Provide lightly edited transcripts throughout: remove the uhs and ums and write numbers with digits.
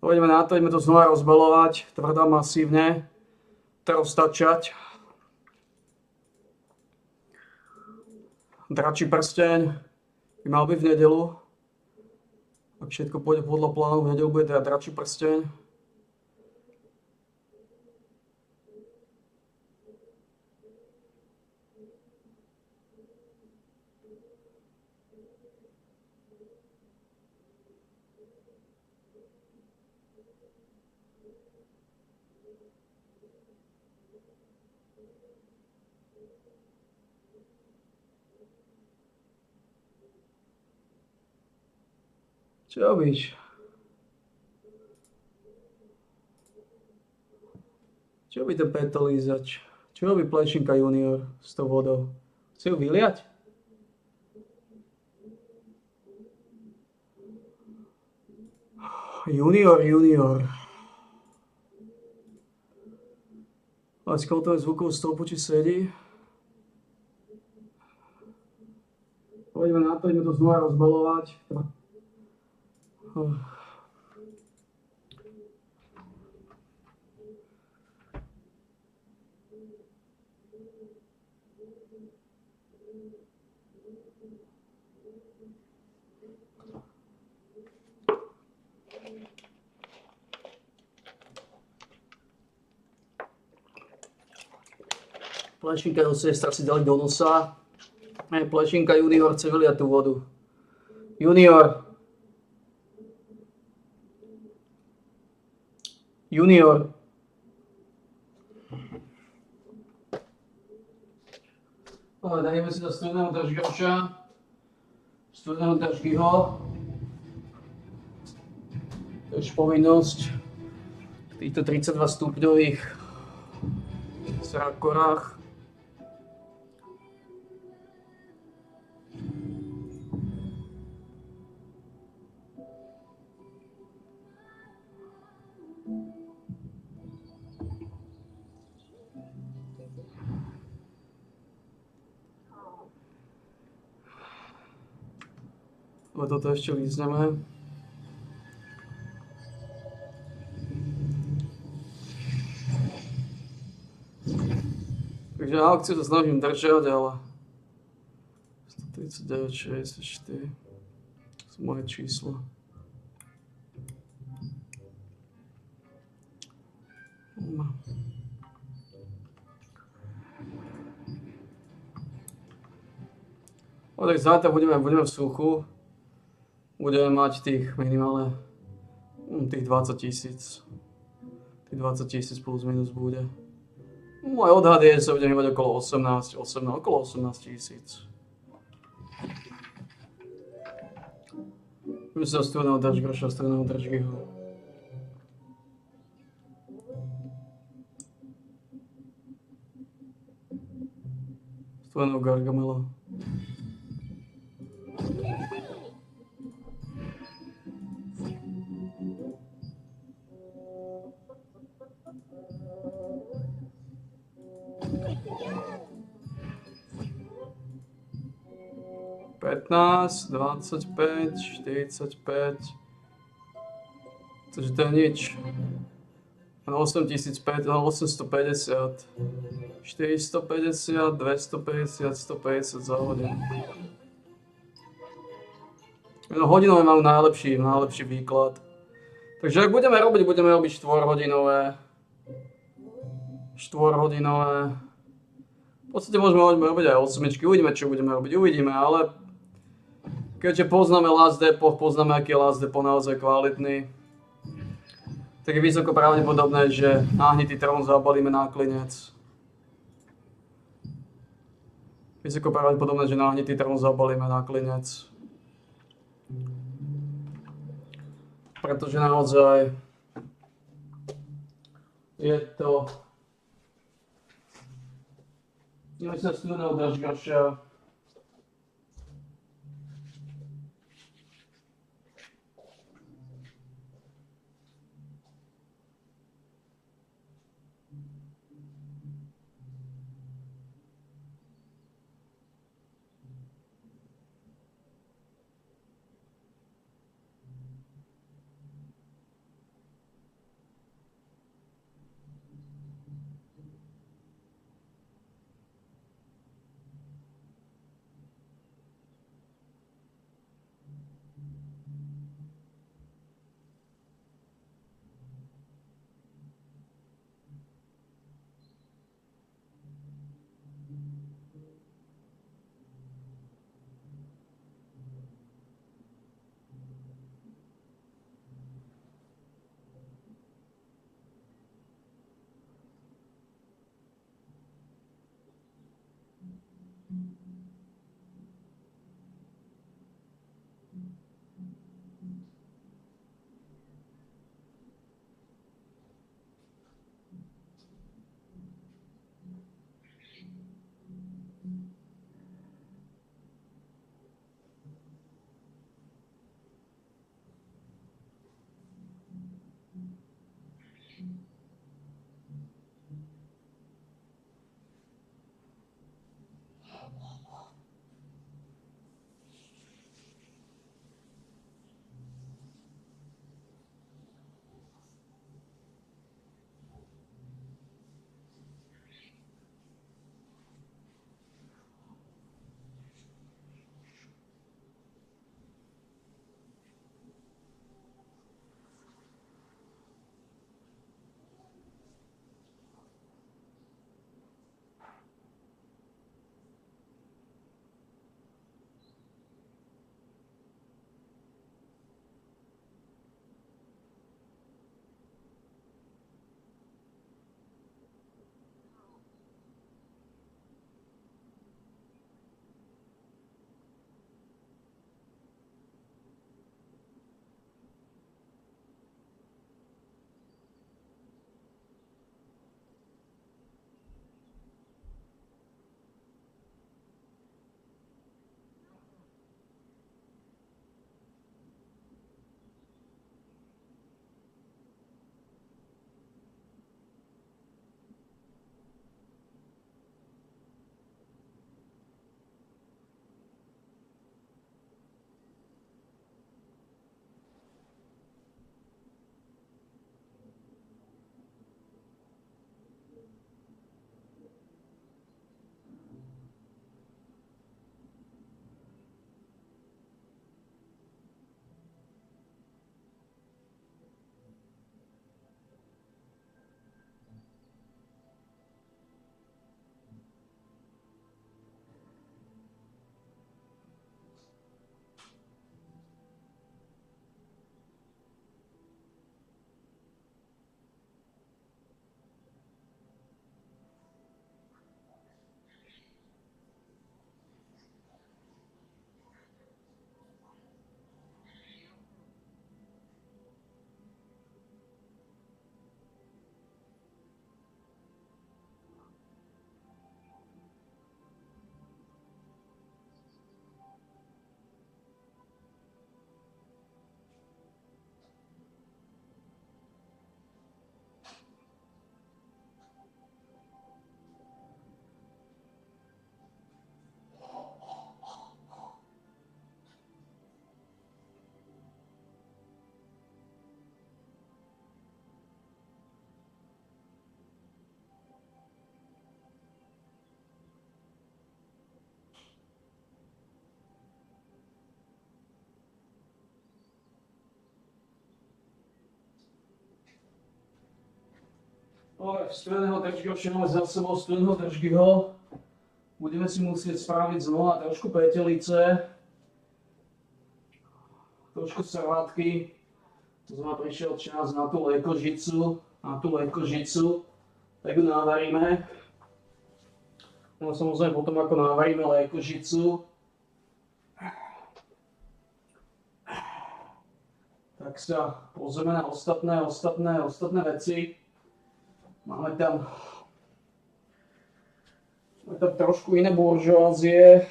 Poďme na to, ideme to znova rozbalovať, tvrdo masívne, to roztačať. Dračí prsteň by mal byť v nedeľu. Ak všetko pôjde podľa plánu, v nedeľu bude teda dračí prsteň. Čo robíš? Čo robí ten petolízač? Čo robí Plešinka junior s tou vodou? Chce ju vyliať? Junior. Ale skôr to je zvukovú stopu, či sedí? Poďme na to, ideme to znova rozbalovať. Plešinka do sestra si dali do nosa. Plešinka junior chce vyliať tú vodu. Junior. Ale dajme si do studeného držgača. Studeného držkyho. To je povinnosť v týchto 32 stupňových zrákorách. Toto ešte lízneme. Takže na aukciu sa snažím držať, ale 139,64 sú moje číslo. No tak zatiaľ budeme v suchu. Budeme mať tých minimálne tých 20 000. Tých 20 000 plus minus bude. Môj odhad je, že sa budeme mať okolo 18 000. Budeme sa studeného držgača, studeného držgyho. Studeného gargamela. $15, 25, 45, takže to je nič. 850, 850, 450, 250, 150 za hodinu. No, hodinové majú najlepší výklad. Takže ak budeme robiť 4-hodinové. V podstate môžeme robiť aj 8, uvidíme, čo budeme robiť, ale keďže poznáme Last Depot, poznáme, aký je Last Depot naozaj kvalitný, tak je vysoko pravdepodobné, že náhnitý trón zabalíme na klinec. Pretože naozaj je to... Ideme sa studeného držgača. Studeného držkyho, ešte máme za sebou studeného držkyho. Budeme si musieť spraviť znova trošku petelice. Trošku servátky. To znamená, prišiel čas na tú lékožicu. Tak ju navaríme. No samozrejme potom ako navaríme lékožicu, tak sa pozrieme na ostatné veci. Máme tam trošku iné buržoázie.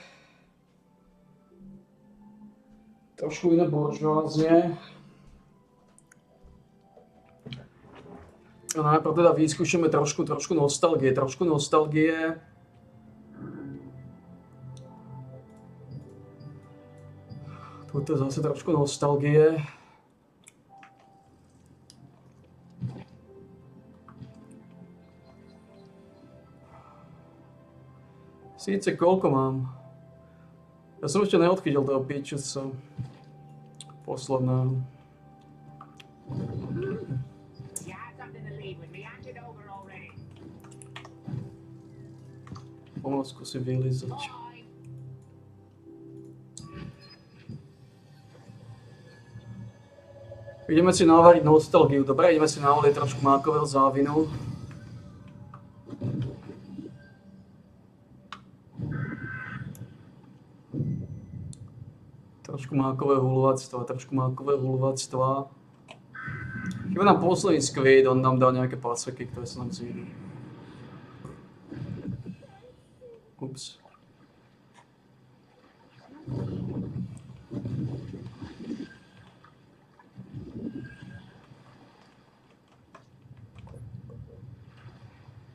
A najprv teda vyskúšame trošku nostalgie. Toto je zase trošku nostalgie. Síce koľko mám? Ja som ešte neodchytil toho pičuca posledného. Pomalu skúsim vylizať. Ideme si navariť nostalgiu, dobre? Ideme si navoliť trošku mákového závinu. Trošku mákového huľovactva. Chyba nám posledný skvít, on nám dá nejaké paseky, ktoré sa nám zídu. Ups.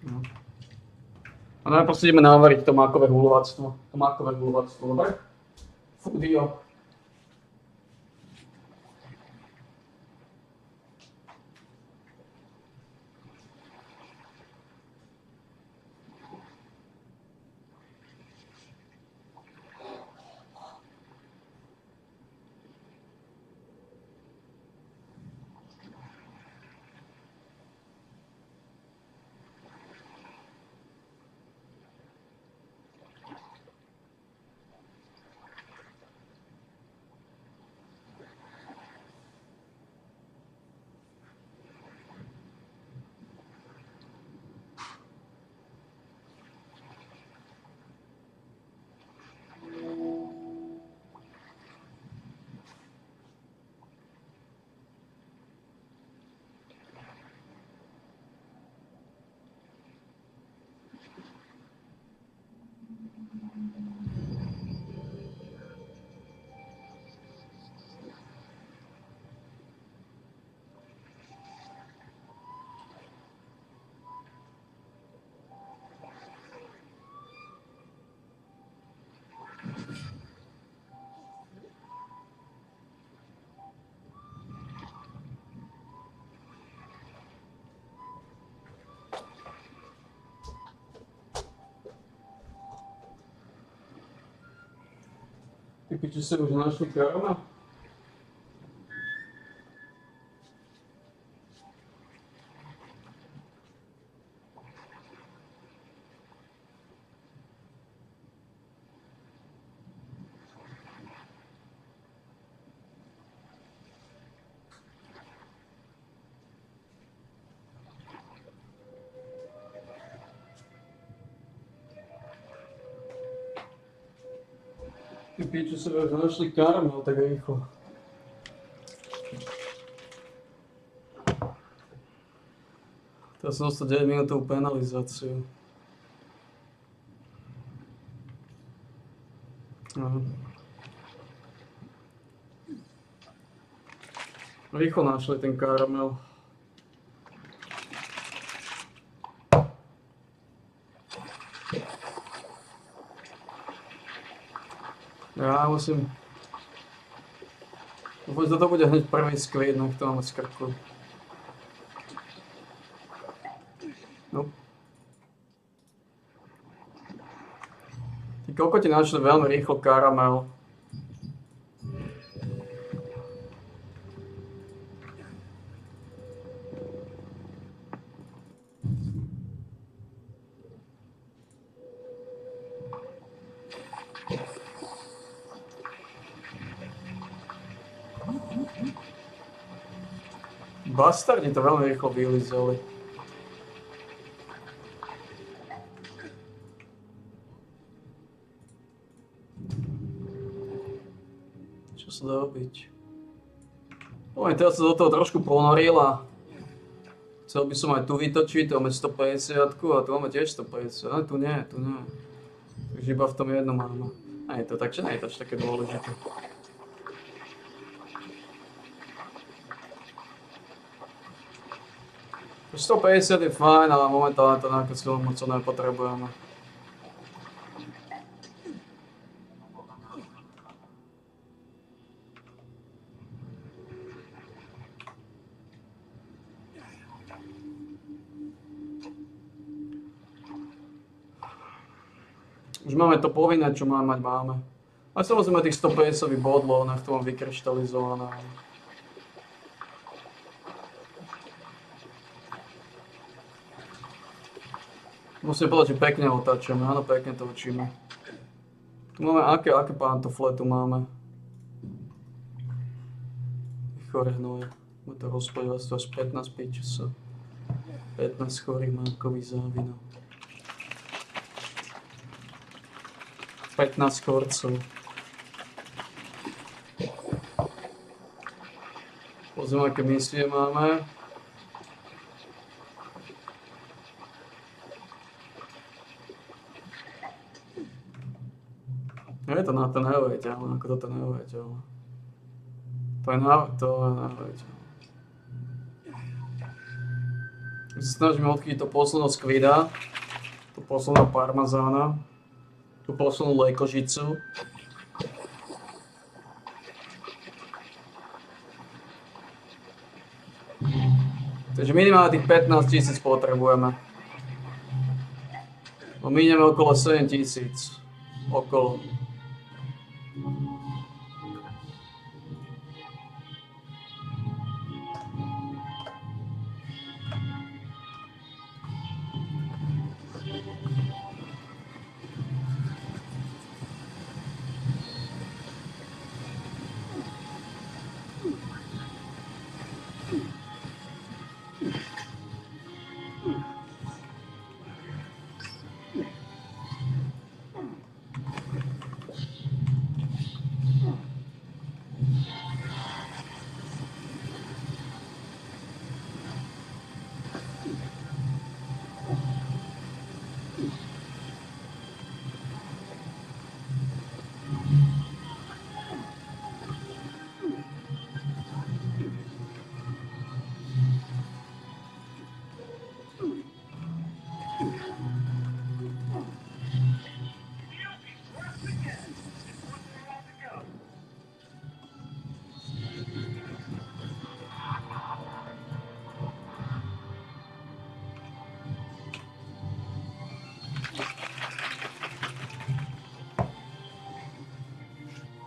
No. A najprv si ideme navariť to mákové huľovactvo. Dobre? Fudio. Ty piči si už našli karamel? Ty piči si už našli karamel tak rýchlo. Teraz som dostal 9 minútovú penalizáciu. Aha. Rýchlo našli ten karamel. Ja musím... Toto bude hneď prvý skvít, na to máme z krku. No. Ty koľko ti našli veľmi rýchlo karamel. Bastardi to veľmi rýchlo vylizali. Čo sa dá robiť? Teraz sa do toho trošku ponoril a chcel by som aj tu vytočiť, tu máme 150 a tu máme tiež 150, ale tu nie. Takže iba v tom jednom máme. A je to tak, že nie je to až také dôležité. To 150 je fajn, ale momentálne to nejaké silné moc nepotrebujeme. Už máme to povinné, čo máme. A samozrejme tých 150 bodlov, nech to mám vykryštalizované. Musím povedať, že pekne otáčame, áno, pekne to učíme. Tu máme, aké pantofle tu máme? Chore hnoje. Bude to hospodárstvo až 15 pičesa. 15 chorých mákových závinov. 15 chorcov. Pozrieme, aké misie máme. Je to na to neuveriteľné, ako toto neuveriteľné. To je neuveriteľné. My sa snažíme odkryť to poslednú skvida, to posledného parmazána, tú poslednú lejkožicu. Takže minimálne tých 15 000 potrebujeme. No minieme okolo 7 000. Okolo.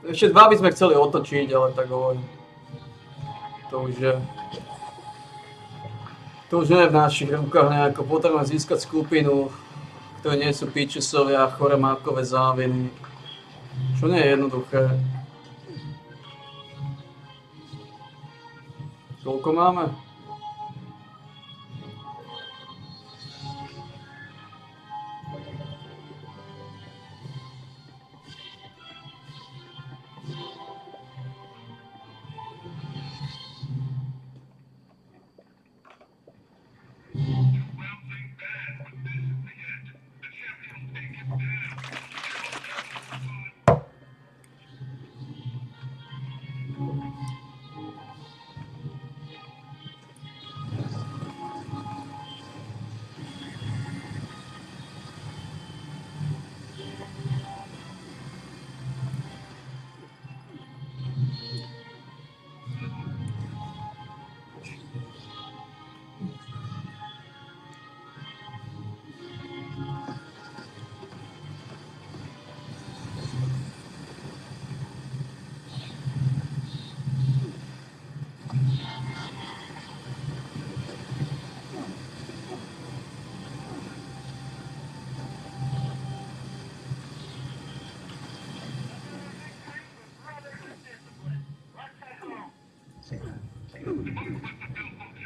Ešte dva by sme chceli otočiť, ale tak hovorím. To už nie je v našich rukách nejako. Potrebujeme získať skupinu, ktoré nie sú pičesovia, chore mákové záviny. Čo nie je jednoduché. Koľko máme?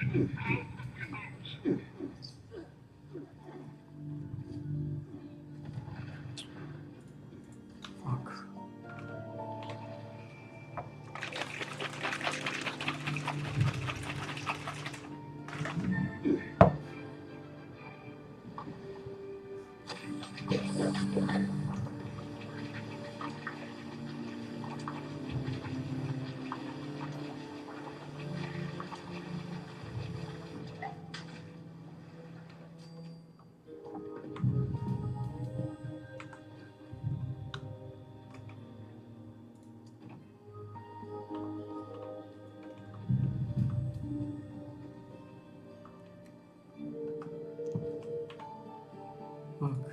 Fuck. Fuck.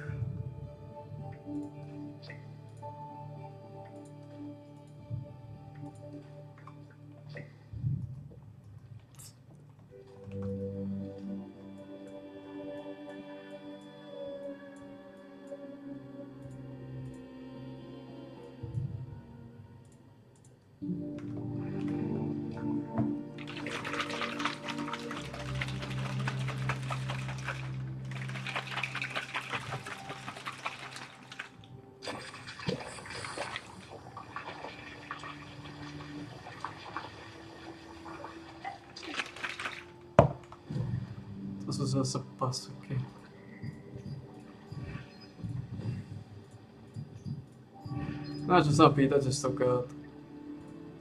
To sú zase pasuky. Na čo sa pýtate stokrát?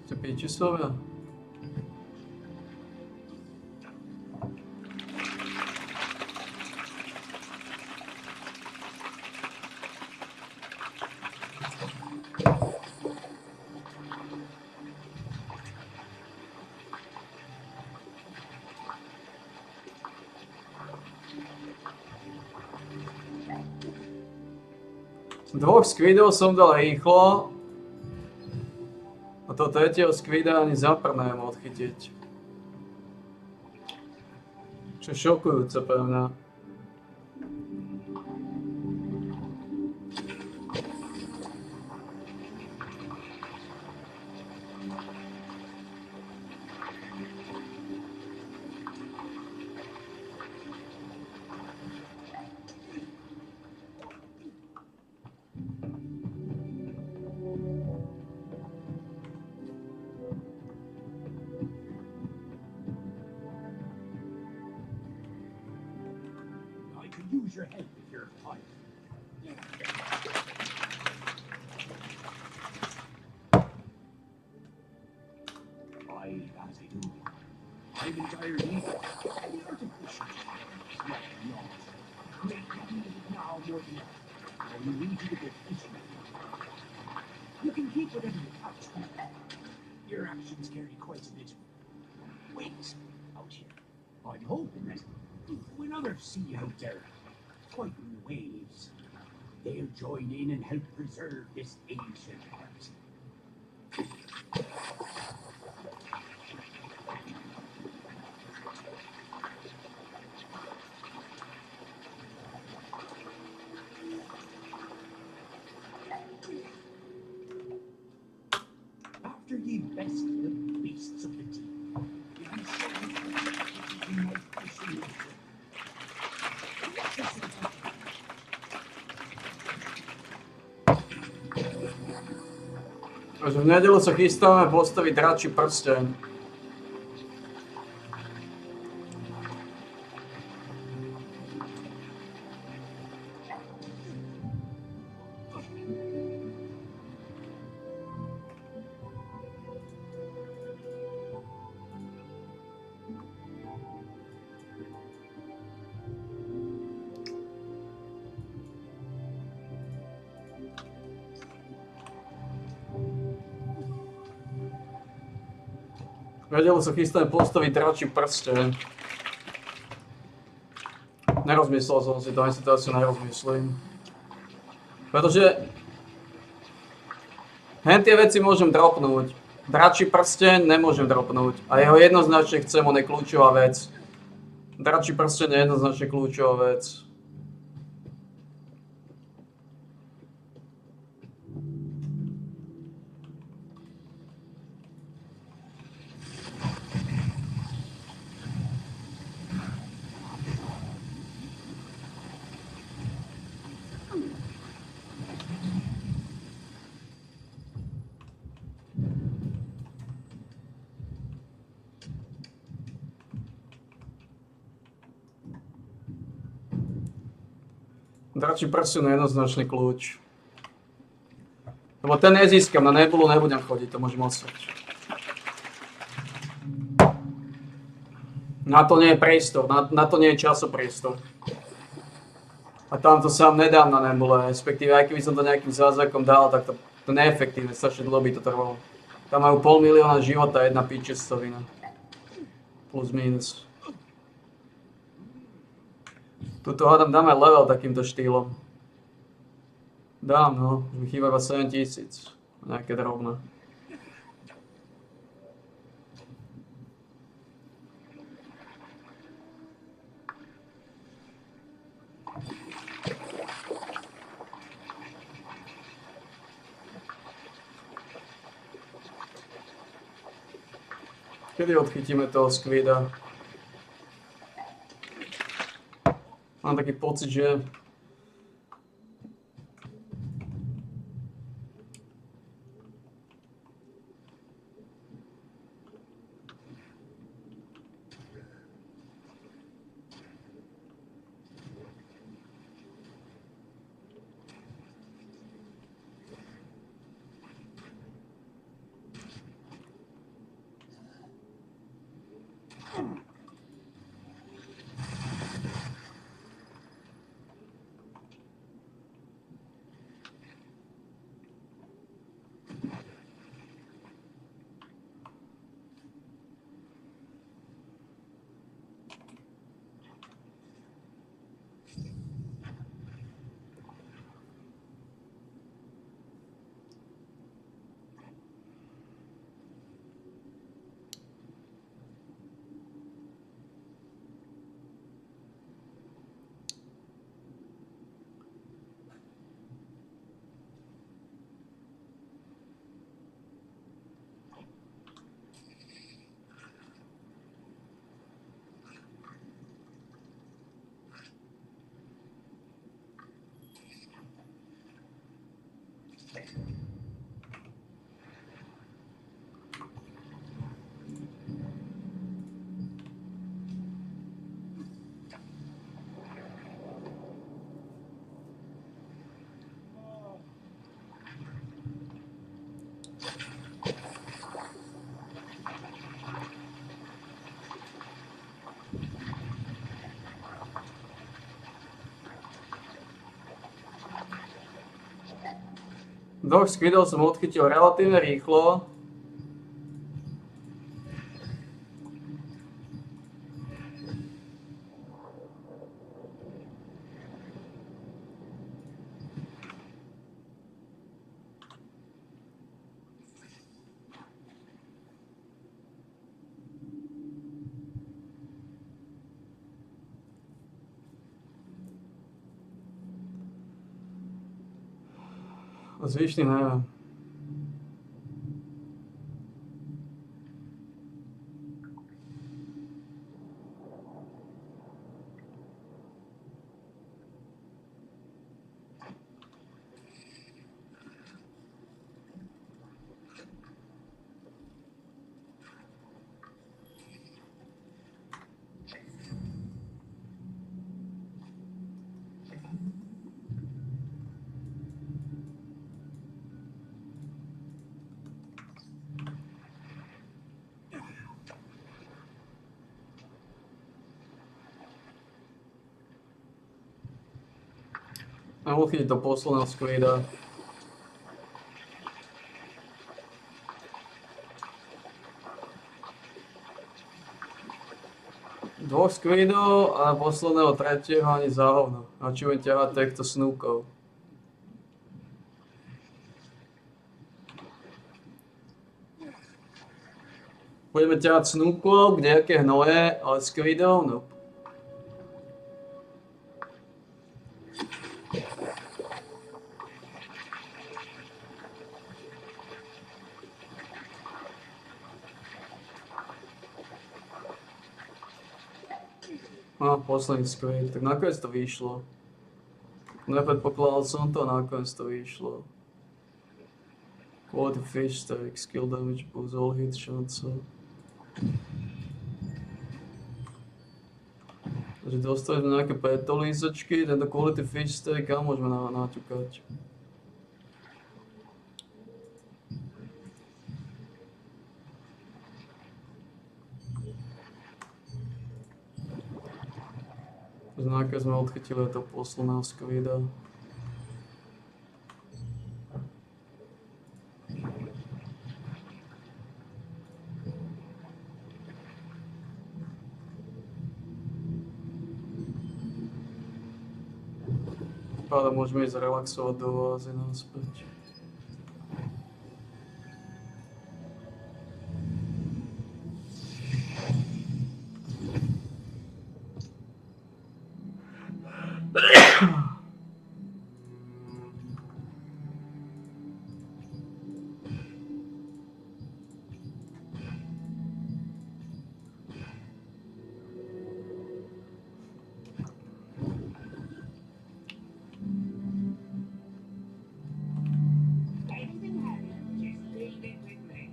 Ste píčisovia? Dvoch skvidov som dal rýchlo a to tretieho skvida ani za prd neviem odchytiť. Čo je šokujúce pre mňa. Use your head if you're fine. I, as I do, I'm entirely the artificial. Not not. Make it now more than ever. Or you need to get fishing. You can keep whatever you touch. Your actions carry quite a bit of weight out here. I'm hoping that when others see you out there, fighting the waves, they'll join in and help preserve this ancient art. After ye best the beasts of the deep, you can show them my fishing. Takže v nedeľu sa chystáme postaviť dračí prsteň. V nedeľu sa chystáme postaviť dračí prsteň. Nerozmyslel som si to, ani si to asi nerozmyslím. Pretože tie veci môžem dropnúť. Dračí prsteň nemôžem dropnúť. A jeho jednoznačne chcem, on je kľúčová vec. Dračí prsteň je jednoznačne kľúčová vec. Dračí prst sú nejednoznačný kľúč. Lebo ten nezískam, na nebulu nebudem chodiť, to môžem odsať. Na to nie je priestor, na to nie je časopriestor. A tam to sám nedám na nebule, respektíve aj keby som to nejakým zázrakom dal, tak to neefektívne, strašne dlho by to trvalo. Tam majú 500 000 života, jedna pičestovina. Plus minus. Tuto hádam dáme level takýmto štýlom. Dám, no, mi chýba iba 7000. Nejaké drobné. Kedy odchytíme toho Squida? Mám taký pocit, že... Dvoch Squidov som odchytil relatívne rýchlo. A zvyšný neviem. Mám odchytiť do posledného Squida. Dvoch Squidov a posledného tretieho ani za hovno. A či budem ťahať týchto snúkov. Budeme ťahať snúkov, kdejaké hnoje, ale Squidov, no. No, posledný Squid, tak nakoniec to vyšlo. Nepredpokladal som to, nakoniec to vyšlo. Quality fish stack, skill damage boost, all hit shots. Takže dostali sme nejaké petolízečky, tento quality fish steak a môžeme naťukať. Nejaké sme odchytili to posledného skvida. Páda môžeme ísť relaxovať do oázy naspäť. Anything heavy, just leave it with me.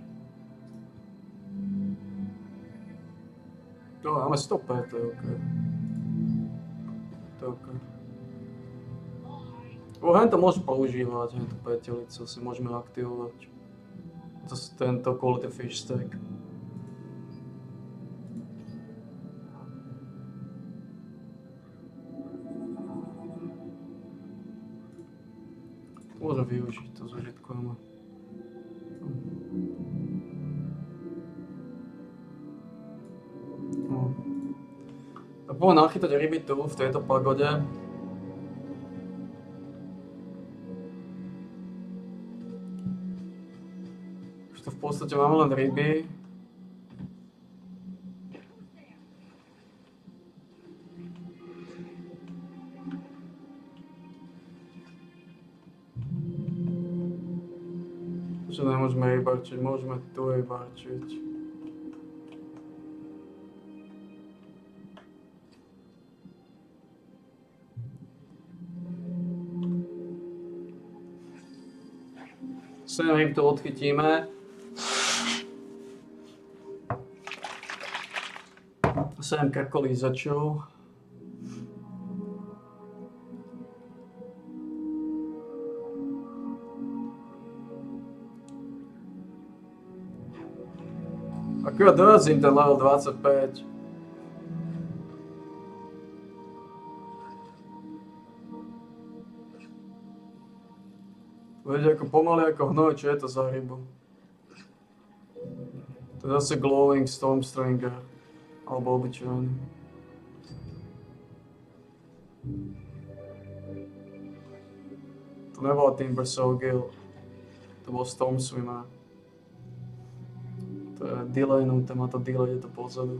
No, máme 105, to je OK. To je OK. Hento môžu používať, hento petelicu si môžeme aktivovať. Tento quality fish steak. Môžem využiť, to zužitkujeme. No. Tak poďme nachytať ryby tu, v tejto pagode. Už tu v podstate máme len ryby. Že nemôžeme rybarčiť, môžeme tu rybarčiť. Sem ryb tu odchytíme. Sem krkolízačov. Akurát dorazím ten level 25. Veď ako pomaly ako hnoj, čo je to za rybu? To je zase glowing stormstringer. Alebo obyčajný. To nebola Timber Sawgill. To bol Storm Swimmer. To je delaynuté, má to delay, je to pozadu.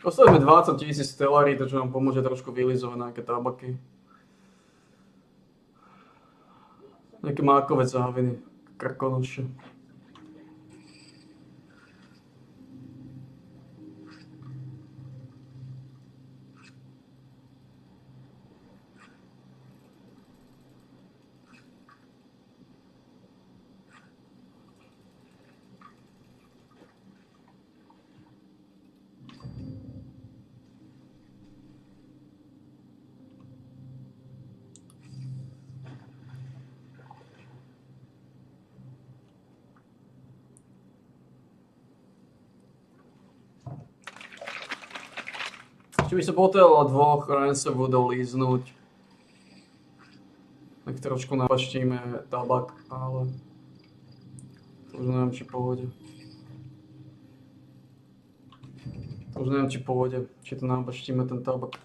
Dostali sme 20 000 stellarí, to čo nám pomôže trošku vylizovať nejaké tabaky. Nejaké mákové záviny, krkonoše. Ešte by som potreboval dvoch rancewoodov líznúť. Tak trošku nabaštíme tabak, ale to už neviem, či pôjde. To už neviem, či pôjde, či to nabaštíme ten tabak.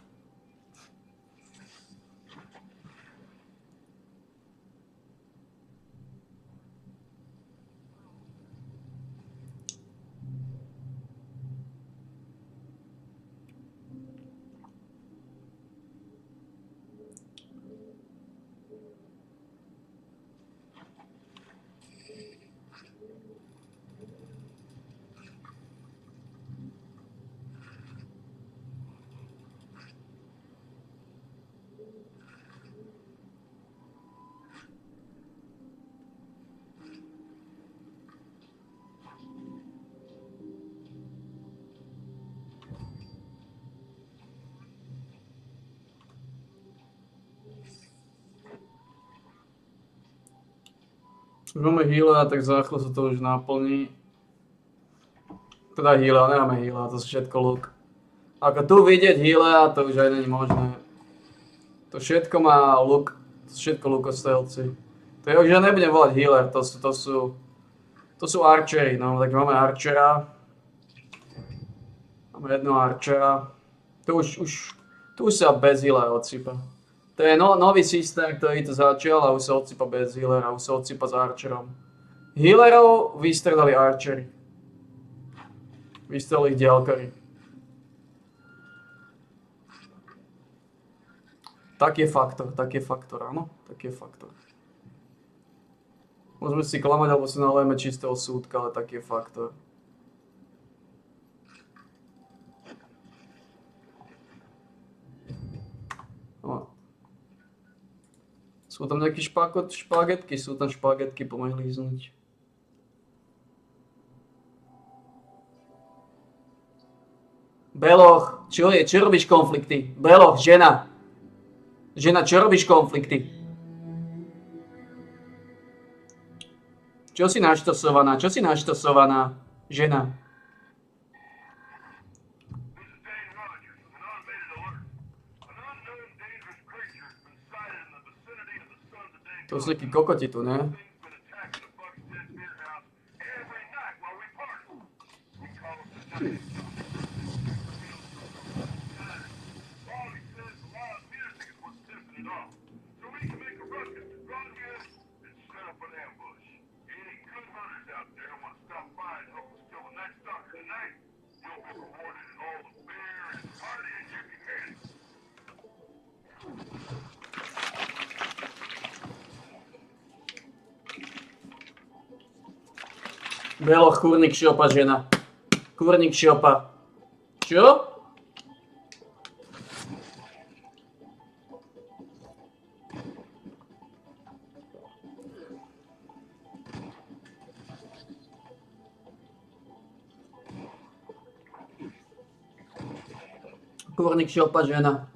Už máme heala, tak za chvíľu sa to už naplní. Teda heala, nemáme heala, to sú všetko luk. Ako tu vidieť heala, to už aj není možné. To všetko má luk, to sú všetko lukostelci. To je už ja nebudem volať healer, to sú archery, no, tak máme archera. Máme jednu archera. Tu už sa bez healera odsýpa. To je nový systém, ktorý to začal a už sa odsýpa bez healera, už sa odsýpa s archerom. Healerov vystredali archery. Vystrelili ich diaľkari. Tak je faktor, áno, tak je faktor. Môžeme si klamať, alebo si nalejeme čistého súdka, ale tak je faktor. No. Sú tam nejaké špagetky, poďme líznuť. Beloch, čo robíš konflikty? Beloch, žena. Žena, čo robíš konflikty? Čo si naštosovaná, žena? To sú nejakí kokoti tu, ne? Beloch, kurník šiopa, žena. Kurník šiopa. Čo? Kurník šiopa, žena.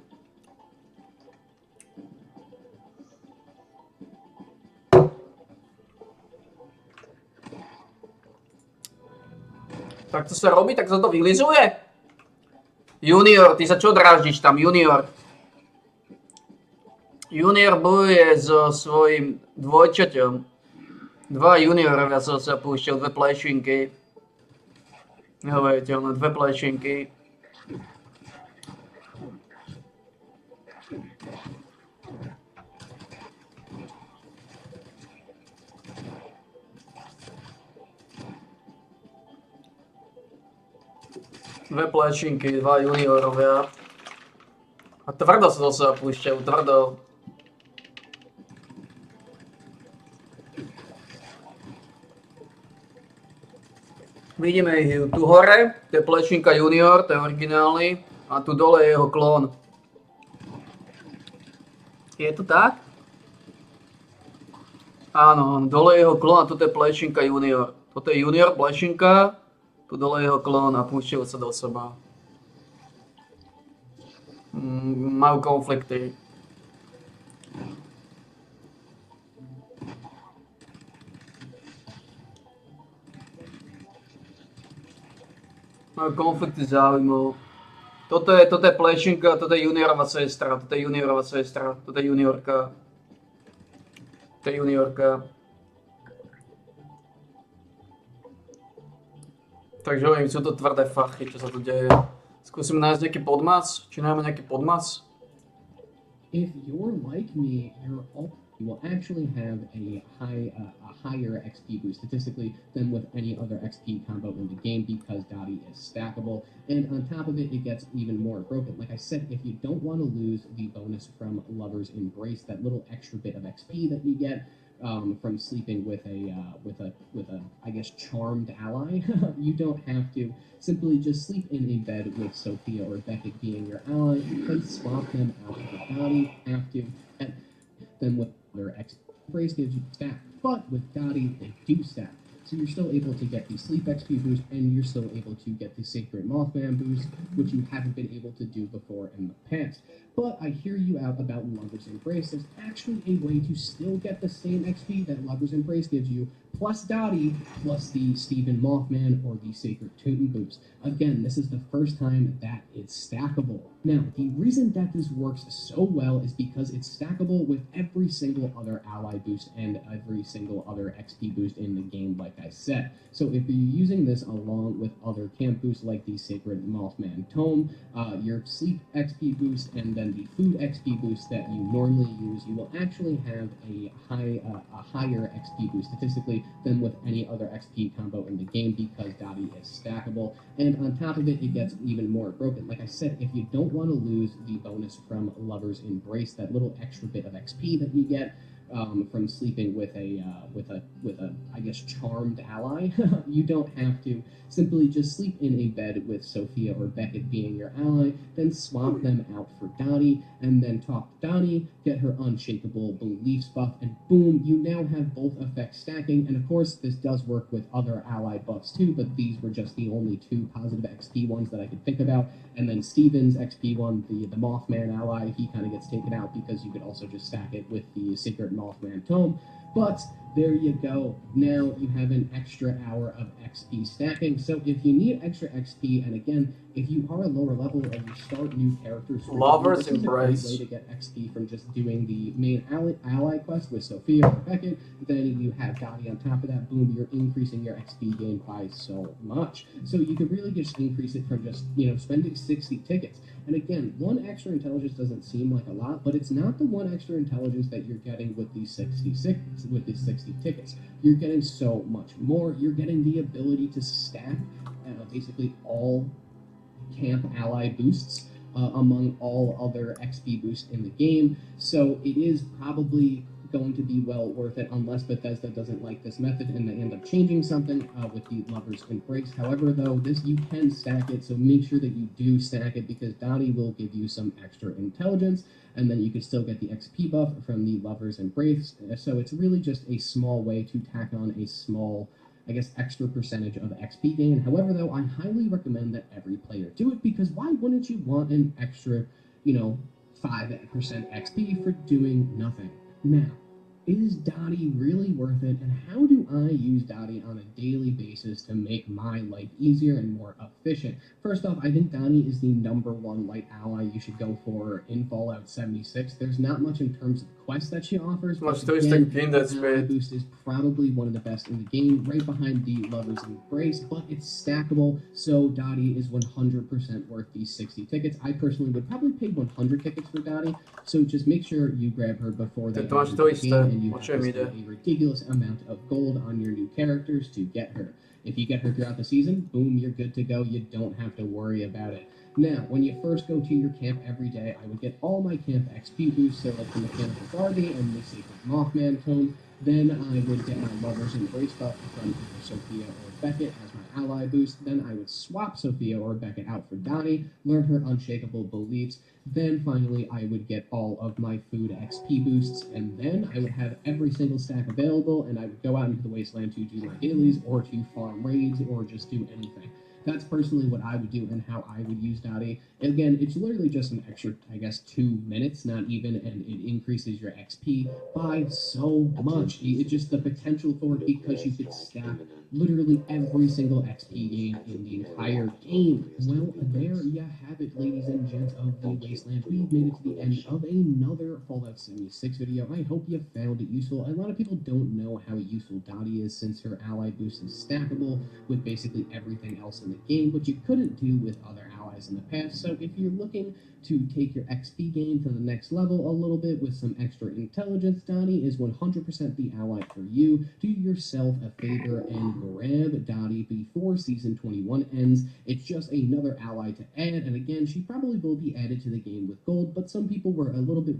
Tak to sa robí, tak sa to vylizuje? Junior, ty sa čo dráždiš tam, Junior? Junior bojuje so svojím dvojčaťom. Dva juniorovia sa púšťajú, dve plešinky. Neuveriteľné, dve plešinky. Dve plečinky, dva juniorovia. A tvrdo sa do seba púšťajú, tvrdo. Vidíme ich tu hore, to je plečinka junior, to je originálny. A tu dole je jeho klón. Je to tak? Áno, dole je jeho klón a toto je plečinka junior. Toto je junior plečinka. Tu dole jeho klón a púšťajú sa do seba. Majú konflikty. Majú konflikty záujmov. Toto je plešinka, toto je juniorová sestra, toto je juniorka. To je juniorka. Takže hovorím, sú to tvrdé fachy, čo sa tu deje. Skúsim nájsť nejaký podmas? Či nájme nejaký podmas? If you're like me, you will actually have a higher XP boost statistically than with any other XP combo in the game because Dottie is stackable. And on top of it, it gets even more broken. Like I said, if you don't want to lose the bonus from Lover's Embrace, that little extra bit of XP that you get from sleeping with a I guess charmed ally, you don't have to simply just sleep in a bed with Sophia or Beckett being your ally. You can swap them out with Dottie, have to, and then with their Embrace gives you stack, but with Dottie they do stack. So you're still able to get the sleep XP boost, and you're still able to get the Sacred Mothman boost, which you haven't been able to do before in the past. But I hear you out about Lover's Embrace. There's actually a way to still get the same XP that Lover's Embrace gives you, plus Dottie, plus the Stephen Mothman or the Sacred Totem boost. Again, this is the first time that it's stackable. Now, the reason that this works so well is because it's stackable with every single other ally boost and every single other XP boost in the game, like I said. So if you're using this along with other camp boosts like the Sacred Mothman Tome, your sleep XP boost, and then the food XP boost that you normally use, you will actually have a higher XP boost statistically than with any other XP combo in the game because Dottie is stackable. And on top of it, it gets even more broken. Like I said, if you don't want to lose the bonus from Lover's Embrace, that little extra bit of XP that you get from sleeping with a I guess charmed ally, you don't have to. Simply just sleep in a bed with Sophia or Beckett being your ally, then swap them out for Dottie, and then talk to Dottie, get her Unshakable Beliefs buff, and boom, you now have both effects stacking. And of course, this does work with other ally buffs too, but these were just the only two positive XP ones that I could think about. And then Steven's XP one, the Mothman ally, he kind of gets taken out because you could also just stack it with the Sacred Mothman Tome. But there you go. Now you have an extra hour of XP stacking. So if you need extra XP, and again, if you are a lower level or you start new characters, Lover's this is a Embrace. great way to get XP from just doing the main ally quest with Sophia or Beckett. Then you have Dottie on top of that. Boom, you're increasing your XP gain by so much. So you could really just increase it from just, spending 60 tickets. And again, one extra intelligence doesn't seem like a lot, but it's not the one extra intelligence that you're getting with the 60 tickets. You're getting so much more. You're getting the ability to stack basically all camp ally boosts among all other XP boosts in the game. So it is probably going to be well worth it unless Bethesda doesn't like this method and they end up changing something with the Lover's Embrace. However, though, this you can stack it, so make sure that you do stack it because Dottie will give you some extra intelligence, and then you can still get the XP buff from the Lover's Embrace. So it's really just a small way to tack on a small, I guess, extra percentage of XP gain. However, though, I highly recommend that every player do it because why wouldn't you want an extra, 5% XP for doing nothing? Now, is Dottie really worth it, and how do I use Dottie on a daily basis to make my life easier and more efficient? First off, I think Dottie is the #1 light ally you should go for in Fallout 76. There's not much in terms of quests that she offers, but Much twisted again, game that's ally great. boost is probably one of the best in the game, right behind the Lover's Embrace, but it's stackable, so Dottie is 100% worth these 60 tickets. I personally would probably pay 100 tickets for Dottie, so just make sure you grab her before they To much enter the twist, game, and you have watch to me spend a ridiculous amount of gold on your new characters to get her. If you get her throughout the season, boom, you're good to go. You don't have to worry about it. Now, when you first go to your camp every day, I would get all my camp XP boosts, so like the Mechanical Barbie and the Sacred Mothman Tome. Then I would get my Lover's Embrace buff from either Sophia or Beckett as my ally boost. Then I would swap Sophia or Beckett out for Dottie, learn her Unshakable Beliefs. Then finally, I would get all of my food XP boosts, and then I would have every single stack available, and I would go out into the wasteland to do my dailies, or to farm raids, or just do anything. That's personally what I would do and how I would use Dottie. Again, it's literally just an extra, 2 minutes, not even, and it increases your XP by so much. It's just the potential for it because you could stack literally every single XP gain in the entire game. Well, there you have it, ladies and gents of the Wasteland. We've made it to the end of another Fallout 76 video. I hope you found it useful. A lot of people don't know how useful Dottie is since her ally boost is stackable with basically everything else in the game, which you couldn't do with other allies in the past. So if you're looking to take your XP gain to the next level a little bit with some extra intelligence, Dottie is 100% the ally for you. Do yourself a favor and grab Dottie before Season 21 ends. It's just another ally to add, and again, she probably will be added to the game with gold, but some people were a little bit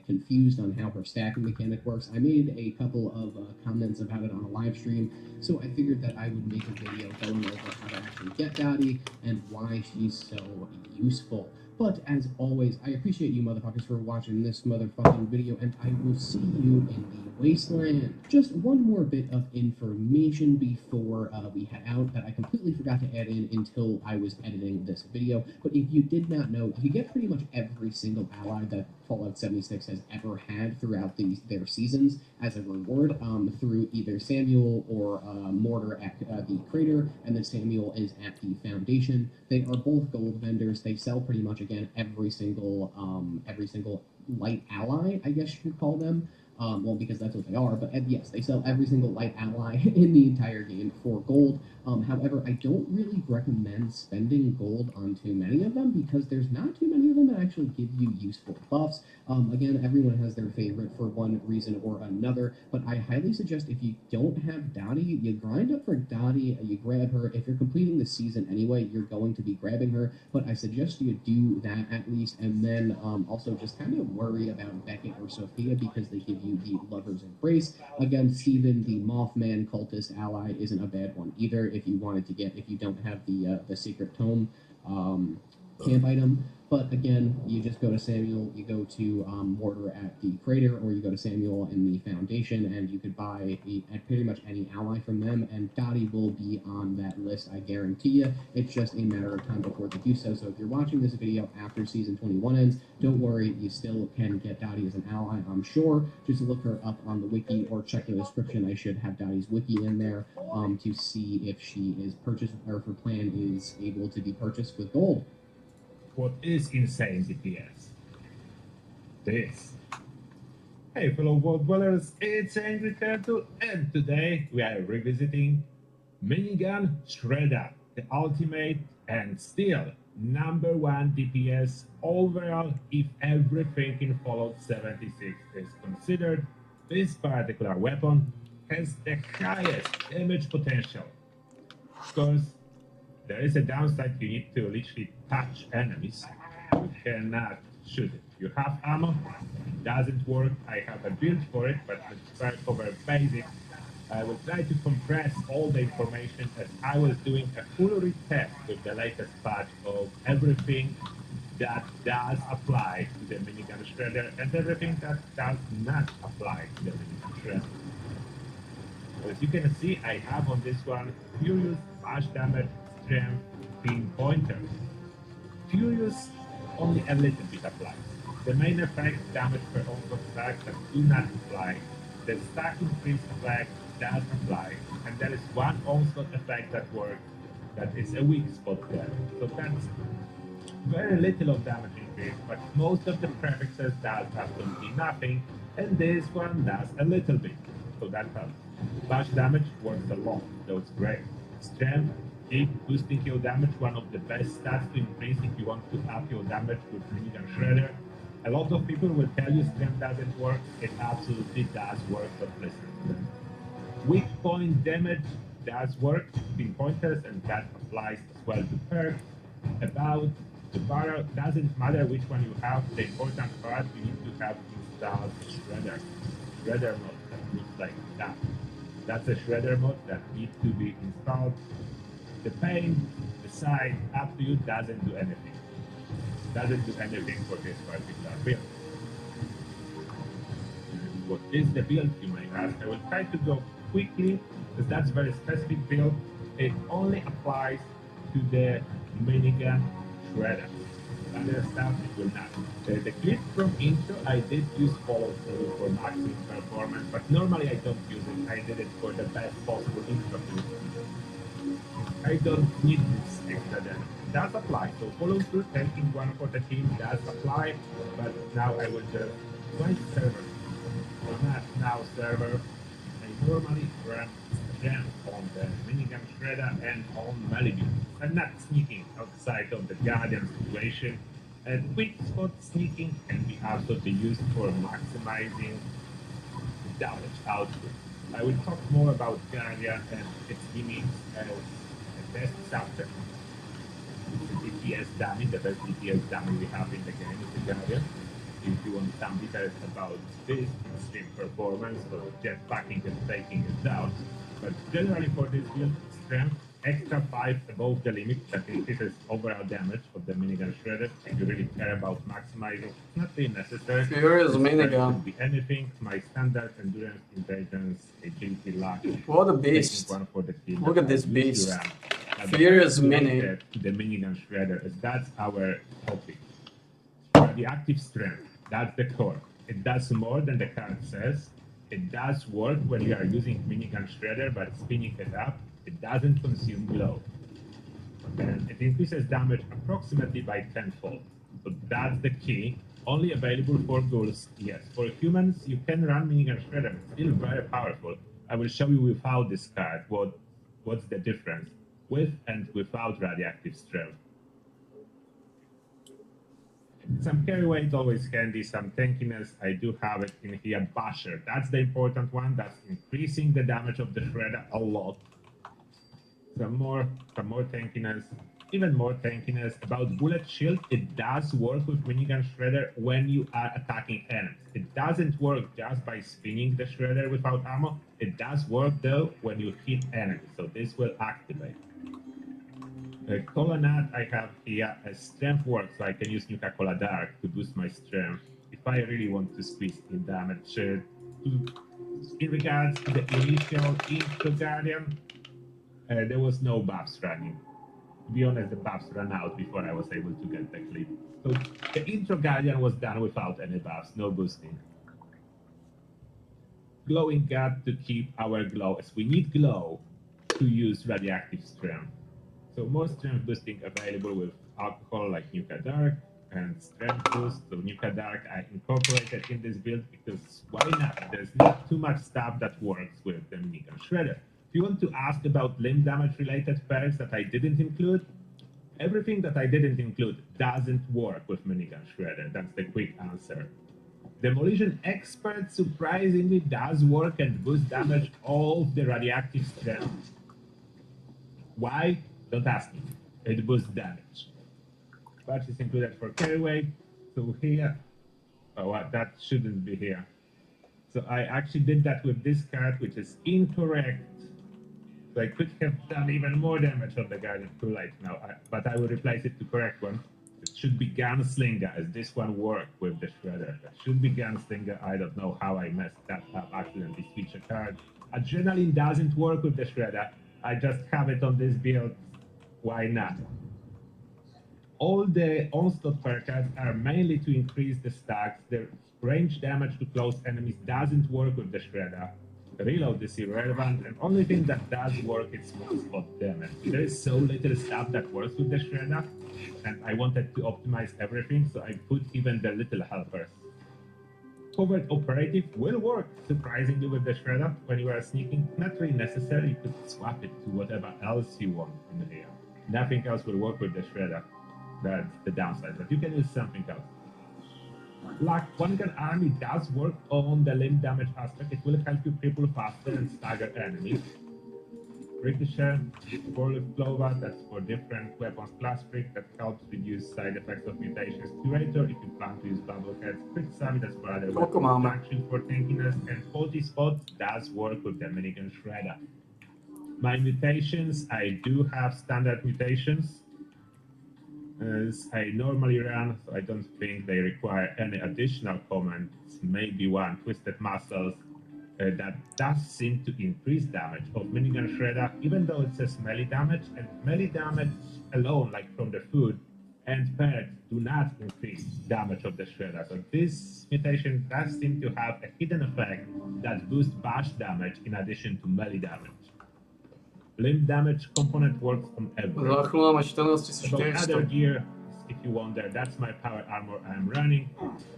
confused on how her stacking mechanic works. I made a couple of comments about it on a live stream, so I figured that I would make a video going over how to actually get Dottie and why she's so useful. But as always, I appreciate you motherfuckers for watching this motherfucking video, and I will see you in the wasteland. Just one more bit of information before we head out that I completely forgot to add in until I was editing this video. But if you did not know, you get pretty much every single ally that Fallout 76 has ever had throughout their seasons as a reward through either Samuel or Mortar at the crater, and then Samuel is at the Foundation. They are both gold vendors. They sell pretty much again every single light ally, I guess you could call them. Well, because that's what they are. But yes, they sell every single light ally in the entire game for gold. However, I don't really recommend spending gold on too many of them because there's not too many of them that actually give you useful buffs. Again, everyone has their favorite for one reason or another, but I highly suggest if you don't have Dottie, you grind up for Dottie, you grab her. If you're completing the season anyway, you're going to be grabbing her, but I suggest you do that at least, and then also just kind of worry about Beckett or Sophia because they give you the Lover's Embrace. Again, Steven, the Mothman cultist ally, isn't a bad one either if you wanted to get, if you don't have the Secret Tome camp item. But again, you just go to Samuel, you go to Mortar at the crater, or you go to Samuel in the Foundation, and you could buy pretty much any ally from them, and Dottie will be on that list, I guarantee you. It's just a matter of time before they do so. So if you're watching this video after Season 21 ends, don't worry, you still can get Dottie as an ally, I'm sure. Just look her up on the wiki or check the description. I should have Dottie's wiki in there to see if she is purchased, or if her plan is able to be purchased with gold. What is insane DPS? This. Hey fellow world dwellers, it's Angry Turtle, and today we are revisiting Minigun Shredder, the ultimate and still #1 DPS overall if everything in Fallout 76 is considered. This particular weapon has the highest damage potential. Of course, there is a downside. You need to literally touch enemies. You cannot shoot it. You have ammo, it doesn't work. I have a build for it, but let's try over basics. I will try to compress all the information as I was doing a full retest with the latest patch of everything that does apply to the Minigun Shredder and everything that does not apply to the Minigun Shredder. As you can see, I have on this one Furious, Bash Damage, Strength, Pinpointer. Furious only a little bit applies. The main effect, damage per onslaught effect, that do not apply. The stack increase effect does apply, and there is one onslaught effect that works that is a weak spot there. So that's very little of damage increase, but most of the prefixes does absolutely nothing, and this one does a little bit. So that helps. Bash damage works a lot, so it's great. Strength, keep boosting your damage, one of the best stats to increase if you want to up your damage with Minigun Shredder. A lot of people will tell you strength doesn't work. It absolutely does work, but listen. Weak point damage does work, pinpointers, and that applies as well to perks. About the barrel, doesn't matter which one you have, the important part you need to have installed Shredder. Shredder mode that looks like that. That's a Shredder mode that needs to be installed. The paint, the side, up to you, doesn't do anything. Doesn't do anything for this particular build. What is the build, you may ask? I will try to go quickly, because that's a very specific build. It only applies to the Minigun Shredder. Other stuff it will not. The clip from intro, I did use Fallout 2 for maximum performance, but normally I don't use it. I did it for the best possible intro. I don't need this extra damage. It does apply. So Fallout 2 tanking one for the team does apply, but now I will just twice server. So not now server. I normally run Gem on the Minigun Shredder and on Malibu. I'm not sneaking outside of the Guardian situation. And quick spot sneaking can be absolutely used for maximizing damage output. I will talk more about Guardian and its gimmicks as a test chapter. The DPS dummy, the best DPS dummy we have in the game is the Guardian. If you want some details about this extreme performance of jetpacking and taking it down. But generally for this build, strength extra 5 above the limit that increases overall damage of the minigun shredder. If you really care about maximizing, it's not really necessary. Furious The strength minigun. could be anything. My standard endurance, intelligence, agility, luck. What a Taking beast. one for the team. Look at this I usually beast. run. Now, the Furious fact Mini. related to the minigun shredder is that's our topic. Radioactive strength. That's the core. It does more than the card says. It does work when you are using minigun shredder, but spinning it up, it doesn't consume glow. And it increases damage approximately by 10-fold. So that's the key. Only available for ghouls, yes. For humans, you can run minigun shredder. It's still very powerful. I will show you without this card what's the difference with and without radioactive strength. Some carry weight always handy, some tankiness. I do have it in here. Basher, that's the important one. That's increasing the damage of the shredder a lot. Some more tankiness, even more tankiness. About bullet shield, it does work with minigun shredder when you are attacking enemies. It doesn't work just by spinning the shredder without ammo. It does work though when you hit enemies, so this will activate. Cola I have here a strength work, so I can use Nuka-Cola Dark to boost my strength if I really want to squeeze in damage. In regards to the initial Intro Guardian, there was no buffs running. To be honest, the buffs ran out before I was able to get the clip. So the Intro Guardian was done without any buffs, no boosting. Glowing Gut to keep our glow, as we need glow to use radioactive strength. So more strength boosting available with alcohol like Nuka Dark and strength boost. So Nuka Dark I incorporated in this build because why not? There's not too much stuff that works with the minigun shredder. If you want to ask about limb damage related perks that I didn't include, everything that I didn't include doesn't work with minigun shredder. That's the quick answer. Demolition Expert surprisingly does work and boost damage of the radioactive strength. Why? Don't ask me. It boosts damage. Patch is included for carry weight. So here, that shouldn't be here. So I actually did that with this card, which is incorrect. So I could have done even more damage on the Guardian too late now, but I will replace it to correct one. It should be Gunslinger, as this one worked with the shredder. It should be Gunslinger. I don't know how I messed that up, accidentally switched a card. Adrenaline doesn't work with the shredder. I just have it on this build. Why not? All the Onslaught perk cards are mainly to increase the stacks. The range damage to close enemies doesn't work with the shredder. Reload is irrelevant, and only thing that does work is one spot damage. There is so little stuff that works with the shredder, and I wanted to optimize everything, so I put even the little helpers. Covert operative will work surprisingly with the shredder when you are sneaking. Not really necessary, you could swap it to whatever else you want in here. Nothing else will work with the shredder. That's the downside, but you can use something else. Like one gun army does work on the limb damage aspect. It will help you cripple faster and stagger enemies. Ricochet, Four-Leaf Clover, that's for different weapons class freak that helps reduce side effects of mutations. Curator, if you plan to use bubbleheads. Quick Savvy, that's for other weapons. Action for tankiness, and 40 Spot does work with the minigun shredder. My mutations, I do have standard mutations as I normally run, so I don't think they require any additional comments. Maybe one, Twisted Muscles, that does seem to increase damage of minigun shredder, even though it says melee damage, and melee damage alone, like from the food and perks, do not increase damage of the shredder. So this mutation does seem to have a hidden effect that boosts bash damage in addition to melee damage. Limb damage component works on everything. So other gear, if you wonder, that's my power armor I'm running.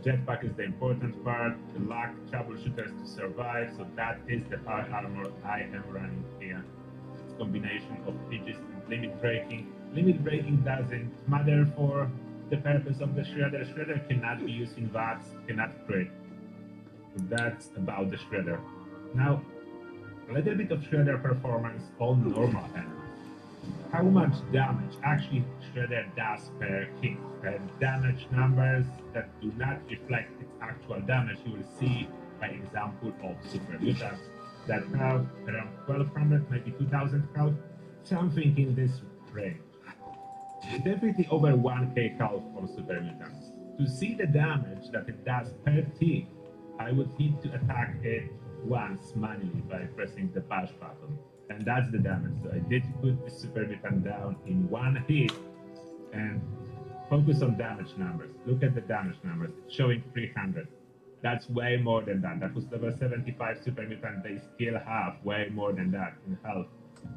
Jetpack is the important part. The luck, troubleshooters to survive. So that is the power armor I am running here. It's a combination of Aegis and limit breaking. Limit breaking doesn't matter for the purpose of the shredder. Shredder cannot be used in VATS, cannot crit. So that's about the shredder. Now, a little bit of shredder performance on normal enemies. How much damage actually shredder does per hit? Damage numbers that do not reflect its actual damage you will see by example of super mutants that have around 1200, maybe 2000 health. something in this range. Definitely over 1k health for Super Mutants. To see the damage that it does per tick, I would need to attack it once manually by pressing the bash button. And that's the damage. So I did put the Super Mutant down in one hit and focus on damage numbers. Look at the damage numbers. It's showing 300. That's way more than that. That was level 75 Super Mutant. They still have way more than that in health.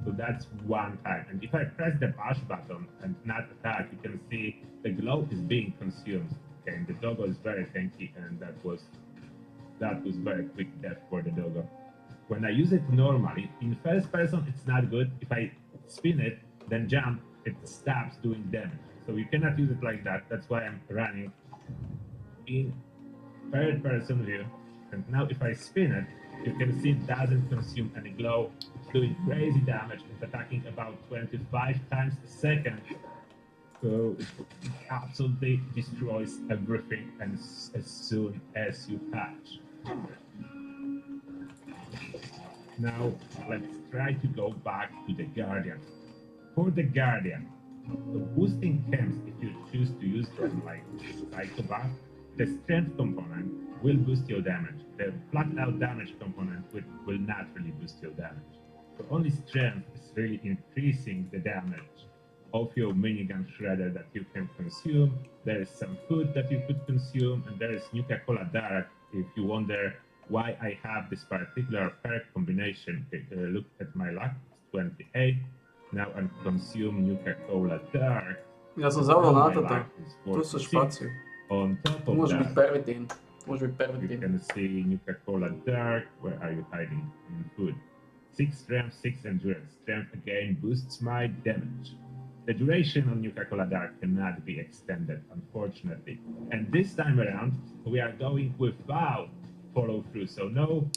So that's one time. And if I press the bash button and not attack, you can see the glow is being consumed. Okay, and the doggo is very tanky, and that was very quick death for the doggo. When I use it normally, in first person, it's not good. If I spin it, then jump, it stops doing damage. So you cannot use it like that. That's why I'm running in third person view. And now if I spin it, you can see it doesn't consume any glow. It's doing crazy damage. It's attacking about 25 times a second. So it absolutely destroys everything as soon as you touch. Now let's try to go back to the Guardian. For the Guardian, the boosting camps, if you choose to use them like Psychopath, the strength component will boost your damage. The flat out damage component will not really boost your damage. So only strength is really increasing the damage of your minigun shredder that you can consume. There is some food that you could consume, and there is Nuka-Cola Dark. If you wonder why I have this particular perk combination, look at my luck, it's 28. Now I consume Nuka-Cola Dark. Ja som zavolal Now na my toto. luck is Tu sú 46. špaci. On top Tu of môže byť that, pervitín. Môže byť you pervitín. can see Nuka-Cola Dark. Where are you hiding? In food. 6 strength, 6 endurance. Strength again boosts my damage. The duration on Nuka-Cola Dark cannot be extended, unfortunately. And this time around, we are going without follow through. So no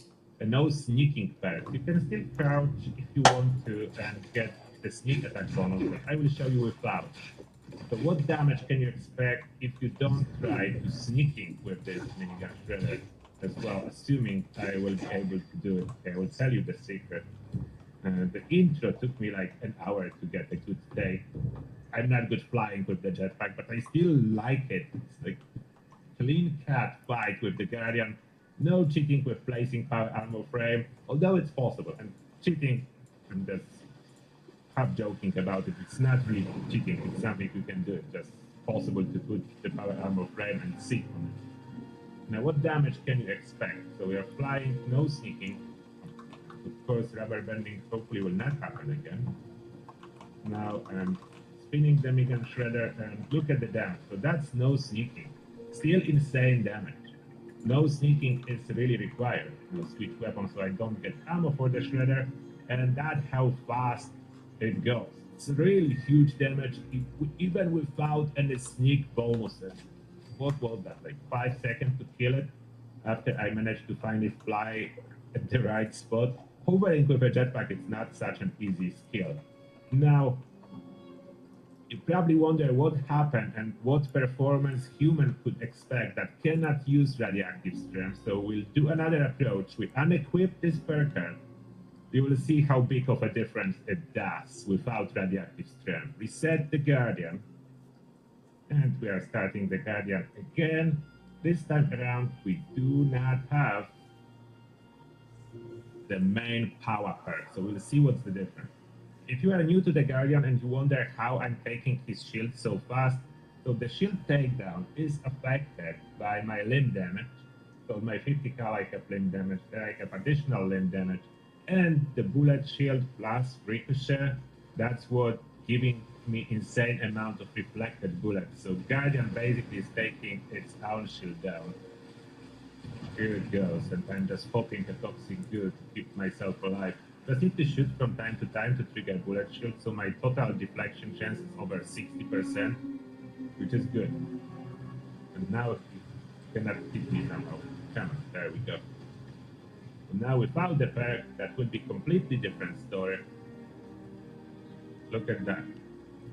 sneaking perk. You can still crouch if you want to and get the sneak attack bonus, but I will show you without. So what damage can you expect if you don't try to sneaking with this minigun shredder as well, assuming I will be able to do it. Okay, I will tell you the secret. The intro took me like an hour to get a good day. I'm not good flying with the jetpack, but I still like it. It's like clean cut fight with the Guardian. No cheating with placing power armor frame, although it's possible. And cheating, I'm just half joking about it. It's not really cheating. It's something you can do. It's just possible to put the power armor frame and sit on it. Now, what damage can you expect? So we are flying, no sneaking. Of course, rubber banding hopefully will not happen again. Now I'm spinning the minigun shredder and look at the damage. So that's no sneaking. Still insane damage. No sneaking is really required. No switch weapon, so I don't get ammo for the shredder, and that's how fast it goes. It's really huge damage, even without any sneak bonuses. What was that? Like 5 seconds to kill it after I managed to finally fly at the right spot. Hovering with a jetpack is not such an easy skill. Now, you probably wonder what happened and what performance human could expect that cannot use radioactive strength. So we'll do another approach. We unequip this perk. You will see how big of a difference it does without radioactive strength. Reset the Guardian. And we are starting the Guardian again. This time around, we do not have the main power perk. So we'll see what's the difference. If you are new to the Guardian and you wonder how I'm taking his shield so fast, so the shield takedown is affected by my limb damage. So my 50 cal I have limb damage, there I have additional limb damage, and the bullet shield plus ricochet, that's what giving me insane amount of reflected bullets. So Guardian basically is taking its own shield down. Here it goes, and I'm just popping a toxic goo to keep myself alive. Just need to shoot from time to time to trigger bullet shield, so my total deflection chance is over 60%, which is good. And now you cannot hit me somehow. Come on, there we go. And now without the perk, that would be completely different story. Look at that.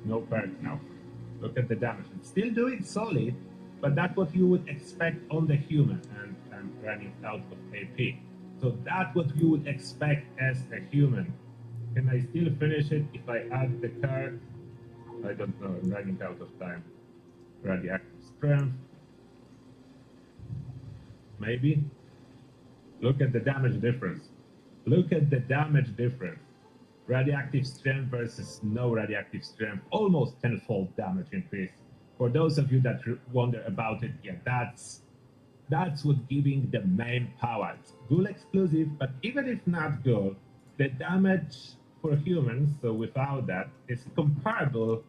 No perk now. Look at the damage. It's still doing solid, but that's what you would expect on the human, and I'm running out of AP. So that's what you would expect as a human Can I still finish it if I add the card? I don't know, I'm running out of time. Radioactive strength. Maybe? Look at the damage difference. Look at the damage difference. Radioactive strength versus no radioactive strength, almost tenfold damage increase. For those of you that wonder about it, yeah, that's what giving the main power. It's Ghoul exclusive, but even if not Ghoul, the damage for humans, so without that, is comparable.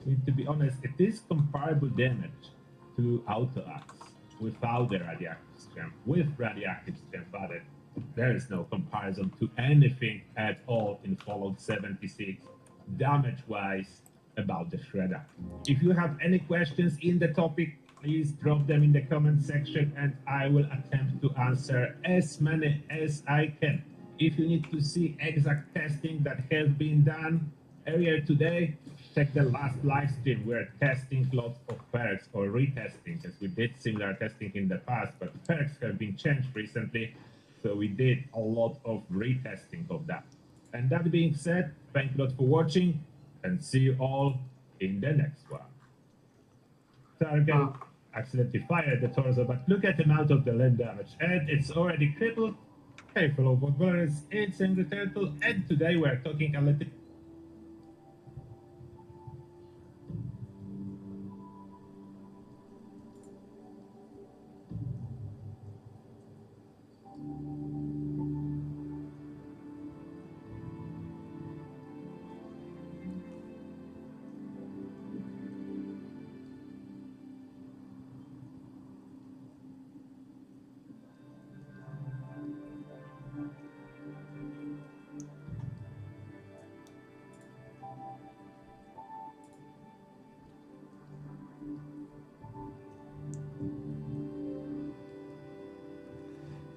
To be honest, it is comparable damage to Auto Axe without the radioactive strength. With radioactive strength added, there is no comparison to anything at all in Fallout 76 damage-wise about the Shredder. If you have any questions in the topic, please drop them in the comment section and I will attempt to answer as many as I can. If you need to see exact testing that has been done earlier today, check the last live stream. We're testing lots of perks or retesting, as we did similar testing in the past, but perks have been changed recently, so we did a lot of retesting of that. And that being said, thank you a lot for watching and see you all in the next one. Target accidentally fired the torso, but look at the amount of the land damage, and it's already crippled. Hey fellow Botballers, it's Angry Turtle, and today we're talking a little.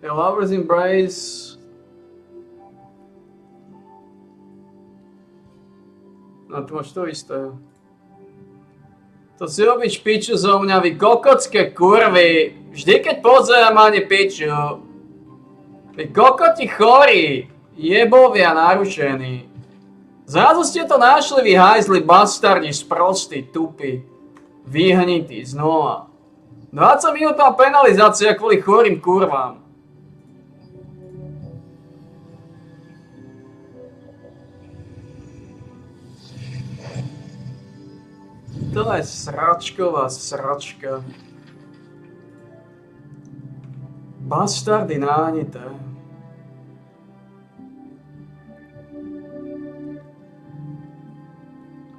A lover's embrace. No, ty máš to isté. To si robíš piču zo mňa, vy kokocké kurvy. Vždy keď pozerám ani piču. Vy kokoti chorí. Jebovia narušení. Zrazu ste to našli, vy hajzli bastardi, sprostí, tupi. Vyhnití, znova. 20 minútová penalizácia kvôli chorým kurvám. To je sračková sračka. Bastardy nánité.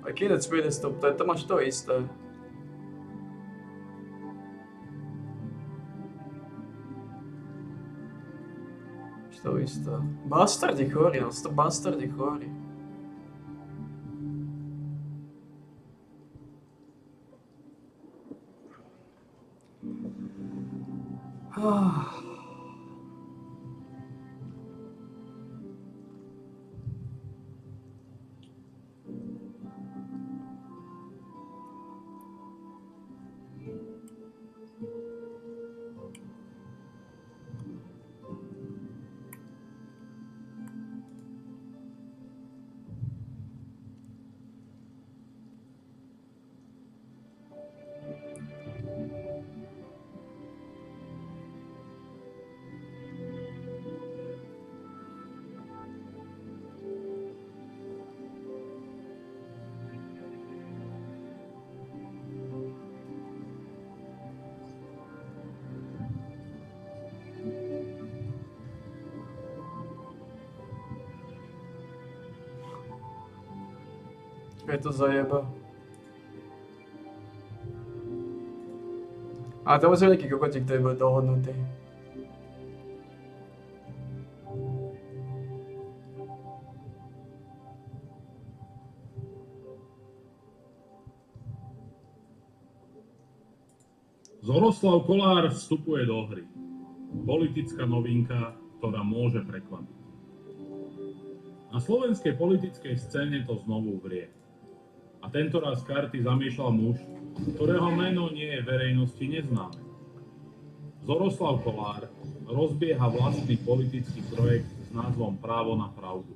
I can't speed this stop, to máš to isté. To isté. Bastardi chorí, no to bastardi chorí. Je to zajeba. A to musí nejaký kokotík, ktorý bude dohodnutý. Zoroslav Kolár vstupuje do hry. Politická novinka, ktorá môže prekvapiť. Na slovenskej politickej scéne to znovu vrie. A tentoraz karty zamiešal muž, ktorého meno nie je verejnosti neznáme. Zoroslav Kolár rozbieha vlastný politický projekt s názvom Právo na pravdu.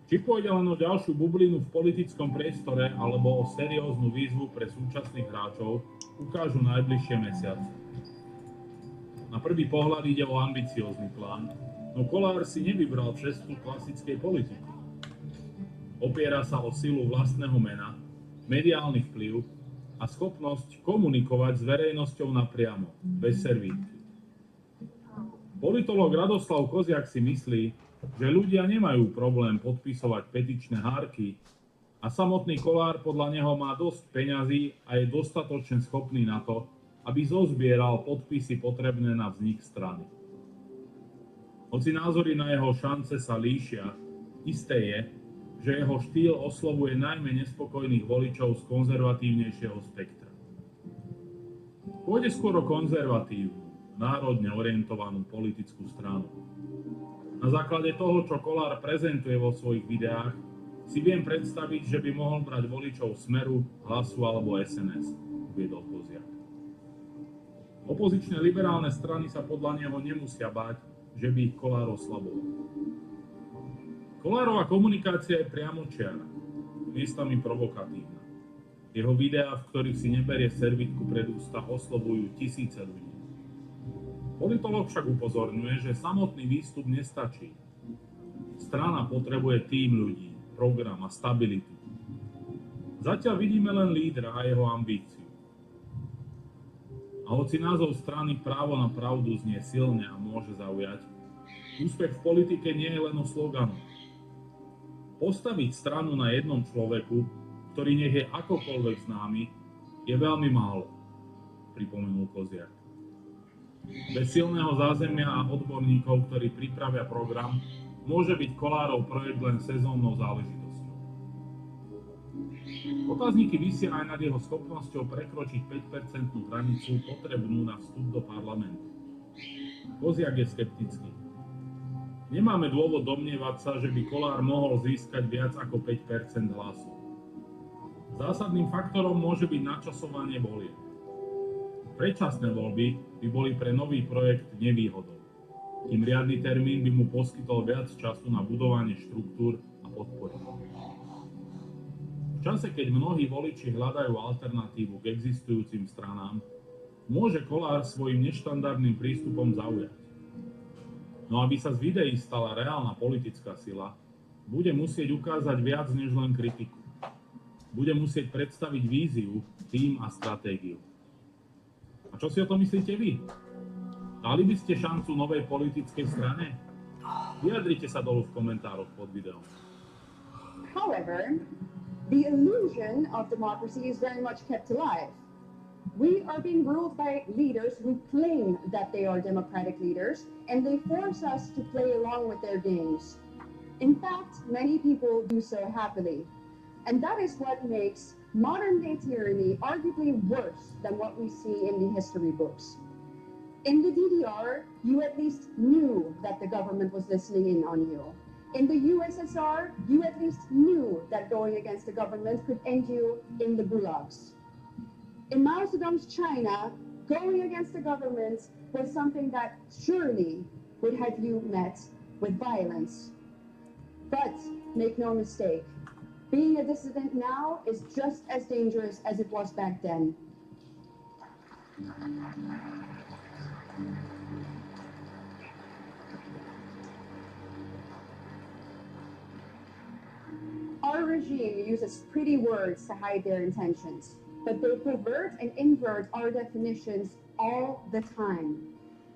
Či pôjde len o ďalšiu bublinu v politickom priestore alebo o serióznu výzvu pre súčasných hráčov, ukážu najbližšie mesiace. Na prvý pohľad ide o ambiciózny plán, no Kollár si nevybral cestu klasickej politiky. Opiera sa o silu vlastného mena, mediálny vplyv a schopnosť komunikovať s verejnosťou napriamo, bez servítky. Politológ Radoslav Koziak si myslí, že ľudia nemajú problém podpisovať petičné hárky a samotný Kollár podľa neho má dosť peňazí a je dostatočne schopný na to, aby zozbieral podpisy potrebné na vznik strany. Hoci názory na jeho šance sa líšia, isté je, že jeho štýl oslovuje najmä nespokojných voličov z konzervatívnejšieho spektra. Pôjde skôr o konzervatívnu, národne orientovanú politickú stranu. Na základe toho, čo Kollár prezentuje vo svojich videách, si viem predstaviť, že by mohol brať voličov Smeru, Hlasu alebo SNS, uviedol Koziak. Opozičné liberálne strany sa podľa neho nemusia báť, že by ich Kollár oslaboval. Kollárova komunikácia je priamočiara, miestami provokatívna. Jeho videá, v ktorých si neberie servítku pred ústa, oslovujú tisíce ľudí. Politológ však upozorňuje, že samotný výstup nestačí. Strana potrebuje tím ľudí, program a stabilitu. Zatiaľ vidíme len lídra a jeho ambíciu. A hoci názov strany Právo na pravdu znie silne a môže zaujať, úspech v politike nie je len o sloganu. Postaviť stranu na jednom človeku, ktorý nech je akokoľvek známy, je veľmi málo, pripomenul Koziak. Bez silného zázemia a odborníkov, ktorí pripravia program, môže byť Kollárov projekt len sezónnou záležitosťou. Otázniky visia aj nad jeho schopnosťou prekročiť 5% hranicu potrebnú na vstup do parlamentu. Koziak je skeptický. Nemáme dôvod domnievať sa, že by Kollár mohol získať viac ako 5% hlasov. Zásadným faktorom môže byť načasovanie volieb. Predčasné voľby by boli pre nový projekt nevýhodou, kým riadny termín by mu poskytol viac času na budovanie štruktúr a podpory. V čase, keď mnohí voliči hľadajú alternatívu k existujúcim stranám, môže Kollár svojim neštandardným prístupom zaujať. No aby sa z videí stala reálna politická sila, bude musieť ukázať viac než len kritiku. Bude musieť predstaviť víziu, tím a stratégiu. A čo si o tom myslíte vy? Dali by ste šancu novej politickej strane? Vyjadrite sa dolu v komentároch pod videom. However, the illusion of democracy is very much kept alive. We are being ruled by leaders who claim that they are democratic leaders, and they force us to play along with their games. In fact, many people do so happily. And that is what makes modern-day tyranny arguably worse than what we see in the history books. In the DDR, you at least knew that the government was listening in on you. In the USSR, you at least knew that going against the government could end you in the gulags. In Mao Zedong's China, going against the government was something that surely would have you met with violence. But make no mistake, being a dissident now is just as dangerous as it was back then. Our regime uses pretty words to hide their intentions, but they pervert and invert our definitions all the time.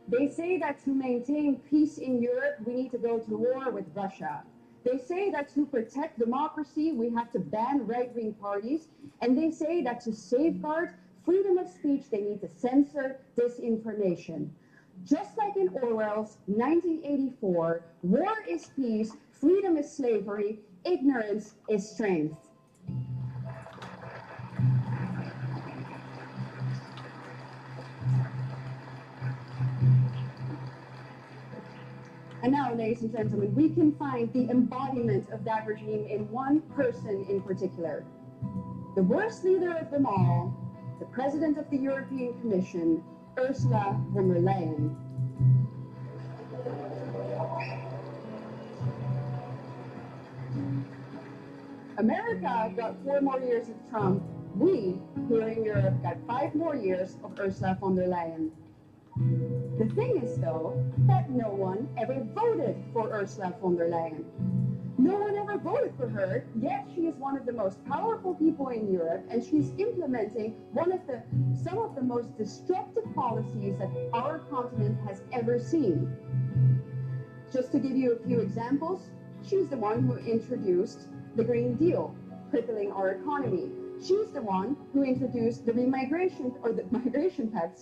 They say that to maintain peace in Europe, we need to go to war with Russia. They say that to protect democracy, we have to ban right-wing parties. And they say that to safeguard freedom of speech, they need to censor disinformation. Just like in Orwell's 1984, war is peace, freedom is slavery, ignorance is strength. And now, ladies and gentlemen, we can find the embodiment of that regime in one person in particular. The worst leader of them all, the President of the European Commission, Ursula von der Leyen. America got 4 more years of Trump. We, here in Europe, got 5 more years of Ursula von der Leyen. The thing is, though, that no one ever voted for Ursula von der Leyen. No one ever voted for her, yet she is one of the most powerful people in Europe, and she's implementing some of the most destructive policies that our continent has ever seen. Just to give you a few examples, she's the one who introduced the Green Deal, crippling our economy. She's the one who introduced the Migration Pact,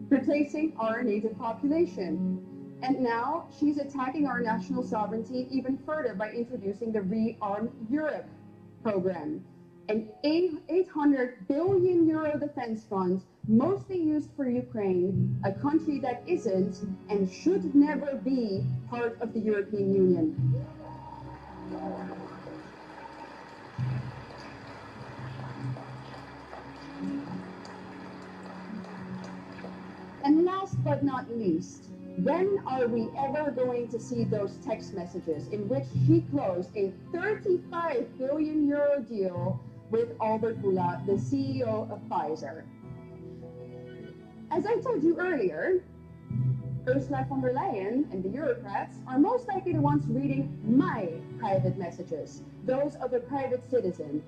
replacing our native population. And now she's attacking our national sovereignty even further by introducing the Rearm Europe program, an 800 billion euro defense fund mostly used for Ukraine, a country that isn't and should never be part of the European Union. And last but not least, when are we ever going to see those text messages in which she closed a 35 billion euro deal with Albert Bourla, the CEO of Pfizer? As I told you earlier, Ursula von der Leyen and the Eurocrats are most likely the ones reading my private messages, those of a private citizen.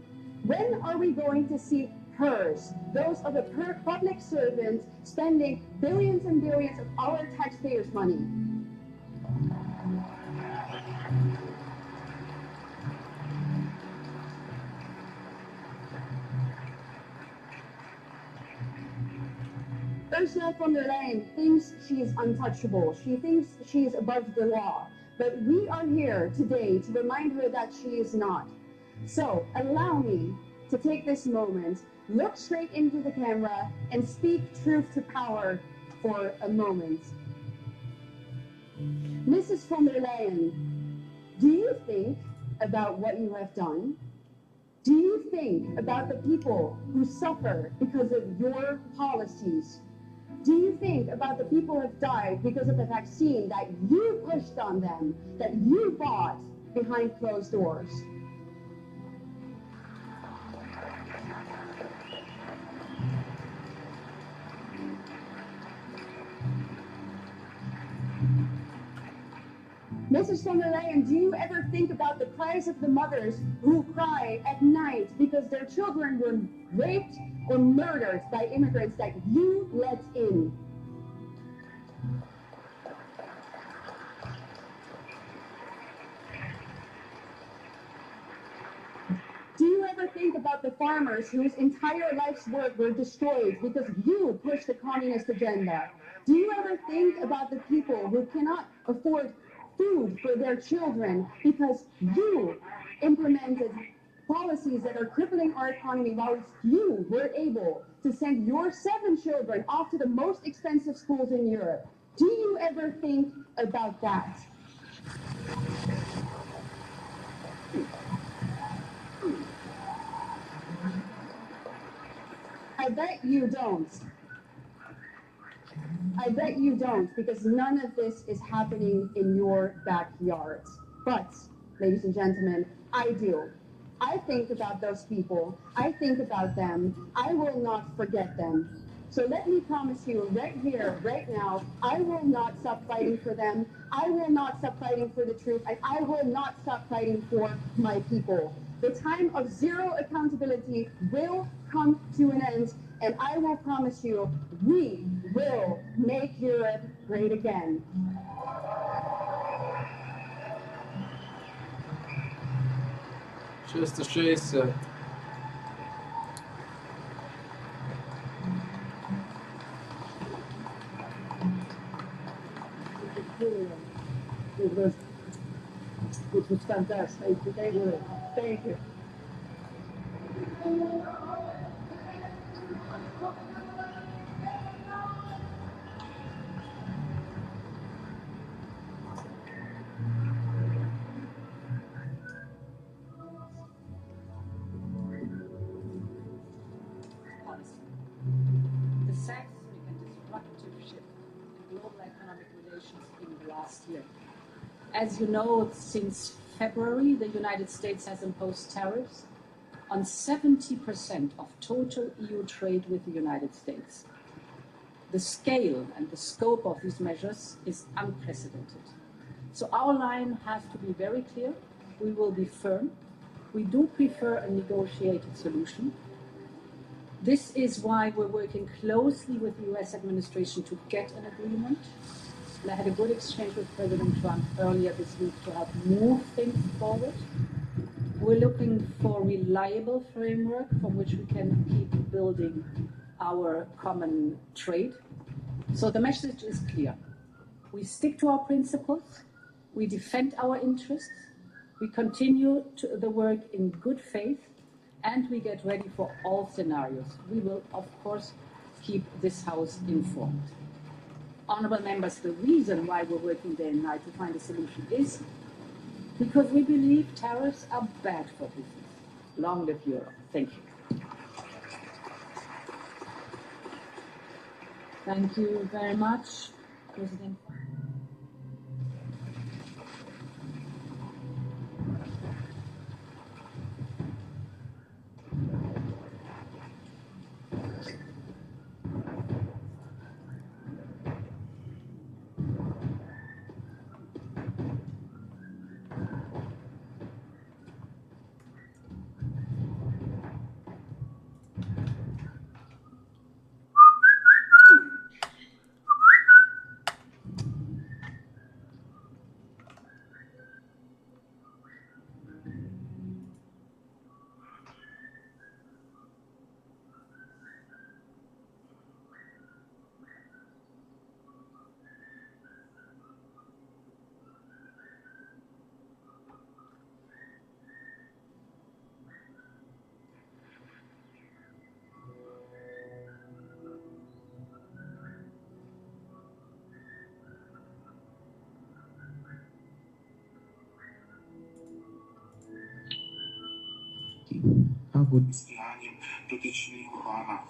When are we going to see hers, those of a public servant spending billions and billions of our taxpayers' money? Ursula von der Leyen thinks she is untouchable. She thinks she is above the law. But we are here today to remind her that she is not. So allow me to take this moment, look straight into the camera, and speak truth to power for a moment. Mrs. von der Leyen, do you think about what you have done? Do you think about the people who suffer because of your policies? Do you think about the people who have died because of the vaccine that you pushed on them, that you bought behind closed doors? Mrs. von der Leyen, do you ever think about the cries of the mothers who cry at night because their children were raped or murdered by immigrants that you let in? Do you ever think about the farmers whose entire life's work were destroyed because you pushed the communist agenda? Do you ever think about the people who cannot afford food for their children because you implemented policies that are crippling our economy while you were able to send your 7 children off to the most expensive schools in Europe? Do you ever think about that? I bet you don't. I bet you don't, because none of this is happening in your backyard. But, ladies and gentlemen, I do. I think about those people. I think about them. I will not forget them. So let me promise you right here, right now, I will not stop fighting for them. I will not stop fighting for the truth. And I will not stop fighting for my people. The time of zero accountability will come to an end. And I will promise you, we will make Europe great again. Just a chaser. It was fantastic. Thank you. The significant and disruptive shift in global economic relations in the last year. As you know, since February, the United States has imposed tariffs on 70% of total EU trade with the United States. The scale and the scope of these measures is unprecedented. So our line has to be very clear. We will be firm. We do prefer a negotiated solution. This is why we're working closely with the US administration to get an agreement. And I had a good exchange with President Trump earlier this week to help move things forward. We're looking for a reliable framework from which we can keep building our common trade. So the message is clear. We stick to our principles. We defend our interests. We continue the work in good faith, and we get ready for all scenarios. We will, of course, keep this House informed. Honourable members, the reason why we're working day and night to find a solution is because we believe tariffs are bad for business. Long live Europe. Thank you. Thank you very much, President. Stíháním dotyčného pána.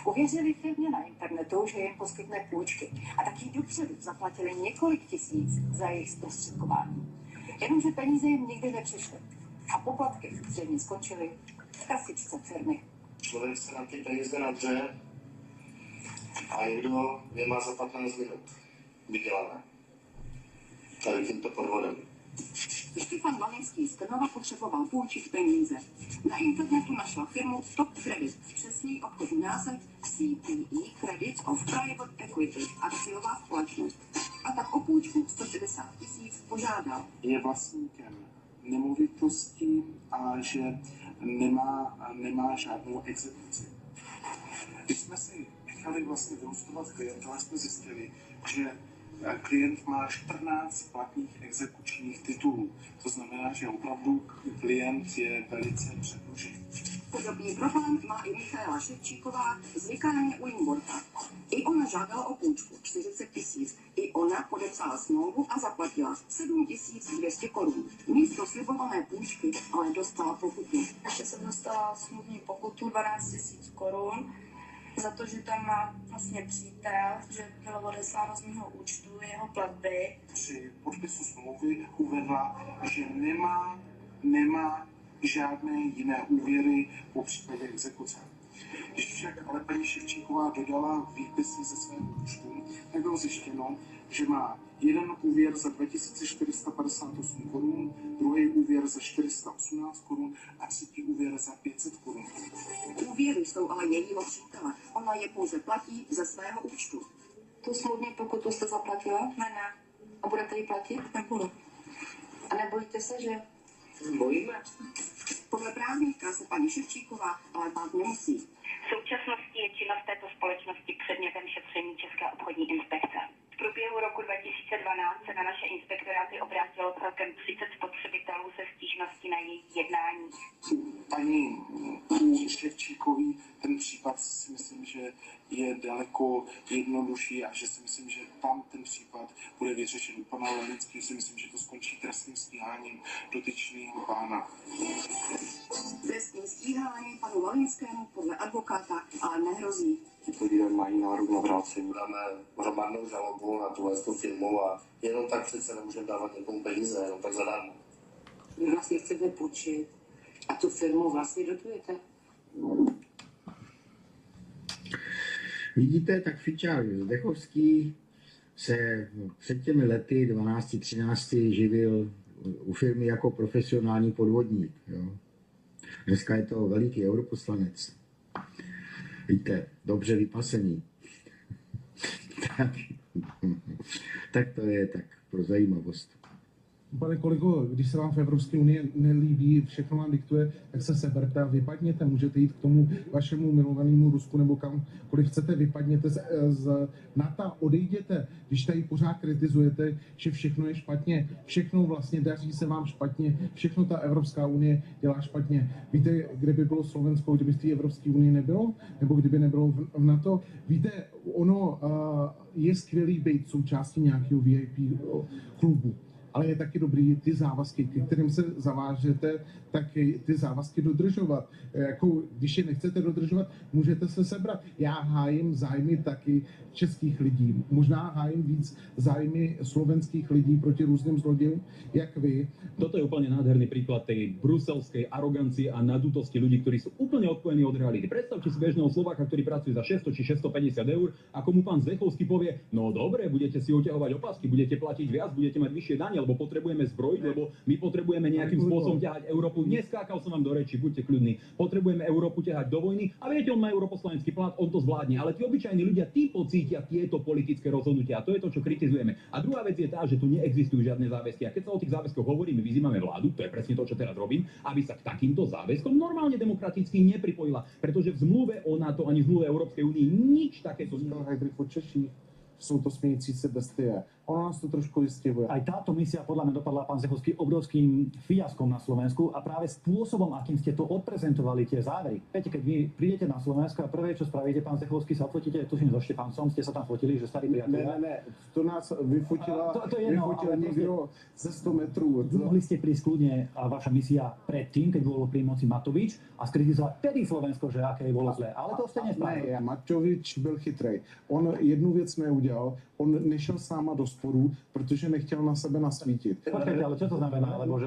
Uvěřili firmě na internetu, že jim poskytne půjčky a taky dopředu zaplatili několik tisíc za jejich zprostředkování. Jenomže peníze jim nikdy nepřišly a poplatky zřejmě skončily v kasičce firmy. Člověk se na ty peníze nadře a někdo je má za 15 minut vydělané. Tady tímto podvodem. Štefan Valinský z Krnova potřeboval půjčit peníze. Na internetu našel firmu Top Credit, přesný obchodní název CPE Credit of Private Equity, akciová společnost. A tak o půjčku 160 000 požádal. Je vlastníkem nemovitosti a že nemá žádnou exekuci. Když jsme si nechali vlastně vylustovat klienta, jsme zjistili, že klient má 14 platných exekučních titulů. To znamená, že opravdu klient je velice předlužený. Podobný problém má i Michaela Ševčíková z Vikárně u Jimborka. I ona žádala o půjčku 40 000. I ona podepsala smlouvu a zaplatila 7 200 korun. Místo slibované půjčky ale dostala pokutu. Ještě jsem dostala smluvní pokutu 12 000 korun za to, že tam má vlastně přítel, že bylo odesláno z mého účtu jeho platby. Při podpisu smlouvy uvedla, že nemá žádné jiné úvěry po případě exekuce. Když však ale paní Ševčíková dodala výpisy ze svého účtu, tak bylo zjištěno, že má jeden úvěr za 2458 korun, druhý úvěr za 418 korun a třetí úvěr za 500 korun. Úvěry jsou ale jejího přítele. Ona je pouze platí ze svého účtu. Tu smluvní pokutu jste zaplatila? Ne. A budete ji platit? Nebudu. A nebojíte se, že... Bojíme. Podle právníka se paní Ševčíková ale bát nemusí. V současnosti je činnost této společnosti předmětem šetření České obchodní inspekce. V průběhu roku 2012 se na naše inspektoráty obrátilo celkem 30 spotřebitelů se stížností na jejich jednání. Paní Ševčíkový ten případ si myslím, že je daleko jednodušší a že si myslím, že tam ten případ bude vyřešen. U pana Lenický si myslím, že to skončí trestním stíháním dotyčného pána. Trestní stíhání panu Valinskému podle advokáta ale nehrozí. Tito lidé mají nárok na vrácení. Dáme hromadnou žalobu na tuhle firmu a jenom tak přece nemůžeme dávat někomu peníze, jenom tak zadarmo. Vy vlastně chcete půjčit a tu firmu vlastně dotujete. Vidíte, tak fičák Zdechovský se před těmi lety 12-13 živil u firmy jako profesionální podvodník. Jo. Dneska je to veliký europoslanec. Víte, dobře vypasený. tak to je tak pro zajímavost. Pane kolego, když se vám v Evropské unii nelíbí, všechno vám diktuje, tak se seberte a vypadněte. Můžete jít k tomu vašemu milovanému Rusku nebo kamkoliv chcete, vypadněte z NATO, odejděte. Když tady pořád kritizujete, že všechno je špatně, všechno vlastně daří se vám špatně, všechno ta Evropská unie dělá špatně. Víte, kde by bylo Slovensko, kdyby z té Evropské unie nebylo? Nebo kdyby nebylo v NATO? Víte, ono je skvělý být součástí nějakého VIP klubu. Ale je taky dobrý ty závazky, ke kterým se zavážete, tak ty závazky dodržovat. Jako, když je nechcete dodržovat, můžete se sebrat. Já hájím zájmy taky českých lidí. Možná hájím víc zájmy slovenských lidí proti různým zlodějům, jak vy. Toto je úplne nádherný príklad tej bruselskej arogancie a nadutosti ľudí, ktorí sú úplne odpojení od reality. Predstavte si bežného Slováka, ktorý pracuje za 600 či 650 eur, ako mu pán Zdechovský povie, no dobre, budete si oťahovať opasky, budete platiť viac, budete mať vyššie dane, lebo potrebujeme zbrojiť, lebo my potrebujeme nejakým spôsobom ťahať Európu. Neskákal som vám do reči, buďte kľudní. Potrebujeme Európu ťahať do vojny a viete, on má europoslanecký plat, on to zvládne, ale tí obyčajní ľudia tí pocítia tieto politické rozhodnutia a to je to, čo kritizujeme. A druhá vec je tá, že tu neexistujú žiadne záväzky. A keď sa o tých záväzkoch hovorí, my vyzývame vládu, to je presne to, čo teraz robím, aby sa k takýmto záväzkom normálne demokraticky nepripojila, pretože v zmluve o NATO ani v zmluve Európskej únie nič takéto nie je. Jsou to smějící se bestie. Ono nás to trošku vystihuje. Aj táto misia podľa mňa dopadla, pán Zdechovský, obrovským fiaskom na Slovensku a práve spôsobom, akým ste to odprezentovali, tie závery. Viete, keď vy prídete na Slovensko a prvé, čo spravíte, pán Zdechovský, sa odfotíte, tuším so Štefancom, ste sa tam fotili, že starí priatelia. Ne, to nás vyfotila, to je jedno, vyfotila niekto ze 100 metrů. Mohli ste prísť kľudne a vaša misia predtým, keď bolo pri moci Matovič a skritizovať tedy Slovensko, že aké bolo zlé. Ale to ste nespravili. Ne, Matovič byl chytrej. On jednu věc neudělal, on nešel s náma do sporu, protože nechtěl na sebe nasvítit. Počkajte, ale čo to znamená? Lebo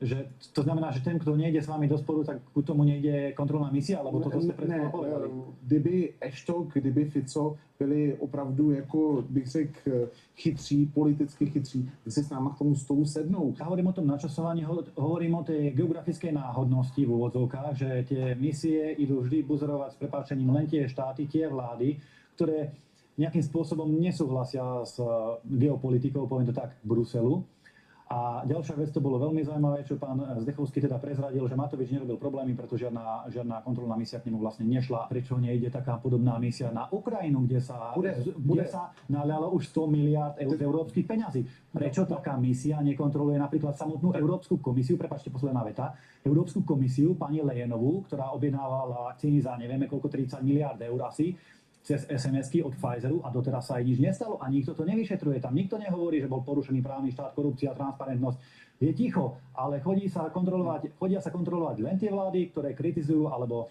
že to znamená, že ten, kto nejde s vami do sporu, tak ku tomu nejde kontrolná misia, alebo toto ste predtým povedali? Kdyby Eštok, kdyby Fico byli opravdu, jako bych řekl, chytří, politicky chytří, tak si s náma k tomu stolu sednou. Ja hovorím o tom načasovaní, hovorím o tej geografickej náhodnosti v úvodzovkách, že tie misie idú vždy buzerovať s prepáčením len tie štáty, tie vlády, ktoré nejakým spôsobom nesúhlasia s geopolitikou, poviem to tak, Bruselu. A ďalšia vec, to bolo veľmi zaujímavé, čo pán Zdechovský teda prezradil, že Matovič nerobil problémy, pretože žiadna kontrolná misia k nemu vlastne nešla. Prečo nejde taká podobná misia na Ukrajinu, kde sa nalialo už 100 miliárd eur z európskych peňazí? Prečo taká misia nekontroluje napríklad samotnú Európsku komisiu, prepáčte, posledná veta, Európsku komisiu, pani Lejenovú, ktorá objednávala vakcíny za nevieme koľko, 30 miliárd eur asi, cez SMS-ky od Pfizeru a doteraz sa aj nič nestalo a nikto to nevyšetruje. Tam nikto nehovorí, že bol porušený právny štát, korupcia, transparentnosť. Je ticho, ale chodia sa kontrolovať len tie vlády, ktoré kritizujú alebo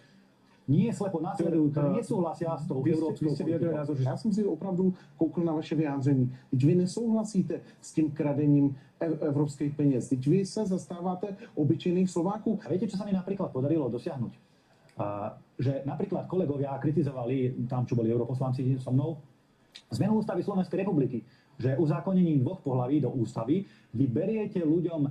nie slepo následujú, ktoré nesúhlasia s tou európskou politikou. Já jsem si opravdu koukl na vaše vyjádření. Teď vy nesouhlasíte s tím kradením evropských peněz. Teď vy se zastáváte obyčejných Slováků. A viete, čo sa mi napríklad podarilo dosiahnuť? Že napríklad kolegovia kritizovali tam, čo boli europoslanci so mnou, zmenu ústavy Slovenskej republiky, že uzákonením 2 pohlaví do ústavy vy beriete ľuďom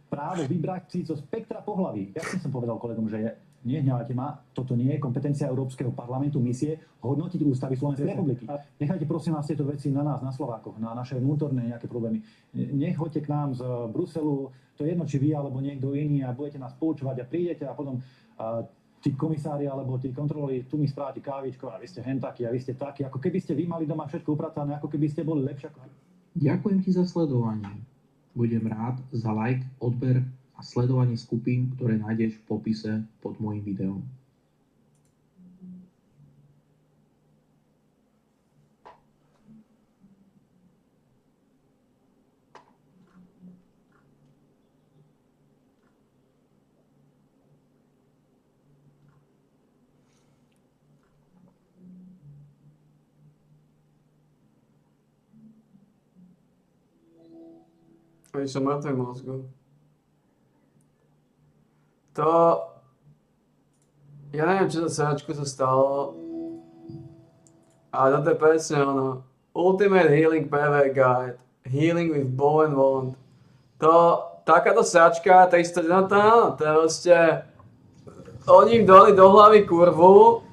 právo vybrať si zo spektra pohlaví. Ja som povedal kolegom, že nehnevajte ma, toto nie je kompetencia Európskeho parlamentu, misie hodnotiť ústavy Slovenskej republiky. Nechajte prosím vás tieto veci na nás, na Slovákoch, na naše vnútorné nejaké problémy. Nechoďte k nám z Bruselu, to je jedno, či vy alebo niekto iný a budete nás poučovať a prídete a potom tí komisári alebo tí kontrolóri, tu mi správate kávičko a vy ste hen takí a vy ste takí, ako keby ste vy mali doma všetko upratané, ako keby ste boli lepšie. Ďakujem ti za sledovanie. Budem rád za like, odber a sledovanie skupín, ktoré nájdeš v popise pod môjim videom. Oni sú mŕtve mozgu. To... Ja neviem, čo za sračku sa stalo. A toto je presne ono. Ultimate Healing PV Guide. Healing with Bow and Wand. To... Takáto sračka, 300 denota, to je proste... Oni im dali do hlavy kurvu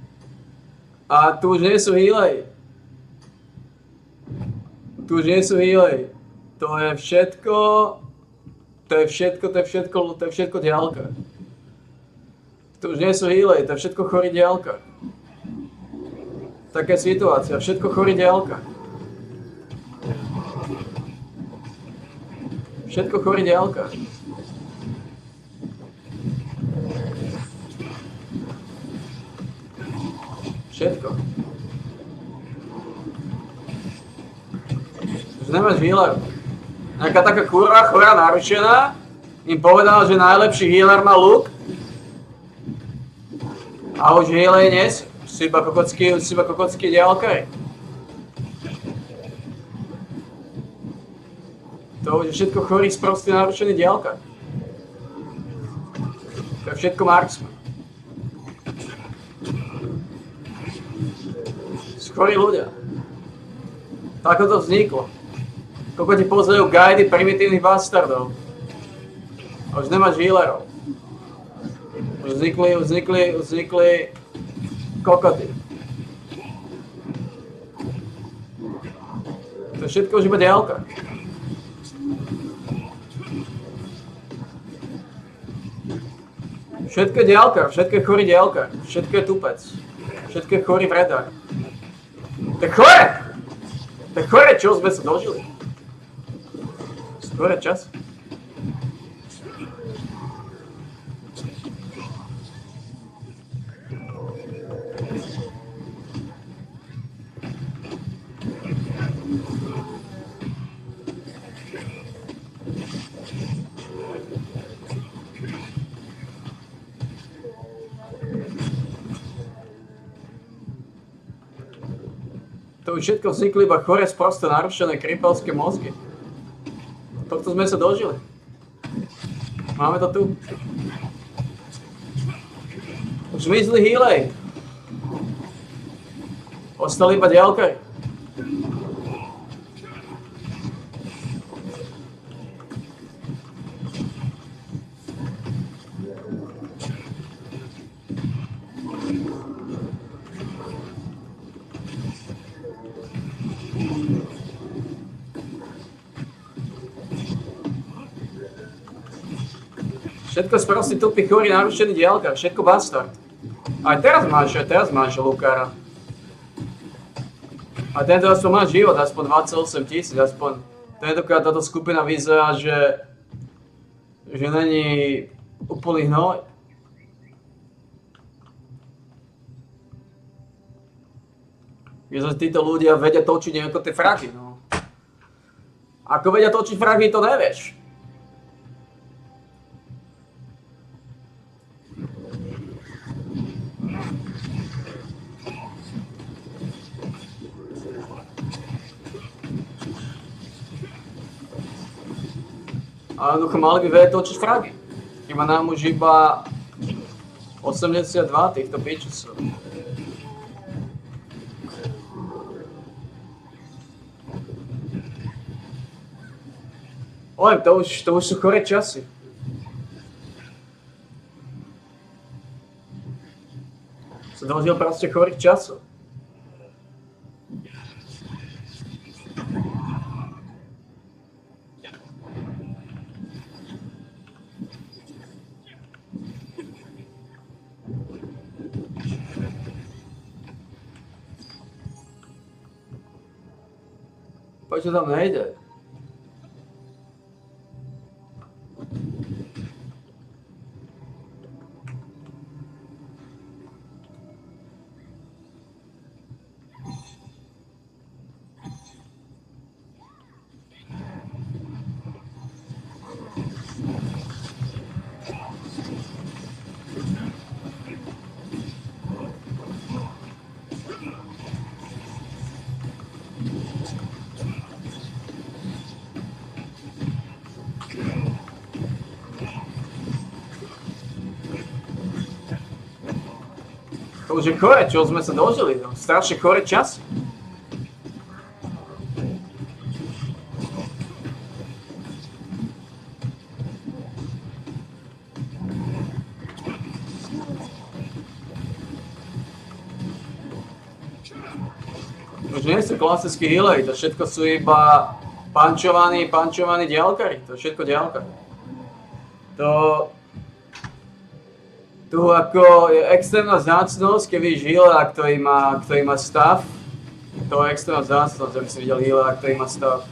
a tu už nie sú healej. Tu už nie sú healej. To je všetko... To je všetko diaľka. To už nie sú healej, to je všetko chorý diaľka. Taká situácia, všetko chorý diaľka. Všetko chorý diaľka. Všetko. Už nemáš healer. Nejaká taká kurva chorá narušená im povedala, že najlepší healer má Luke. A už healer nie sú iba kokocký diaľkari. To už je všetko chorý, sprostý, narušený diaľka. To je všetko marksman. Chorí ľudia. Tako to vzniklo. Koľko ti pozerajú guidy primitívnych bastardov. A už nemáš healerov. Už vznikli kokoty. To je všetko už iba diaľka. Všetko je diaľka, všetko je chorý diaľka, všetko je tupec. Všetko je chorý vredák. To je chore! To je chore, čo sme sa dožili. Skore čas. To už všetko vznikli iba chore, sprosto narušené krypelské mozgy. Tohto sme sa dožili. Máme to tu. Už zmizli healej. Ostali iba diaľkari. Všetko sprostý, tupý, chorý, narušený diaľka, všetko bastard. Aj teraz máš Lukára. A tento aspoň má život, aspoň 28 000, aspoň tentokrát táto skupina vyzerá, že není úplný hnoj. Že títo ľudia vedia točiť nejako tie fragy, no. Ako vedia točiť fragy, to nevieš. Ale jednoducho mali by vedieť točiť fragy. Iba nám už iba 82 týchto pičusov. Oj, to už sú choré časy. Sa dožil proste chorých časov. Prečo tam nejde? To už je kore, čo sme sa dožili, no. Strašne kore čas. Už nie sú klasickí healery, to všetko sú iba pančovaní diaľkari, to je všetko diaľka. Tu ako je extrémna vzácnosť, keď vidíš healera, ktorý má stav. To je extrémna vzácnosť, aby si videl healera, ktorý má stav.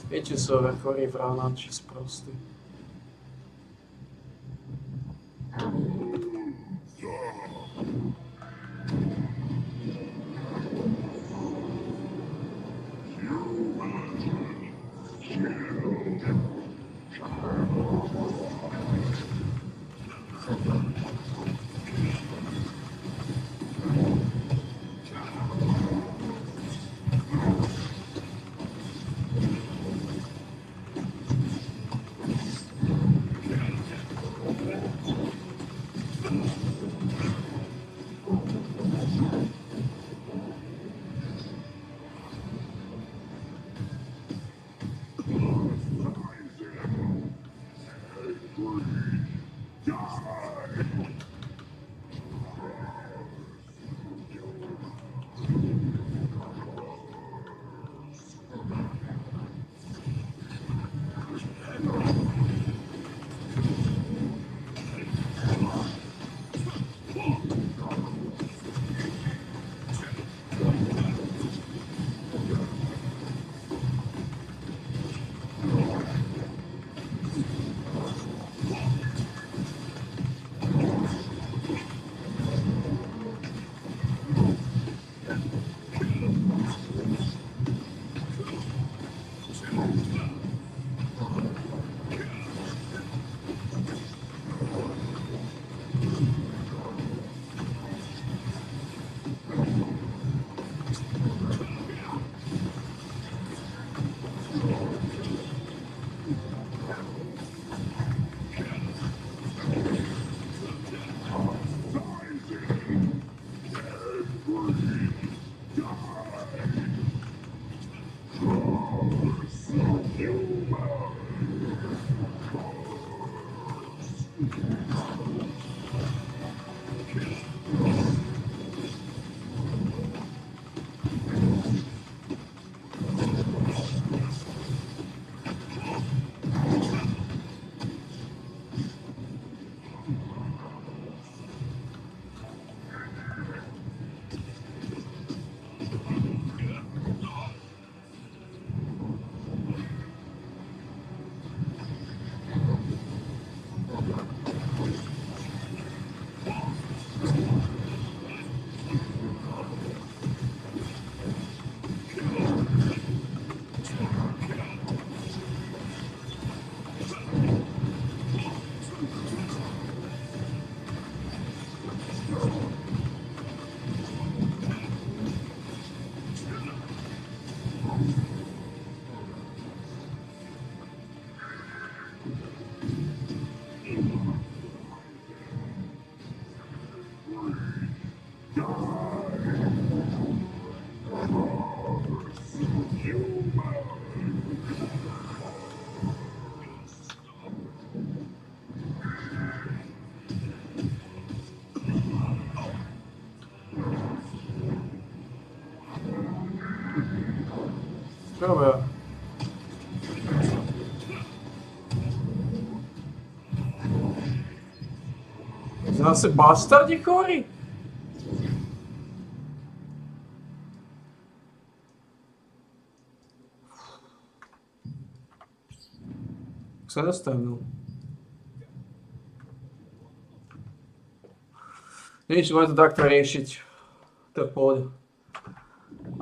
Viete, sú chorí vránači sprostí. Dobra. Zase bastardi chorí? Sa dostanú. Nič, môžem to takto riešiť. To je v pohode.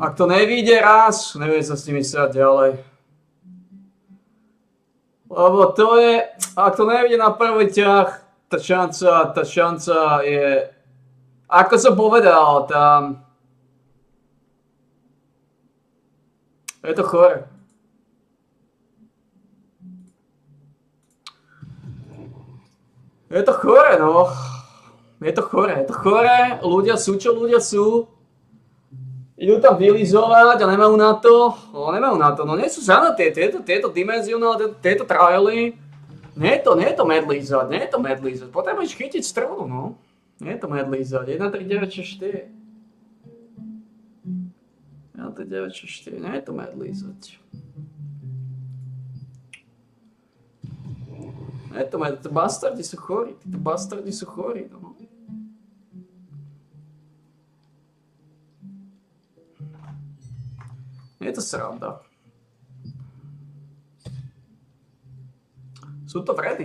Ak to nevíde raz, neviem sa s nimi srať ďalej. Lebo to je, ak to nevíde na prvý ťah, tá šanca je, ako som povedal, tam Je to chore. Je to chore, no. Je to chore, ľudia sú, čo ľudia sú. Idú tam vylizovať a nemajú na to. No nie sú žiadne tieto dimenzionálne, tieto trialy. Nie je to medlízať. Potrebuješ chytiť strunu, no. Nie je to medlízať. 1, 3, 9, 6, 4. 1, 3, 9, 6, 4. Nie je to medlízať. Nie je to medlízať. Bastardi sú chorí. No. Nie je to sranda. Sú to vredy.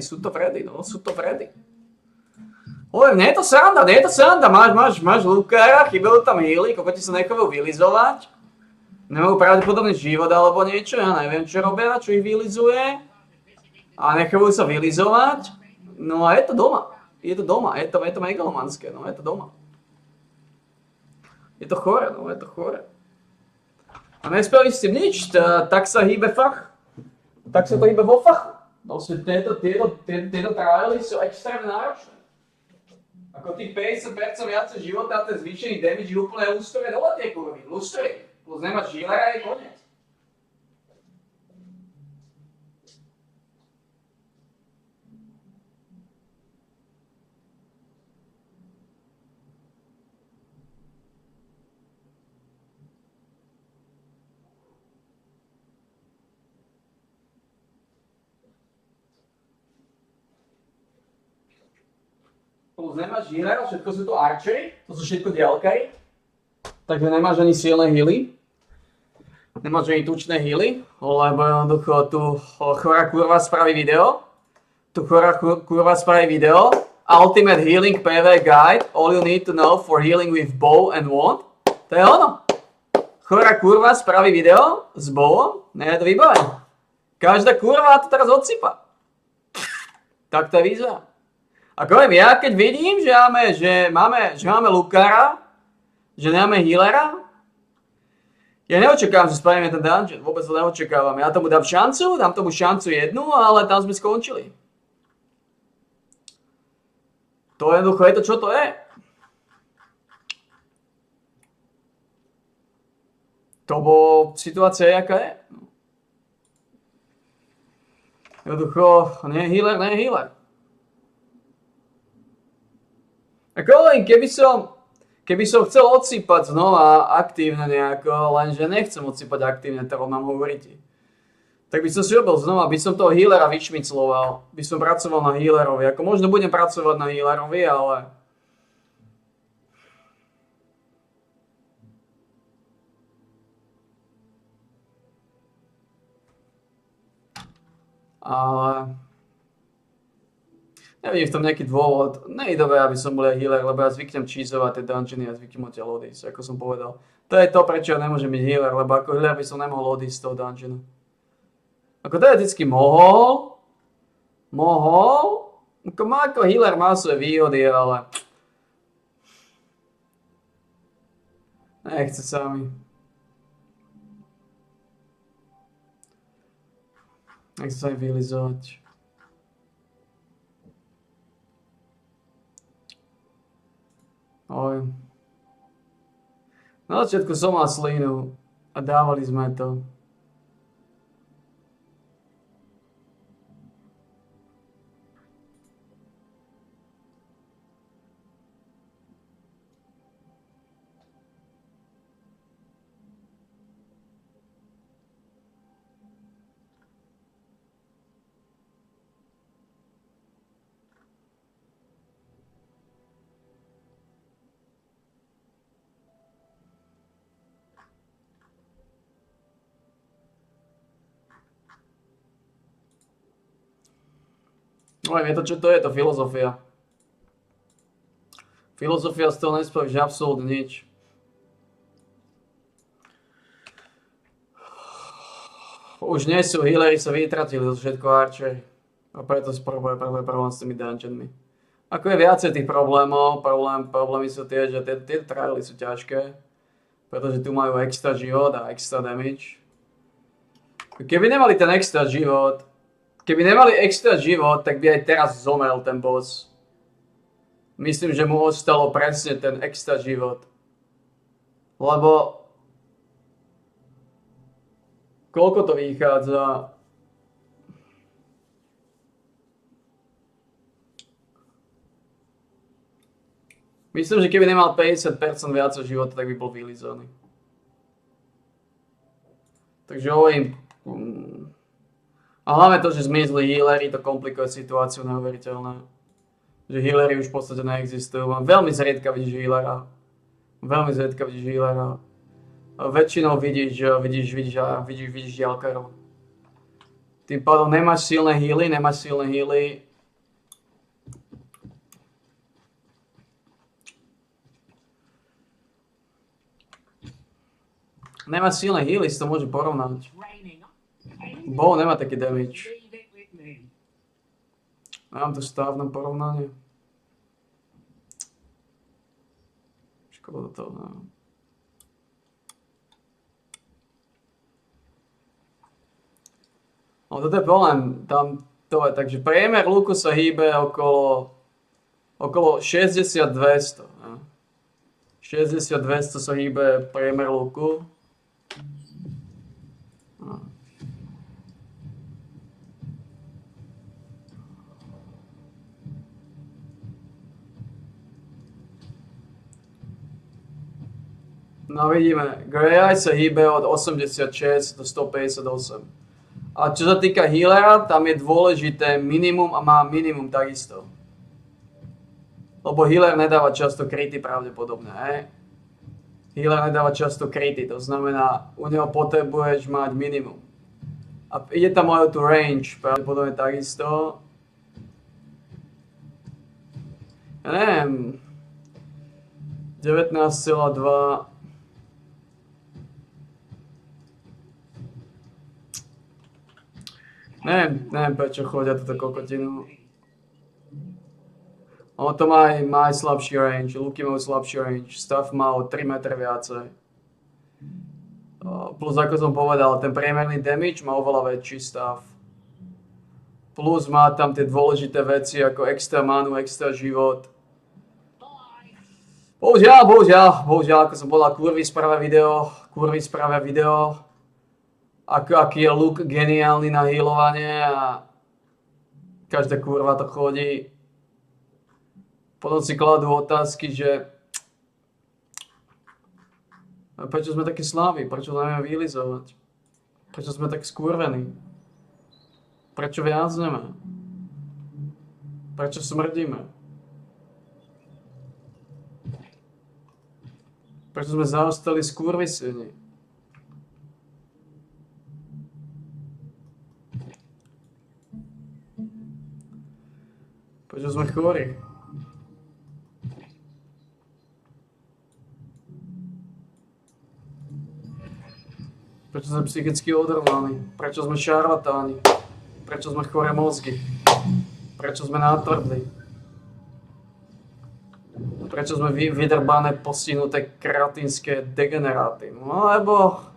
Oj, nie je to sranda. Máš Lukára, chybelo tam healy, kokoti sa nechovajú vylizovať. Nemajú pravdepodobný život alebo niečo, ja neviem čo robia, čo ich vylizuje. A nechovajú sa vylizovať. No a je to doma. Je to megalomanské, no je to doma. Je to chore. A nespravíš s tým nič, tak sa hýbe fach. Tak sa to hýbe vo fachu. Vlastne tieto triály sú extrémne náročné. Ako tých 50% viacej života a ten zvýšený damage je úplne lustrie dole tie kurvy. Lustrie. Plus nemáš healera, je koniec. Plus nemáš healera, všetko sú to archery, to sú všetko diaľkary. Takže nemáš ani silné healy. Nemáš ani tučné healy, lebo jednoducho tu chorá kurva spraví video. Ultimate Healing PV Guide, all you need to know for healing with bow and wand. To je ono. Chorá kurva spraví video s bowom, ne je to vybavené. Každá kurva to teraz odsypa. Tak to je výzva. A poviem, ja keď vidím, že máme Lukára, že nemáme healera, ja neočakávam, že spravíme ten dungeon, vôbec to neočakávam. Ja tomu dám tomu šancu jednu, ale tam sme skončili. To jednoducho je to, čo to je. To bolo situácia, jaká je. Jednoducho, nie je healer. Ako len keby som chcel odsýpať znova aktívne nejako, lenže nechcem odsýpať aktívne, to mám hovoríte. Tak by som si robil znova, by som toho healera vyšmicloval, by som pracoval na healerovi. Ako možno budem pracovať na healerovi, ale... Nevidím v tom nejaký dôvod. Nie je dobré, aby som bol aj healer, lebo ja zvyknem cheesovať tie dungeony a zvyknem odtiaľ odísť, ako som povedal. To je to, prečo ja nemôžem byť healer, lebo ako healer by som nemohol odísť z toho dungeonu. Ako teoreticky mohol. Ako healer má svoje výhody, ale... Nechce sa mi. Nechce sa mi vylizovať. Oj. Na začiatku som mal slínu a dávali sme to. No je to, čo to je, to filozofia. Filozofia z toho nespravíš absolútne nič. Už nie sú healery, sa vytratili, to všetko archery. A preto je problém s tými dungeonmi. Ako je viacej tých problémov, problémy sú tie, že tieto triály sú ťažké. Pretože tu majú extra život a extra damage. Keby nemali ten extra život, tak by aj teraz zomrel ten boss. Myslím, že mu ostalo presne ten extra život. Lebo koľko to vychádza? Myslím, že keby nemal 50% viac života, tak by bol vylízaný. Takže hovorím... A hlavne to, že zmizli healery, to komplikuje situáciu neuveriteľné. Že healery už v podstate neexistujú. Mám veľmi zriedka vidíš healera. Väčšinou vidíš ďalkarov. Tým pádom nemáš silné healy. Nemáš silné healy, si to môže porovnať. Bow nemá taký damage. Mám to stávne porovnanie. Škoda to, no. No toto je problém, tam to je, takže priemer luku sa hýbe okolo 60-200. 60-200 sa hýbe priemer luku. No vidíme, Grey sa hýbe od 86 do 158. A čo sa týka healera, tam je dôležité minimum a má minimum takisto. Lebo healer nedáva často kryty pravdepodobne, hej? Healer nedáva často kryty, to znamená, u neho potrebuješ mať minimum. A ide tam aj tu range, pravdepodobne takisto. Ja neviem. 19,2. Neviem prečo chodia túto kokotinu. Ono to má aj slabší range, luky majú slabší range, stav má o 3 m viacej. Plus ako som povedal, ten priemerný damage má oveľa väčší stav. Plus má tam tie dôležité veci ako extra manu, extra život. Bohužiaľ, ako som povedal, kurvy spravia video. Aký je Luke geniálny na healovanie a každá kurva to chodí. Potom si kladú otázky, že prečo sme takí slabí, prečo nevieme vylizovať, prečo sme tak skurvení, prečo viazneme, prečo smrdíme, prečo sme zaostali skurvisení. Prečo sme chorí? Prečo sme psychicky odrvaní? Prečo sme šarlatáni? Prečo sme choré mozgy? Prečo sme nátvrdli? Prečo sme vydrbané, postihnuté kreatínske degeneráty? No lebo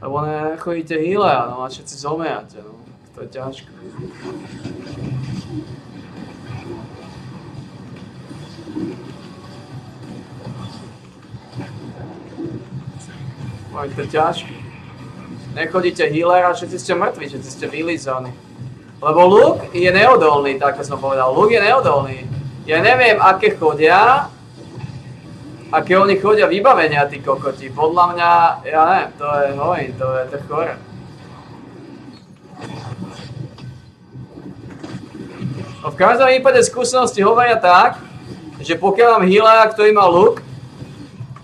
nechodíte healera, no a všetci zomiate, no. To je ťažko. To je ťažko. Nechodíte healera, všetci ste mŕtvi, všetci ste vylízaní. Lebo Luke je neodolný, tak ako som povedal. Luke je neodolný. Ja neviem, aké oni chodia vybavenia, tí kokoti. Podľa mňa, ja neviem, to je chore. No v každom prípade skúsenosti hovoria tak, že pokiaľ mám healera, ktorý má Luke,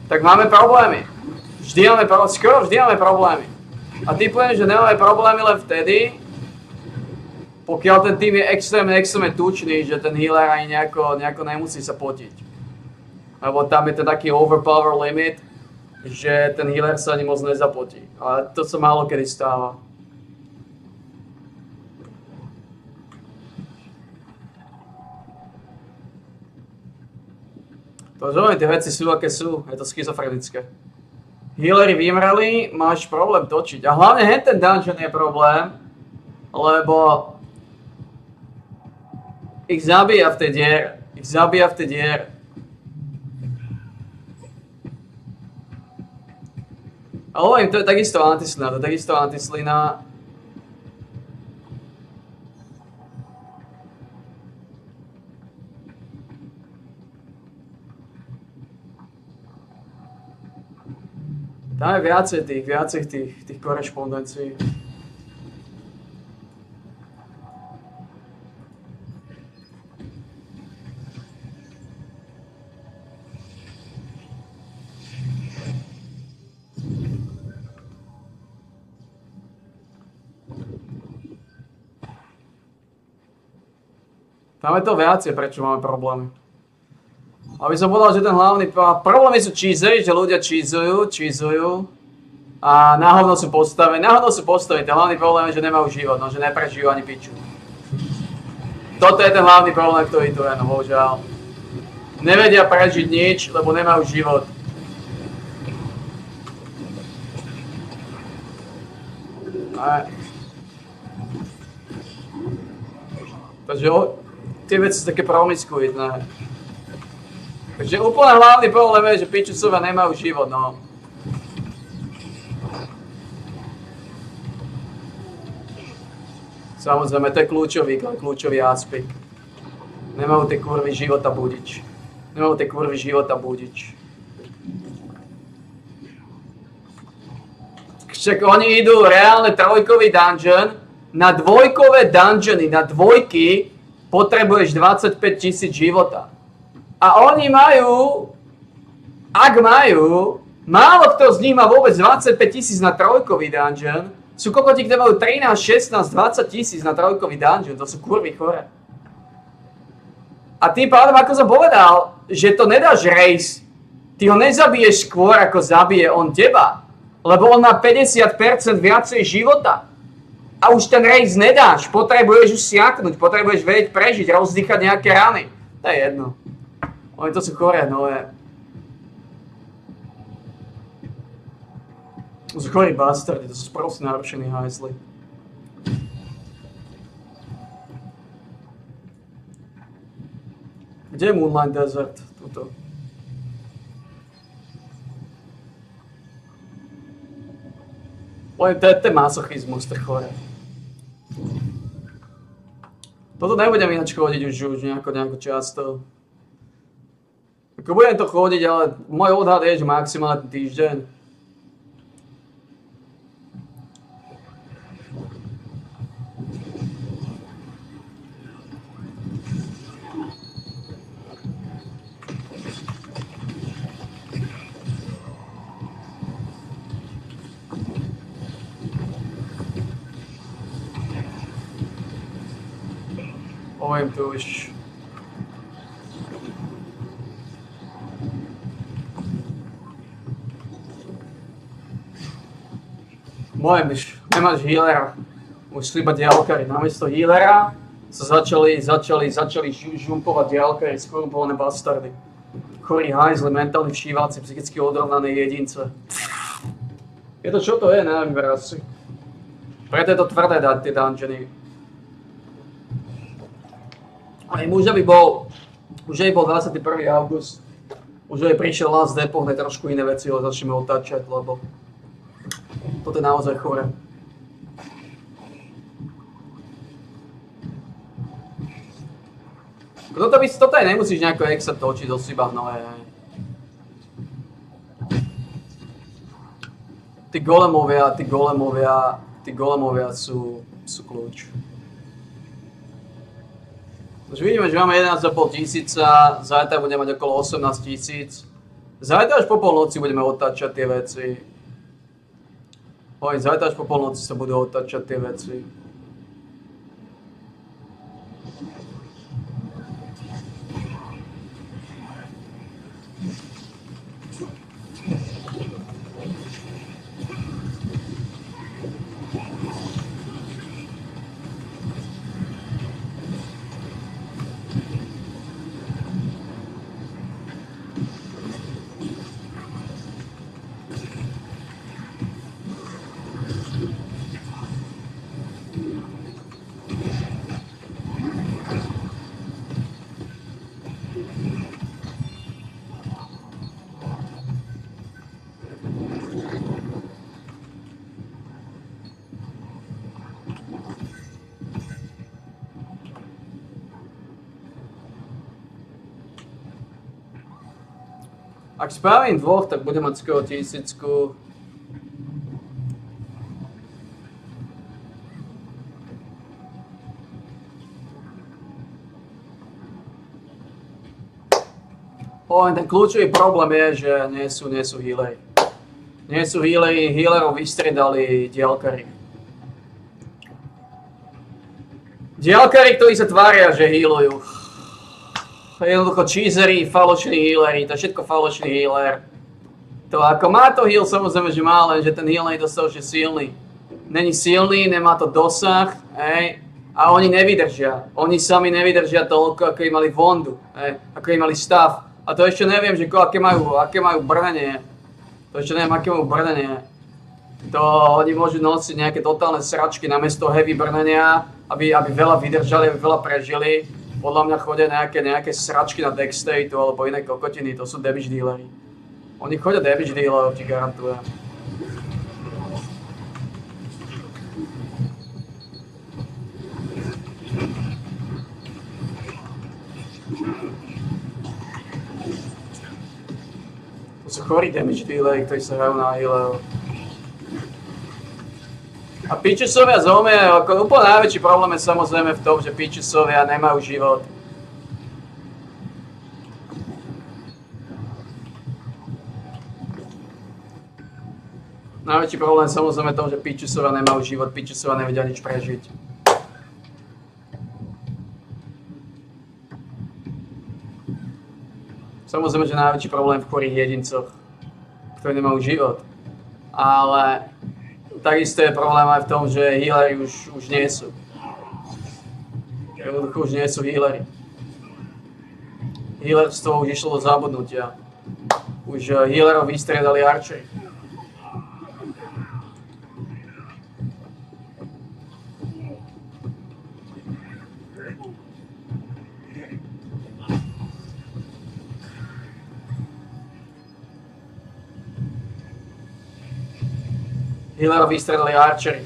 tak máme problémy. Skoro vždy máme problémy. A typujem, že nemáme problémy len vtedy, pokiaľ ten tým je extrémne tučný, že ten healer ani nejako nemusí sa potiť. Lebo tam je ten taký overpower limit, že ten healer sa ani moc nezapotí. Ale to sa málo kedy stáva. To znamená, tie veci sú, aké sú. Je to schizofrenické. Healery vymreli, máš problém točiť. A hlavne ten dungeon je problém, lebo ich zabíja v tej diere. Ale hovorím, to je takisto antislina, Tam je viacej tých korešpondencií. Tam je to viacej, prečo máme problémy. Aby som povedal, že ten hlavný problémy sú cheesery, že ľudia cheesujú a náhodno sú postavení. Ten hlavný problém je, že nemajú život, no, že neprežijú ani piču. Toto je ten hlavný problém, ktorý tu je, no bohužiaľ. Nevedia prežiť nič, lebo nemajú život. Takže tie veci sú také promiskuitné. Takže úplne hlavný problém je, že pičusovia nemajú život, no. Samozrejme, to je kľúčový aspekt. Nemajú tie kurvy života budič. Však oni idú reálne trojkový dungeon, na dvojkové dungeony, na dvojky potrebuješ 25 000 života. A oni majú, ak majú, málo kto z nich má vôbec 25 000 na trojkový dungeon. Sú kokoti, kde majú 13, 16, 20 000 na trojkový dungeon, to sú kurvy chore. A tým pádom, ako som povedal, že to nedáš race, ty ho nezabiješ skôr, ako zabije on teba. Lebo on má 50% viacej života. A už ten race nedáš, potrebuješ už siaknúť, potrebuješ vedieť prežiť, rozdýchať nejaké rany. To je jedno. Oni to sú chore, no je. To sú chorí bastardi, to sú proste narušení hajzli. Kde je Moonlight Desert? Tuto. To je masochizmus, to je chore. Toto nebudem ináč chodiť už nejako často. Ako budem to chodiť, ale môj odhad je, že maximálne týždeň. Poviem tu už. Nemáš healera. Už sú iba diaľkari. Namiesto healera sa začali žumpovať diaľkari, skorumpované bastardy. Chorí hajzli, mentálni všívalci, psychicky odrovnané jedince. Je to čo to je, neviem raz. Preto je to tvrdé dať tie dungeony. Aj už by bol 21. august. Už aj prišiel Last Epoch, trošku iné veci, ale začneme otáčať, lebo toto je naozaj chore. Toto aj nemusíš nejako extra točiť do seba, no je. Tí golemovia sú kľúč. Už vidíme, že máme 11,5 tisíca, zajtra budeme mať okolo 18 000. Zajtra až po polnoci budeme otáčať tie veci. Zajtra až po polnoci sa budú otáčať tie veci. Ak spravím dvoch, tak budem mať skoro 1000. Len ten kľúčový problém je, že nie sú healery. Nie sú healery, healerov vystriedali diaľkari. Diaľkari, ktorí sa tvária, že healujú. Jednoducho cheesery, falošní healery, to je všetko falošný healer. To ako má to heal, samozrejme, že má, len že ten heal nie je dostatočne silný. Není silný, nemá to dosah, hej. A oni nevydržia. Oni sami nevydržia toľko, ako im mali vondu, hej. Ako im mali stav. A to ešte neviem, že aké majú brnenie. To ešte neviem, aké majú brnenie. To oni môžu nosiť nejaké totálne sračky namiesto heavy brnenia, aby veľa vydržali, aby veľa prežili. Podľa mňa chodia nejaké sračky na deck state alebo iné kokotiny, to sú damage dealery. Oni chodia damage dealerov, ti garantujem. To sú chorí damage dealery, ktorí sa hrajú na healerov. A Peachesovia zomie, ako úplne najväčší problém je samozrejme v tom, že Peachesovia nemajú život. Najväčší problém je samozrejme v tom, že Peachesovia nemajú život, Peachesovia nevedia nič prežiť. Samozrejme, že najväčší problém je v chorých jedincoch, ktorí nemajú život. Ale takisto je problém aj v tom, že healery už nie sú. Jednoducho už nie sú healery. Healerstvo už išlo do zabudnutia. Už healerov vystriedali archery. Healerov vystriedali archery.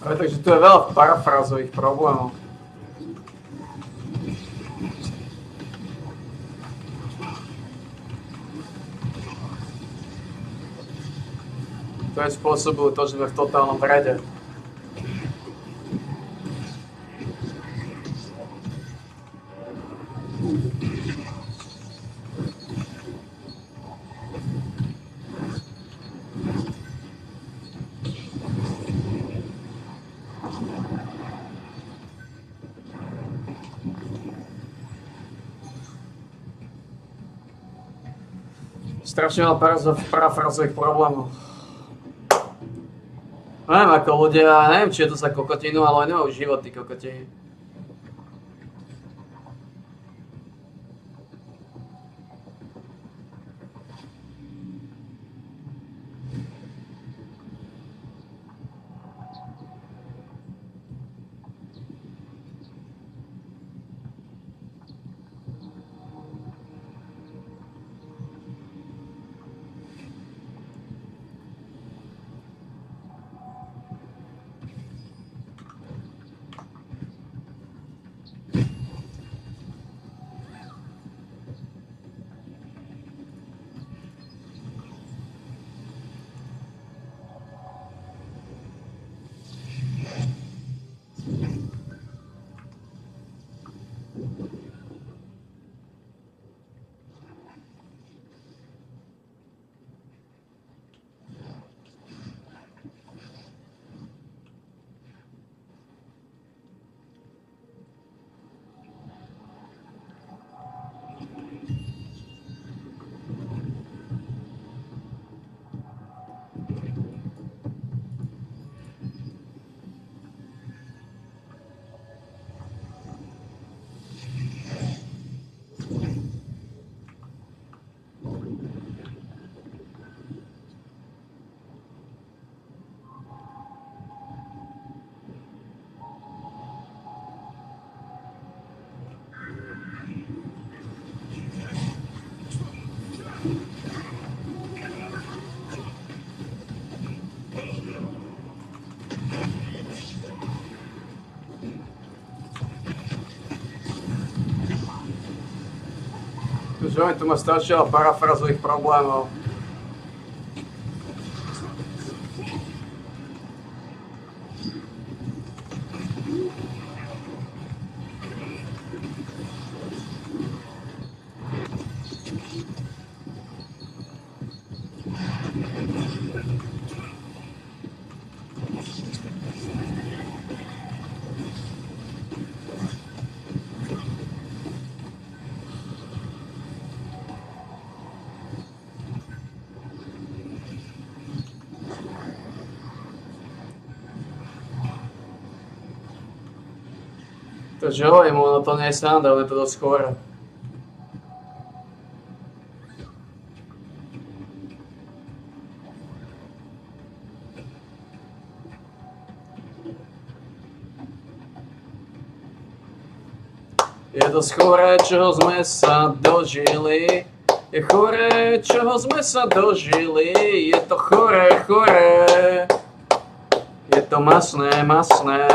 Takže tu je veľa parafrázových problémov. To je spôsobujú to, že sme v totálnom vrede. Strašne veľa parafrázových problémov. Neviem, ako ľudia, neviem, či je to za kokotinu, ale nemajú život, tí kokotiny. Takže oni tu má strašne veľa parafrazových problémov. Takže hovorím, ono to nie je sranda, ale je to dosť chore. Je dosť chore, čoho sme sa dožili. Je chore, čoho sme sa dožili. Je to chore, chore. Je to masné, masné.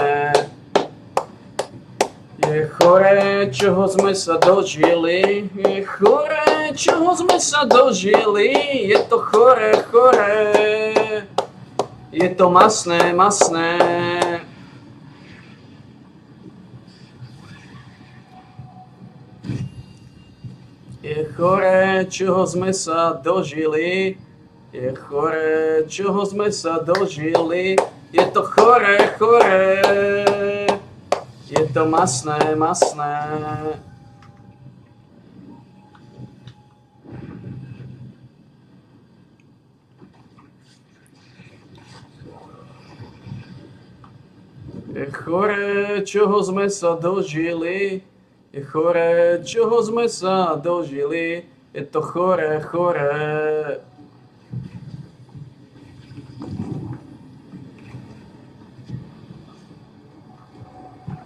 Je chore, čoho sme sa dožili. Je chore, čoho sme sa dožili. Je to chore, chore. Je to masné, masné. Je chore, čoho sme sa dožili. Je chore, čoho sme sa dožili. Je to chore, chore. Je to masné, masné. Je chore, čoho sme sa dožili. Je chore, čoho sme sa dožili. Je to chore, chore.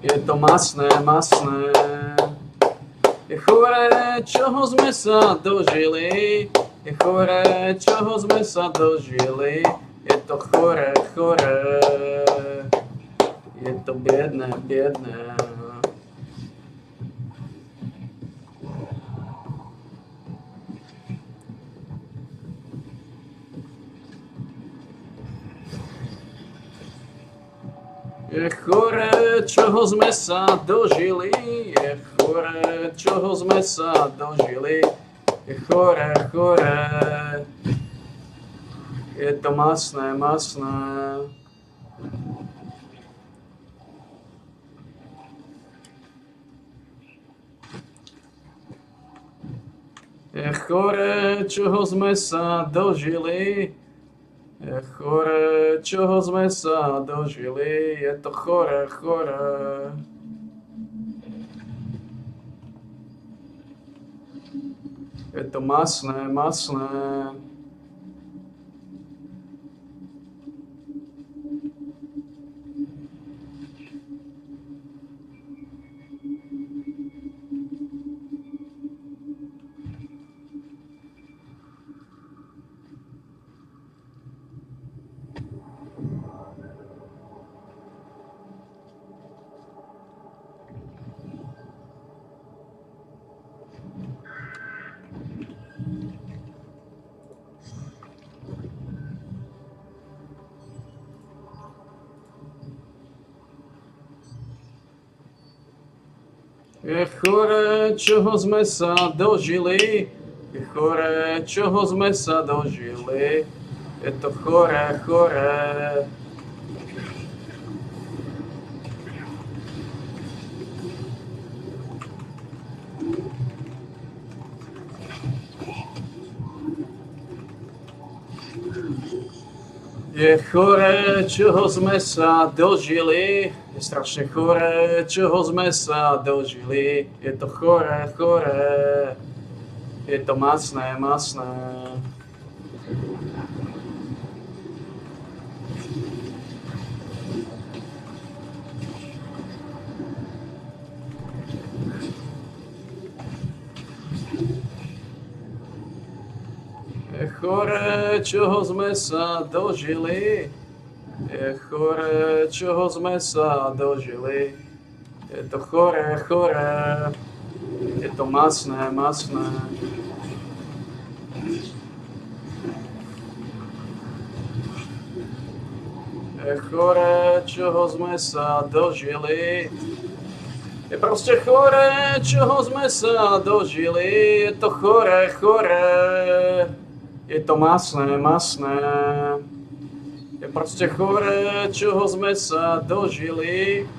Je to masné, masné. Je chore, čoho sme sa dožili. Je chore, čoho sme sa dožili. Je to chore, chore. Je to biedné, biedné. Je chore, čoho sme sa dožili. Je chore, čoho sme sa dožili. Je chore, chore. Je to masné, masné. Je chore, čoho sme sa dožili. Je chore, čoho sme sa dožili. Je to chore, chore. Je to masné, masné. Je chore, čoho sme sa dožili. Je chore, čoho sme sa dožili. Je to chore, chore. Je chore, čoho sme sa dožili. Je strašne chore, čoho sme sa dožili. Je to chore, chore. Je to masné, masné. Je chore, čoho sme sa dožili. Je chore, čoho sme sa dožili. Je to chore, chore. Je to masné, masné. Je chore, čoho sme sa dožili. Je proste chore, čoho sme sa dožili. Je to chore, chore. Je to masné, masné. Je proste chore, čoho sme sa dožili.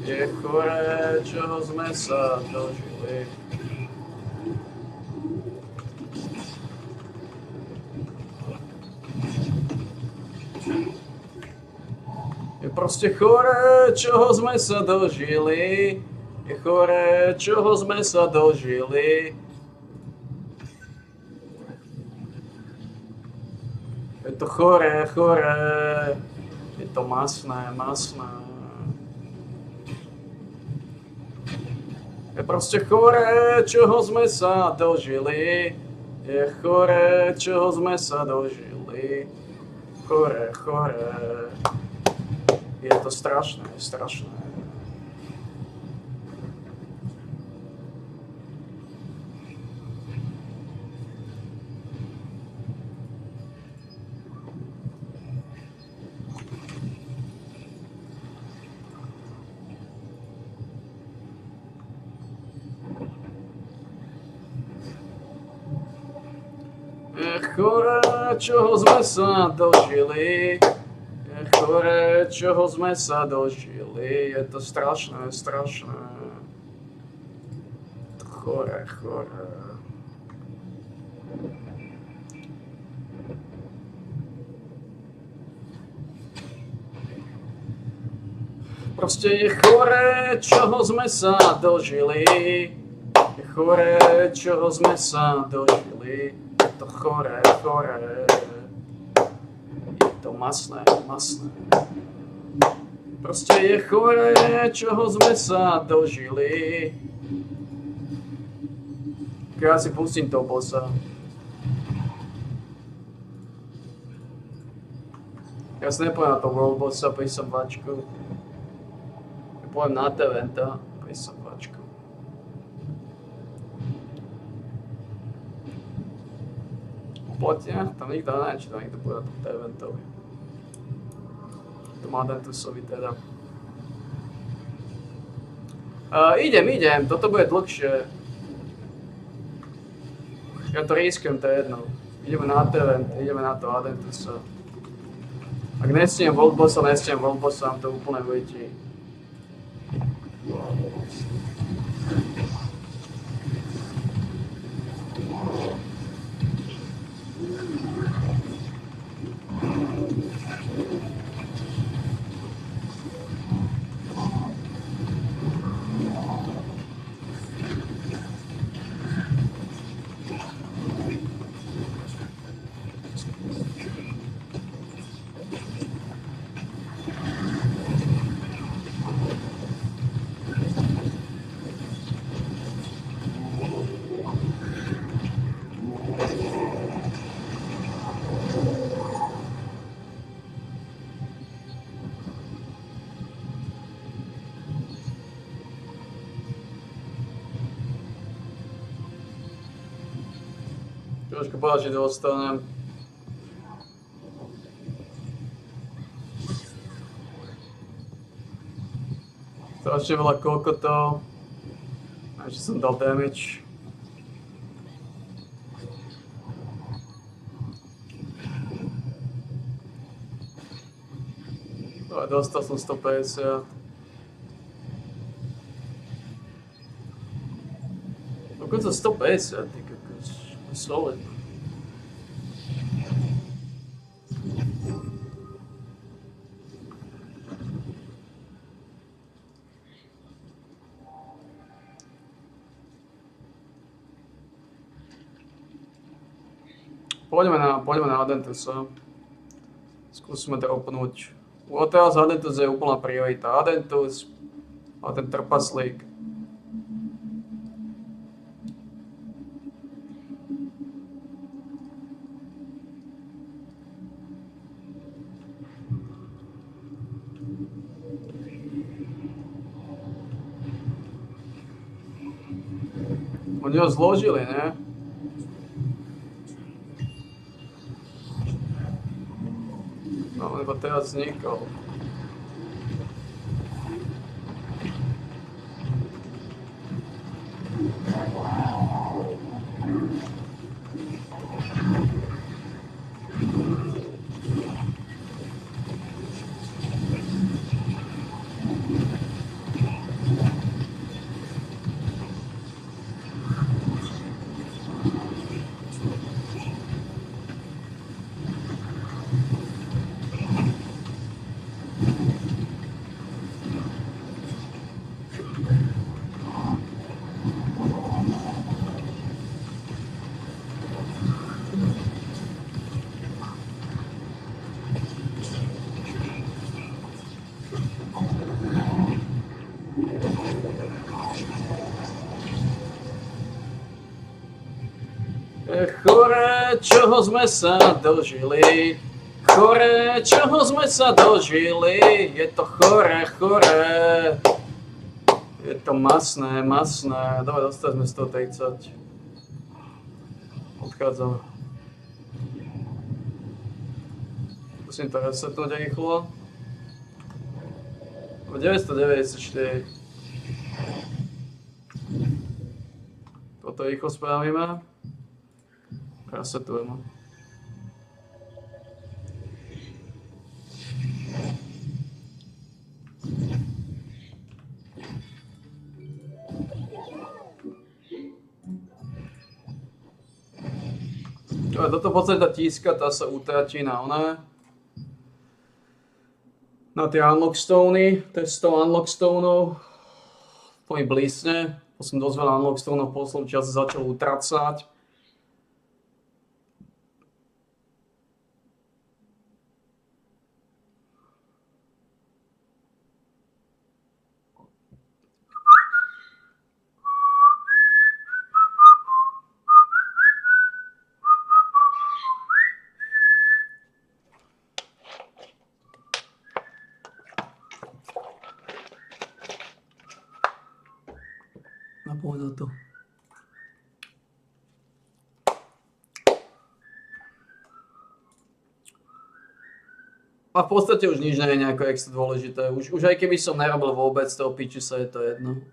Je chore, čoho sme sa dožili. Je proste chore, čoho sme sa dožili. Je chore, čoho sme sa dožili. Je to chore, chore. Je to masné, masné. Je proste chore, čoho sme sa dožili. Je chore, čoho sme sa dožili. Chore, chore. Je to strašné, strašné. Je chore, čoho sme sa dožili. Je chore, čoho sme sa dožili. Je to strašné, strašné. To chore, chore. Proste je chore, čoho sme sa dožili. Je chore, čoho sme sa dožili. Je to chore, chore. Je to masné, masné. Proste je chore, čoho sme sa dožili. Ja si pustím toho bossa. Ja si nepoviem na to World Bossa, písam vačku. Ja poviem na Teventa, písam vačku. Poďte, tam nikto neviem, či tam nikto bude na tom Teventovi. To má Dentusovi teda. Idem, toto bude dlhšie. Ja to riskujem, to je jedno. Ideme na Tevent, ideme na to Adentusa. Ak nestihnem World Bossa, vám to úplne vyjde. Trošku páči dostanem. Strašne veľa kokotov. A ešte som dal damage. Ale dostal som 150. Dokonca 150, ty kokos. Solid. Poďme na Adentusa. Skúsime dropnúť. Teraz Adentus je úplná priorita. Adentus a ten trpaslík. Oni ho zložili, ne? No, lebo teraz vznikol. Chore, čoho sme sa dožili? Chore, čoho sme sa dožili? Je to chore. Je to masné. Dobre, dostali sme 130. Odchádzame. Musím to resetnúť rýchlo. 994. Toto rýchlo spravíme. Resetujeme. Toto v podstate tá tíska, tá sa utratí na oné. Na tie unlock stony, to je 100 unlock stonov. To mi blísne. Som dosť veľa unlock stonov v poslednom čase začal utracať. Napovedal to. A v podstate už nič nie je nejako extra dôležité. Už aj keby som nerobil vôbec toho piči sa, je to jedno.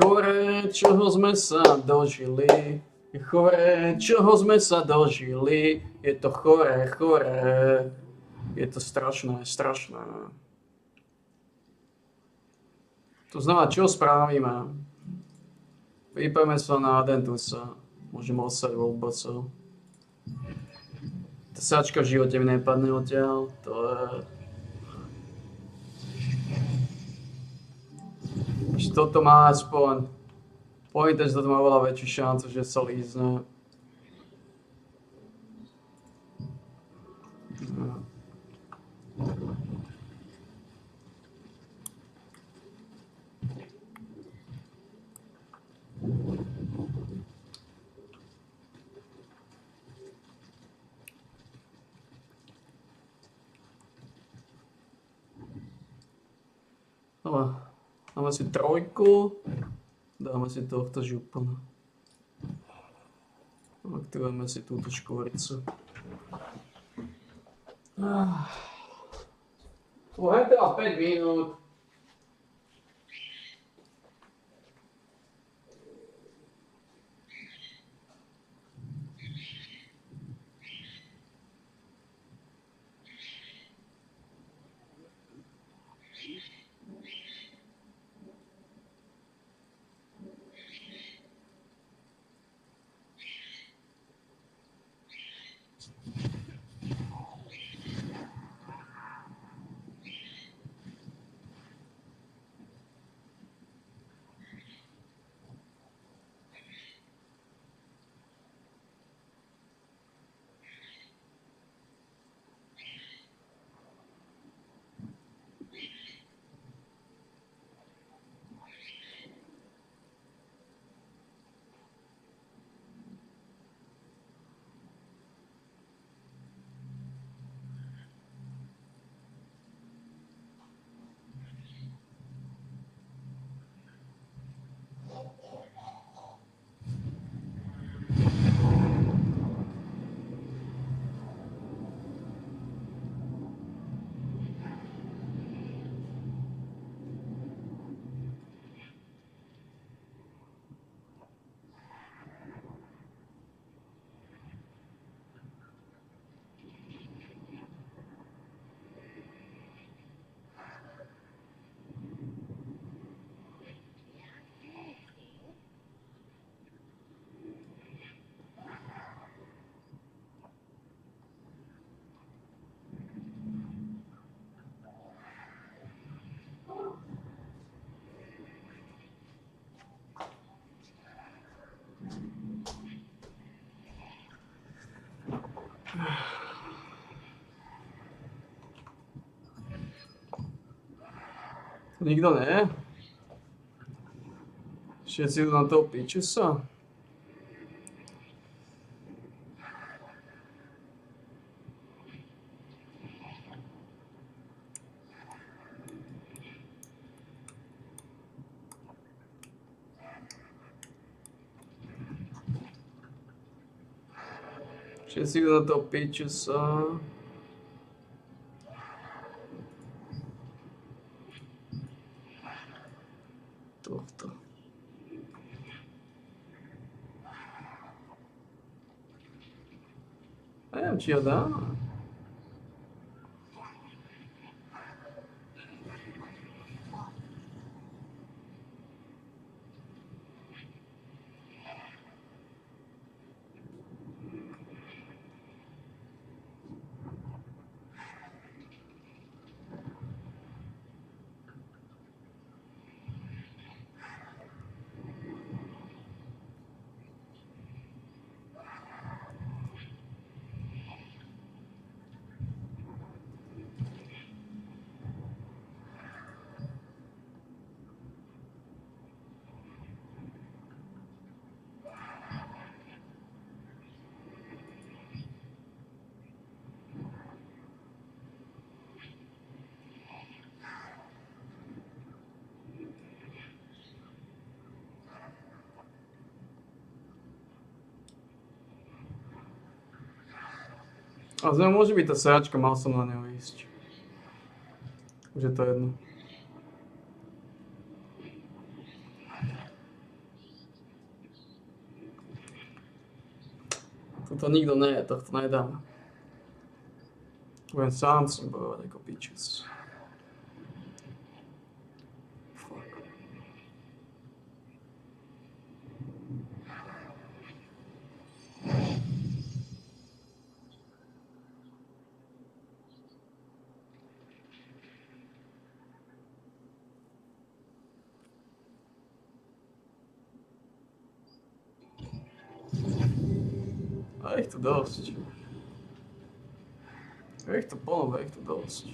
Chore, čoho sme sa dožili? Chore, čoho sme sa dožili? Je to chore. Je to strašné. To znamená, čo spravíme? Vypeme sa na Adentusa. Môžeme osať Wolbosov. Tá sačka v živote mi nepadne odtiaľ. To je... Toto má aspoň pointer, že toto má veľa väčšiu šancu, že sa lízne. No. Ale dáme si trojku, dáme si tohto župana. Aktivujeme si túto škvoricu. Len teda 5 minút. Nikto ne? Všetci idú na toho pičusa? Všetci idú na toho pičusa. Tohto. Neviem, či ho dá. A zrejme môže byť tá sračka, mal som na neho ísť. Už je to jedno. Toto nikto nie, tohto nedám. Budem sám s ním bojovať ako pičus. A ich tu dosť. Je ich to plno, je ich to dosť.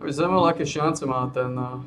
Aby zajímalo, aké šance má ten oh,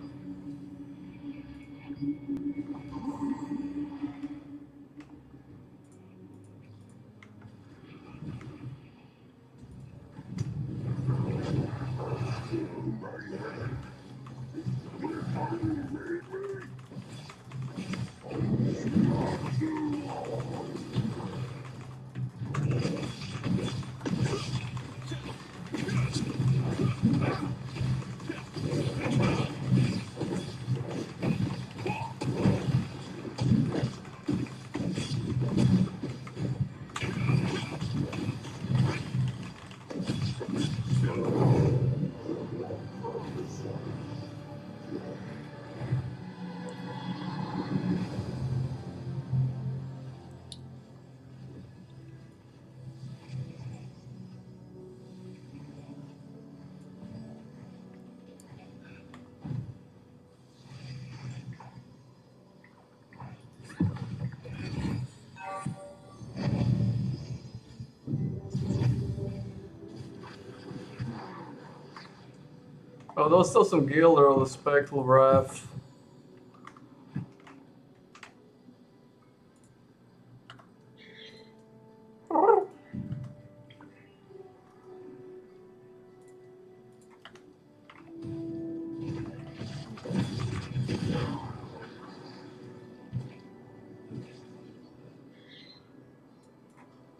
dostal som Gilder, ale Spectral Wrath.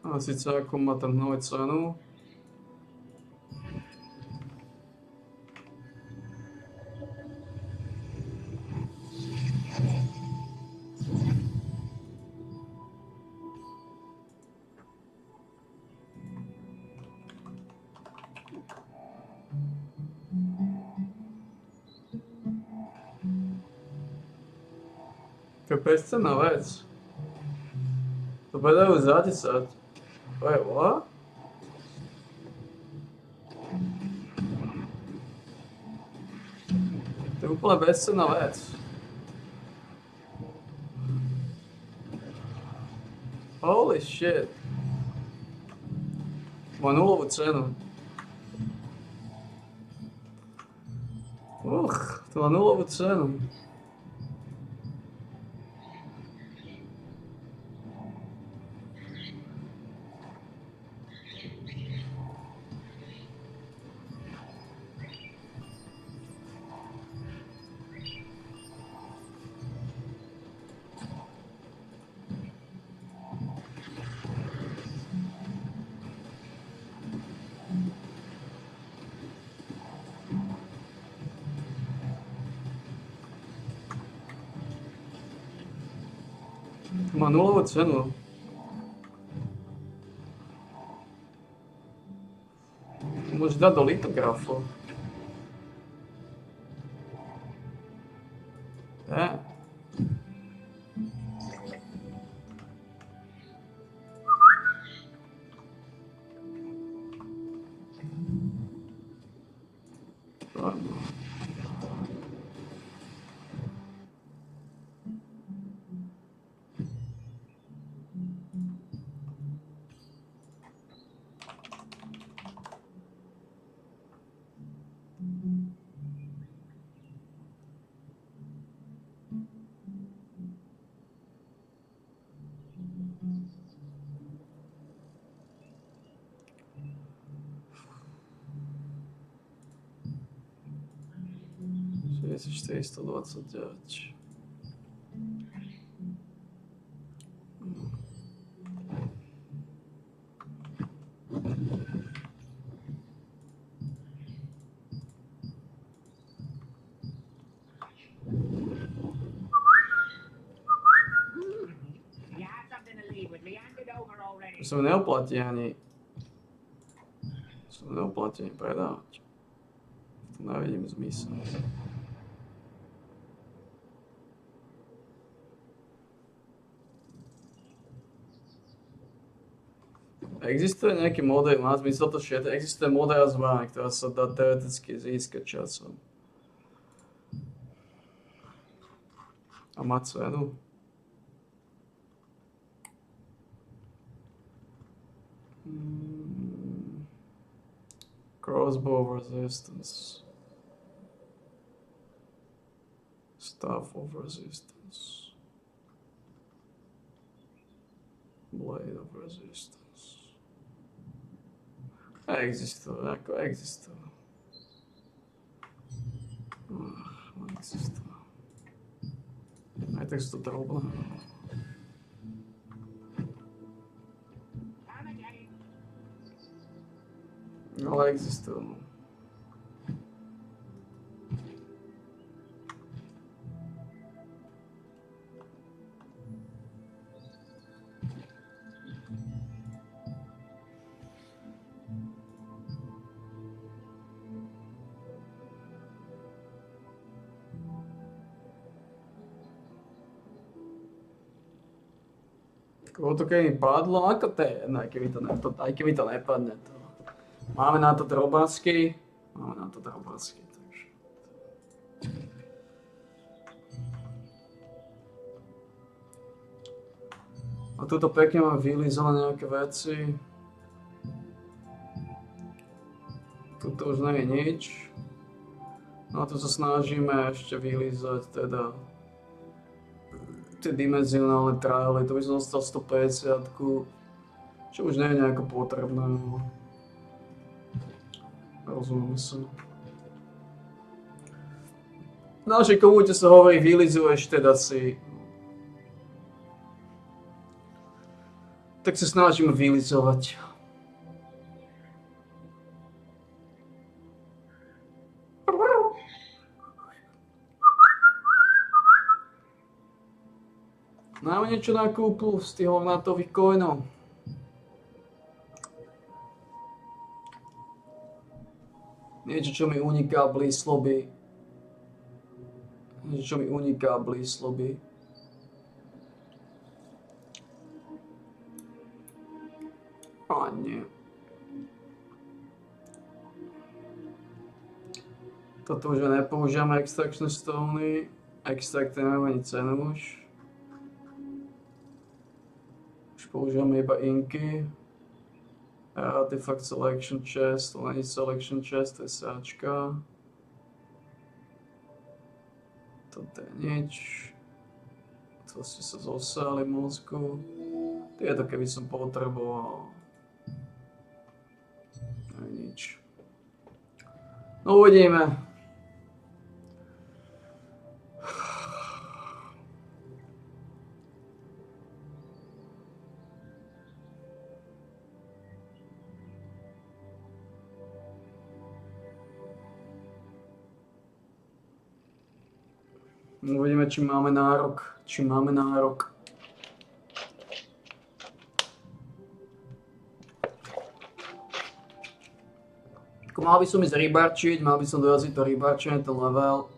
A sice ako má ten hnoj cenu. To je bezcenná vec. To predajú za 10. Wait, what? To je úplne bezcenná vec. Holy shit. Má nulovú cenu. To má nulovú cenu. Má nulovú cenu. Môžeš dať do litografu. Esse 429. Som neoplatí ani predávať. V To nevidím zmysel. Existuje nejaký model, má zmysel to všetko, existuje model zbraň, ktorá sa dá teoreticky získať časom. A má cenu? Crossbow resistance. Staff of resistance. Blade of resistance. Existuje, ako existuje. Existuje. Aj tak sú to drobné. Ale existujú. To keby mi padlo, ako to je, aj keby to nepadne. To. Máme na to drobásky, takže. A tuto pekne mám vylizované nejaké veci. Tuto už nie je nič. No a tu sa snažíme ešte vylizať teda tie dimenzionálne triály, to by som dostal 150, čo už nie je nejako potrebné. Rozumiem sa. V našej komunite sa hovorí, vylizuješ teda si. Tak sa snažíme vylizovať. Máme niečo na kúpu z tých hornátových coinov. Niečo, čo mi uniká blísloby. A nie. Toto už nepoužívame extraction stony. Extract nemajú ani cenu už. Používame iba inky. Artifact selection chest, to není selection chest, to je sáčka. Toto je nič. To ste sa zosali v mozgu. Tieto keby som potreboval. To je nič. No uvidíme. Uvidíme, či máme nárok. Mal by som ísť rybarčiť, mal by som dojaziť to rybarčenie, ten level.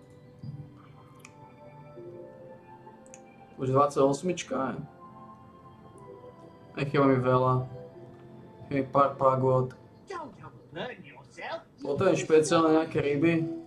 Už 28-čka je. Nechýba mi veľa. Chýba mi pár pagod. Potom je špeciálne nejaké ryby.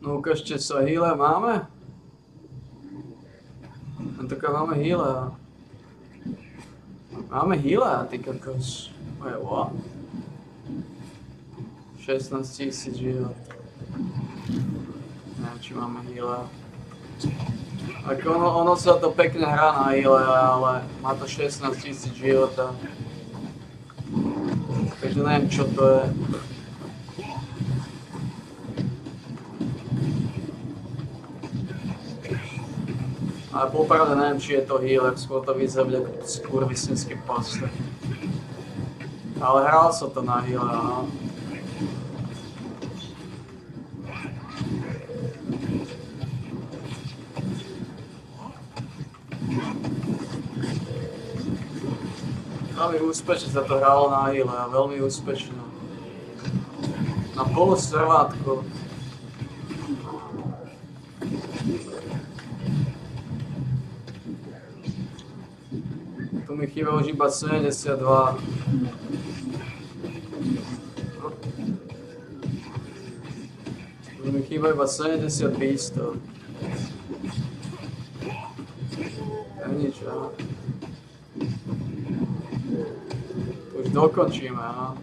No ukážte sa, healer máme? Taká máme healer. Máme healer, ty kokos. Wait, what? 16 000 život. Neviem, či máme healer. Ako ono sa to pekne hrá na healer, ale má to 16 000 života. Takže neviem, čo to je. Ale popravde neviem, či je to healer, skôr to vyzerá ako skurvisinský poster. Ale hral sa to na heale, áno. Veľmi úspešne sa to hralo na heale a veľmi úspešne. Na polostrvátku. Tu mi chýba už iba 72. Tu mi chýba iba 70 beastov. To je nič, aha. To už dokončíme, aha.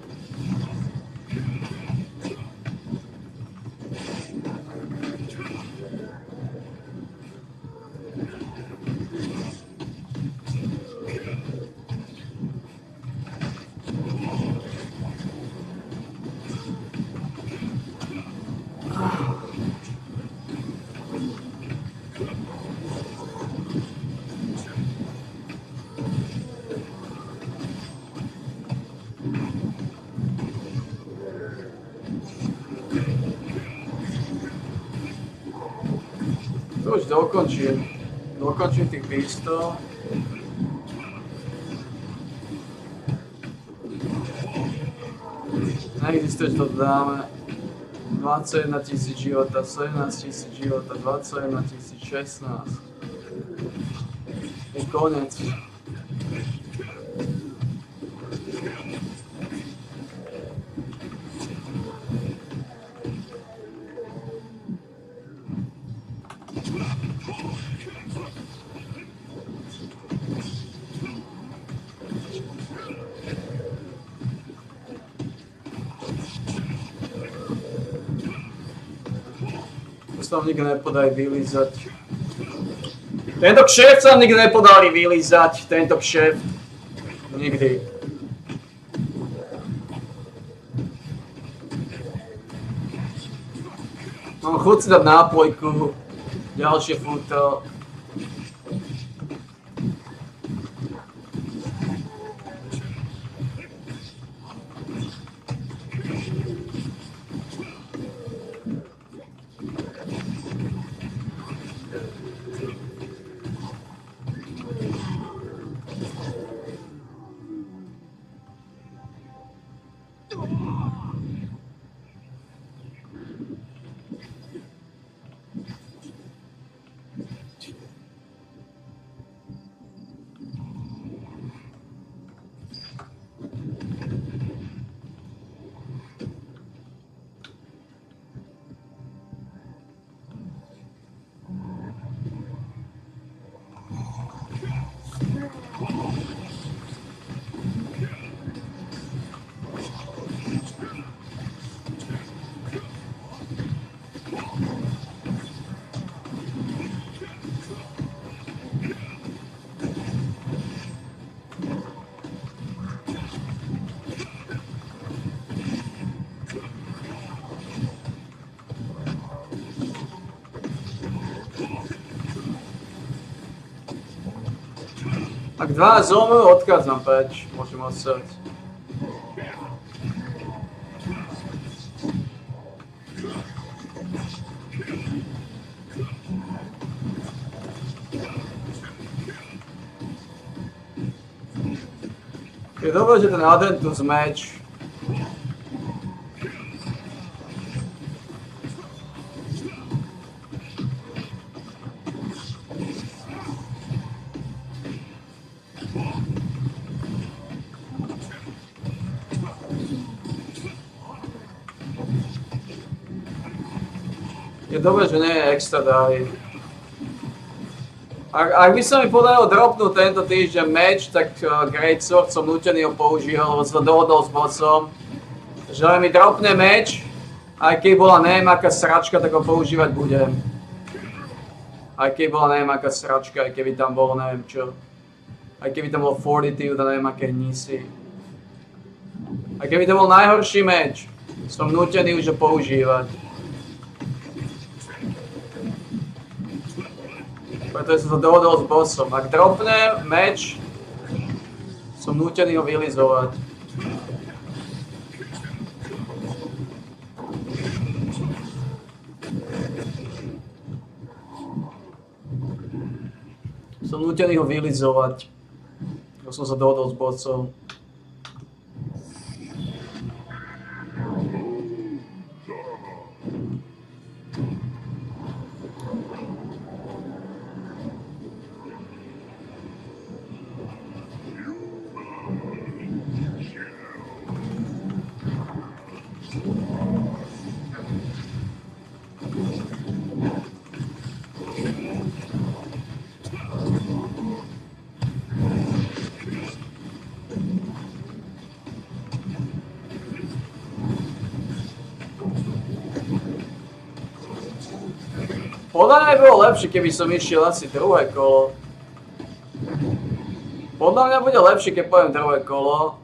To už dokončím. Dokončím tých beastov. Neexistuje, že to dáme. 21 000 života, 17 000 života, 21 016. Je konec. Tam nikto nepodali vylízať. Tento kšeft sa nikto nepodali vylízať, tento kšeft. Nikdy. Mám chuť si dať nápojku, ďalšie futo. Ak dva zomrú, odchádzam preč, môžem odsať. Je dobré, že ten Adentus meč. Je dobré, že nie je extra dary. Ak by sa mi podarilo dropnúť tento týždeň meč, tak Great Sword som nútený ho používať, lebo som dohodol s bossom, že mi dropne meč, aj keď bola neviem aká sračka, tak ho používať budem. Aj keď bola neviem aká sračka, aj keby tam bolo neviem čo. Aj keby tam bol Fortitude a neviem aké hnisy. Aj keby to bol najhorší meč, som nútený už ho používať. Pretože som to dohodol s bossom. Ak dropne meč, som nútený ho vylizovať. Som nutený ho vylizovať. Ja som sa dohodol s bossom. Podľa mňa by bolo lepšie, keby som išiel asi druhé kolo. Podľa mňa bude lepšie, keď poviem druhé kolo,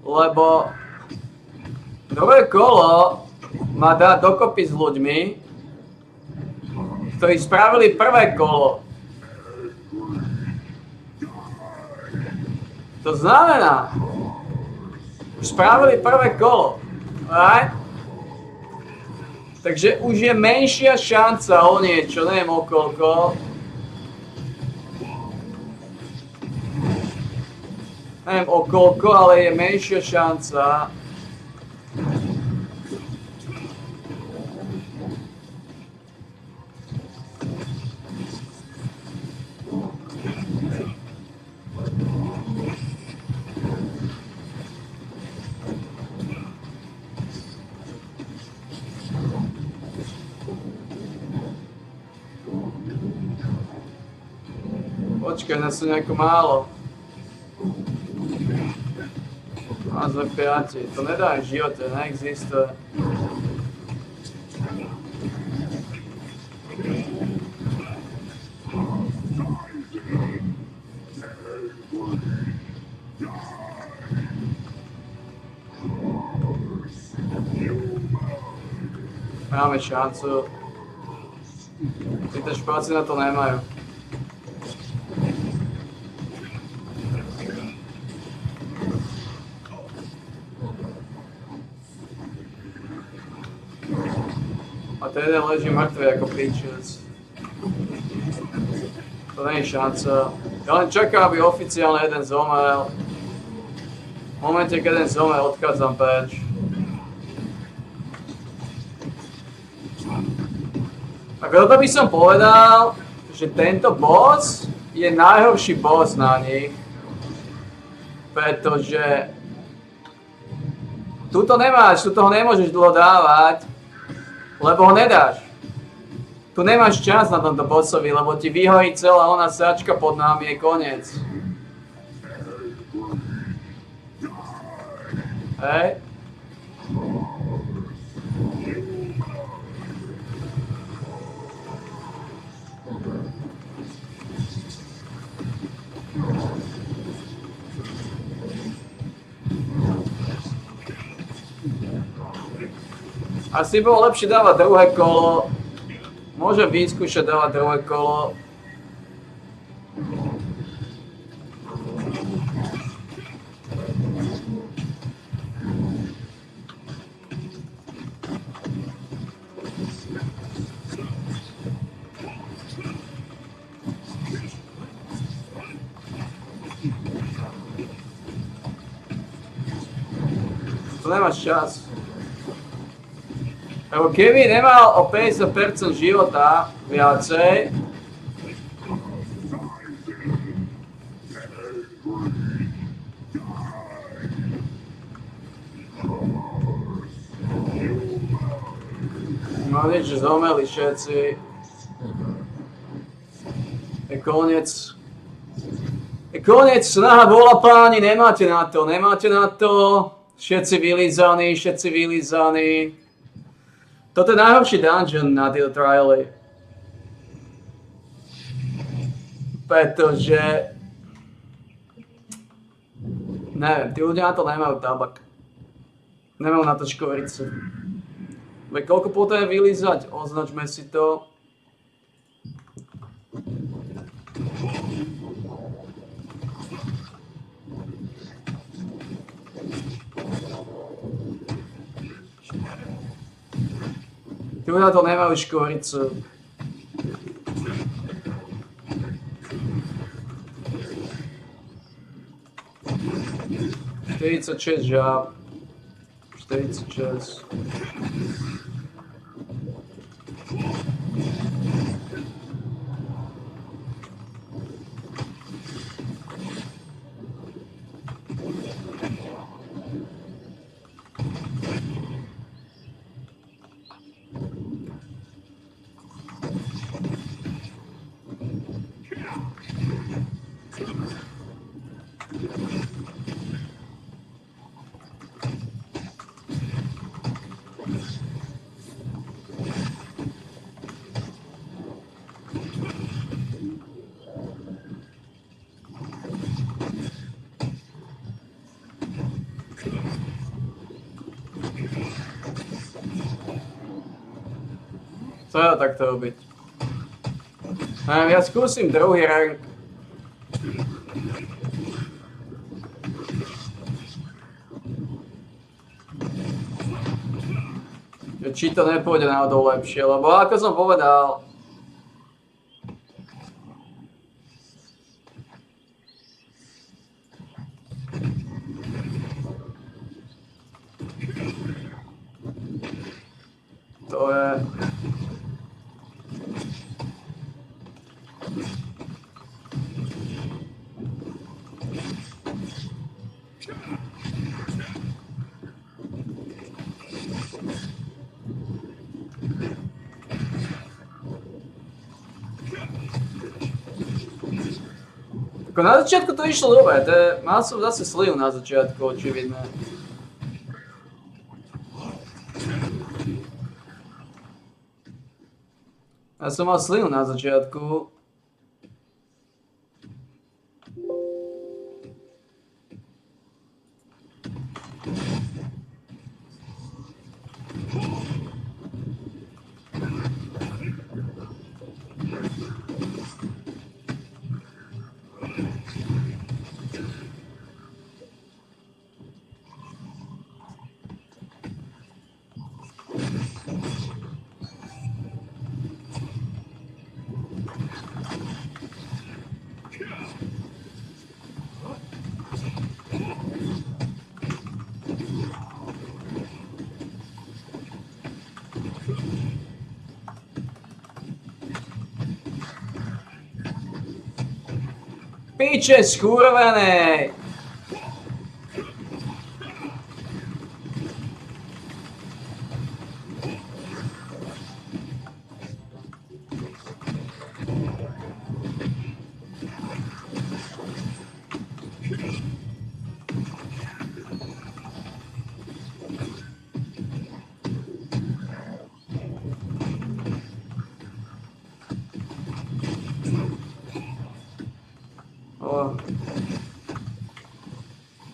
lebo druhé kolo ma dá dokopy s ľuďmi, ktorí spravili prvé kolo. To znamená, už spravili prvé kolo, right? Takže už je menšia šanca o niečo, neviem o koľko. Neviem o koľko, ale je menšia šanca. Počkaj, nás sú nejako málo. A sme 5. To nedá v živote, neexistuje. Máme šancu. Títo špáci na to nemajú. A ten jeden leží mŕtvy ako pičec. To nie je šanca. Ja len čakám, aby oficiálne jeden zomrel. V momente, keď jeden zomrel, odchádzam preč. A preto by som povedal, že tento boss je najhorší boss na nich. Pretože tuto nemáš, tu toho nemôžeš dlho dávať, lebo ho nedáš. Tu nemáš čas na tomto bossovi, lebo ti vyhorí celá ona sračka pod nami, je koniec. Hej. Asi bolo lepšie dávať druhé kolo. Môžem vyskúšať dávať druhé kolo. Tu nemáš čas. Lebo keby nemal o 50% života viacej, no nič, že zomeli všetci. Je koniec. Je koniec, snaha bola páni, nemáte na to, nemáte na to. Všetci vylízaní. Toto je najhorší dungeon na tieto triály. Pretože... Neviem, tí ľudia na to nemajú tabak. Nemajú na to škoricu. Veď koľko potrebujeme vylízať? Označme si to. Tu na to nemajú škoricu. 46 žáb. 46. Co ja takto robiť? Ja skúsim druhý rank. Či to nepôjde náhodou lepšie, lebo ako som povedal, to je... Ako na začiatku to išlo dobre, mal som zase sliv na začiatku, očividne. Ja som mal sliv na začiatku. Piče skurvenej!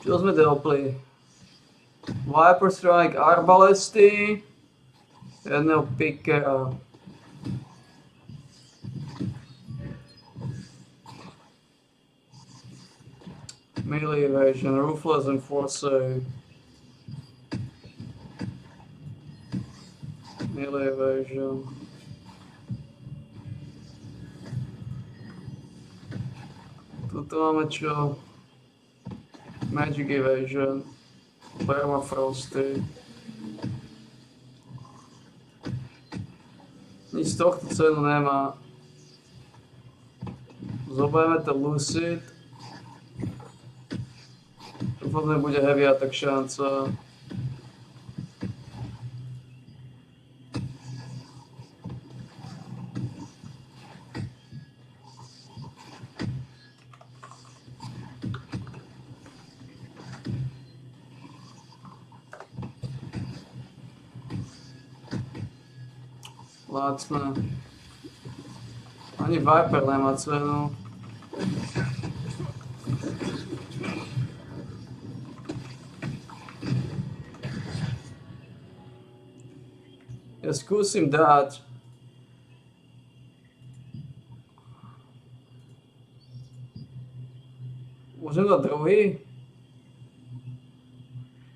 Čo sme dropli? Viper Strike, arbalesty, jedného pickera. Melee evasion, ruthless enforcer. Melee evasion. Tuto máme čo? Magic evasion, permafrosty. Nic z tohto cenu nemá. Zoberieme to Lucid. Dúfam, že bude heavy attack šanca. Lacné. Ani Viper nemá cenu. Ja skúsim dať. Môžem dať druhý?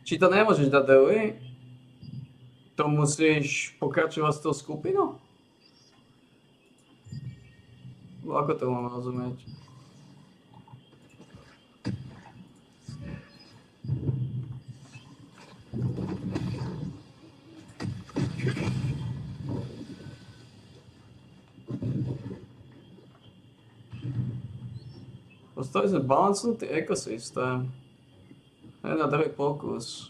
Či to nemôžeš dať druhý? To musíš pokračovať s tou skupinou? Ako to mám rozumieť? Postavili sme balancnutý ekosystém. Je na druhý pokus.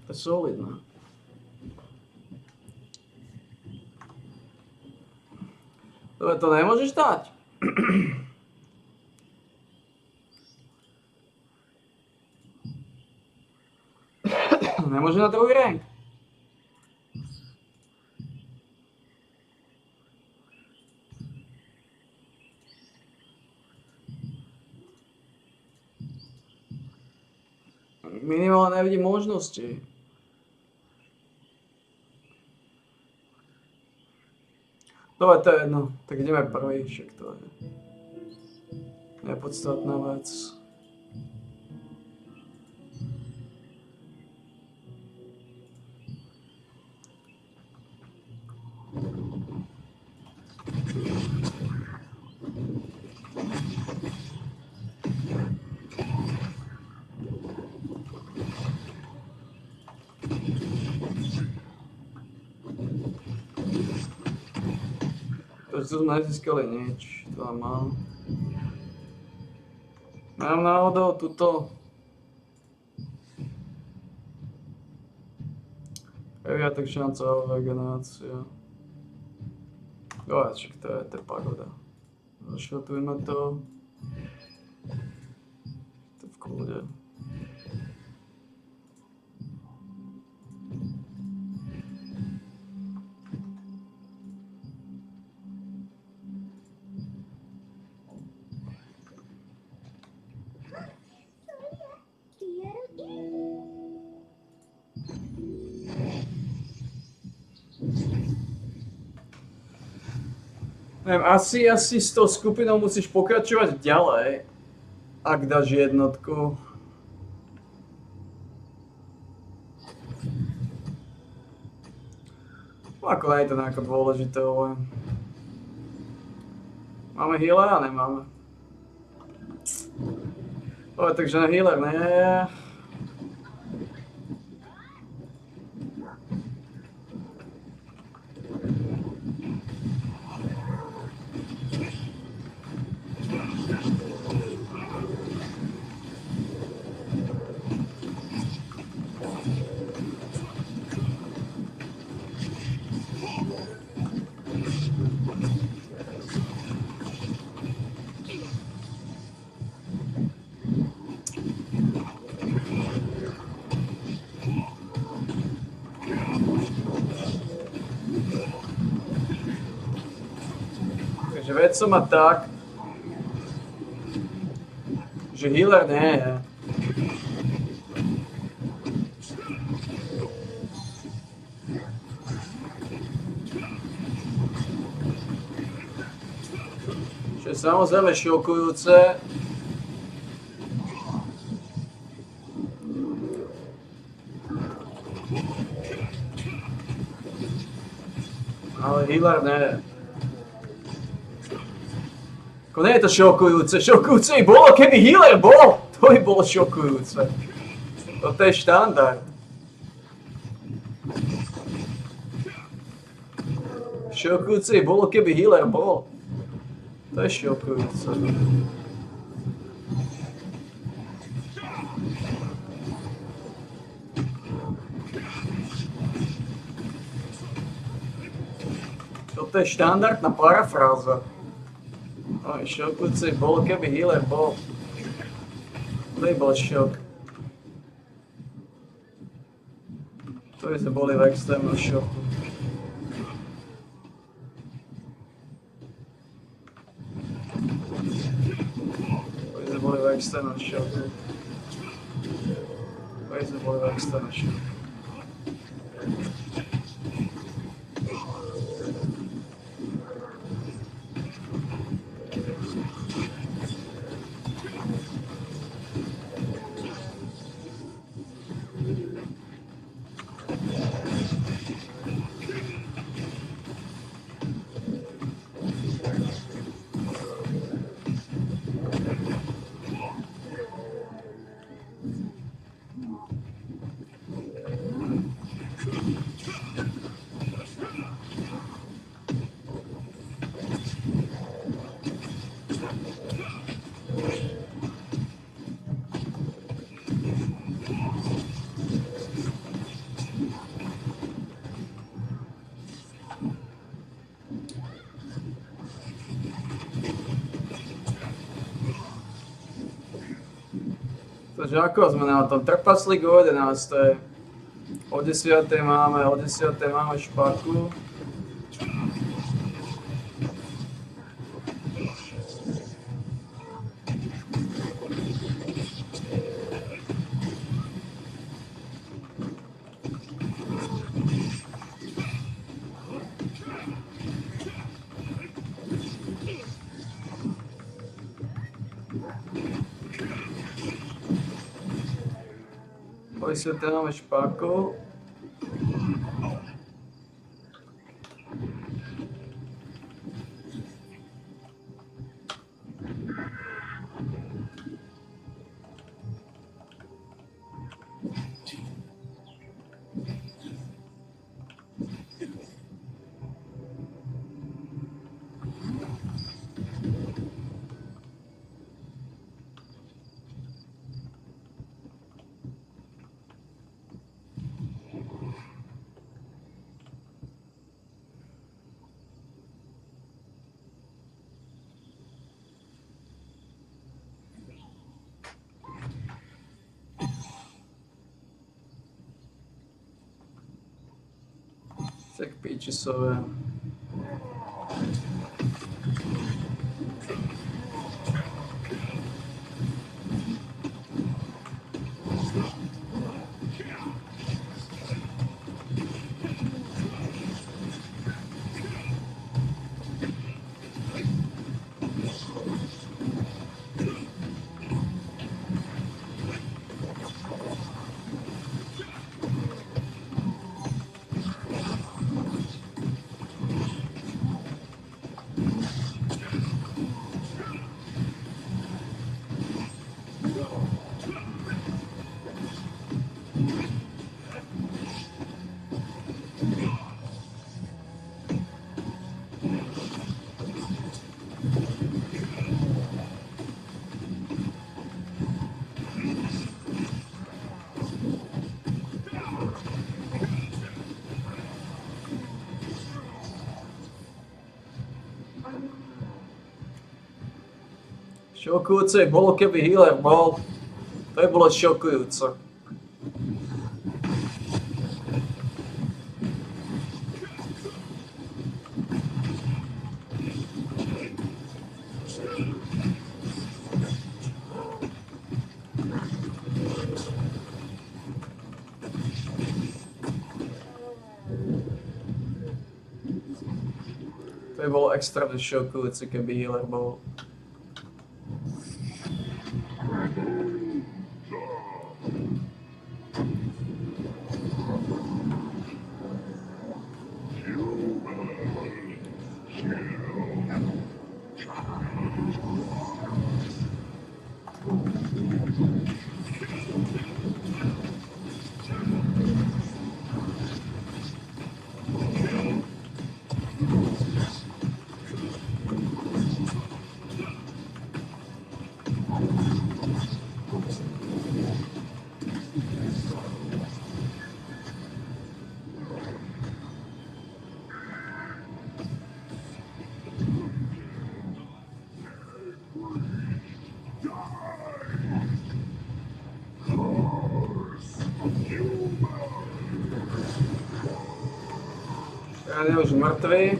To je solidné. Dobre, to nemôžeš dať. Nemôže na druhý rank. Minimálne nevidím možnosti. Dobre, to je jedno. Tak ideme prvý, však to je nepodstatná vec. Tu sme nezískali nič, to mám. Mám náhodou tuto Eviatek šanca o regeneráciu. Však to je pagoda. Zašrotujme to. To je v kľude. Neviem, asi s tou skupinou musíš pokračovať ďalej, ak dáš jednotku. Ako nie je to nejako dôležité, ale... Máme healera? Nemáme. Dobre, takže healer nie je. Takže vec som má tak, že healer nie je. Čo je samozrejme šokujúce. Ale healer nie je. Ako nie je to šokujúce, šokujúce by bolo, keby healer bol, to by bolo šokujúce. To je štandard. Šokujúce by bolo, keby healer bol. To je šokujúce. Toto je štandardná parafráza. Oj, šokujúce bolo, keby healer bol. To by bol šok. To by sme boli v extrémnom šoku. To by sme boli v extrémnom šoku. To by sme boli v extrémnom šoku. Takže ako sme na tom? Trpaslík o 11. O 10. máme špaku. O 10. máme špaku. Tak píčisové. Šokujúce bolo, keby healer bol. To by bolo šokujúce. To by bolo extrémne šokujúce, keby healer bol. Ten je už mrtvý.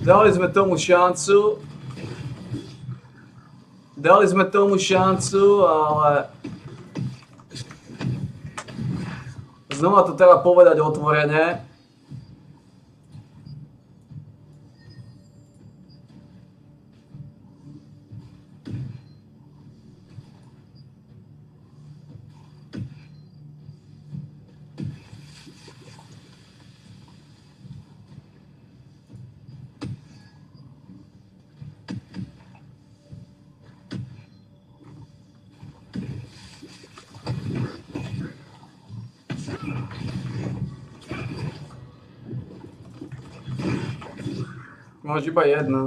Dali sme tomu šancu. Dali sme tomu šancu, ale znova to treba povedať otvorene. Máš iba jedno.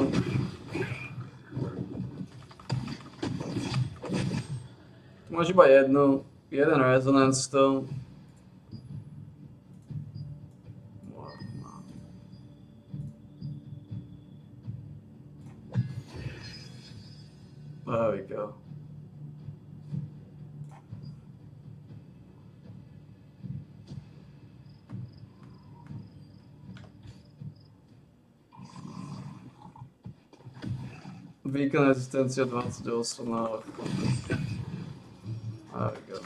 Máš iba jednu. Jeden Resonance Stone. There we go. Výkon rezistencia 28 návrh. There we go.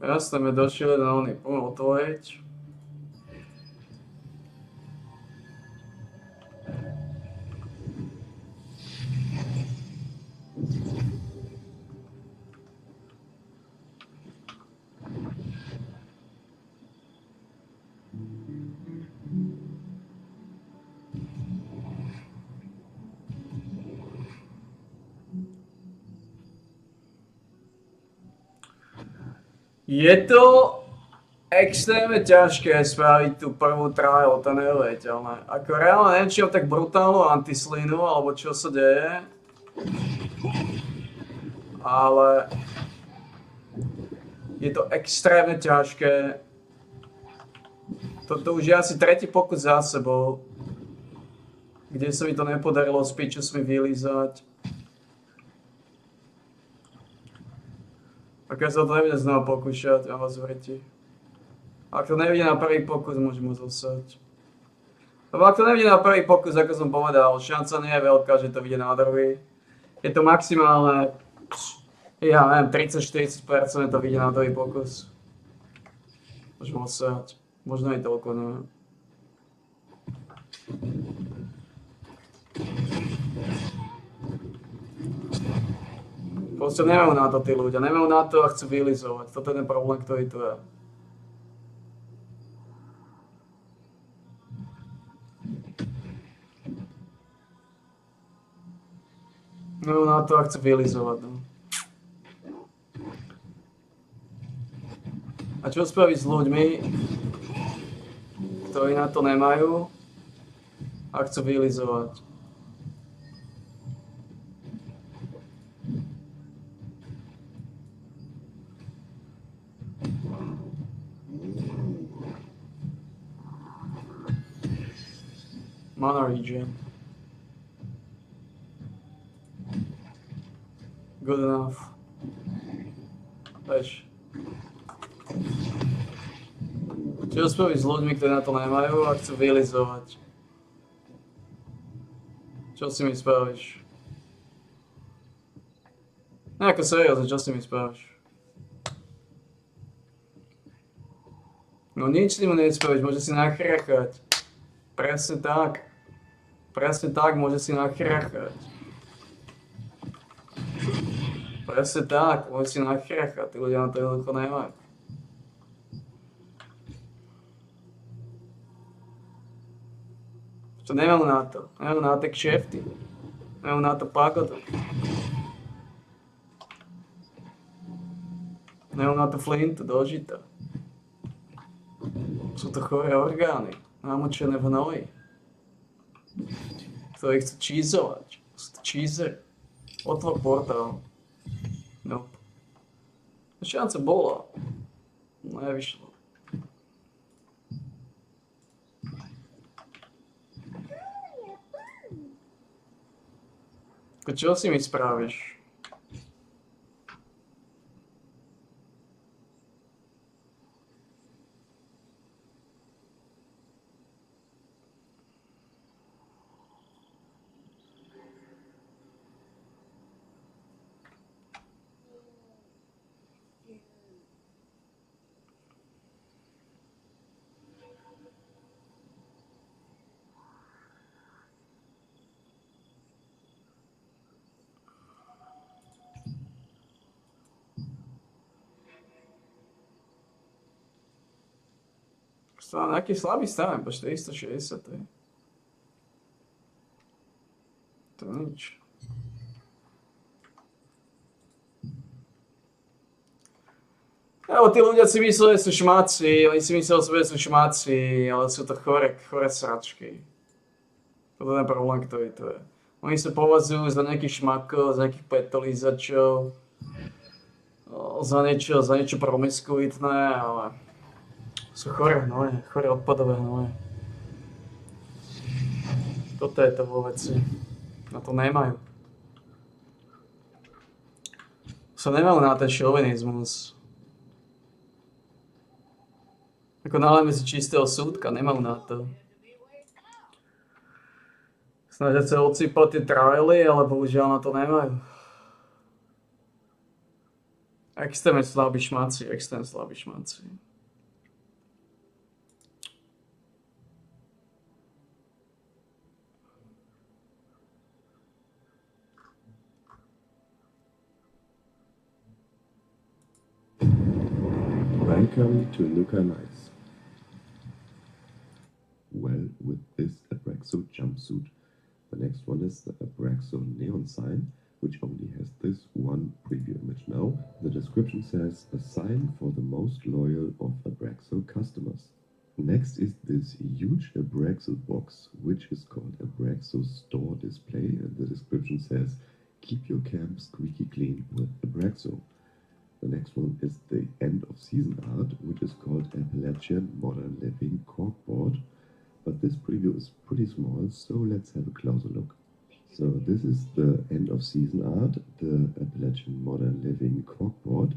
Jasne, mi došli na oný otvoriť. Je to extrémne ťažké spraviť tú prvú trial, to je neuveriteľné. Ako reálne neviem, či mám tak brutálnu antislinu, alebo čo sa deje. Ale je to extrémne ťažké. Toto už je asi tretí pokus za sebou, kde sa mi to nepodarilo z piču mi vylízať. Tak ja sa to nebude znova pokúšať a vás vrti. Ak to nevidie na prvý pokus, môžem ho zosať. Lebo ak to nevidie na prvý pokus, ako som povedal, šanca nie je veľká, že to vidie na druhý. Je to maximálne, ja neviem, 30-40% to vidie na druhý pokus. Môžem ho zosať. Možno aj toľko, neviem. Proste nemajú na to tí ľudia, nemajú na to a chcú vylizovať. Toto je ten problém, ktorý tu je. Nemajú na to a chcú vylizovať, no. A čo spraviť s ľuďmi, ktorí na to nemajú a chcú vylizovať? Mana regen. Good enough. Lež. Čo spraviť s ľuďmi, ktorí na to nemajú a chcú vylizovať? Čo si mi spravíš? Nejako seriózne, čo si mi spravíš? No nič si mu nespravíš, môže si nachrachať. Presne tak. Presne tak, môže si nachrachať. Presne tak, môže si nachrachať, tí ľudia na to jednoducho nemajú. Čo nemajú na to kšefty, nemajú na to pagodu. Nemajú na to flintu do žita. Sú to choré orgány, namočené v hnoji, ktorí chcú čízovať. Sú to čízer. Otvor portál. Nope. Šanca bola. Nevyšlo. Čo si mi spravíš? Nejaký slabý stav, po 460. To je nič. Tí ľudia si mysleli, že sú šmáci, oni si mysleli o sebe, že sú šmáci, ale sú to chore sračky. To je ten problém, ktorý to je. Oni sa považujú za nejakých šmakov, za nejakých petolízačov, za niečo promiskuitné, ale sú chore odpadové hnoje. Toto je to vo veci. Na to nemajú. Sa nemajú na ten šovinizmus. Ako nalejme si čistého súdka, nemajú na to. Snažia sa odsýpať tie traily, ale bohužiaľ na to nemajú. Extrémne slabí šmáci. Welcome to Nuka Nights. Well, with this Abraxo jumpsuit. The next one is the Abraxo neon sign, which only has this one preview image now. The description says, a sign for the most loyal of Abraxo customers. Next is this huge Abraxo box, which is called Abraxo Store Display, and the description says, keep your camp squeaky clean with Abraxo. The next one is the end of season art, which is called Appalachian Modern Living Corkboard. But this preview is pretty small, so let's have a closer look. So this is the end of season art, the Appalachian Modern Living Corkboard.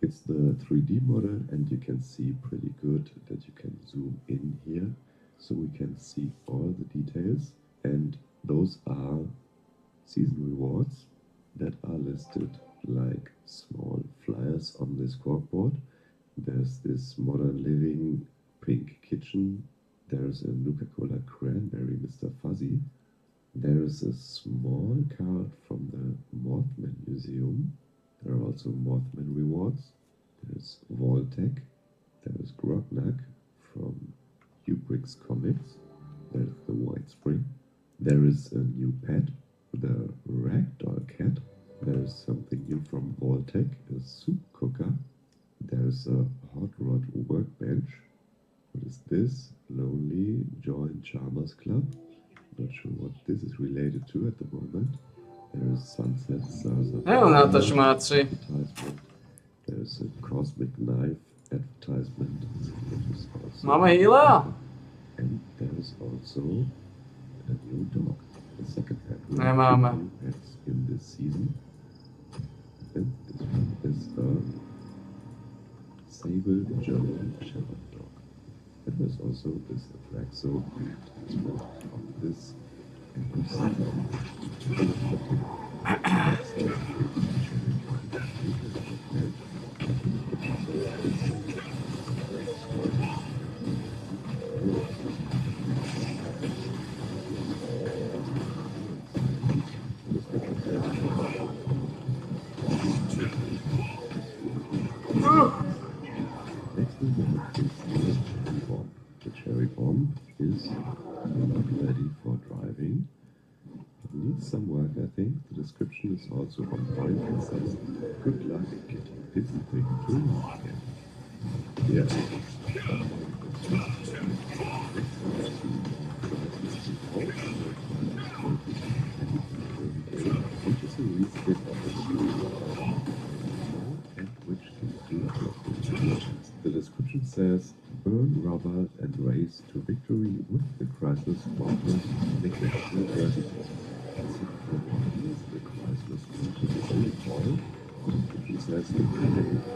It's the 3D model, and you can see pretty good that you can zoom in here, so we can see all the details. And those are season rewards that are listed like small flyers on this corkboard. There's this Modern Living pink kitchen. There's a Nuka-Cola cranberry Mr. Fuzzy. There's a small card from the Mothman Museum. There are also Mothman rewards. There's Voltec. There's Grognak from Kubrick's comics. There's the White Spring. There is a new pet, the Ragdoll cat. There's something new from Voltec, a soup cooker. There's a hot rod workbench. What is this? Lonely Join Charmers Club. Not sure what this is related to at the moment. There is Sunset Salsa. Advertisement. There's a Cosmic Knife advertisement. Mama Hila? And there's also a new dog. The second hand. Hey, Mama. New pets in this season. And this one is a sable German Shepherd dog. And there's also this Abraxo advertisement of this The cherry bomb is not ready for driving. It needs some work, I think. The description is also on point and says, good luck in getting this thing through again. Which is a reskin of and which can do the description says, burn rubber and race to victory with the crisis bottle neglected vertical. The says the creative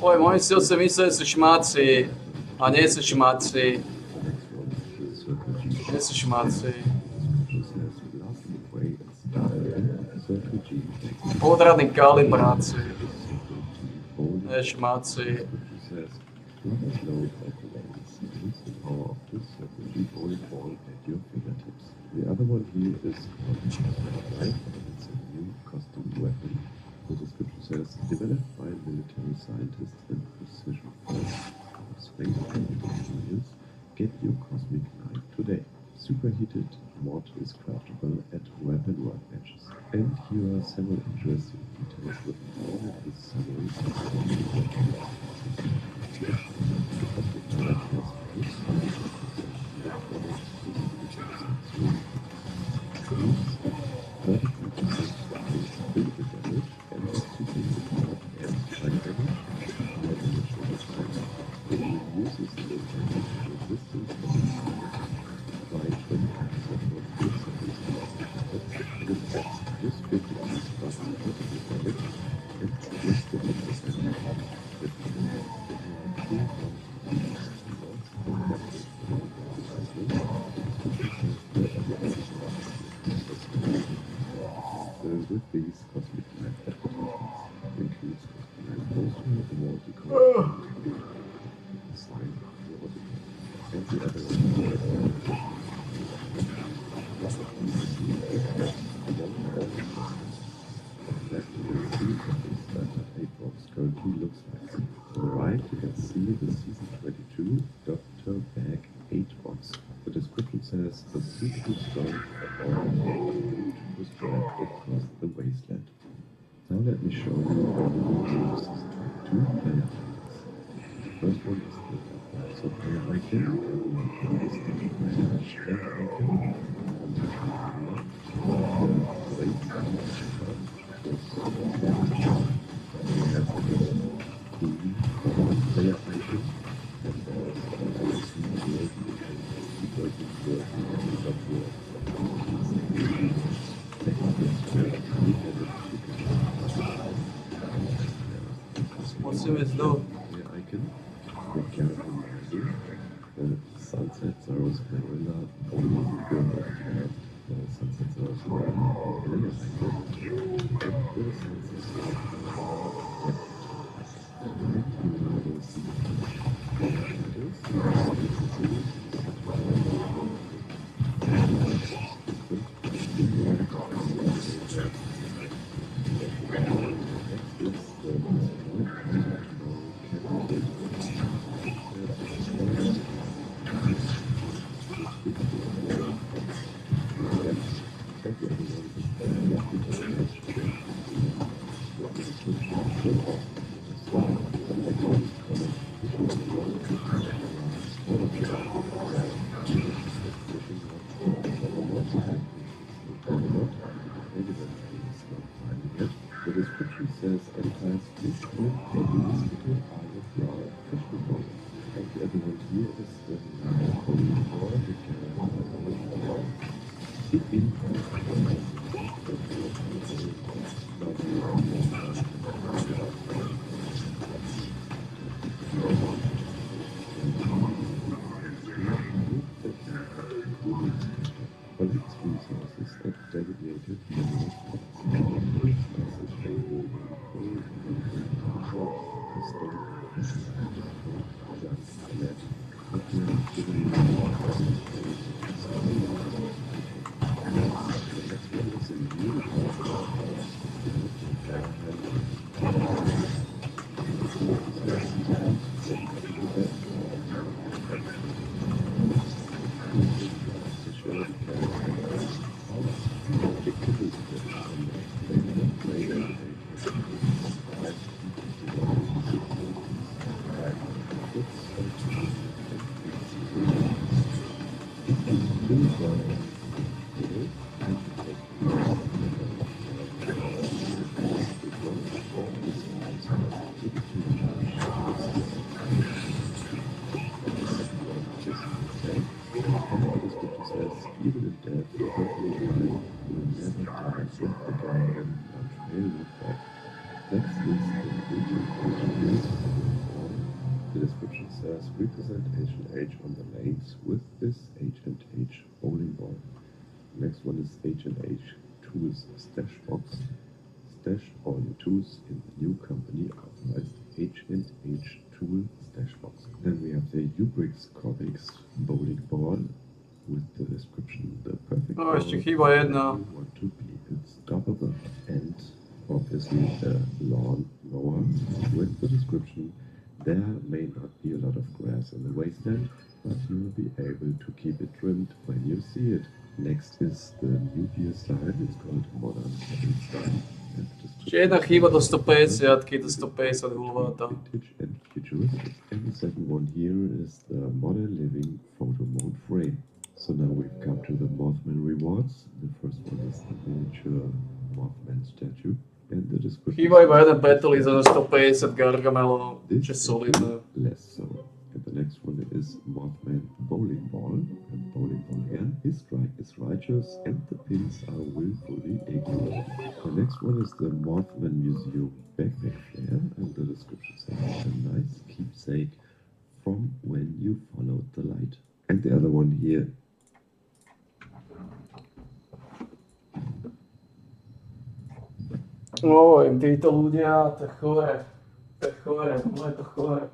Oj, moji silci misle su šmaci, a nisu šmaci. Nisu šmaci. Podradni kalibraci. Ne šmaci. The other one here is right, it's a new custom weapon. The description says developed by military scientists and precision space engineers. Get your cosmic knife today. Superheated mod is craftable at weapon workbenches. And here are several interesting details written down in this summary. With these cosmic knife applications includes cosmic knife poster, emoticon, sign, and the other currently looks like. On the right, you can see the Season 22 Dr. Bag 8 box. The description says the secret story was dragged across the wasteland. Now let me show you how the Season 22 player icons. The first one is the player icon. This is the player icon. What's in it though? Sunset Zero's Gorilla, only good. Sunset Zero's Gorilla, The description says Empire Street with a mystical Isle of Flower fishing boat. And the other one here is the Police resources and designated Even in death, perfectly fine, will never die yet again, and trail not back. Next is the H&H. The description says represent H&H on the lanes with this H&H bowling ball. Next one is H&H Tools Stash Box. Stash all your tools in the new company authorized H&H Tool Stash Box. Then we have the Ubrix Comics bowling ball with the description the perfect No, ball jeszcze chyba jedna. you want to be unstoppable. And obviously the lawn mower with the description there may not be a lot of grass in the wasteland, but you will be able to keep it trimmed when you see it. Next is the new beer style, it's called Modern Heavy Style. Ještě jedna chyba do 150, do 150 hulváta. Vintage and futuristic. And the second one here is the Modern Living Photo Mode Frame. So now we've come to the Mothman rewards. The first one is the miniature Mothman statue. And the description. Chýba iba jeden battle za 150 Gargamelo, čo je solidné. Less so. And the next one is Mothman Bowling Ball. And Bowling Ball again. His strike is righteous and the pins are willfully ignored. The next one is the Mothman Museum Backpack Flare. And the description says a nice keepsake from when you followed the light. And the other one here. Oj, títo ľudia, to je chore. To je chore, je to chore.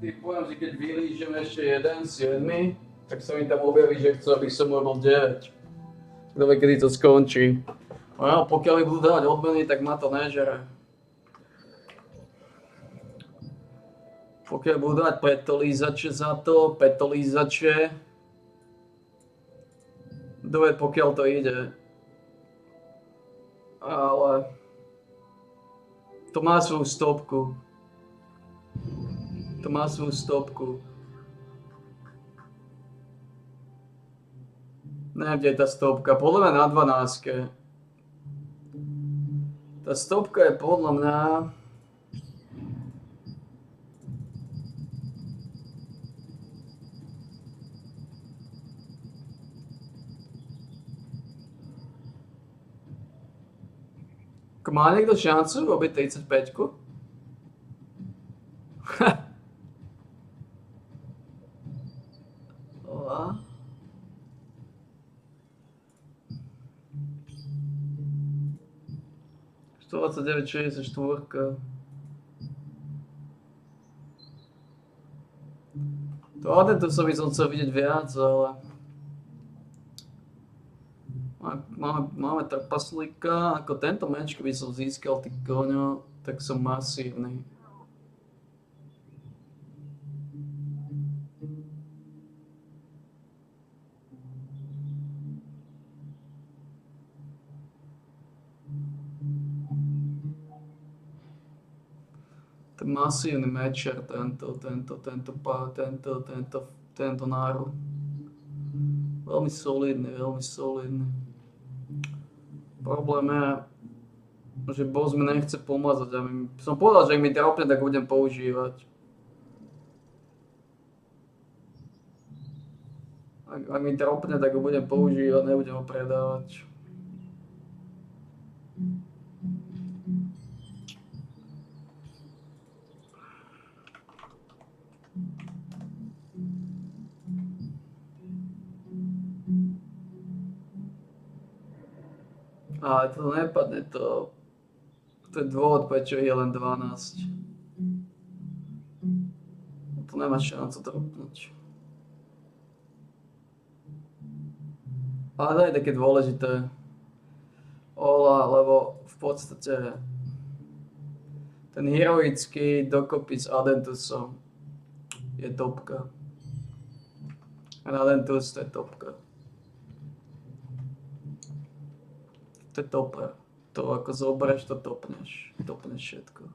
Typujem, že keď vylížem ešte jeden 7, tak sa mi tam objaví, že chcú, aby som robil 9. Kto vie, kedy to skončí. No, pokiaľ mi budú dávať odmeny, tak ma to nežere. Pokiaľ budú dávať petolízače za to, petolízače. Doved, pokiaľ to ide. Ale to má svoju stopku. To má svoju stopku. Neviem, kde je tá stopka. Podľa mňa na 12. Tá stopka je podľa mňa... Má niekto šancu robiť 35-ku? Ola. To 29,64. To som by som chcel vidieť viac, ale... Máme trpaslíka, ako tento meč, keby som získal tých koňov, tak som masívny. Ten masívny mečer, tento národ. Veľmi solidný, veľmi solidný. Problém je, že boss mi nechce pomazať. Som povedal, že ak mi dropne, tak budem používať. Ak mi dropne, tak ho budem používať, nebudem ho predávať. Ale to nepadne, to je dôvod, prečo je len 12. To nemá šancu dropnúť. Ale to je také dôležité. Ola, lebo v podstate ten heroický dokopy s Adentusom je topka. A Adentus to je topka. To je topé. To ako zoberieš, to topneš. Topneš všetko.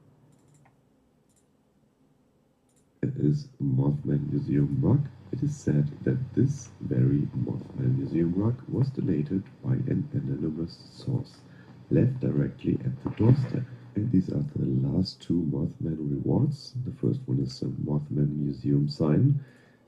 It is Mothman Museum rug. It is said that this very Mothman Museum rug was donated by an anonymous source, left directly at the doorstep. And these are the last two Mothman rewards. The first one is a Mothman Museum sign.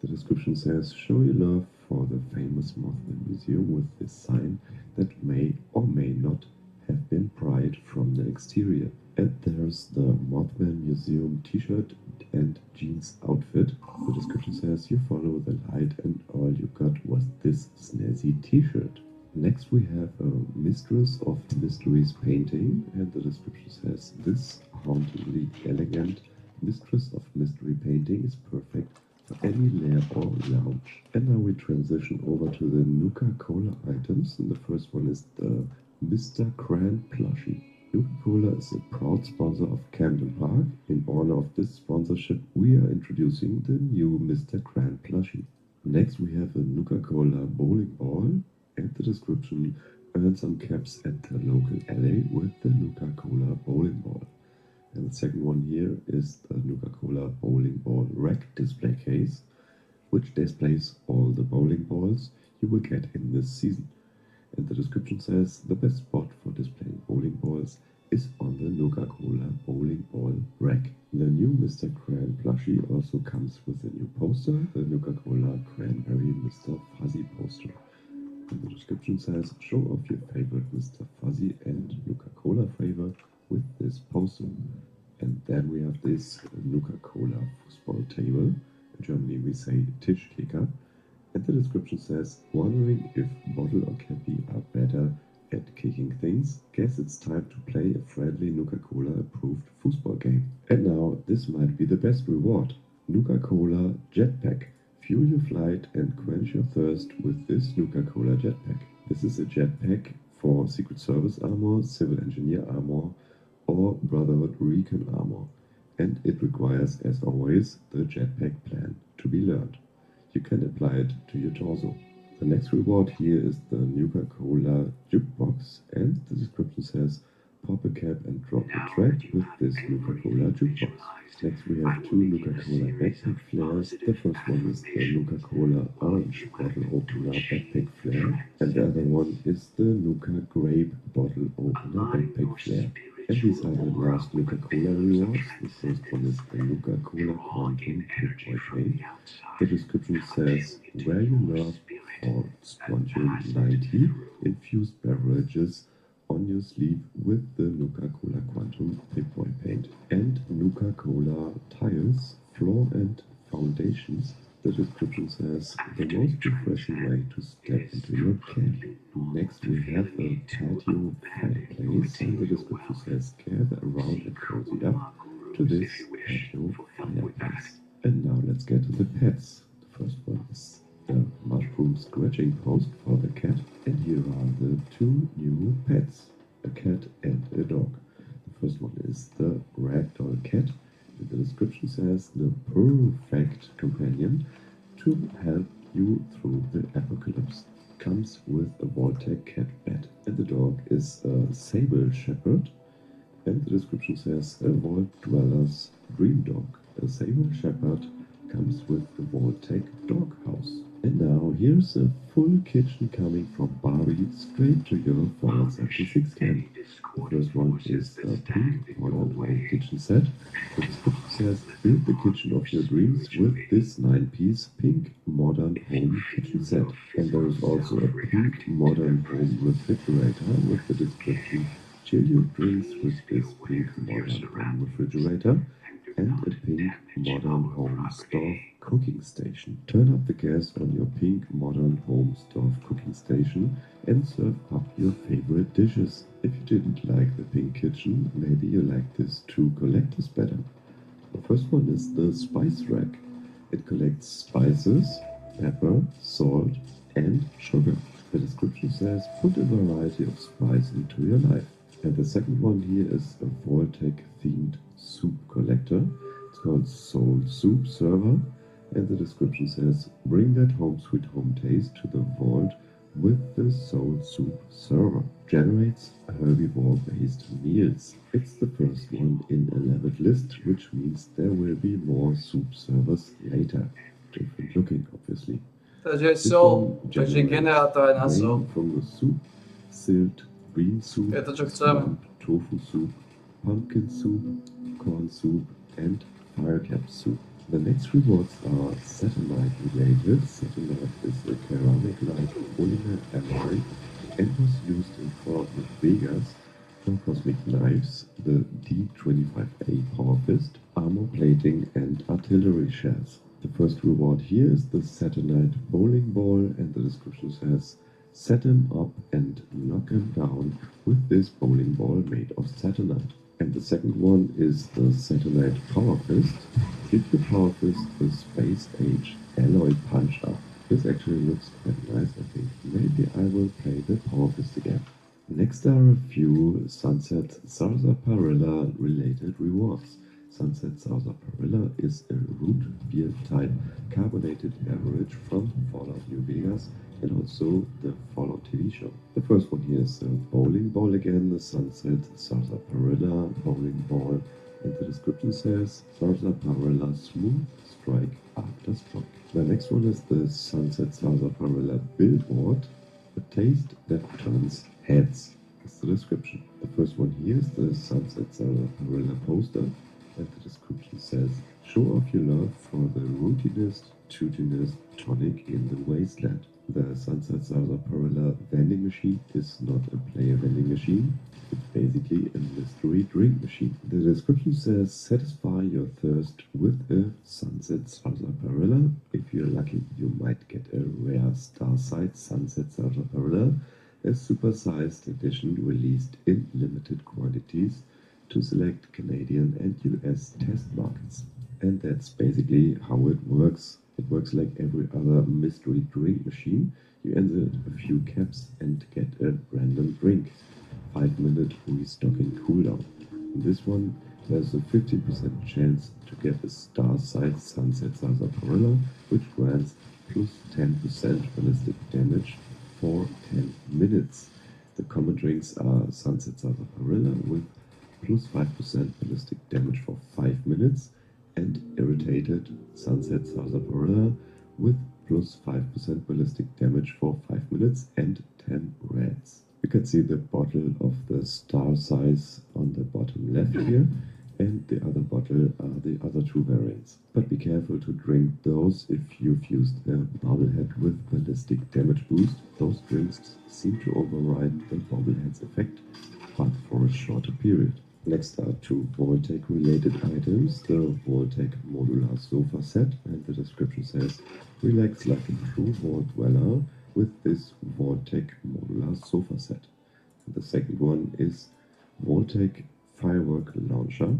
The description says, show your love for the famous Mothman Museum with this sign that may or may not have been pried from the exterior. And there's the Mothman Museum t-shirt and jeans outfit. The description says, you follow the light and all you got was this snazzy t-shirt. Next we have a Mistress of Mysteries painting, and the description says, this hauntingly elegant Mistress of Mystery painting is perfect for any lair or lounge. And now we transition over to the Nuka-Cola items, and the first one is the Mr. Cran plushie. Nuka-Cola is a proud sponsor of Camden Park. In honor of this sponsorship, we are introducing the new Mr. Cran plushie. Next we have a Nuka-Cola bowling ball, and the description, earn some caps at the local alley with the Nuka-Cola bowling ball. And the second one here is the Nuka-Cola bowling ball rack display case, which displays all the bowling balls you will get in this season. And the description says, the best spot for displaying bowling balls is on the Nuka-Cola bowling ball rack. The new Mr. Cran plushie also comes with a new poster, the Nuka-Cola Cranberry Mr. Fuzzy poster. And the description says, show off your favorite Mr. Fuzzy and Nuka-Cola flavor with this poster. And then we have this Nuka-Cola football table. In Germany we say Tischkicker. And the description says, wondering if Bottle or Cappy are better at kicking things? Guess it's time to play a friendly Nuka-Cola approved football game. And now this might be the best reward. Nuka-Cola Jetpack. Fuel your flight and quench your thirst with this Nuka-Cola Jetpack. This is a jetpack for Secret Service armor, Civil Engineer armor, or Brotherhood Recon armor, and it requires, as always, the jetpack plan to be learned. You can apply it to your torso. The next reward here is the Nuka-Cola Jukebox, and the description says, pop a cap and drop a track with this Nuka-Cola Jukebox. Next we have two Nuka-Cola backpack flares. The first one is the Nuka-Cola Orange Bottle Opener Backpack Flare, and the other one is the Nuka Grape Bottle Opener Backpack Flare. And these are the last Nuka-Cola rewards. The first one is the Nuka-Cola Quantum Pip-Boy Paint. The description says, wear your nerve for Spongium 90 infused beverages on your sleeve with the Nuka-Cola Quantum Pip-Boy Paint. And Nuka-Cola Tiles, Floor and Foundations. The description says, the most refreshing way to step into your can. Next we have a patio fireplace, and the description says, gather around and cozy up to this patio fireplace. And now let's get to the pets. The first one is the mushroom scratching post for the cat, and here are the two new pets, a cat and a dog. The first one is the ragdoll cat. The description says, the perfect companion to help you through the apocalypse. Comes with a Vault-Tec cat bed. And the dog is a sable shepherd. And the description says, a Vault Dweller's dream dog. A sable shepherd comes with the Vault-Tec dog house. And now here's a full kitchen coming from Barbie straight to your Fallout 76 can. The first one is a pink modern home kitchen set. The description says, build the kitchen of your dreams with this 9-piece pink modern home kitchen set. And there is also a pink modern home refrigerator with the description, chill your drinks with this pink modern home refrigerator. And a pink modern home stove cooking station. Turn up the gas on your pink modern home stove cooking station and serve up your favorite dishes. If you didn't like the pink kitchen, maybe you like this two collectors better. The first one is the spice rack. It collects spices, pepper, salt, and sugar. The description says, put a variety of spice into your life. And the second one here is a Vault-Tec themed soup collector. It's called Soul Soup Server, and the description says, bring that home sweet home taste to the vault with the Soul Soup Server. Generates herbivore-based meals. It's the first one in a leveled list, which means there will be more soup servers later. Different looking, obviously. Takže jsou, takže generátor je na sol. From the soup, silt, green soup, Je to, čo chcem. tofu soup, pumpkin soup, corn soup, and firecap soup. The next rewards are Satanite related. Satanite is a ceramic-like polymer alloy and was used in Fallout New Vegas for cosmic knives, the D25A Power Fist, armor plating, and artillery shells. The first reward here is the Satanite bowling ball, and the description says, set him up and knock him down with this bowling ball made of Satanite. And the second one is the Satanite Power Fist. Give your Power Fist a Space Age alloy punch up. This actually looks quite nice, I think. Maybe I will play the Power Fist again. Next are a few Sunset Sarsaparilla related rewards. Sunset Sarsaparilla is a root beer type carbonated beverage from Fallout New Vegas and also the Fallout TV show. The first one here is a bowling ball again, the Sunset Sarsaparilla bowling ball, and the description says Sarsaparilla smooth strike after strike. The next one is the Sunset Sarsaparilla billboard, a taste that turns heads. That's the description. The first one here is the Sunset Sarsaparilla poster, and the description says, show off your love for the rootiness, tootiness tonic in the wasteland. The Sunset Sarsaparilla vending machine is not a player vending machine, it's basically a mystery drink machine. The description says, satisfy your thirst with a Sunset Sarsaparilla. If you're lucky, you might get a rare Starsight Sunset Sarsaparilla, a supersized edition released in limited quantities to select Canadian and US test markets. And that's basically how it works. It works like every other mystery drink machine. You insert a few caps and get a random drink. 5-minute restocking cooldown. In this one, there's a 50% chance to get a star-sized Sunset Sarsaparilla, which grants plus 10% ballistic damage for 10 minutes. The common drinks are Sunset Sarsaparilla with plus 5% ballistic damage for 5 minutes, and Irritated Sunset Sarsaparilla with plus 5% ballistic damage for 5 minutes and 10 reds. You can see the bottle of the star size on the bottom left here, and the other bottle are the other two variants. But be careful to drink those if you've used a bobblehead with ballistic damage boost. Those drinks seem to override the bobblehead's effect, but for a shorter period. Next are two Vault-Tec related items, the Vault-Tec Modular Sofa Set, and the description says, relax like a true Vault Dweller with this Vault-Tec Modular Sofa Set. And the second one is Vault-Tec Firework Launcher.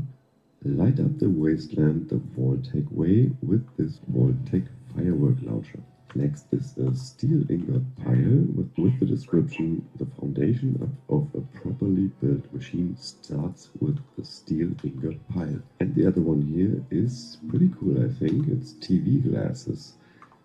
Light up the wasteland the Vault-Tec way with this Vault-Tec Firework Launcher. Next is a steel ingot pile with the description, the foundation of a properly built machine starts with the steel ingot pile. And the other one here is pretty cool, I think. It's TV glasses.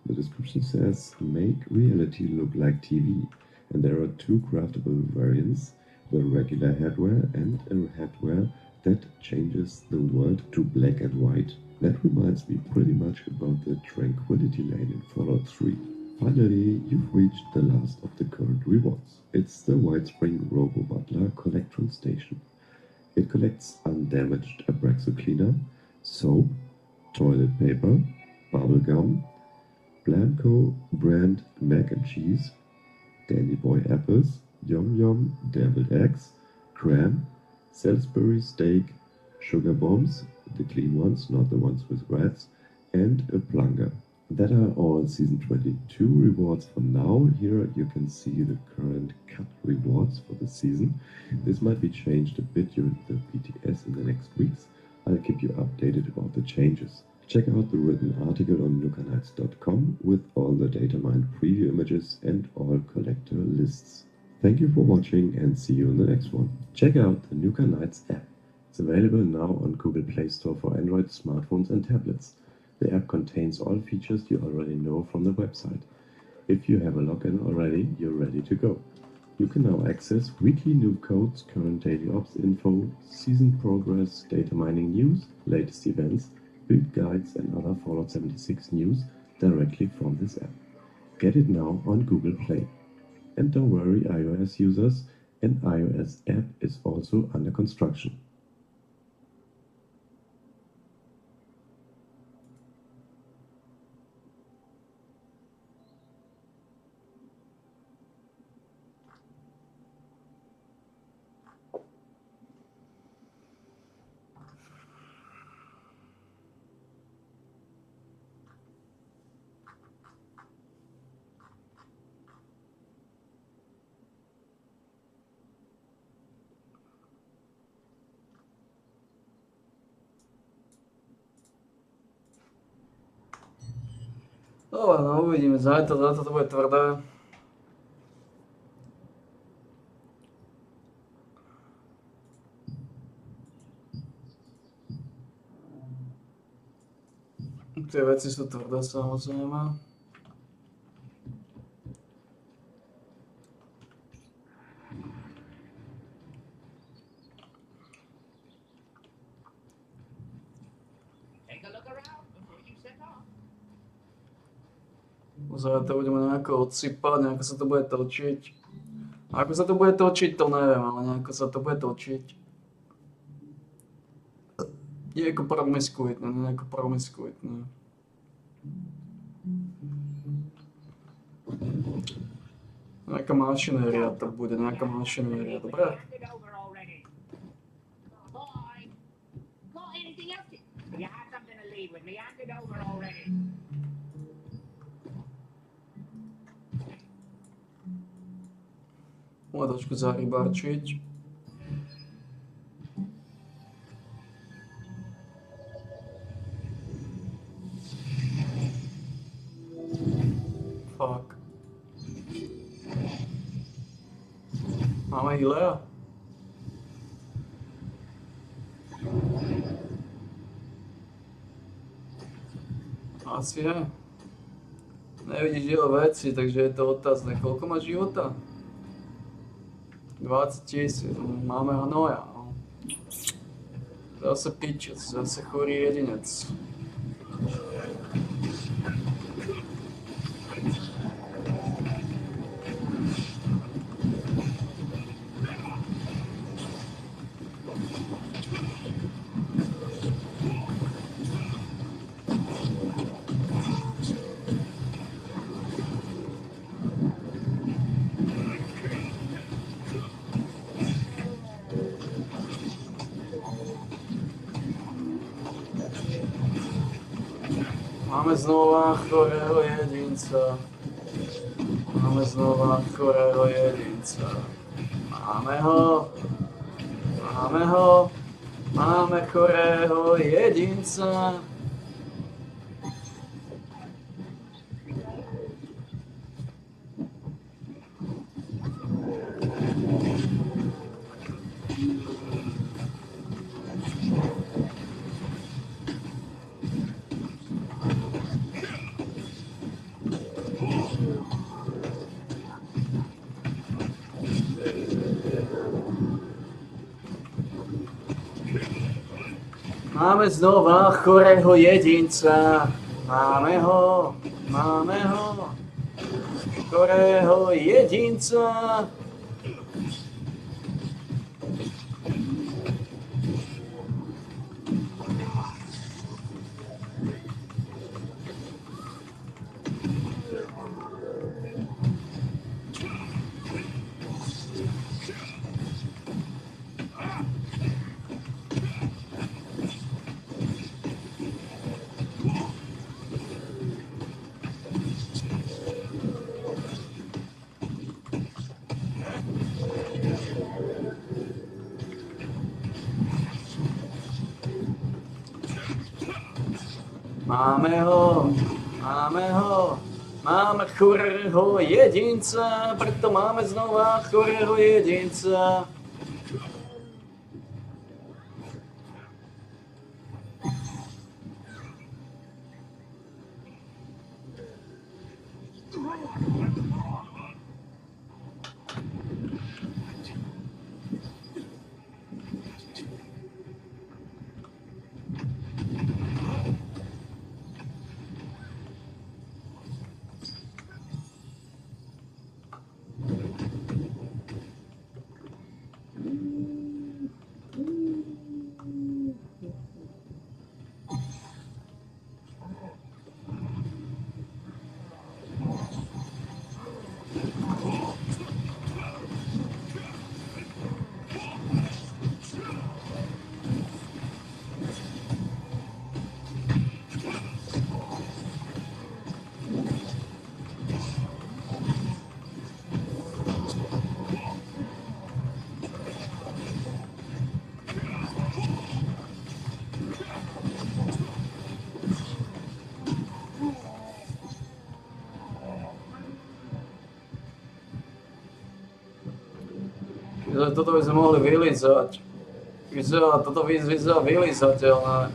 The description says, make reality look like TV. And there are two craftable variants, the regular headwear and a headwear that changes the world to black and white. That reminds me pretty much about the Tranquility Lane in Fallout 3. Finally, you've reached the last of the current rewards. It's the Whitespring Robo Butler Collectron Station. It collects undamaged Abraxo cleaner, soap, toilet paper, bubblegum, Blanco brand mac and cheese, Dandy Boy apples, Yum Yum deviled eggs, cram, Salisbury steak, sugar bombs, the clean ones, not the ones with rats, and a plunger. That are all Season 22 rewards for now. Here you can see the current cut rewards for the season. This might be changed a bit during the BTS in the next weeks. I'll keep you updated about the changes. Check out the written article on nukanite.com with all the data mined preview images and all collector lists. Thank you for watching and see you in the next one. Check out the Nuka Knights app. It's available now on Google Play Store for Android smartphones and tablets. The app contains all features you already know from the website. If you have a login already, you're ready to go. You can now access weekly noob codes, current daily ops info, season progress, data mining news, latest events, build guides and other Fallout 76 news directly from this app. Get it now on Google Play. And don't worry iOS users, an iOS app is also under construction. No uvidíme, zajtra to bude tvrdé. Tie veci sú tvrdé samozrejme. Zajtra budeme nejako odsypať, nejako sa to bude točiť. Ako sa to bude točiť, to neviem, ale nejako sa to bude točiť. Nejako promiskuitné. Nejaká mašinéria to bude, dobre? Môžem trošku zarybarčiť. Máme healera? Asi ne. Nevidíš jeho veci, takže je to otázne. Koľko má života? 20 000. Máme ho noja. No. Zase pičec, zase chorý jedinec. Máme znova chorého jedinca. Máme znova chorého jedinca. Máme ho. Máme ho. Máme chorého jedinca. Máme znova chorého jedinca. Máme ho. Máme ho. Chorého jedinca. Máme ho, máme ho, máme chorého jedinca, preto máme znova chorého jedinca. Toto by sme mohli vylízať. Toto vyzerá vylízateľné.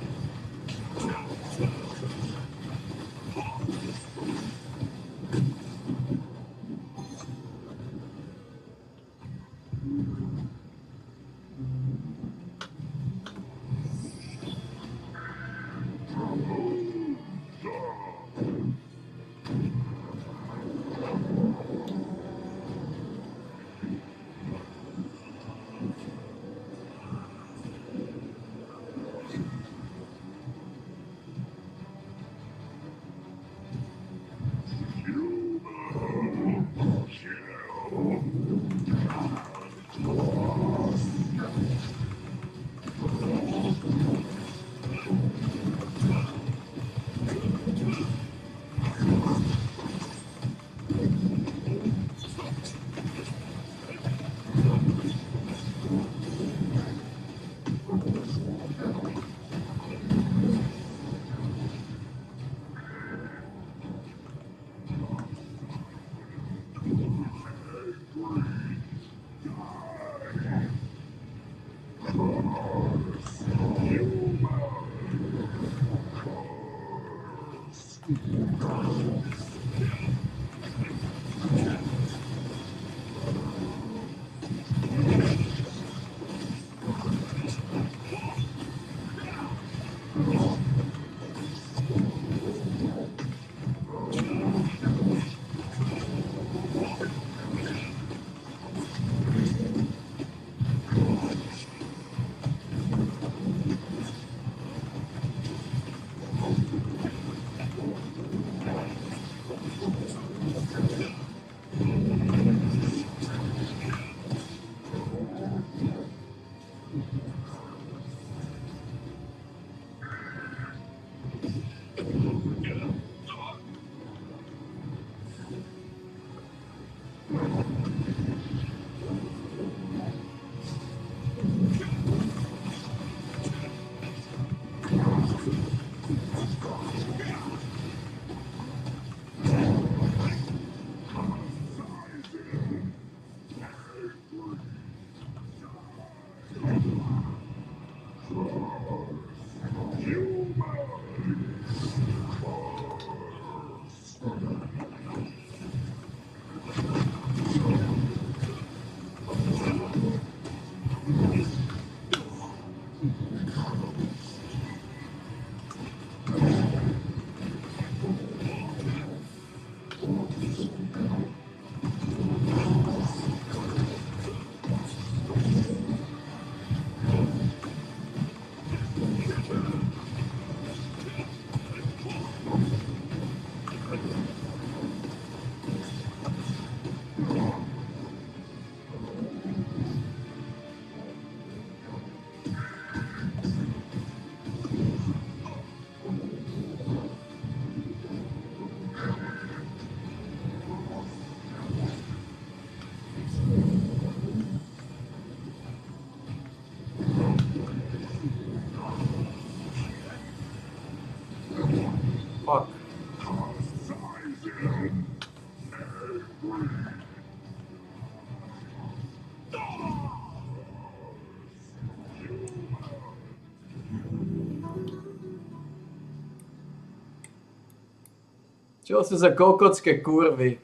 Čo sú za kokocké kurvy?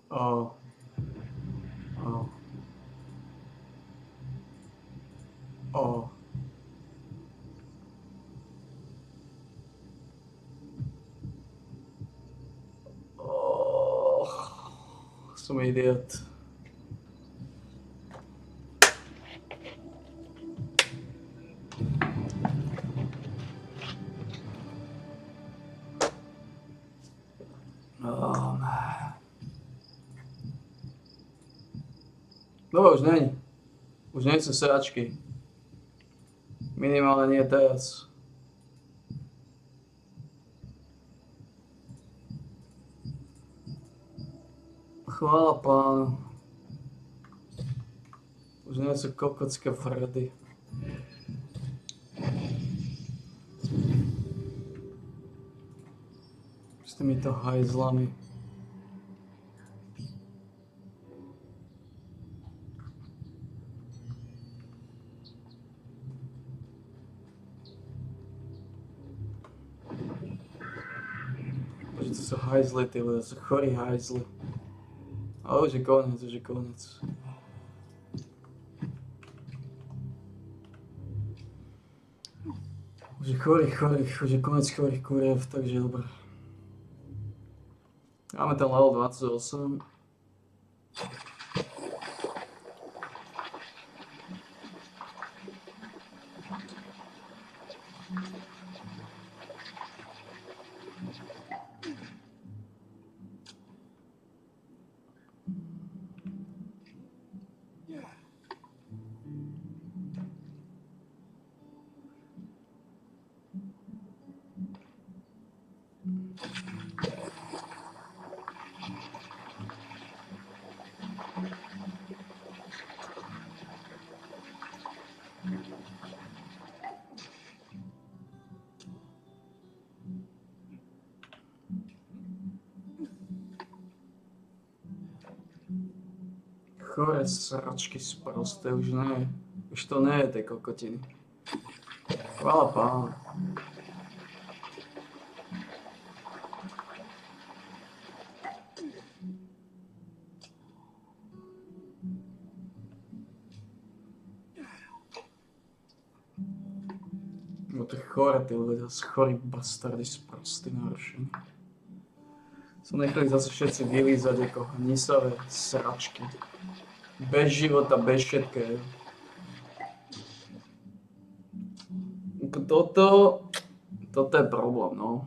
O. O. O. O. Som idiot. No už není. Už nie sú sračky. Minimálne nie teraz. Chvála pánu. Už nie sú kokocké frdy. S týmito hajzlami. To sú hajzli, ty ľudia, sú chorí hajzli. Ale už je koniec, už je koniec. Už je už je koniec chorých kuriev, takže dobré. Máme ten level 28. Chore sračky sprosté, už nie. Už to nie je tej kokotiny. Chvála pánu. No to je chore, tí ľudia, chorí bastardi sprostí narušení. Som nechali zase všetci vylízať ako hnisavé sračky. Bez života, bez všetkého. Toto je problém, no.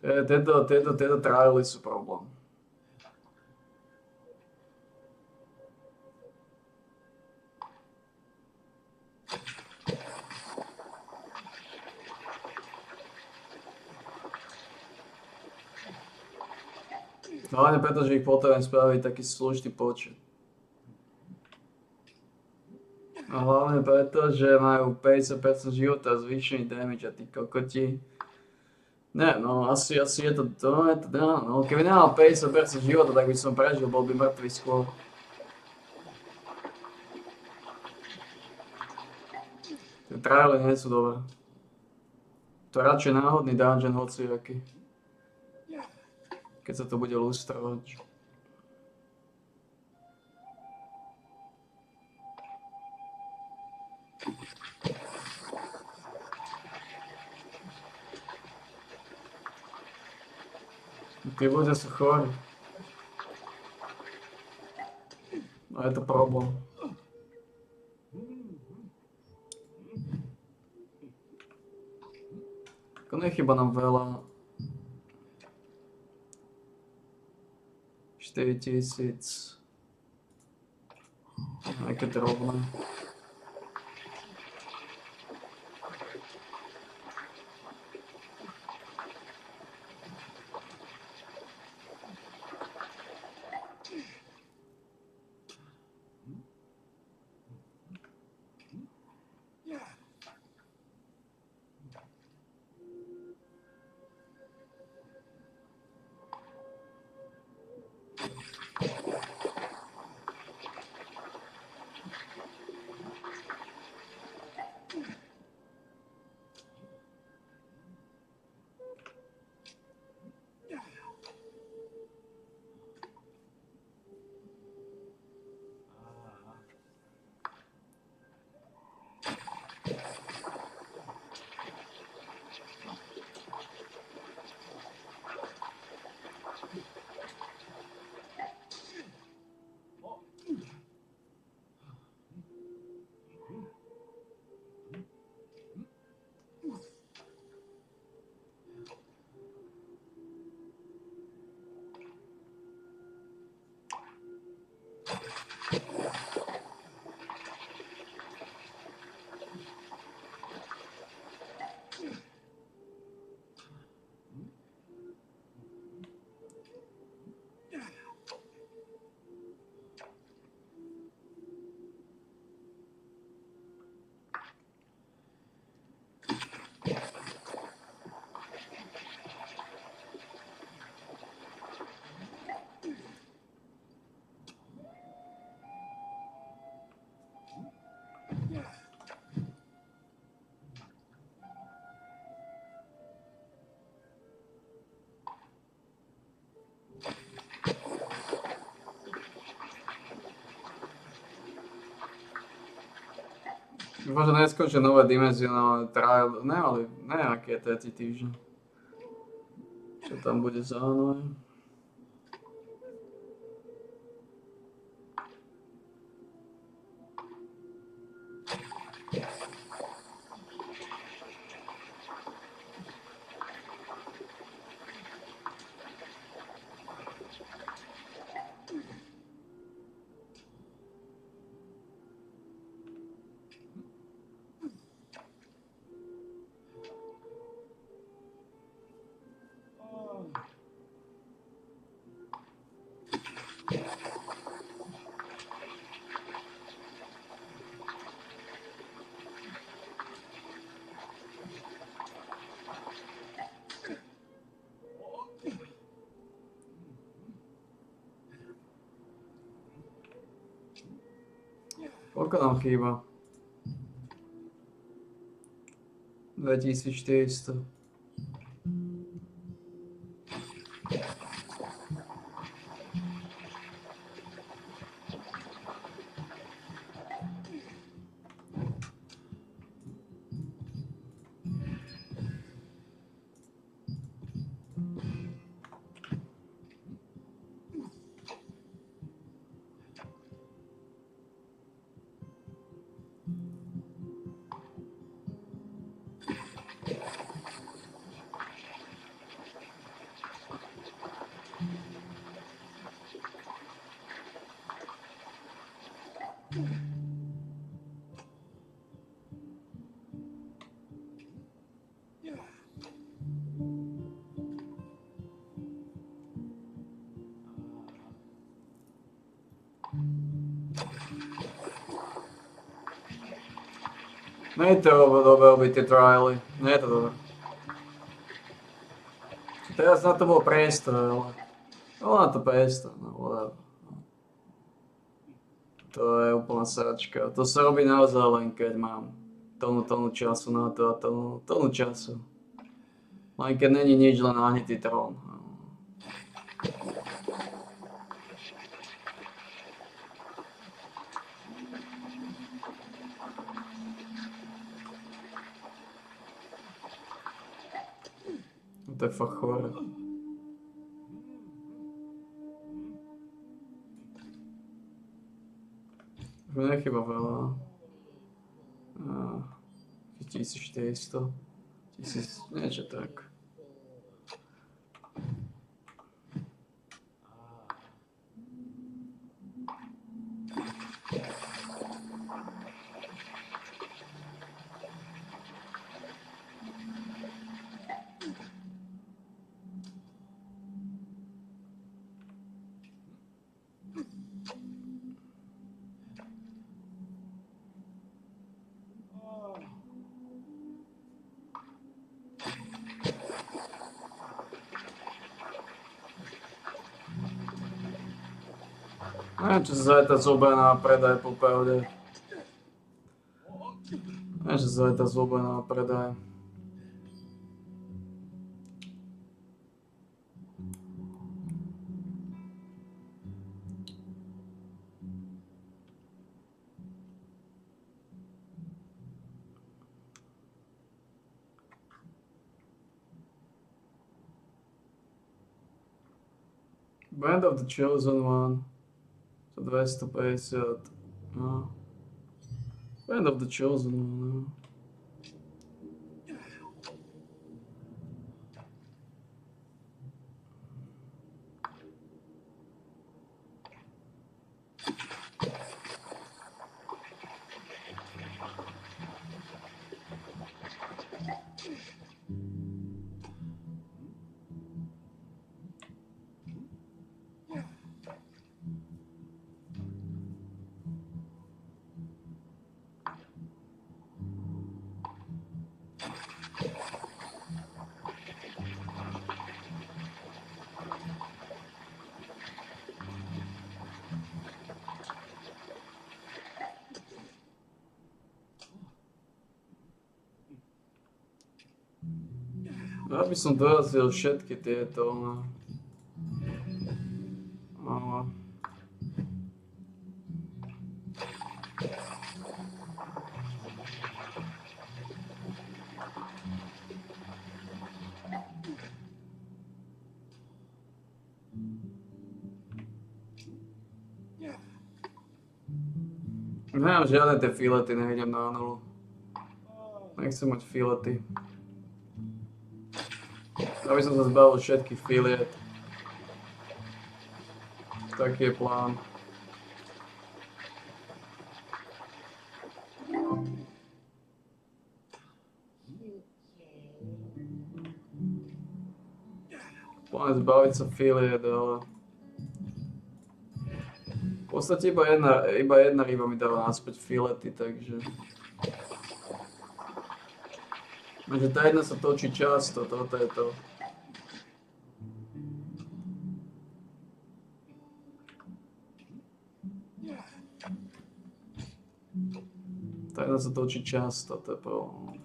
Tieto triály sú problém. Hlavne preto, že ich potrebujem spraviť taký slušný počet. A hlavne preto, že majú 50% života zvýšený damage a tí kokoti. Ne, no asi je to, no keby nemal 50% života, tak by som prežil, bol by mŕtvý skôr. Tie triály nie sú dobré. To je radšej náhodný dungeon, hociaký. Keď sa to bude lustrovať. Tí ľudia sú chorí. A je to problém. Ako nechyba nám veľa. 4000. Aj keď rovné. Dúfam, že neskočia nové dimenzionálne trial, nemali nejaké tretí týždeň. Čo tam bude za nové? Koľko nám chýba? 2400. Nie je to dobre robiť tie triály, nie je to dobre. Teraz na to bol priestor, ale bolo na to priestor, no whatever. To je úplná sračka, to sa robí naozaj len keď mám tonu času na to a tonu času. Len keď není nič, len nahnitý trón. To je fakt chore. Už mi nechyba veľa. 1400. 1000, niečo tak. Neviem, čo sa zajtra zobie na predaj po pravde. Neviem, čo sa zajtra zobie na predaj. Band of the Chosen One. 250. No. Band of the Chosen One, no. Ja by som dorazil všetky tieto, no. Nemám žiadne tie filety, nevidím na nulu. Nechcem mať filety. Aby som sa zbavil všetkých filiet. Taký je plán. Plán je zbaviť sa filiet, ale... V podstate iba jedna ryba mi dáva naspäť filety, takže... Takže tá jedna sa točí často, toto je to. Tá jedna sa točí často, to je problém.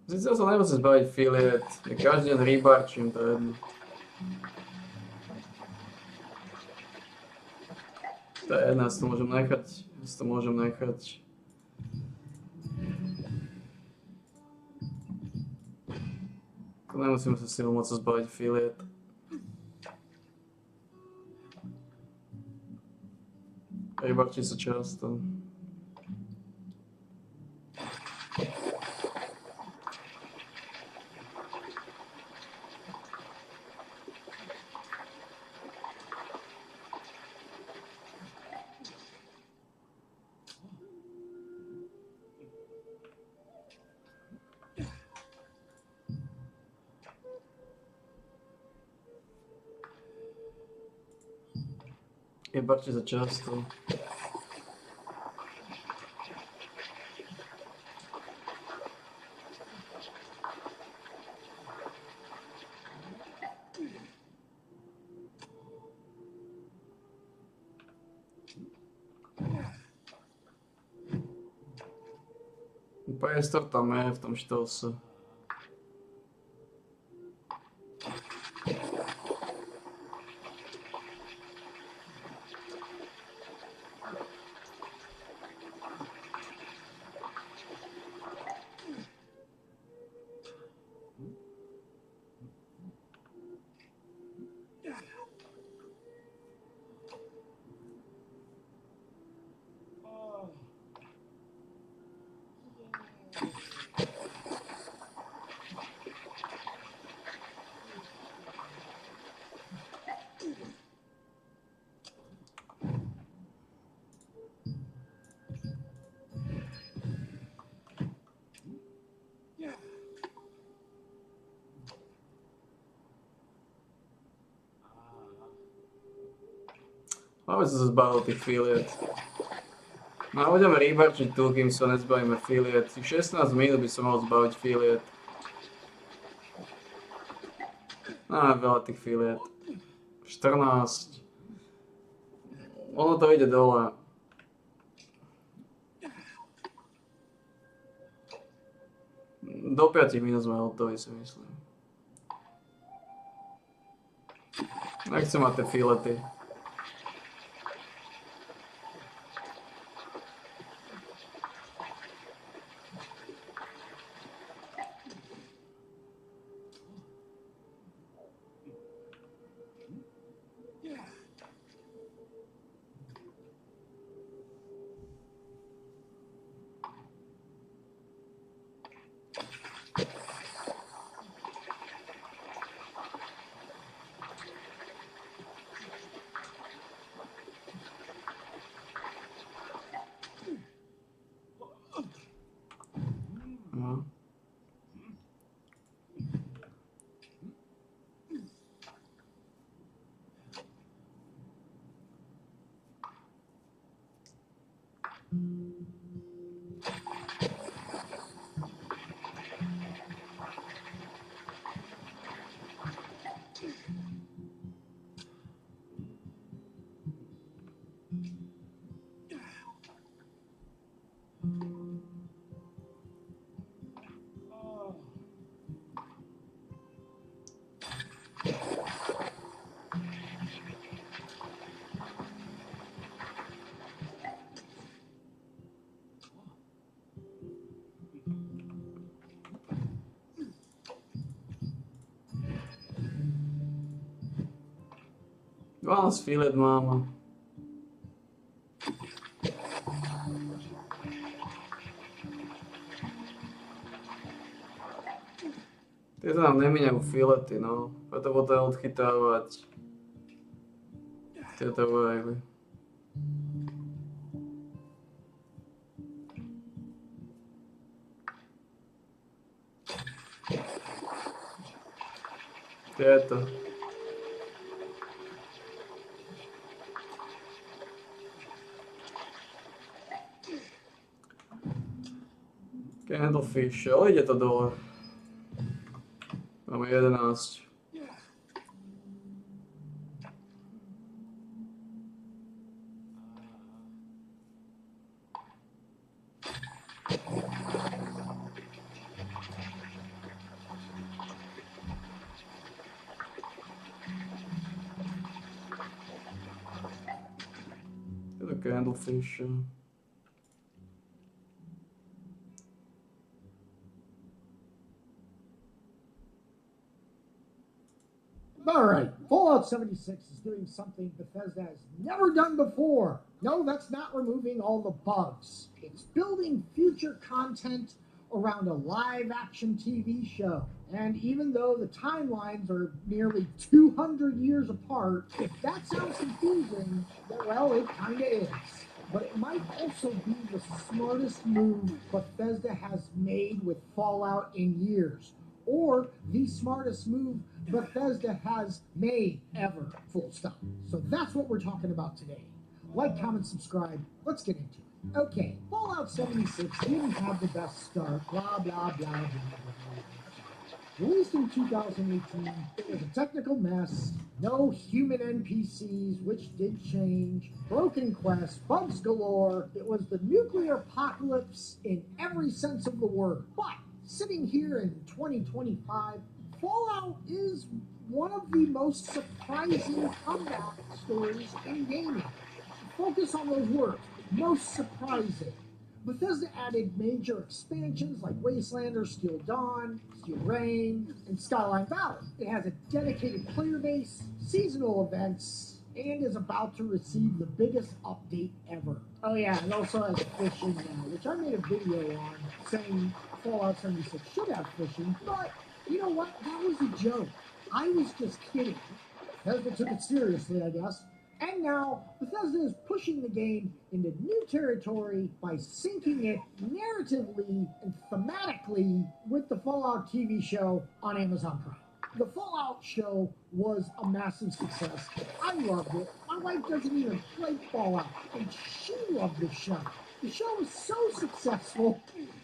Sice sa nemusím zbaviť filiet, ja každý deň rybarčím, to je jedno. To je jedno, ja si to môžem nechať, To nemusím sa si moc zbaviť filiet. Rybarčí sa často. Rybarčí sa často. Priestor tam je v tom štelse. Máme sa zbavil tých filiet. No a budeme rybarčiť tu, kým sa nezbavíme filiet. 16 minút by som mohol zbaviť filiet. No, veľa tých filiet. 14. Ono to ide dole. Do 5 minút sme hotoví, si myslím. Nechcem mať tie filety. 12 filet máme. Tieto nám nemíňajú filety, no. Preto potrebujem odchytávať tieto vajby. Tieto. Candlefish, ale ide to dole. Máme 11. Je to Candlefish. All right, Fallout 76 is doing something Bethesda has never done before. No, that's not removing all the bugs. It's building future content around a live-action TV show. And even though the timelines are nearly 200 years apart, if that sounds confusing, well, it kind of is. But it might also be the smartest move Bethesda has made with Fallout in years. Or the smartest move Bethesda has made ever, full stop. So that's what we're talking about today. Like, comment, subscribe. Let's get into it. Okay, Fallout 76 didn't have the best start, blah, blah, blah, blah, blah, blah. Released in 2018, it was a technical mess, no human NPCs, which did change, broken quests, bugs galore. It was the nuclear apocalypse in every sense of the word. But sitting here in 2025, Fallout is one of the most surprising comeback stories in gaming. Focus on those words, most surprising. Bethesda added major expansions like Wastelander, Steel Dawn, Steel Rain, and Skyline Valley. It has a dedicated player base, seasonal events, and is about to receive the biggest update ever. Oh yeah, it also has fishing now, which I made a video on saying Fallout 76 should have fishing, but you know what? That was a joke. I was just kidding. Bethesda took it seriously, I guess. And now, Bethesda is pushing the game into new territory by syncing it narratively and thematically with the Fallout TV show on Amazon Prime. The Fallout show was a massive success. I loved it. My wife doesn't even play Fallout, and she loved the show. The show was so successful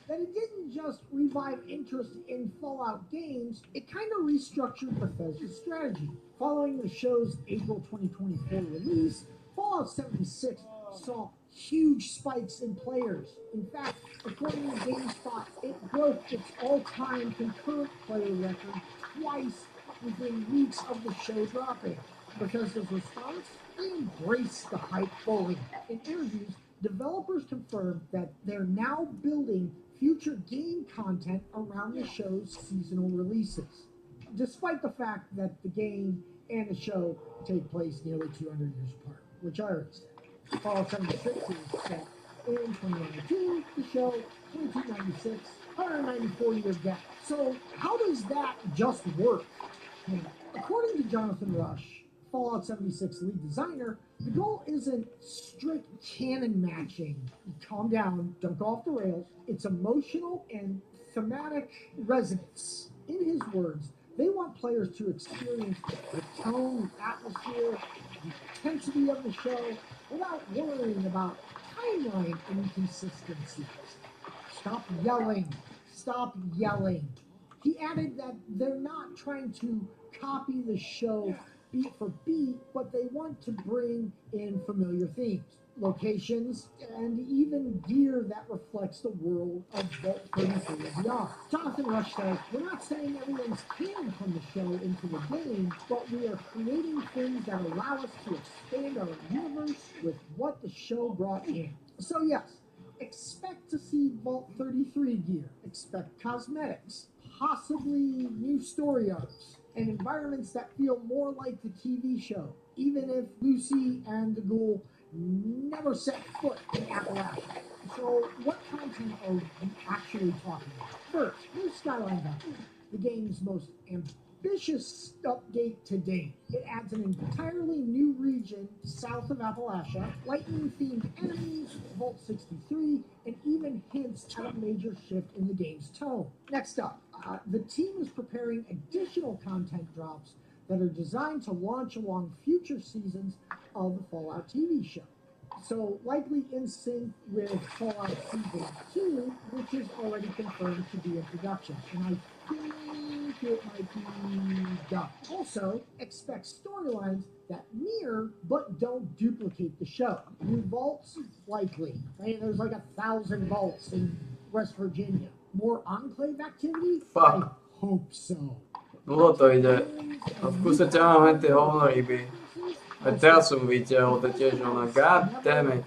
that it didn't just revive interest in Fallout games, it kind of restructured Bethesda's strategy. Following the show's April 2024 release, Fallout 76 saw huge spikes in players. In fact, according to GameSpot, it broke its all-time concurrent player record twice within weeks of the show dropping. Bethesda's response? They embraced the hype fully. In interviews, developers confirmed that they're now building future game content around the show's seasonal releases, despite the fact that the game and the show take place nearly 200 years apart, which I already said. Fallout 76 is set in 2092, the show 2296, 194-year gap. So how does that just work? According to Jonathan Rush, Fallout 76 lead designer, the goal isn't strict canon matching. Calm down, don't go off the rails. It's emotional and thematic resonance. In his words, they want players to experience the tone, atmosphere, the intensity of the show without worrying about timeline inconsistencies. Stop yelling. Stop yelling. He added that they're not trying to copy the show beat for beat, but they want to bring in familiar themes, locations, and even gear that reflects the world of Vault 33 and beyond. Jonathan Rush says, we're not saying everyone's canon from the show into the game, but we are creating things that allow us to expand our universe with what the show brought in. So yes, expect to see Vault 33 gear, expect cosmetics, possibly new story arcs, and environments that feel more like the TV show, even if Lucy and the Ghoul never set foot in Appalachia. So what content are we actually talking about? First, new Skyline Valley, the game's most ambitious update to date. It adds an entirely new region south of Appalachia, lightning-themed enemies, Vault 63, and even hints at a major shift in the game's tone. Next up, the team is preparing additional content drops that are designed to launch along future seasons of the Fallout TV show. So likely in sync with Fallout Season 2, which is already confirmed to be in production. And I think it might be done. Also, expect storylines that mirror but don't duplicate the show. New vaults? Likely. I mean, there's like 1,000 vaults in West Virginia. More Enclave activity? I hope so. Dlho to ide. A v kuse ťahám tie hovnoryby. A teraz som videl, to tiež ona, god damn it.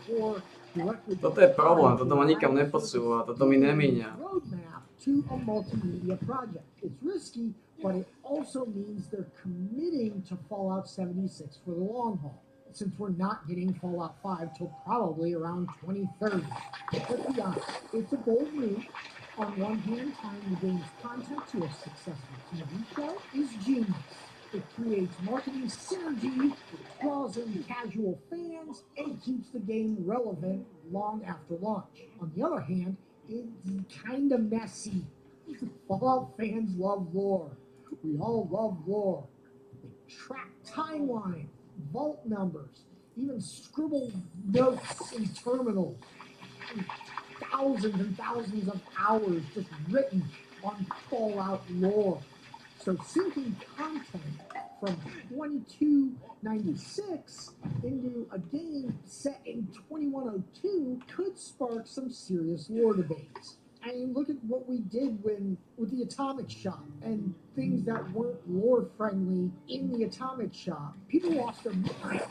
Toto je problém, toto ma nikam neposúva, toto mi nemíňa. To a multimedia project. It's risky, but it also means they're committing to Fallout 76 for the long haul, since we're not getting Fallout 5 till probably around 2030. Let's be honest, it's a bold move. On one hand, tying the game's content to a successful TV show is genius. It creates marketing synergy, it draws in casual fans, and keeps the game relevant long after launch. On the other hand, it's kind of messy. Fallout fans love lore. We all love lore. They track timelines, vault numbers, even scribble notes in terminals. And thousands and thousands of hours just written on Fallout lore. So syncing content from 2296 into a game set in 2102 could spark some serious lore debates. I mean, look at what we did with the Atomic Shop and things that weren't lore friendly in the Atomic Shop. People lost their minds,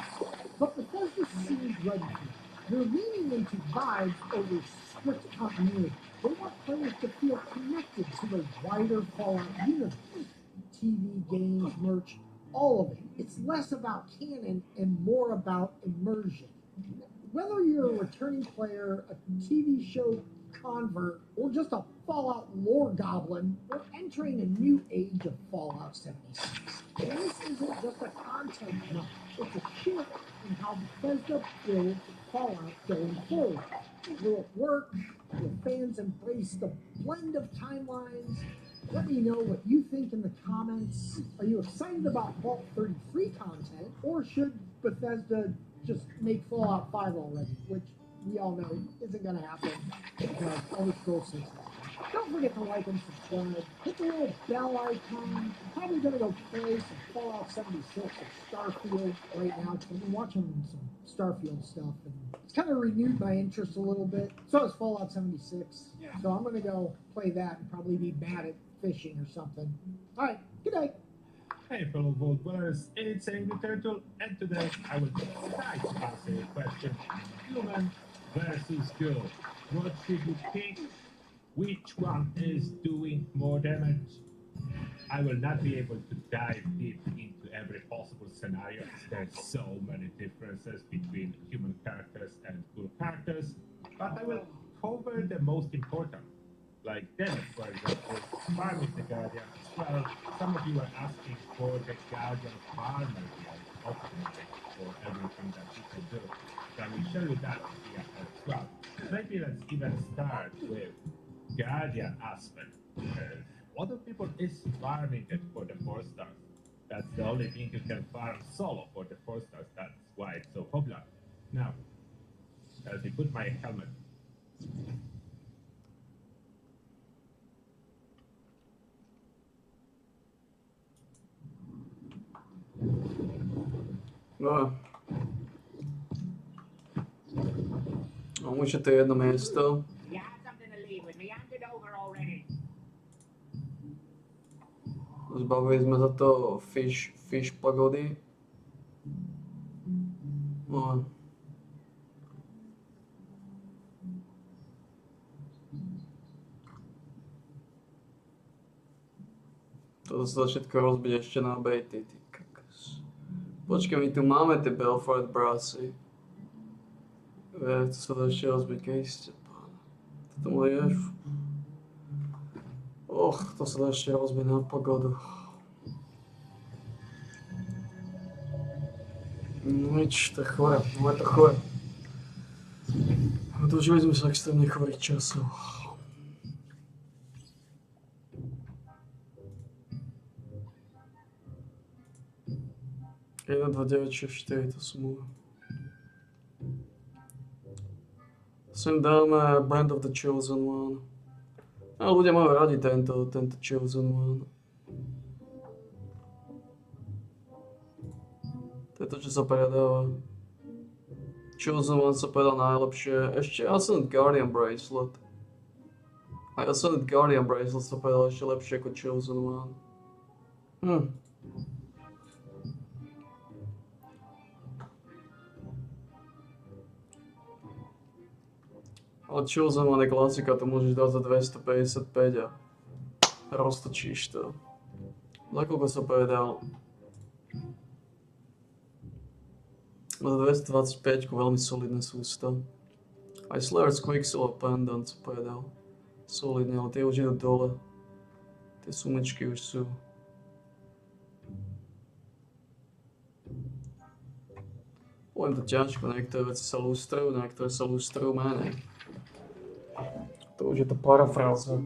but Bethesda seems ready for it. They're leaning into vibes over strict continuity. They want players to feel connected to the wider Fallout universe. TV, games, merch, all of it. It's less about canon and more about immersion. Whether you're a returning player, a TV show convert, or just a Fallout lore goblin, we're entering a new age of Fallout 76. And this isn't just a content jump, it's a shift in how Bethesda builds Fallout going forward. Will it work? Will fans embrace the blend of timelines? Let me know what you think in the comments. Are you excited about Vault 33 content, or should Bethesda just make Fallout 5 already, which we all know isn't going to happen because Elder Scrolls 6 happened. Don't forget to like and subscribe. Hit the little bell icon. I'm probably going to go play some Fallout 76 or Starfield right now because I've been watching some Starfield stuff and it's kind of renewed my interest a little bit. So is Fallout 76. So I'm going to go play that and probably be bad at fishing or something. All right, good night. Hey fellow Vault Dwellers, it's Angry Turtle, and today I will try to answer your question. Human versus Ghoul. What should you pick? Which one is doing more damage? I will not be able to dive deep into every possible scenario. There's so many differences between human characters and ghoul characters, but I will cover the most important. Like Dennis, for example, farming the Guardian. Well, some of you are asking for the Guardian farmer here, ultimately, for everything that you can do. So I will show you that here as well. Maybe let's even start with Guardian aspect. A lot of people is farming it for the 4 stars. That's the only thing you can farm solo for the 4 stars. That's why it's so popular. Now, as he put my helmet. No. No, už je to jedno miesto. You have something to leave with me. Hand it over already. Zbavili sme za to fish pagody. No. Toto sa dá všetko rozbiť ešte na bejty, ty kakos. Počkaj, my tu máme tie Belfort Brassy. To sa dá ešte rozbiť, keď ste pána. Toto mu ješ. To sa dá ešte rozbiť na pagodu. No nič, to je chore, no je to chore. Dožili sme sa extrémne chorých časov. Jedna, 2, 9, 6, 4, to sú sem dáme Brand of the Chosen One. A ľudia majú radi tento Chosen One. To je to, čo sa predáva. Chosen One sa predal najlepšie. Ešte Ascended Guardian Bracelet. Aj Ascended Guardian Bracelet sa predal ešte lepšie ako Chosen One. Ale Chosen One je klasika, to môžeš dať za 255 a roztočíš to. Za koľko sa predal? Za 225, veľmi solidné sústo. Aj Slayer's Quicksilver Pendant sa predal. Solidne, ale tie už idú dole. Tie sumečky už sú. Poviem to ťažko, niektoré veci sa lustrujú, niektoré sa lustrujú menej. To už je to parafráza.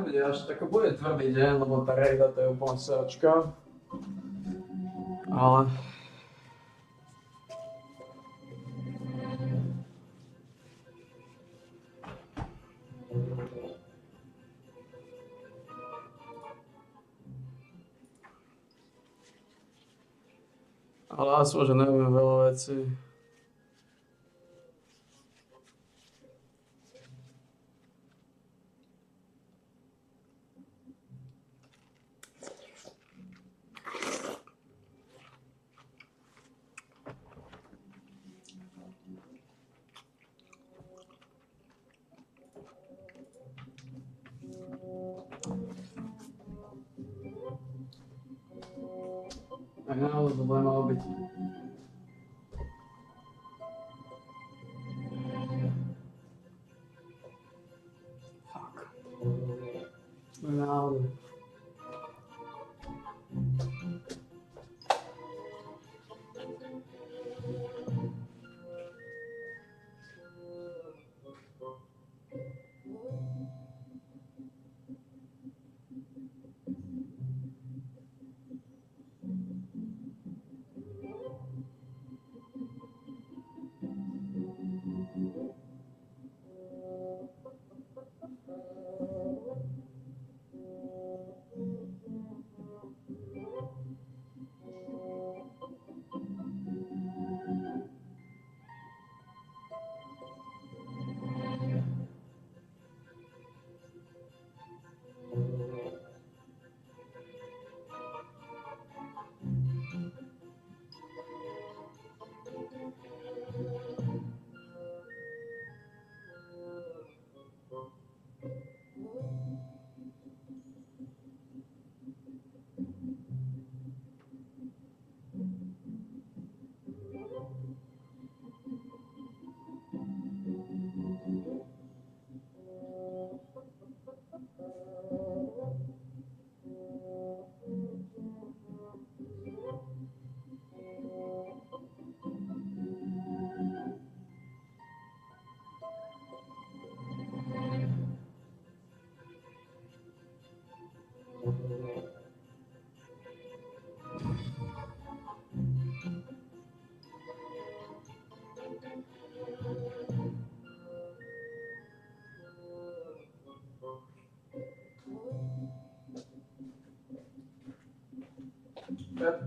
nebude až tak, bude tvrdý deň, lebo tá rejda to je úplne sračka. Ale... Ale aspoň, že neviem veľa vecí. Tak náhodou to bude malo byť. Fuck. Náhodou.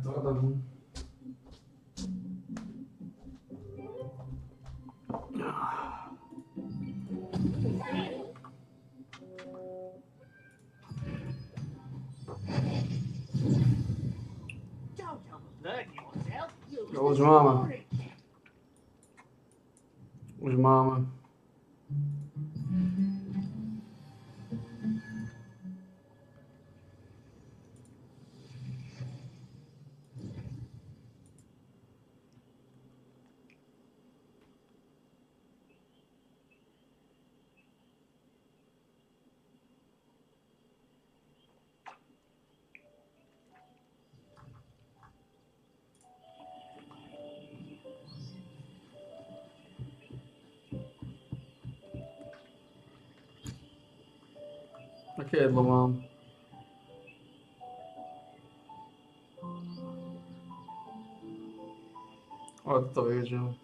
Pardon. No, už máme. Už máme. Aké jedlo mám? Ale to využijem.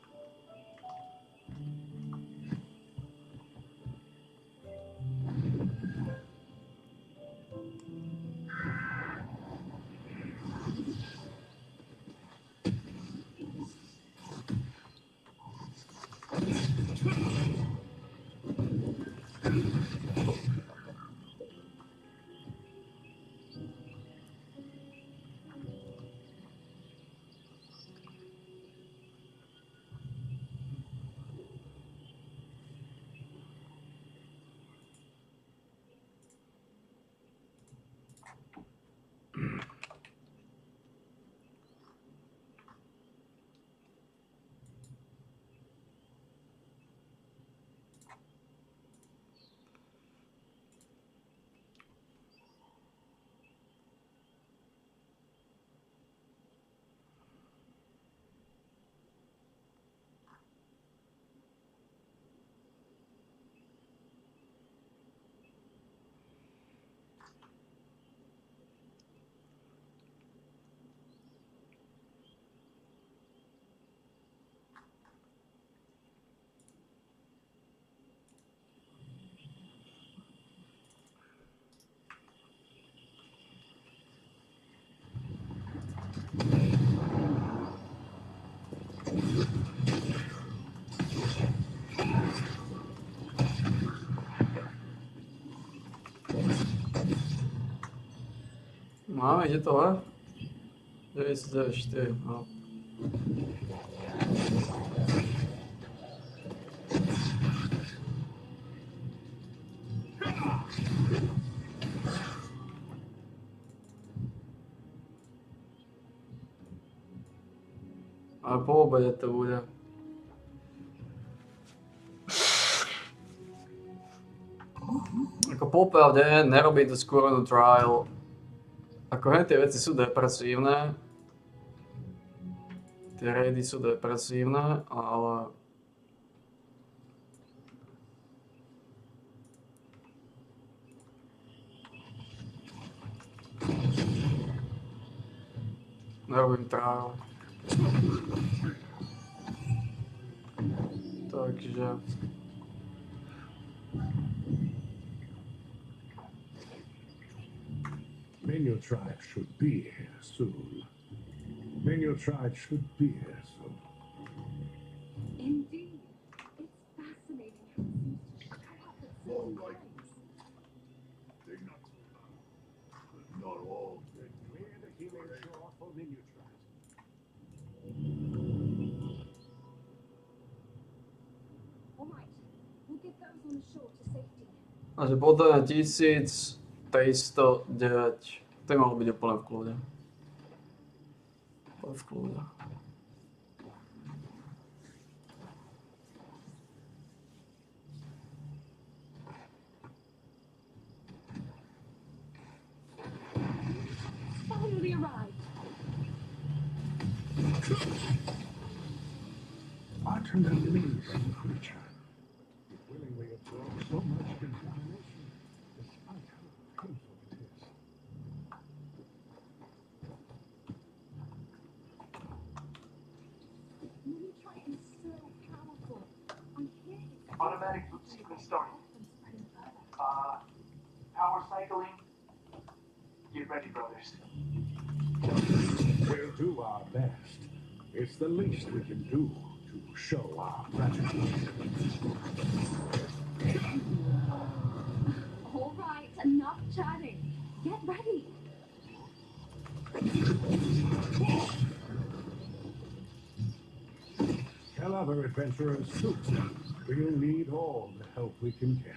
No, ide to hore. 99, no. Ale po obede to bude. Ako popravde, nerobí to skôr na trial. Ako hej, tie veci sú depresívne. Tie raidy sú depresívne, ale... Nerobím trial. Takže... Menu tribe should be here soon. Menu tribe should be here soon. Indeed. It's fascinating how it seems to show up at certain times. They're not all. Clear the healing shore for menu tribe. All right. We'll get those on the shore to safety. Takže potom je 1309. To je malo byť úplne v kľude. Úplne v kľude. Finally arrived. Utterly amazing creature. It willingly absorbs so much contamination, despite how painful it is. Mini Triton is so powerful. I hear it's Automatic boot sequence starting. Power cycling. Get ready, brothers. We'll do our best. It's the least we can do to show our gratitude. all right. Enough chatting. Get ready. Tell other adventurers too. We'll need all the help we can get.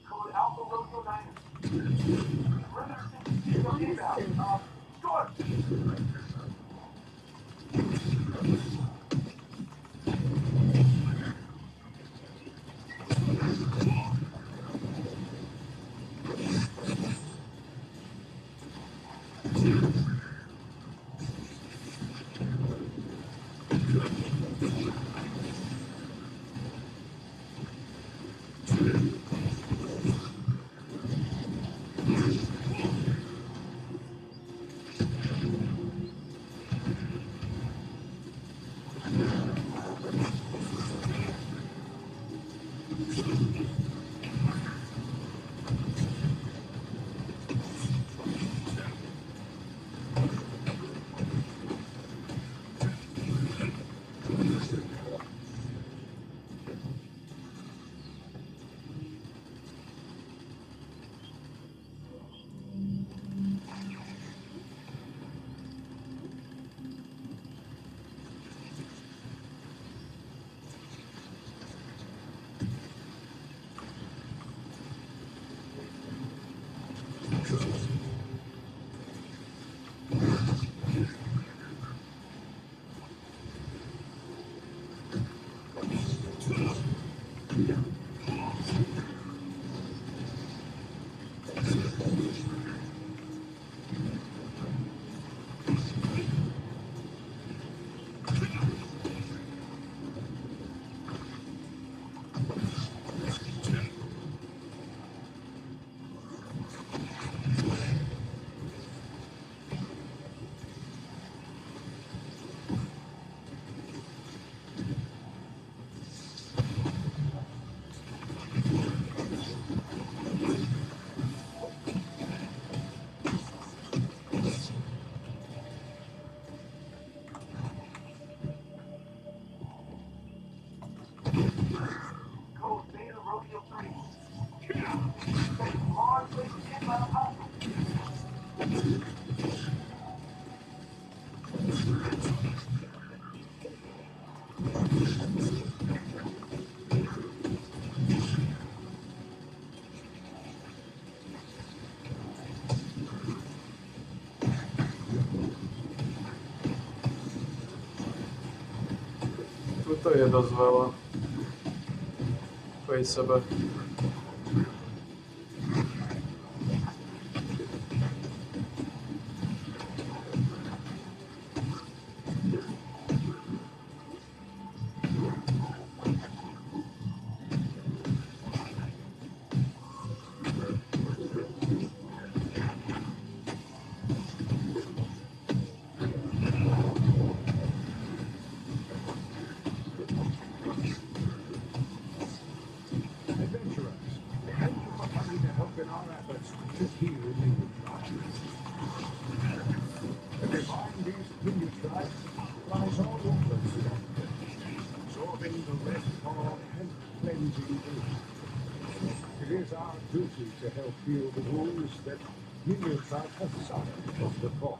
Code Alpha Rodeo 9. Further inbound. Good. Code Beta Rodeo 3. Mars Laser 10 mile output. Tuto je dosť veľa. Pri sebe. It is our duty to help heal the wounds that Minion Tribe has suffered of the fall.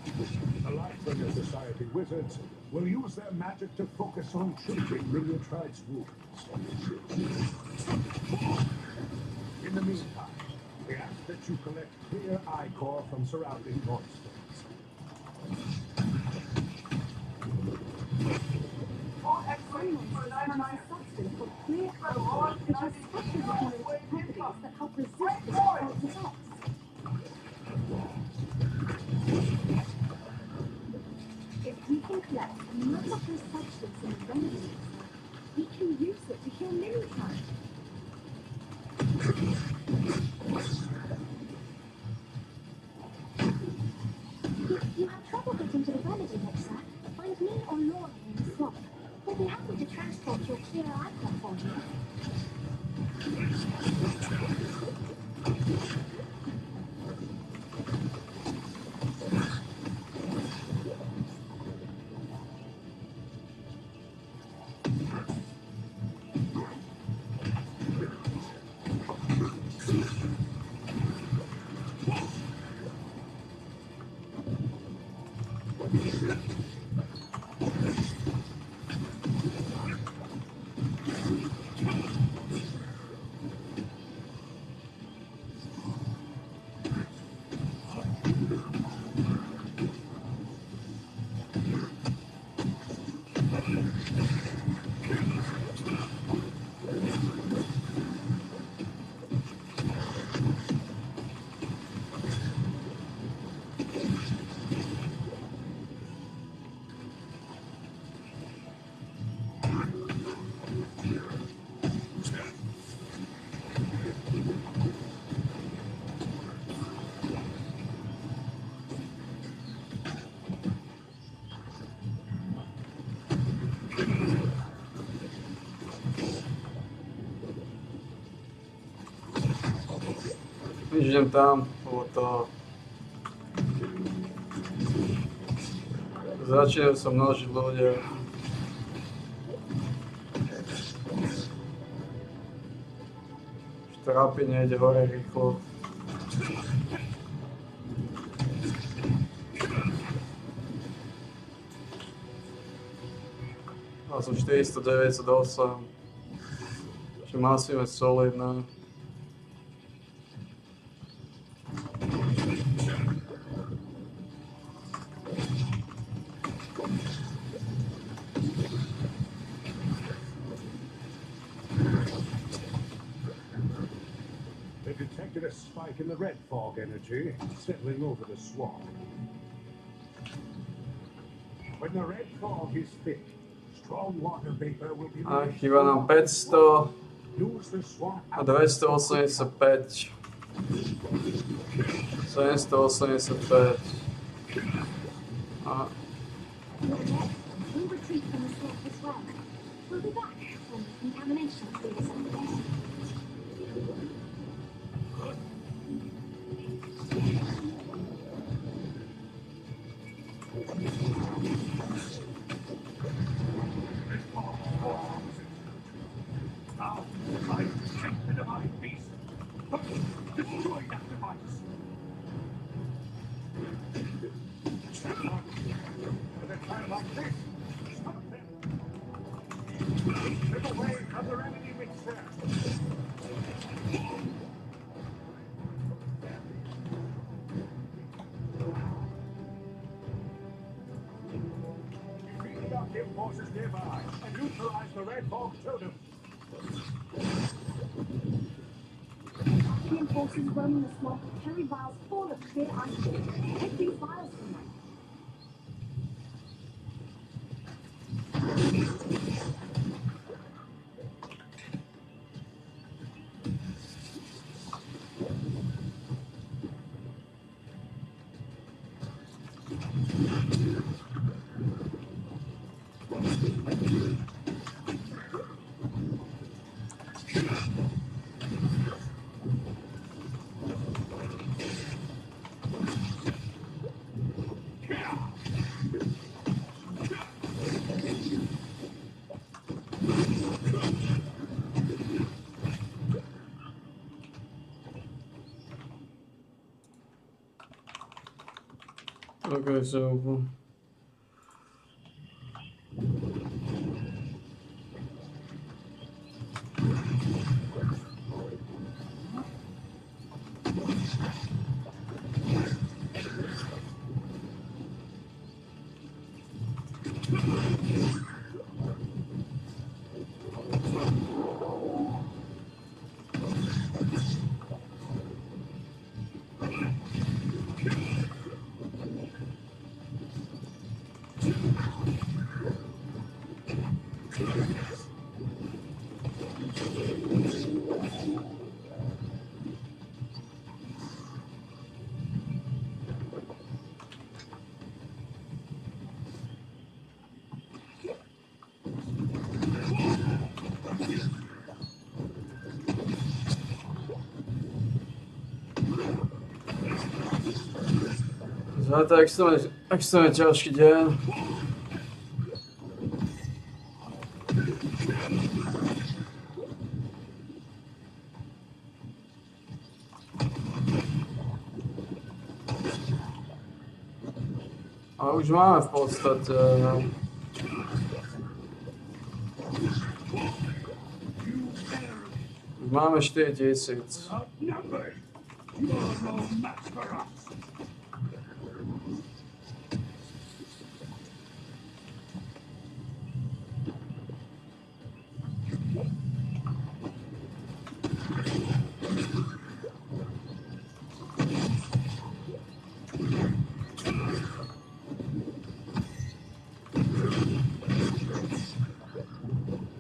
The Lightbringer Society wizards will use their magic to focus on treating Minion Tribe's wounds. In the meantime, we ask that you collect clear ichor from surrounding monsters. Substance called clear alcohol, which has special regenerative properties that help resist the false effects. If we can collect enough of this substance in the remedy, we can use it to heal many times. If you have trouble getting to the remedy mixer, find me or Laura in the swamp. We'll be happy to transport your clear item for you. Když jdem tam, o to... Začínajú sa množiť ľudia. Trápi nejde hore rýchlo. A som 498. Čiže masívne solidné. They detected a spike in the red fog energy settling over the swamp. When the red fog is thick, strong water vapor will be A chýba nám 500 a 285. 785. A We'll retreat from the swamp as well. We'll be back when the contamination clears up. Now, I check the divine beast. Destroy that device. like this. Stop them. Keep them away from the remedy mixer. Defeat the active forces nearby and neutralize the Red Hawk totem. Archean forces roaming the swamp carry vials full of clear ice. Take these vials from them. Okay, so to je extrémně ťažký deň. A už máme v podstate už máme 4000. Outnumbered. You're no match for us.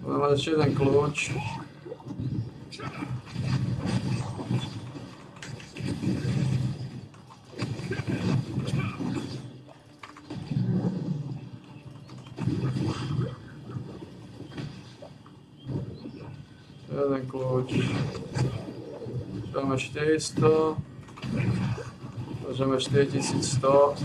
Budeme mať ešte jeden kľúč. Jeden kľúč. Dáme 400. Môžeme 4100.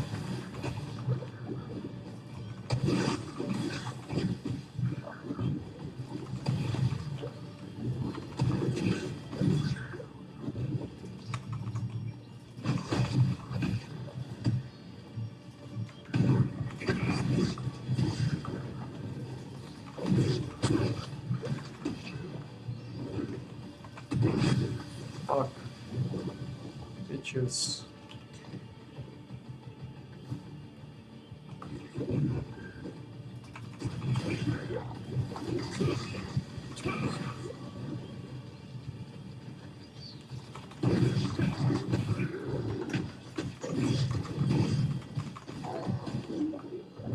Fuck. Bitches.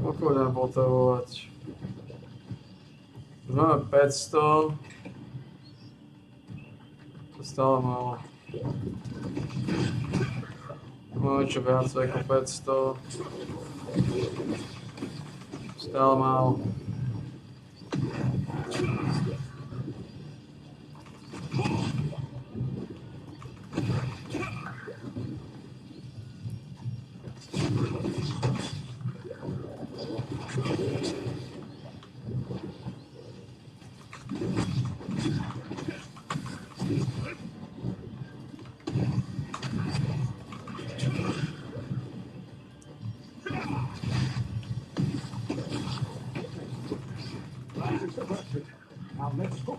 Koľko budeme potrebovať? Už máme 500. To je stále málo. Máme čo viac ako 500. Stále málo.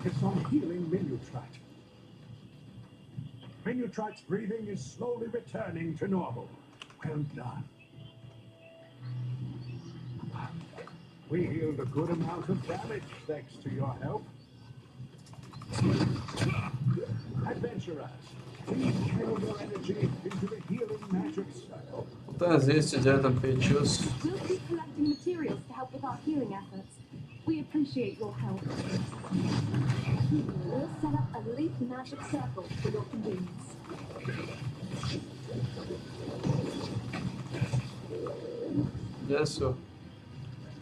focus on healing Minutrat. Minutrat's breathing is slowly returning to normal. Well done. We healed a good amount of damage thanks to your help. Adventurers, please channel your energy into the healing magic circle. Ten zistiť, kde je ten Pichus. We'll keep collecting materials to help with our healing efforts. We appreciate your help. We'll set up a leaf magic circle for your convenience. Kde sú?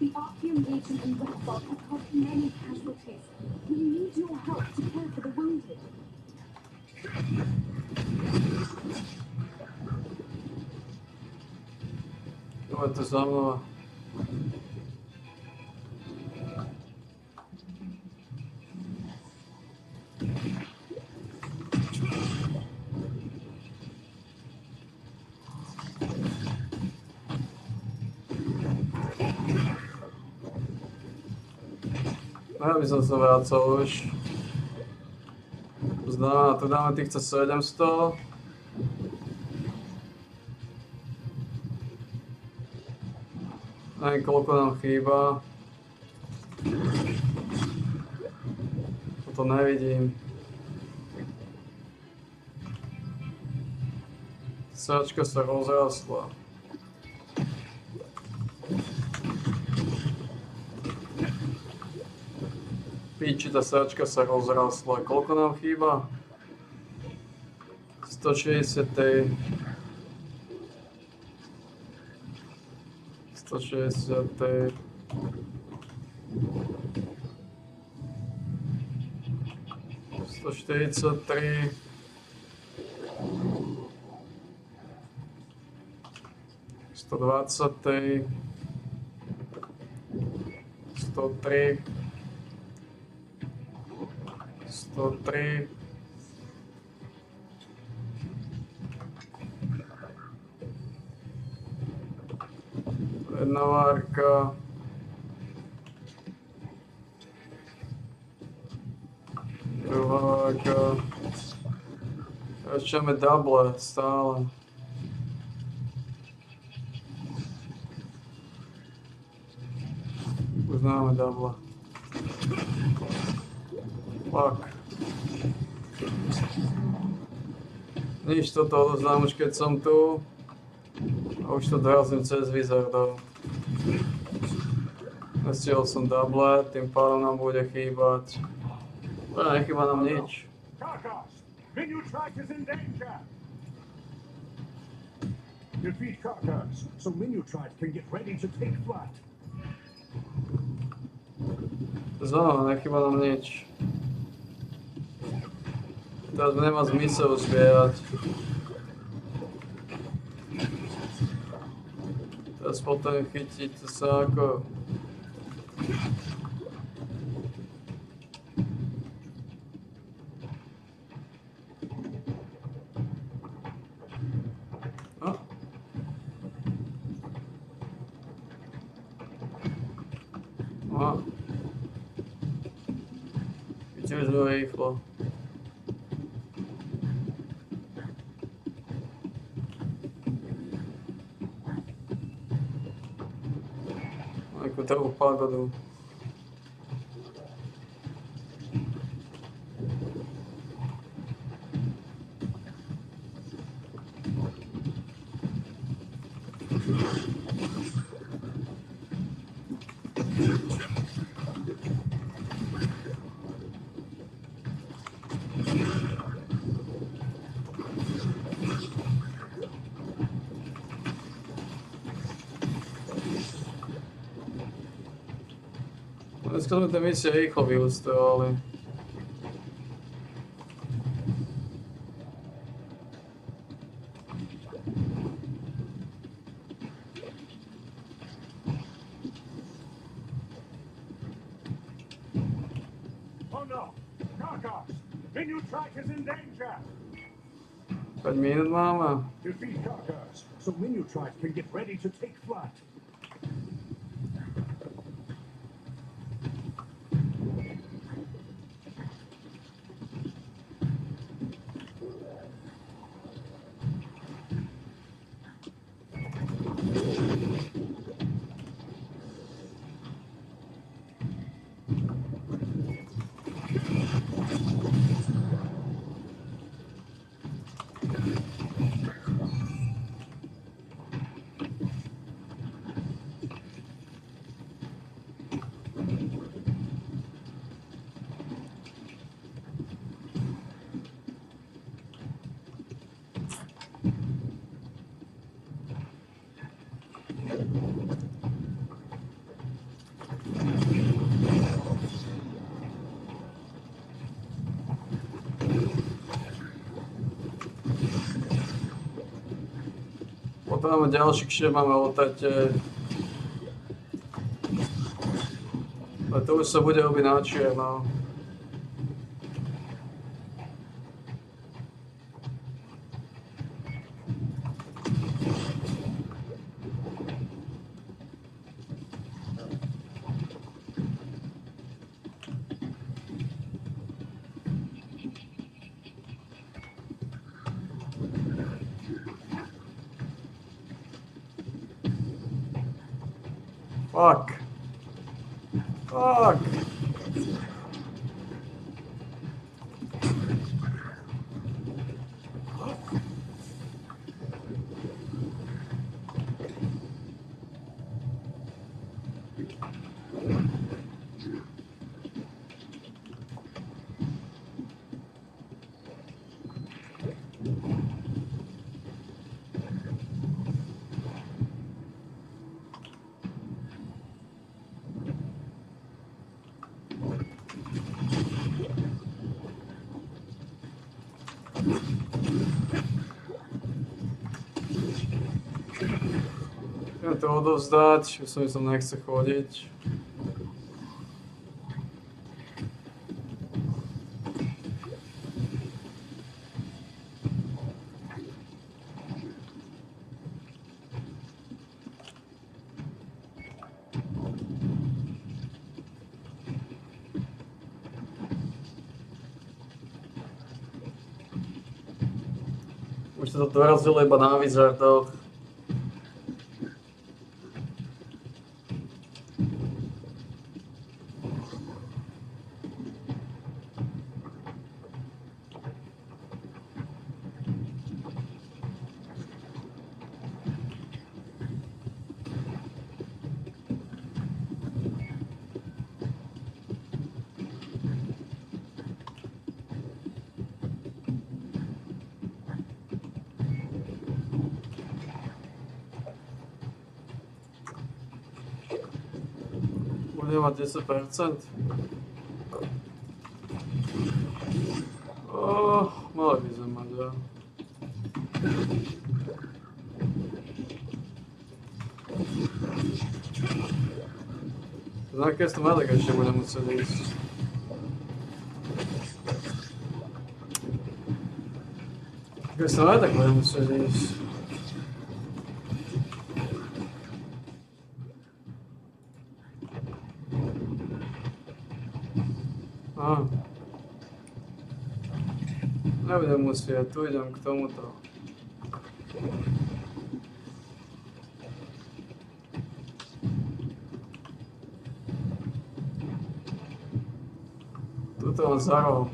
The Archeum Legion and Redfall have caused many casualties. We need your help to care for the wounded. Давайте заново. Ja by som sa vracal už. Tu dáme týchto 700. Neviem, koľko nám chýba. Toto nevidím. Sračka sa rozrastla. Píči, tá sračka sa rozrastla. Koľko nám chýba? 160. 160. 143. 120. 103. 103. Jedna várka. Druhá várka. Ešte máme double stále. Už máme double. Fuck. Nič, toto odoznám už keď som tu. A už to dorazím cez Wizardov. Nestihol som double, tým pádom nám bude chýbať. Nechýba nám nič. Karkas, Minutrat is in danger. Defeat Karkas, so Minutrat can get ready to take flight. Znova, nechýba nám nič. Teraz nemá zmysel zbierať. Teraz potom chytiť sa ako... Chytili sme rýchlo. Takú trochu pagodu. Dneska sme tie misie rýchlo vyústovali. Oh no! Karkas, Minutrat is in danger. 5 minút máme. Defeat Karkas, so Minutrat can get ready to take flight. Potom máme ďalší kšie, máme o tate. A to už sa bude robiť na čierno. Fuck. Fuck. Chcem to odovzdať, už som nechce chodiť. Už sa to dorazilo iba na Wizardoch. Budeme mať 10%. Mali by sme mať, ja. Znam, keď som malek, ešte budem musieť ísť. Keď som malek, tak budem musieť ísť. Nebudem musieť, tu idem k tomuto. Tuto mám za rohom.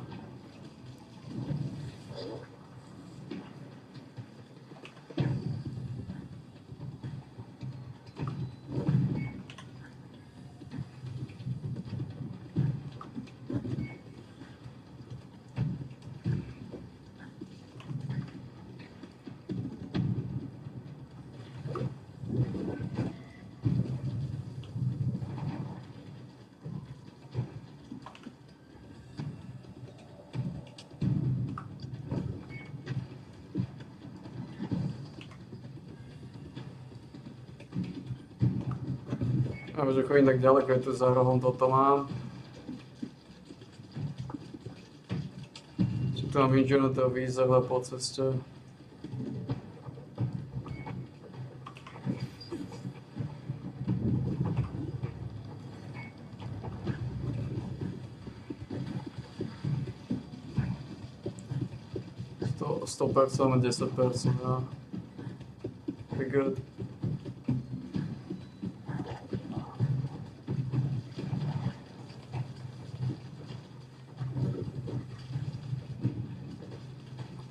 Ja že chodím tak ďaleko, je tu za rohom, toto mám. Či tu mám inženutého výzeva po ceste. To 100% a 10%, ja. Be good.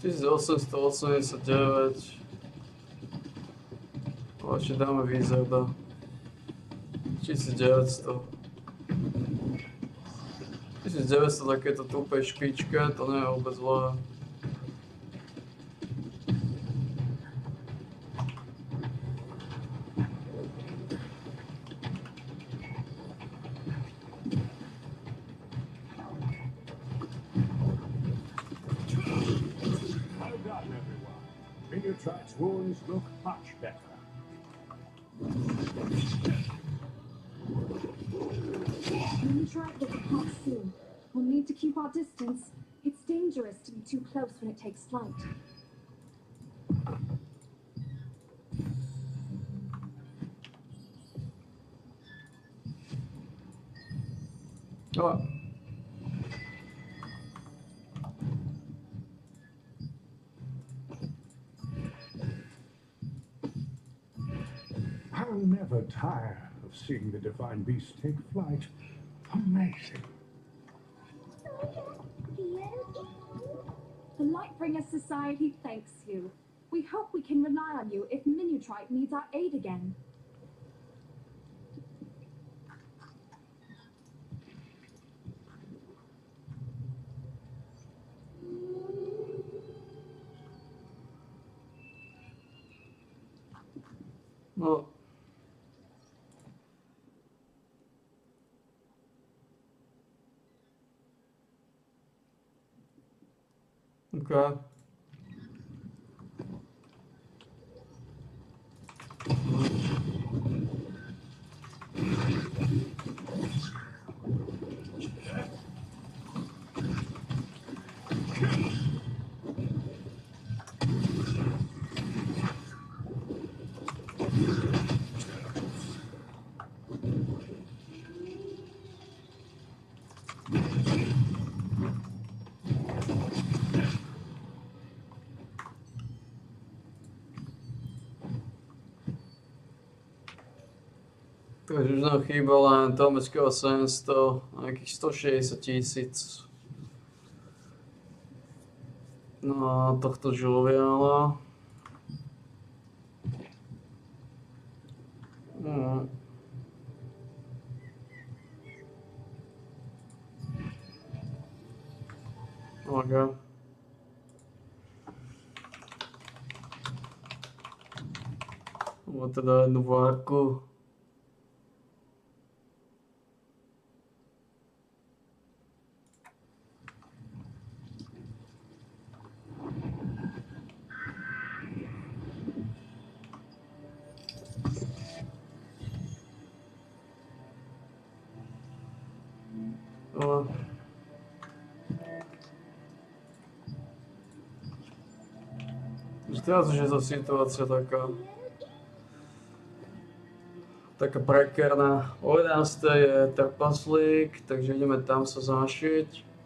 $1889. Ešte dáme Wizarda. 1900. 1900 takéto tupej špičke, to nie je vôbec zlé. Minutrite's wounds look much better. Minutrite will depart soon. We'll need to keep our distance. It's dangerous to be too close when it takes flight. Oh. I'll never tire of seeing the divine beast take flight. Amazing. The Lightbringer Society thanks you. We hope we can rely on you if Minutrite needs our aid again. No. Okay. Takže už nám chýba len Tomeckého 700 a nejakých 160 000. No a tohto žuloviala. No. Okay. Máme teda jednu várku. No. Teraz už je to situácia taká prekerná. O 11. je trpaslík, takže ideme tam sa zašiť.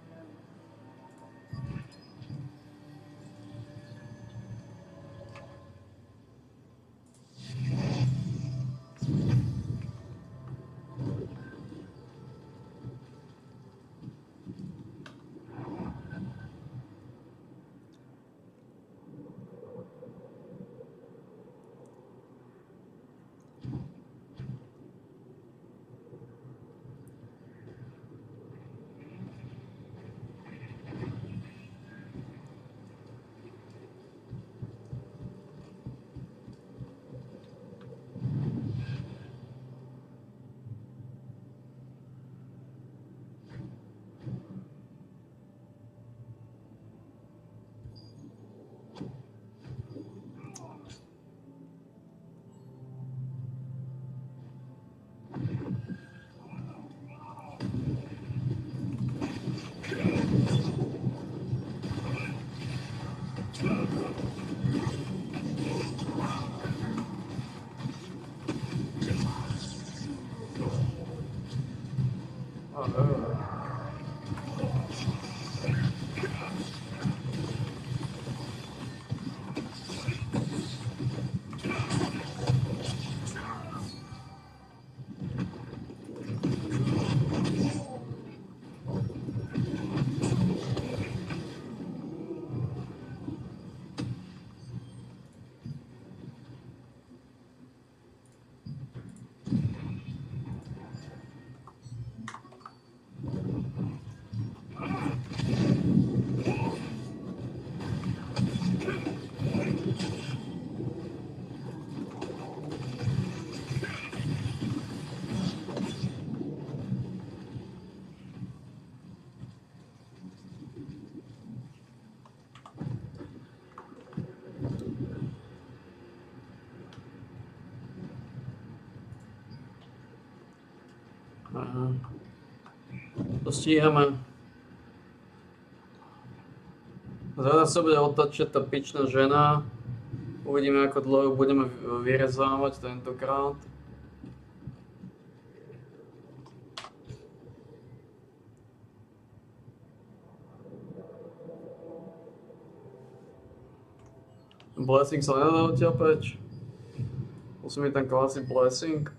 Aha. To stíhame. Zaraz sa bude otačať tá pičná žena. Uvidíme, ako dlho ju budeme vyrezávať tentokrát. Blessing sa nedá odtiaľ preč. Musí byť ten classic blessing.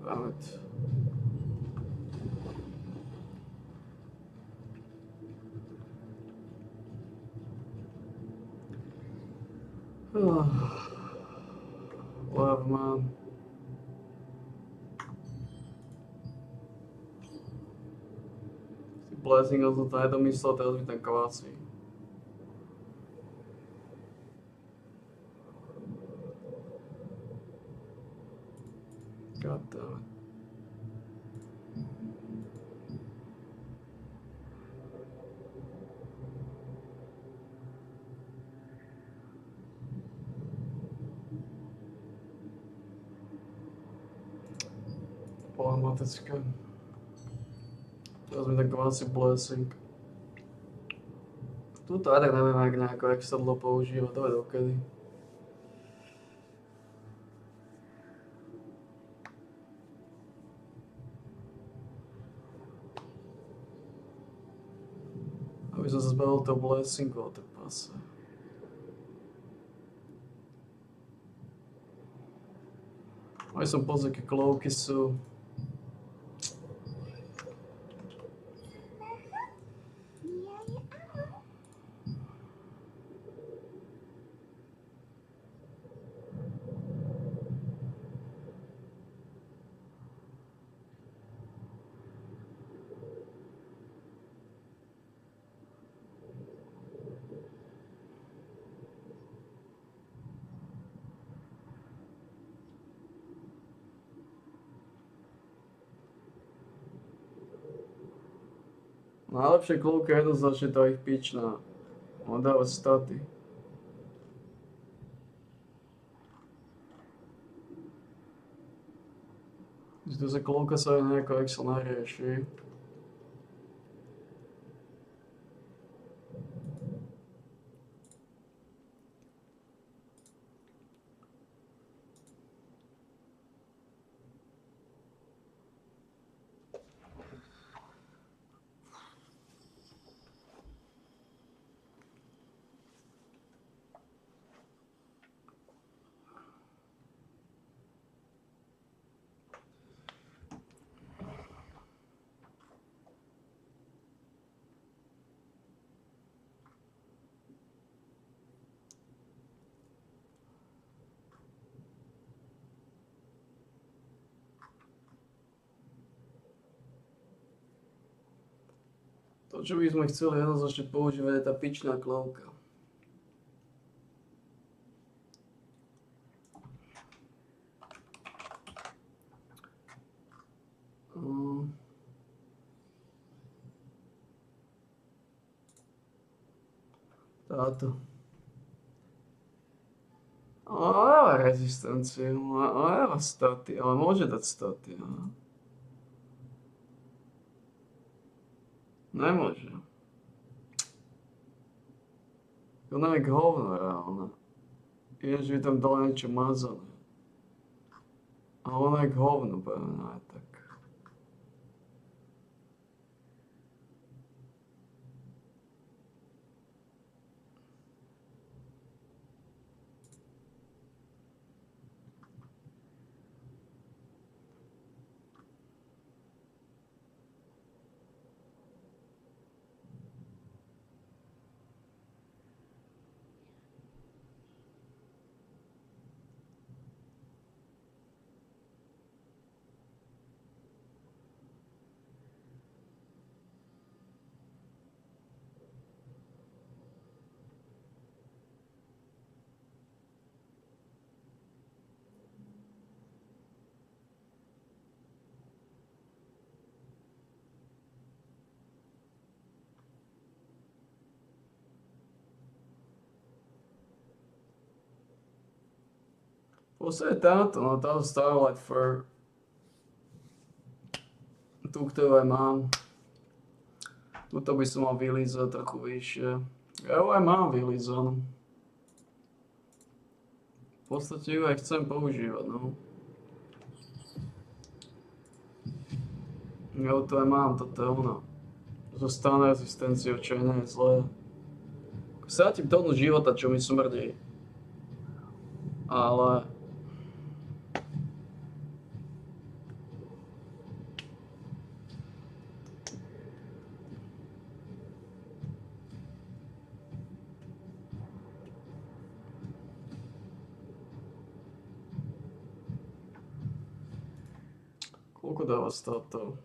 Right. Love, man. Si blessing ho to nedomyslel, teraz mi ten kvásí. God damn it. Problematické. Teraz mi ten kvásí blessing. Tuto aj tak neviem, jak nejako extra dlho používať, to je dokedy. Aby som sa zbavil toho blessingu, ale to pase. Aj som pozrel, aké klovky sú. Najlepšie klovky jednoznačne to ich pičná. On dáva staty. Tu sa klovka sa aj nejako extra narieši. To, čo by sme chceli jednoznačne používať, je tá pičná klovka. Táto. Ona dáva rezistenciu, ona dáva staty, ale môže dať staty, aha. Nemôže. Ona je k hovno reálne. Jež je tam dole niečo mazané. A ona je k hovnu, pevne aj tak. podstate táto, no táto Starlight Fur. Tu, ktorú aj mám. Tuto by som mal vylízať trochu vyššie. Ja ju aj mám vylízanú. V podstate ju aj chcem používať, no. Ja to aj mám, toto je ono. So stane rezistenciou, čo nie je zlé. Strátim tónu života, čo mi smrdí. Ale... Koľko dáva státo?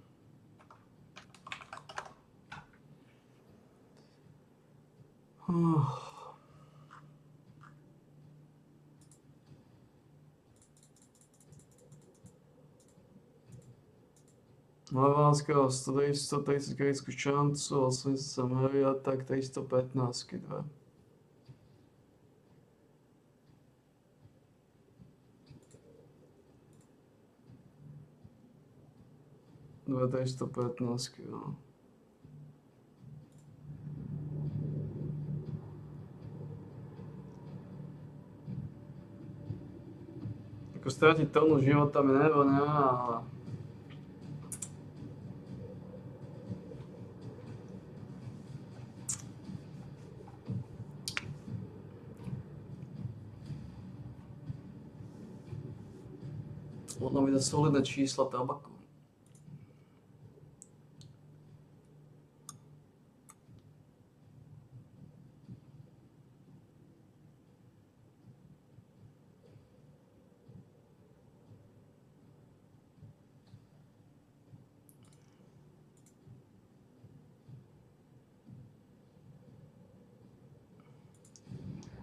Malvánská 130 kritickú šancu, 80 sa meria, tak 315 dva. Dve 315, no. Ako stratiť tónu života mi nevonia, ale... Ono mi dá solidné čísla tabaku.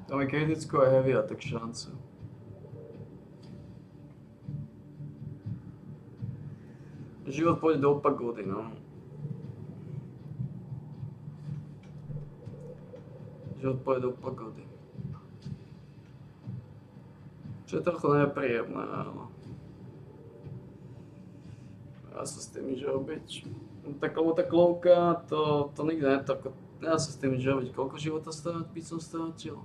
Tam je kriticko a heavy attack šancu. Život pôjde do pagody, no. Život pôjde do pagody. Čo je trochu nepríjemné, áno. Dá sa s tým nič robiť. Tá klovka, to nikdy netako... Nedá sa s tým nič robiť. Koľko života by som strátil?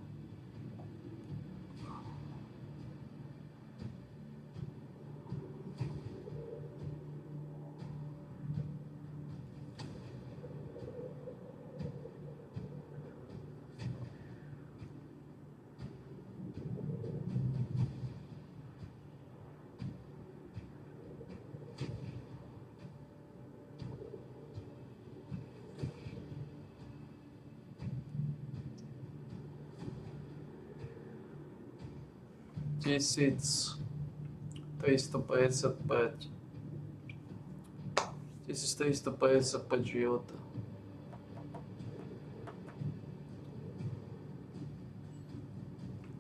Tisíc 355 života.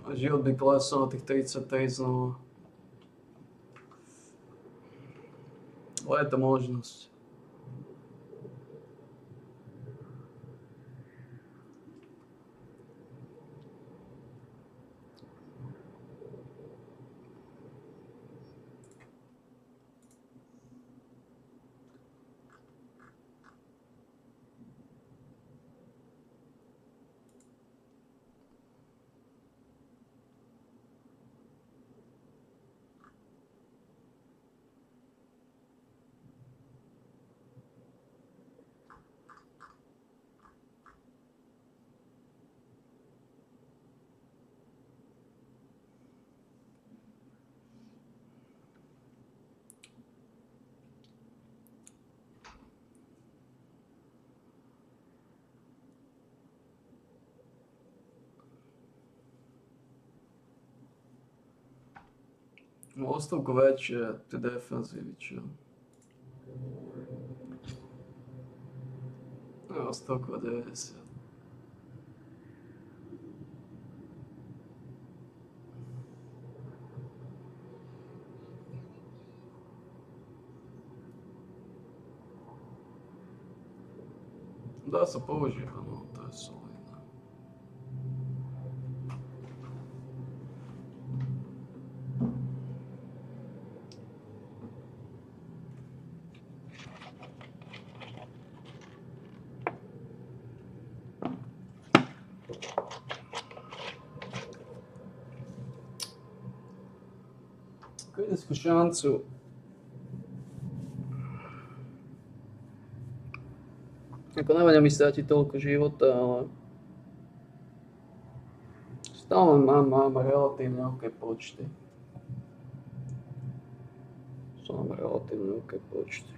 A život by klesol na tých 33 znova. Ale je to možnosť. No, o stovku väčšie tie defenzívy, čo? No, o stovku 90. Dá sa používať, no, to je solidné. Skúšku šancu. Ako na mi stráti toľko života, ale stále mám relatívne veľké počty. Mám relatívne veľké počty.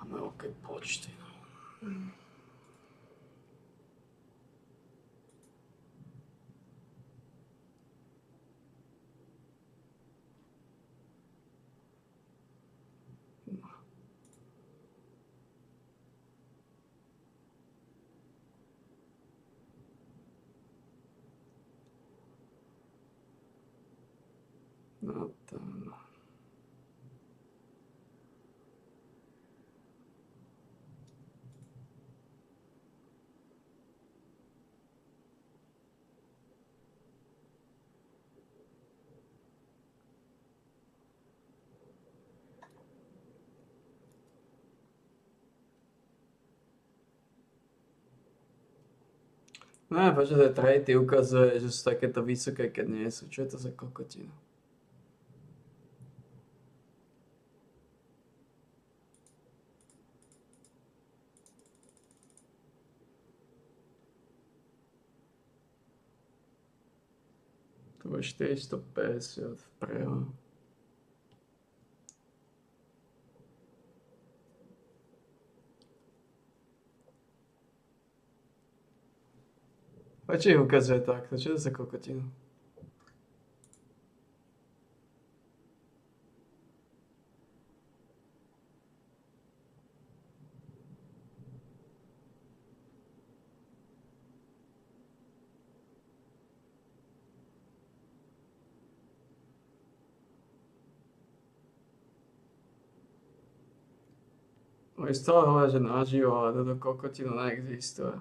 Máme veľké počty. No tam. No, počkaj, trajty ukazuje, že sú takéto vysoké, keď nie sú. Čo je to za kokotinu? To je 450 vpreho. Prečo ich ukazuje takto? Čo to za kokotinu? Oni stále hovoria, že naživo, ale toto kokotinu neexistuje.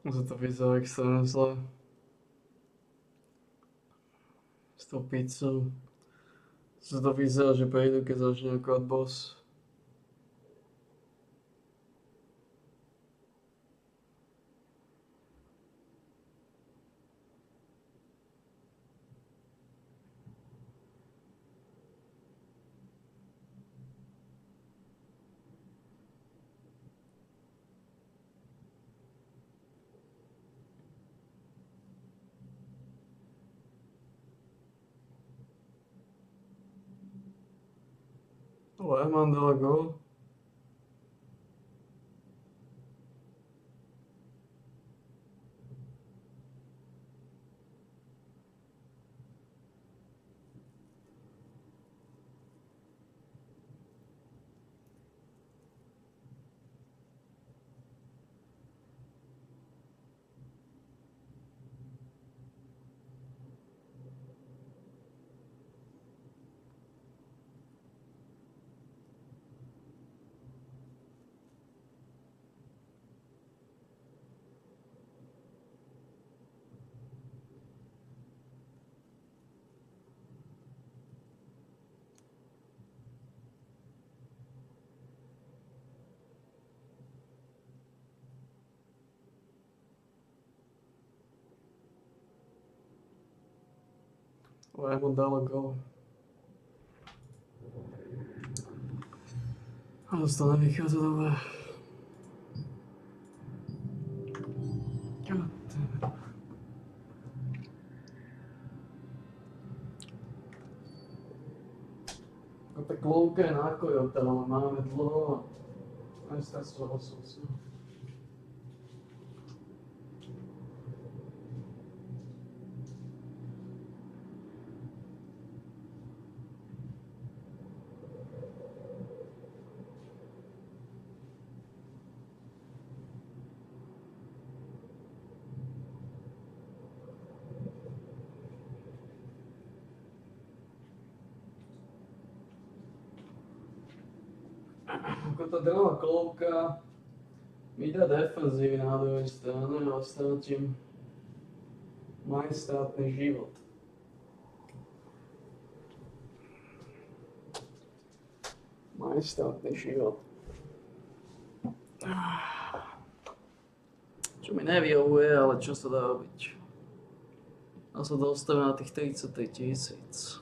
To vyzerá extrémne zle. S tou pizzou. To vyzerá, že prejdu, keď začne akorát boss. Ouais, Mandelago. Ouais, Mandelago. Ale to nevychádza dobre. Tá colocando a coisa, tá lá, mas não, mas está só a solução. Ako tá druhá klovka mi dá defenzívy na druhej strane a strátim majestátny život. Majestátny život. Čo mi nevyhovuje, ale čo sa dá robiť? A sa dostavím na tých 33 000.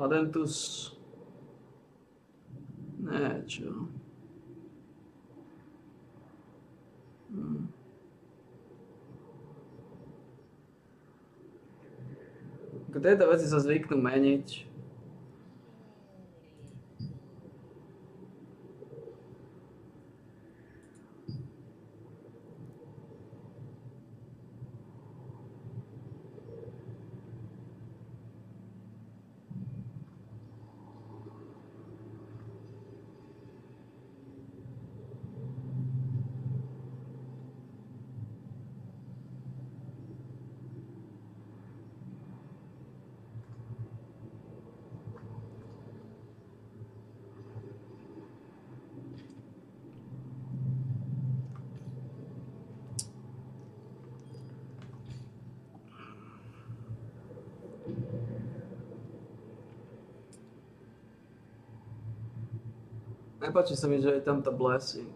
Adentus. Ne, čo? Tieto veci sa zvyknú meniť. Nepáči sa mi, že je tam tá blessing.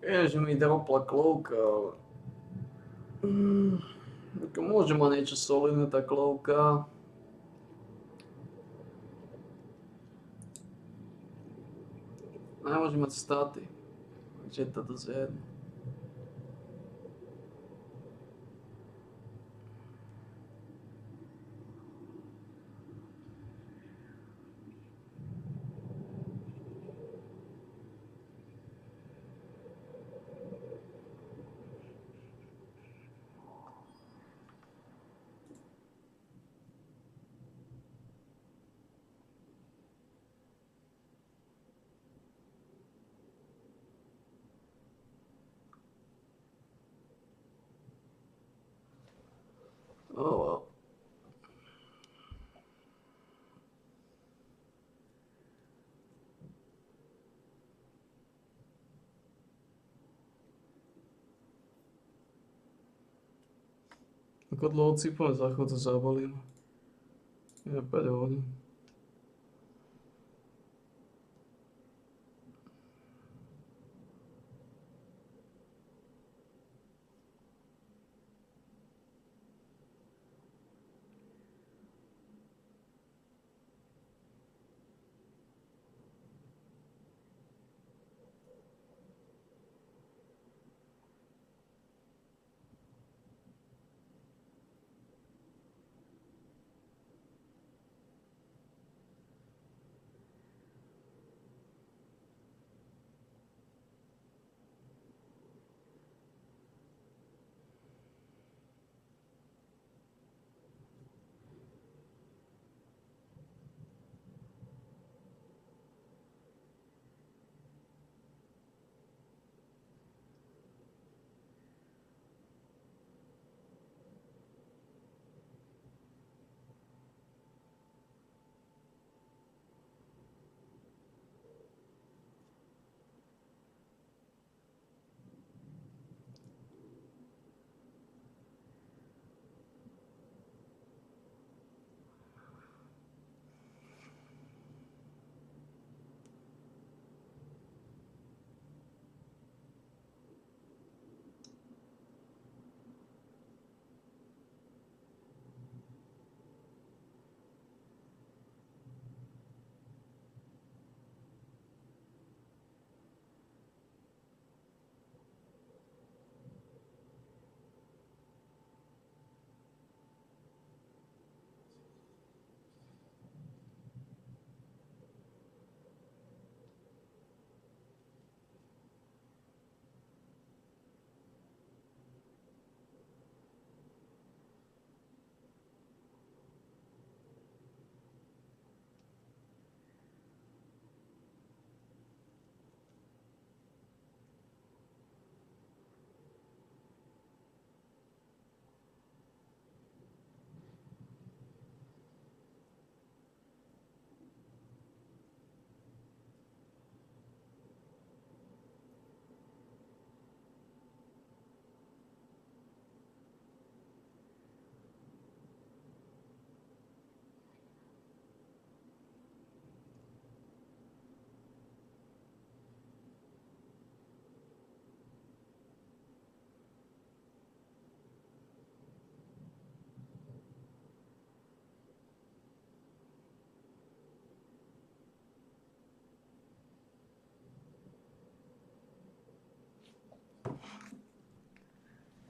Že mi dropla klovka, ale... Môže mať niečo solidné tá klovka. Nemôže mať staty. Takže je to dosť jedno. Ako dlouho cípame, za chvíľu to zabalím. Je 5 hodín.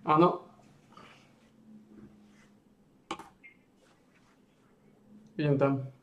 Áno. Idem tam.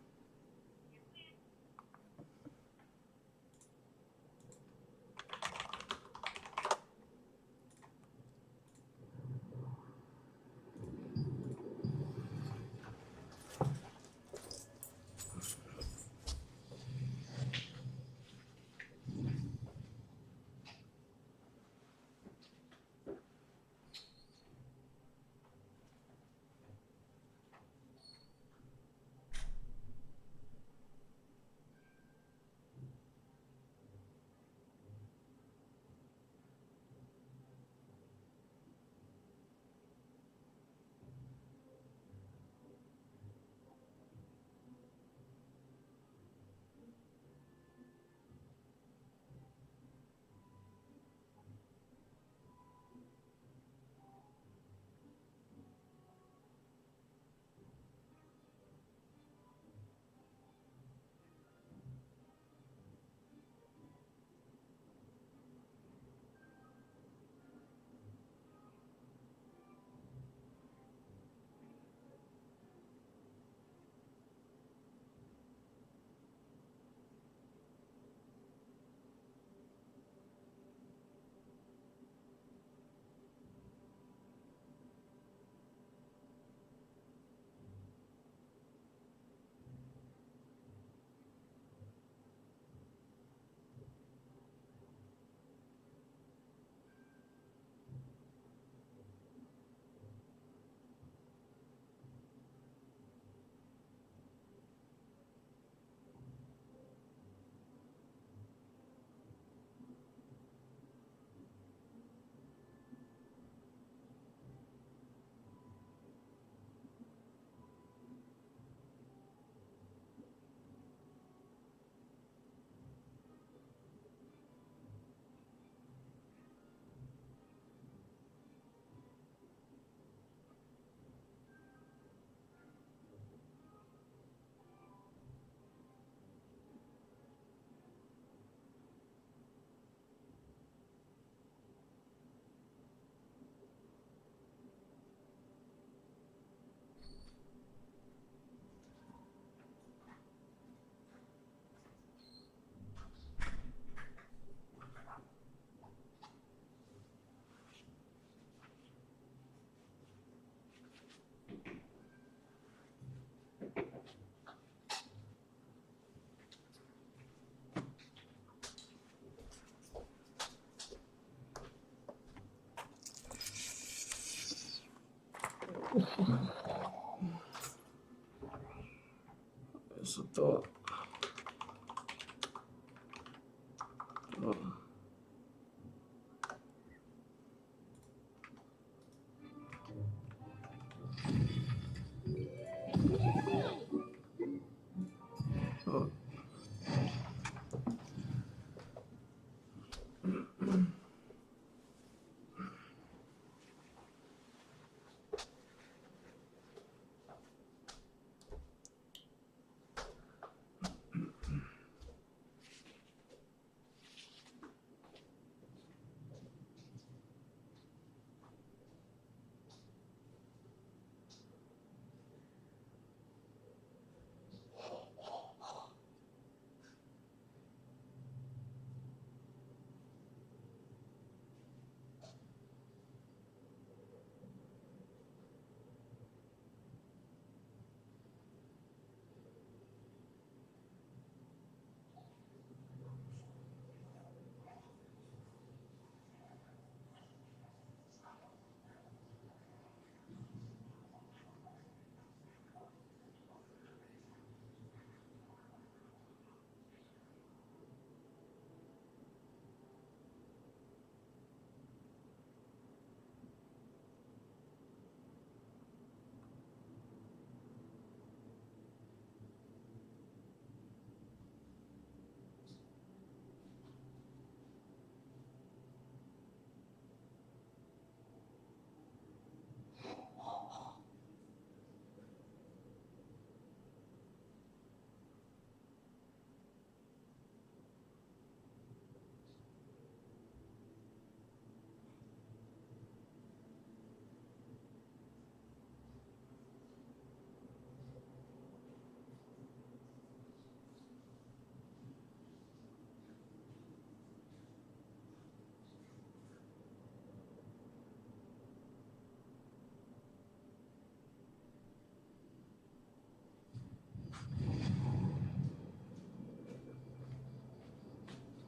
Sú to...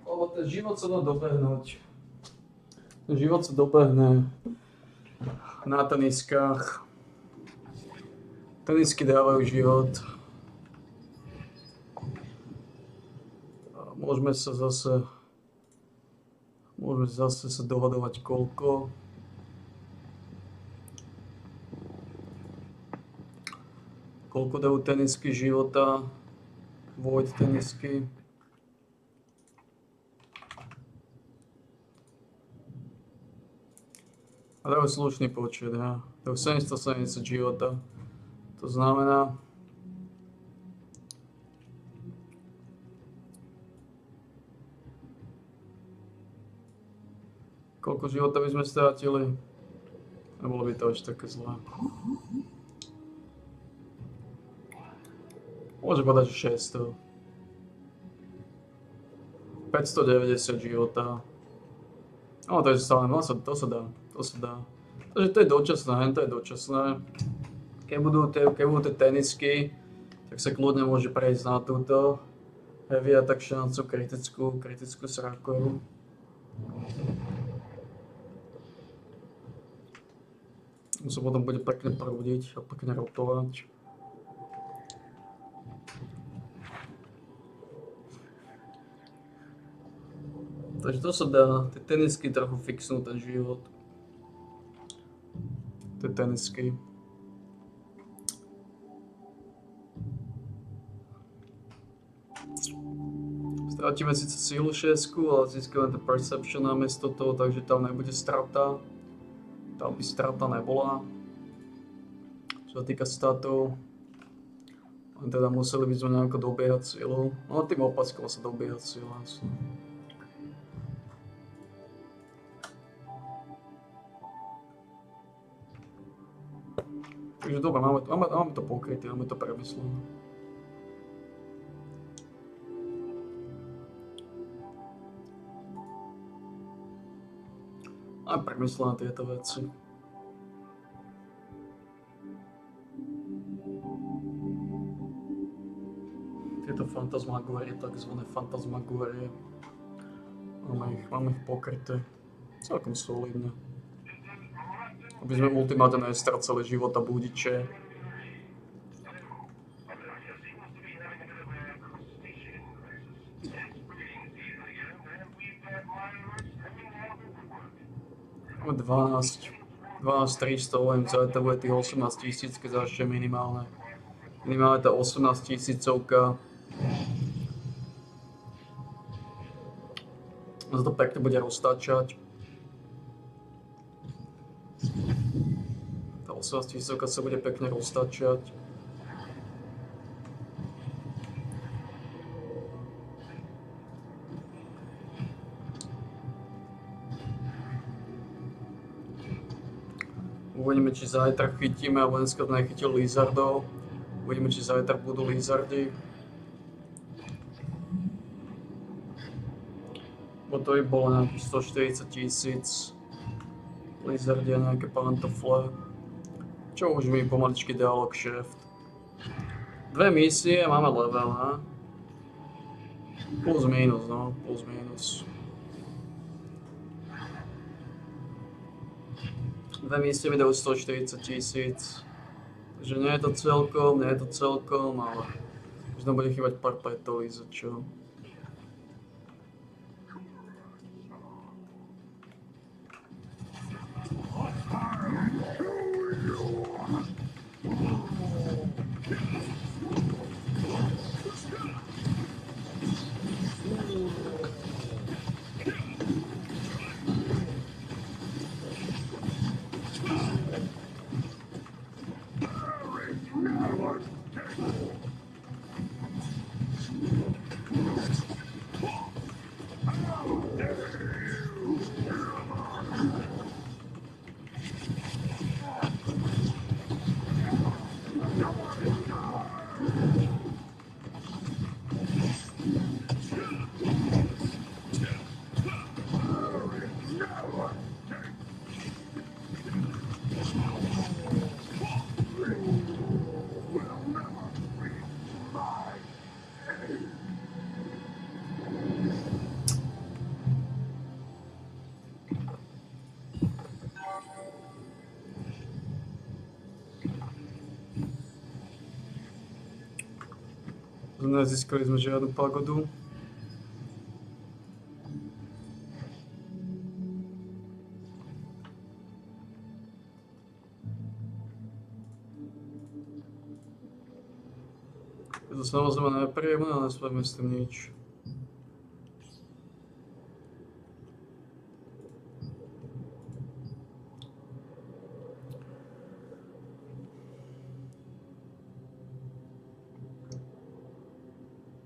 Lebo ten život sa dá dobehnúť. Ten život sa dobehne na teniskách. Tenisky dávajú život. Môžeme sa zase dohadovať koľko. Koľko dajú tenisky života, void tenisky. A dajú slušný počet, ja. Dajú 770 života. To znamená, koľko života by sme strátili? Nebolo by to až také zlé. Môžem povedať, že 600. 590 života. No to je stále, to sa dá. Takže to je dočasné, Keď budú tie tenisky, tak sa kľudne môže prejsť na túto heavy attack kritickú srakoru. Sa potom bude pekne prúdiť a pekne rotovať. Takže to sa dá, tie tenisky trochu fixnú ten život. Tie tenisky. Strátime síce sílu 6, ale získame to perception namiesto toho, takže tam nebude strata. Tam by strata nebola. Čo sa týka statov. Len teda museli by sme nejako dobiehať silu. No tým opaskom sa dobiehať silu. Takže dobre, máme to pokryté, máme to premyslené. Máme premyslené tieto veci. Tieto fantasmagórie, takzvané fantasmagórie. Máme ich pokryté. Celkom solidne. Aby sme ultimátne nestracali život a budiče. Máme 12 300 OMZ, to bude tých 18 000, keď ešte minimálne. Minimálne tá 18 000-ovka. Za to pekne bude roztáčať. Tá 18 000-ovka sa bude pekne roztáčať. Uvidíme, či zajtra chytíme, alebo dneska nechytil lizardov. Uvidíme, či zajtra budú lizardy. Bo to by bolo nejakých 140 000. Lizardy a nejaké pantofle. Čo už mi pomaličky dalo kšeft. 2 misie, máme level, ne? Plus minus, no, plus minus. 2 misie mi dajú 140 000. Takže nie je to celkom, ale možno bude chýbať pár petolí, za čo. Nezískali sme žiadnu pagodu. Je to samozrejme nepríjemné, ale nespravíme s tým nič.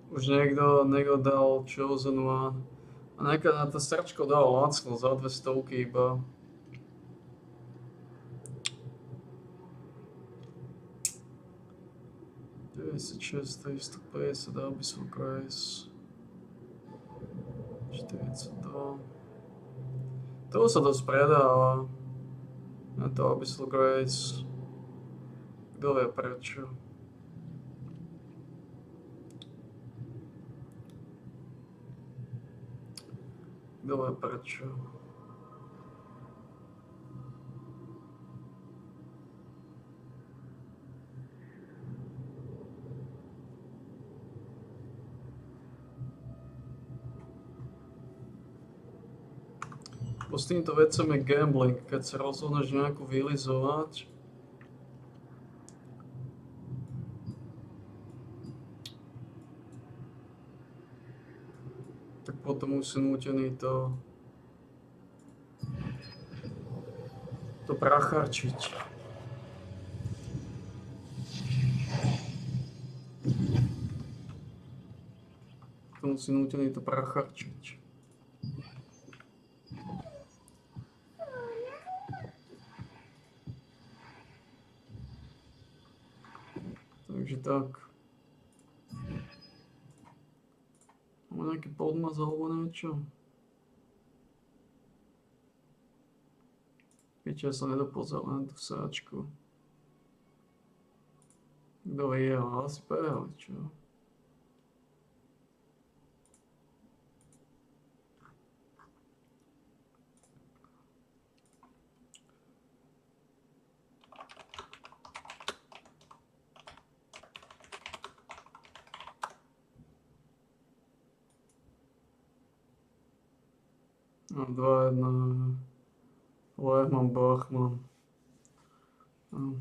Už niekto dal Chosen One. A nejaká na to srčko dal lacno za 200 iba. $96, 350, Abyssal Grace. 42. To sa dosť predáva. Na to Abyssal Grace. Kto vie prečo? Kto vie prečo? Bo s týmto vecom je gambling, keď sa rozhodneš nejakú vylizovať. Tak potom už si nútený to pracharčiť. Potom si nútený to pracharčiť. Takže tak. Má nejaký podmaz alebo niečo? Piče, sa nedopozal na tú sáčku. Kto vie, ale asi behali, čo? No, 2-1. Lehmann, Bachmann. No.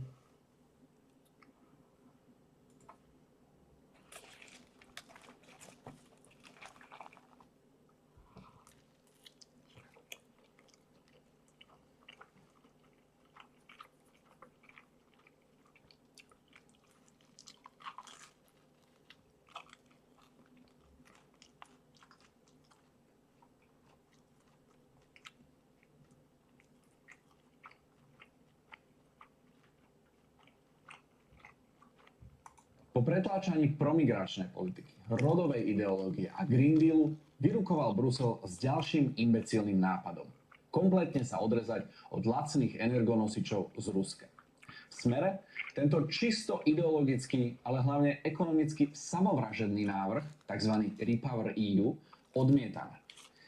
Po pretláčaní promigračnej politiky, rodovej ideológie a Green Dealu vyrukoval Brusel s ďalším imbecilným nápadom. Kompletne sa odrezať od lacných energonosičov z Ruska. V Smere tento čisto ideologický, ale hlavne ekonomicky samovražedný návrh, tzv. Repower EU, odmietame.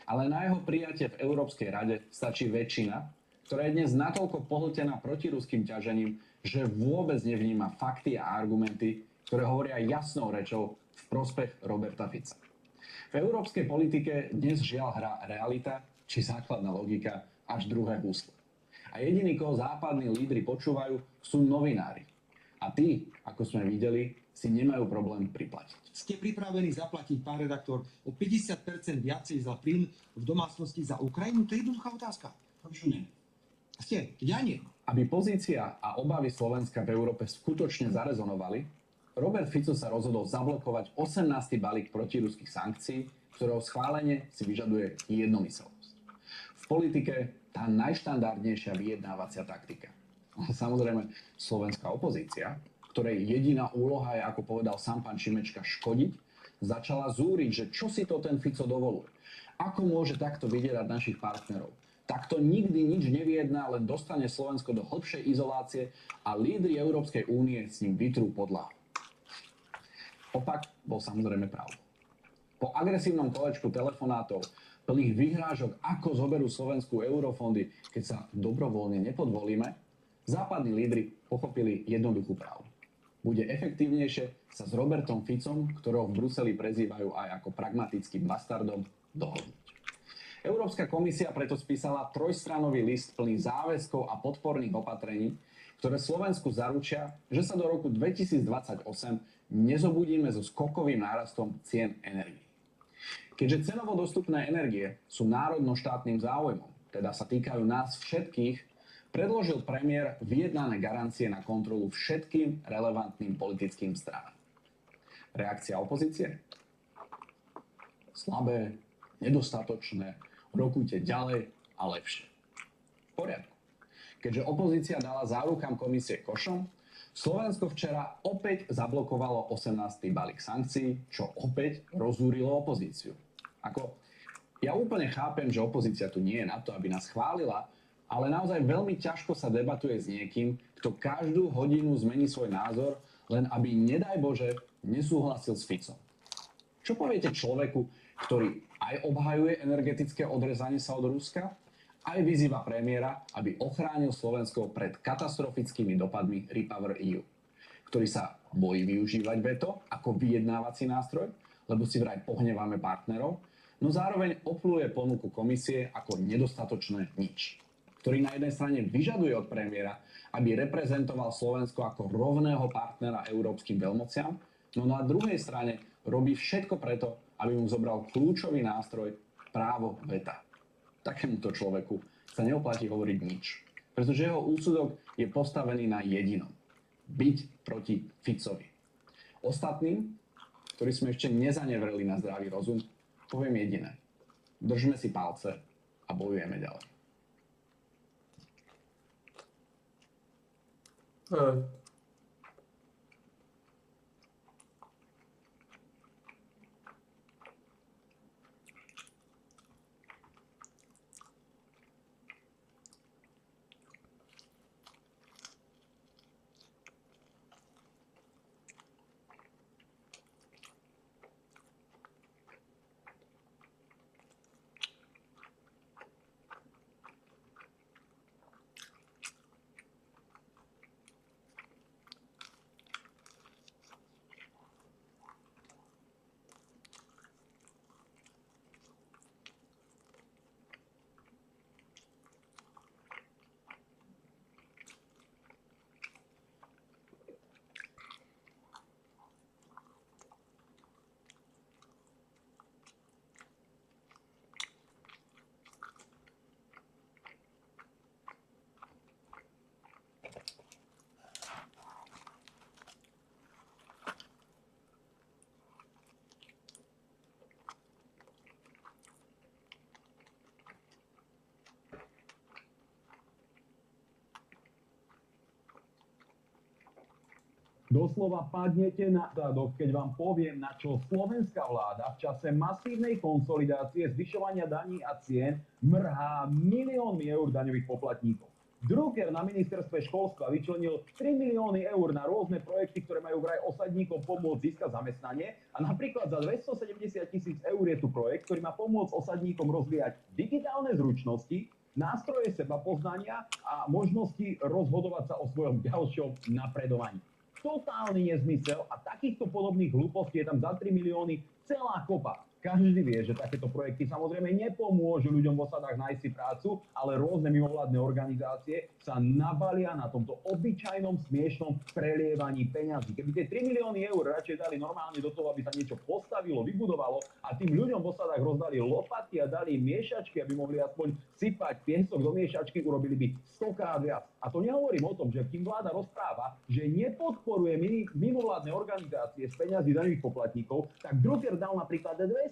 Ale na jeho prijatie v Európskej rade stačí väčšina, ktorá je dnes natoľko pohltená protiruským ťažením, že vôbec nevníma fakty a argumenty, ktoré hovoria jasnou rečou v prospech Roberta Fica. V európskej politike dnes žiaľ hrá realita či základná logika až druhé husle. A jediní, koho západní lídri počúvajú, sú novinári. A tí, ako sme videli, si nemajú problém priplatiť. Ste pripravení zaplatiť, pán redaktor, o 50% viacej za plyn v domácnosti za Ukrajinu? To je jednoduchá otázka. Prečo nie? Ste? Ja nie. Aby pozícia a obavy Slovenska v Európe skutočne zarezonovali, Robert Fico sa rozhodol zablokovať 18. balík protiruských sankcií, ktorého schválenie si vyžaduje jednomyseľnosť. V politike tá najštandardnejšia vyjednávacia taktika. Samozrejme, slovenská opozícia, ktorej jediná úloha je, ako povedal sám pán Šimečka, škodiť, začala zúriť, že čo si to ten Fico dovoluje. Ako môže takto vydierať našich partnerov. Takto nikdy nič nevyjedná, len dostane Slovensko do hlbšej izolácie a lídri Európskej únie s ním vytrú podlahu. Opak bol samozrejme pravdou. Po agresívnom kolečku telefonátov, plných vyhrážok, ako zoberú Slovensku eurofondy, keď sa dobrovoľne nepodvolíme, západní lídri pochopili jednoduchú pravdu. Bude efektívnejšie sa s Robertom Ficom, ktorého v Bruseli prezývajú aj ako pragmatickým bastardom, dohodnúť. Európska komisia preto spísala trojstranový list plný záväzkov a podporných opatrení, ktoré Slovensku zaručia, že sa do roku 2028 nezobudíme so skokovým nárastom cien energií. Keďže cenovo dostupné energie sú národno-štátnym záujmom, teda sa týkajú nás všetkých, predložil premiér vyjednané garancie na kontrolu všetkým relevantným politickým stranám. Reakcia opozície? Slabé, nedostatočné, rokujte ďalej a lepšie. V poriadku. Keďže opozícia dala zárukám komisie košom, Slovensko včera opäť zablokovalo 18. balík sankcií, čo opäť rozúrilo opozíciu. Ja úplne chápem, že opozícia tu nie je na to, aby nás chválila, ale naozaj veľmi ťažko sa debatuje s niekým, kto každú hodinu zmení svoj názor, len aby, nedaj Bože, nesúhlasil s Ficom. Čo poviete človeku, ktorý aj obhajuje energetické odrezanie sa od Ruska, aj vyzýva premiéra, aby ochránil Slovensko pred katastrofickými dopadmi Repower EU, ktorý sa bojí využívať veto ako vyjednávací nástroj, lebo si vraj pohneváme partnerov, no zároveň opluje ponuku komisie ako nedostatočné nič, ktorý na jednej strane vyžaduje od premiéra, aby reprezentoval Slovensko ako rovného partnera európskym veľmociam, no na druhej strane robí všetko preto, aby mu zobral kľúčový nástroj právo veta. Takémuto človeku sa neoplatí hovoriť nič, pretože jeho úsudok je postavený na jedinom. Byť proti Ficovi. Ostatným, ktorí sme ešte nezanevreli na zdravý rozum, poviem jediné. Držme si palce a bojujeme ďalej. Doslova padnete na zadok, keď vám poviem, na čo slovenská vláda v čase masívnej konsolidácie, zvyšovania daní a cien mrhá miliónmi eur daňových poplatníkov. Drucker na ministerstve školstva vyčlenil 3 milióny eur na rôzne projekty, ktoré majú vraj osadníkom pomôcť získať zamestnanie. A napríklad za 270 000 eur je tu projekt, ktorý má pomôcť osadníkom rozvíjať digitálne zručnosti, nástroje sebapoznania a možnosti rozhodovať sa o svojom ďalšom napredovaní. Totálny nezmysel a takýchto podobných hlúpostí je tam za 3 milióny celá kopa. Každý vie, že takéto projekty samozrejme nepomôžu ľuďom v osadách nájsť si prácu, ale rôzne mimovládne organizácie sa nabalia na tomto obyčajnom smiešnom prelievaní peňazí. Keby tie 3 milióny eur radšej dali normálne do toho, aby sa niečo postavilo, vybudovalo a tým ľuďom v osadách rozdali lopaty a dali im miešačky, aby mohli aspoň sypať piesok do miešačky, urobili by 100-krát viac. A to nehovorím o tom, že kým vláda rozpráva, že nepodporuje mimovládne organizácie z peňazí daňových poplatníkov, tak Drucker dal napríklad 213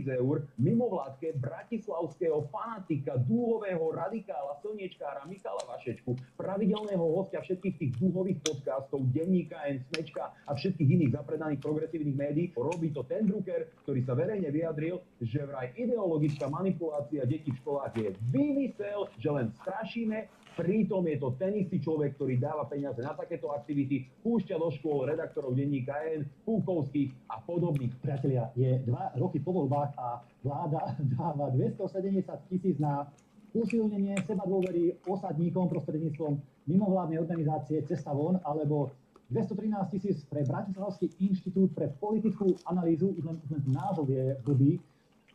000 eur mimovládke bratislavského fanatika, dúhového radikála, slniečkára Michala Vašečku, pravidelného hostia všetkých tých dúhových podcastov, denníka N, Smečka a všetkých iných zapredaných progresívnych médií. Robí to ten Drucker, ktorý sa verejne vyjadril, že vraj ideologická manipulácia detí v školách je vymysel, že len strašíme. Pritom je to ten istý človek, ktorý dáva peniaze na takéto aktivity, púšťa do škôl redaktorov denníka N, Púkovských a podobných. Priatelia, je 2 roky po voľbách a vláda dáva 270 000 na posilnenie seba dôvery osadníkom prostredníctvom mimovládnej organizácie Cesta von, alebo 213 000 pre Bratislavský inštitút pre politickú analýzu, už len názov je blbý,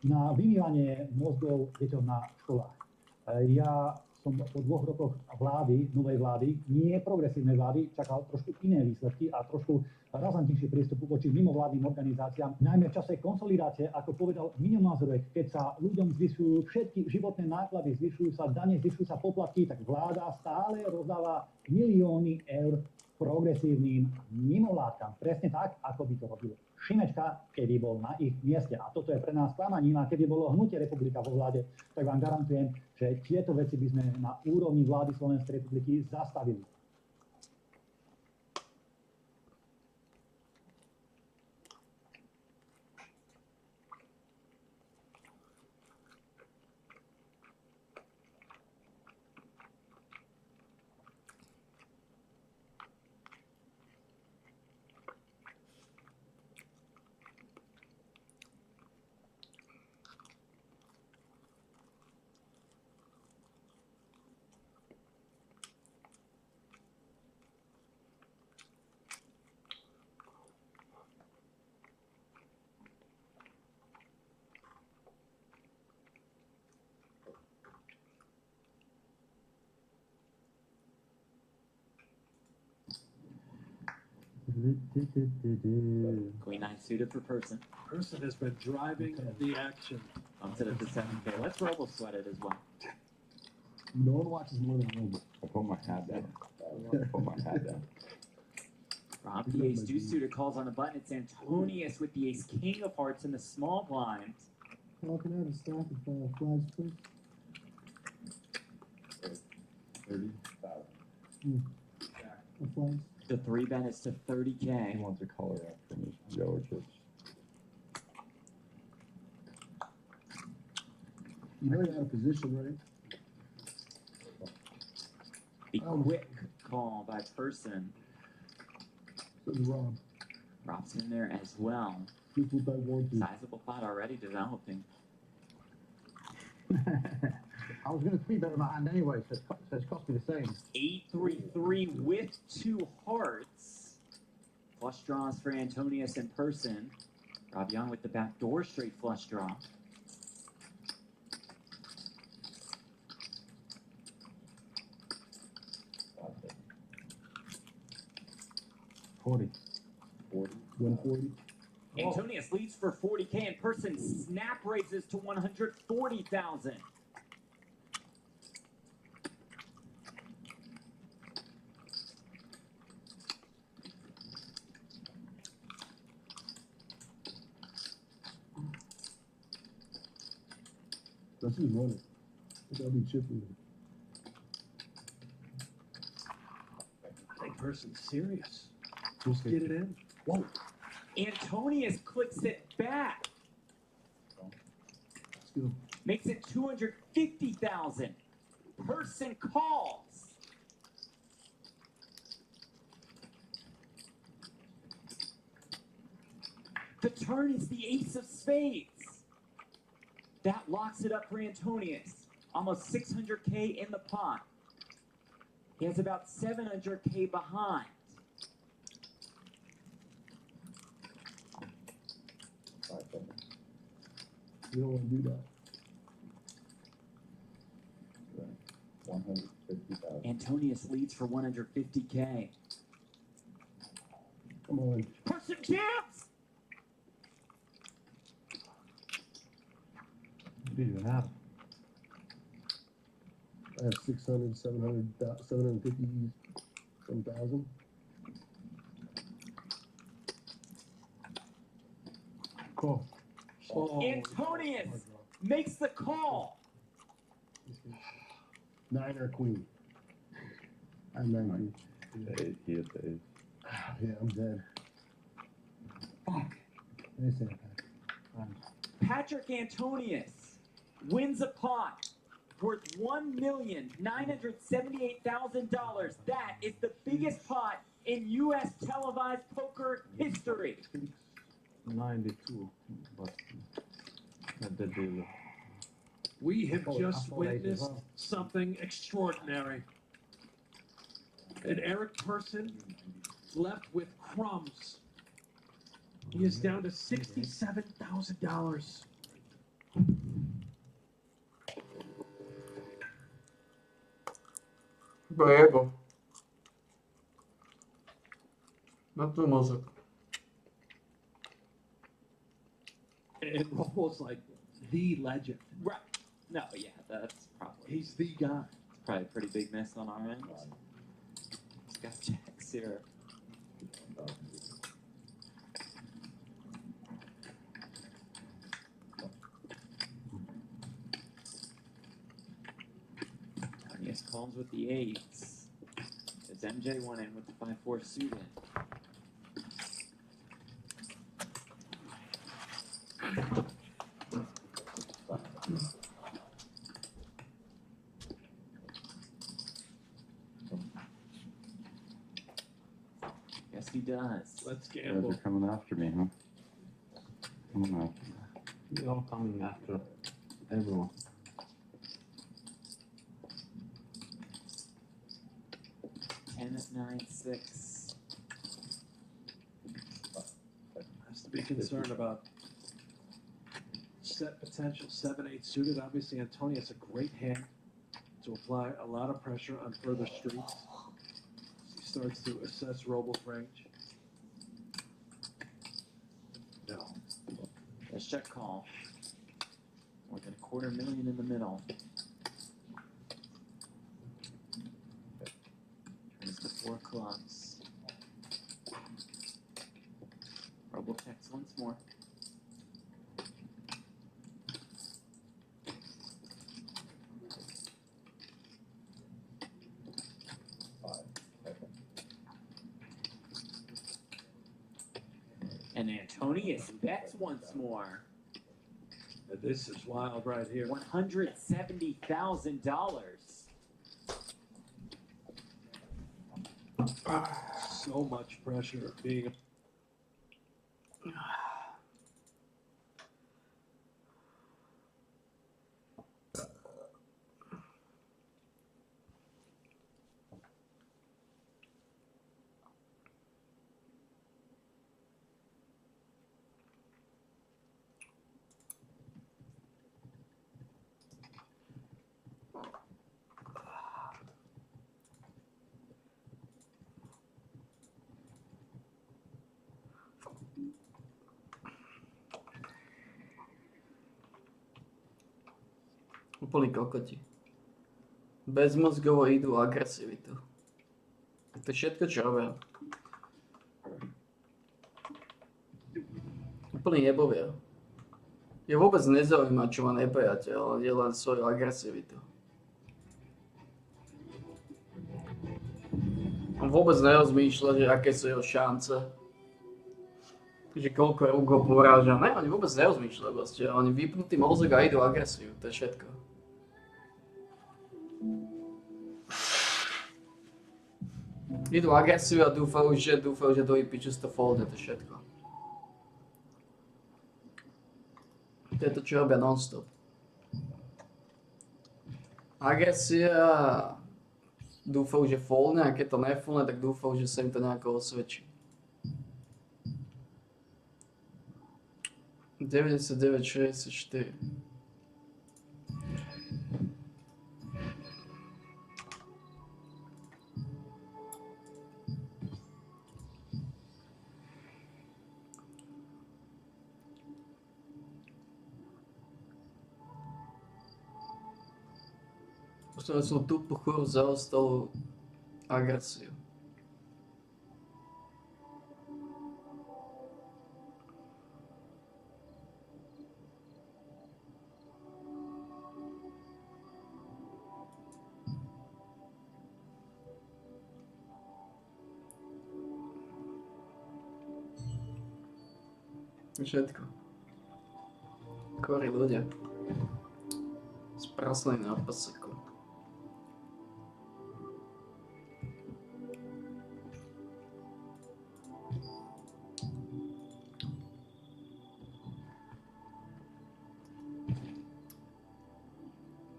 na vymývanie mozgov deťom na školách. Ja som po 2 rokoch vlády, novej vlády, nie progresívnej vlády, čakal trošku iné výsledky a trošku razantnejší prístup voči mimovládnym organizáciám, najmä v čase konsolidácie, ako povedal Miňo Mazurek, keď sa ľuďom zvyšujú všetky životné náklady, zvyšujú sa dane, zvyšujú sa poplatky, tak vláda stále rozdáva milióny eur progresívnym mimovládkam. Presne tak, ako by to robil Šimečka, kedy bol na ich mieste. A toto je pre nás sklamaním. A keby bolo hnutie Republika vo vláde, tak vám garantujem, že tieto veci by sme na úrovni vlády Slovenskej republiky zastavili. Queen 9 suited for Person. Person has been driving the action. I'm set up to 7K. Let's Robo sweat it as well. No one watches more than Robo. I put my hat down. I put my hat down. Rob, the ace deuce suitor calls on the button. It's Antonius with the ace king of hearts in the small blind. How can I have a stack of flags, please? 30,000. Of flags? The 3-bet is to 30K. He wants a color up from his Georges. You know you're out of position, right? The quick call by Person. So Rob. Rob's in there as well. Just what I want to. Sizable pot already developing. I was going to 3-bet on my hand anyway, so it's cost me the same. 8-3-3 with 2 hearts. Flush draws for Antonius in Person. Rob Young with the backdoor straight flush draw. $40. 140. Antonius leads for 40K in Person. Snap raises to 140,000. That's his money. That'll be chipping. I think Person's serious. Just get it in. Whoa. Antonius clicks it back. Let's go. Makes it 250,000. Person calls. The turn is the ace of spades. That locks it up for Antonius. Almost 600K in the pot. He has about 700K behind. You don't want to do that. 150,000. Antonius leads for 150K. Come on. Person jams! What do you have? I have 600, 700, 750 some thousand. Call. Antonius makes the call. 9 or queen. I'm 9. He hit the 8. Yeah, I'm dead. Fuck. Patrick Antonius wins a pot worth $1,978,000. That is the biggest pot in U.S. televised poker history. 92, but not the deal. We have just witnessed something extraordinary. And Eric Person left with crumbs. He is down to $67,000. Bravo. Na tu mozog. And Roll's like the legend. Right. No, yeah, that's probably. He's the guy. Probably a pretty big miss on our end. He's got jacks here. Antonius calls with the 8s. As MJ went in with the 5-4 suited. Yes, he does. Let's You guys gamble. are coming after me, huh? Coming after me. We're all coming after everyone. Ten at 9-6. Has to be concerned about set potential 7-8 suited. Obviously, Antonius a great hand to apply a lot of pressure on further streets. He starts to assess Robles' range. No. Let's check call. More than $250,000 in the middle. Turns to 4 clubs. Roble checks once more. And Antonius bets once more. This is wild right here. $170,000. So much pressure being. Úplný kokoti. Bezmozgovo idú agresivitu. To je všetko, čo robia. Úplný jebovia. Je vôbec nezaujíma, čo má nepriateľ, je len svoju agresivitu. On vôbec nerozmýšľa, že aké sú jeho šance. Že koľko rúk ho poráža. Ne, oni vôbec nerozmýšľajú vlastne. Oni vypnutý mozog a idú agresiu. To je všetko. Idú agresiu a dúfajú, že do piču to foldne. To je všetko. To je to, čo robia non-stop. Agresia, dúfajú, že foldne, a keď to nefoldne, tak dúfajú, že sa im to nejako osvedčí. 99,64. Postavil som tú pochoru zaostalú agresiu. Všetko. Chorí ľudia. Spraslení na paseku.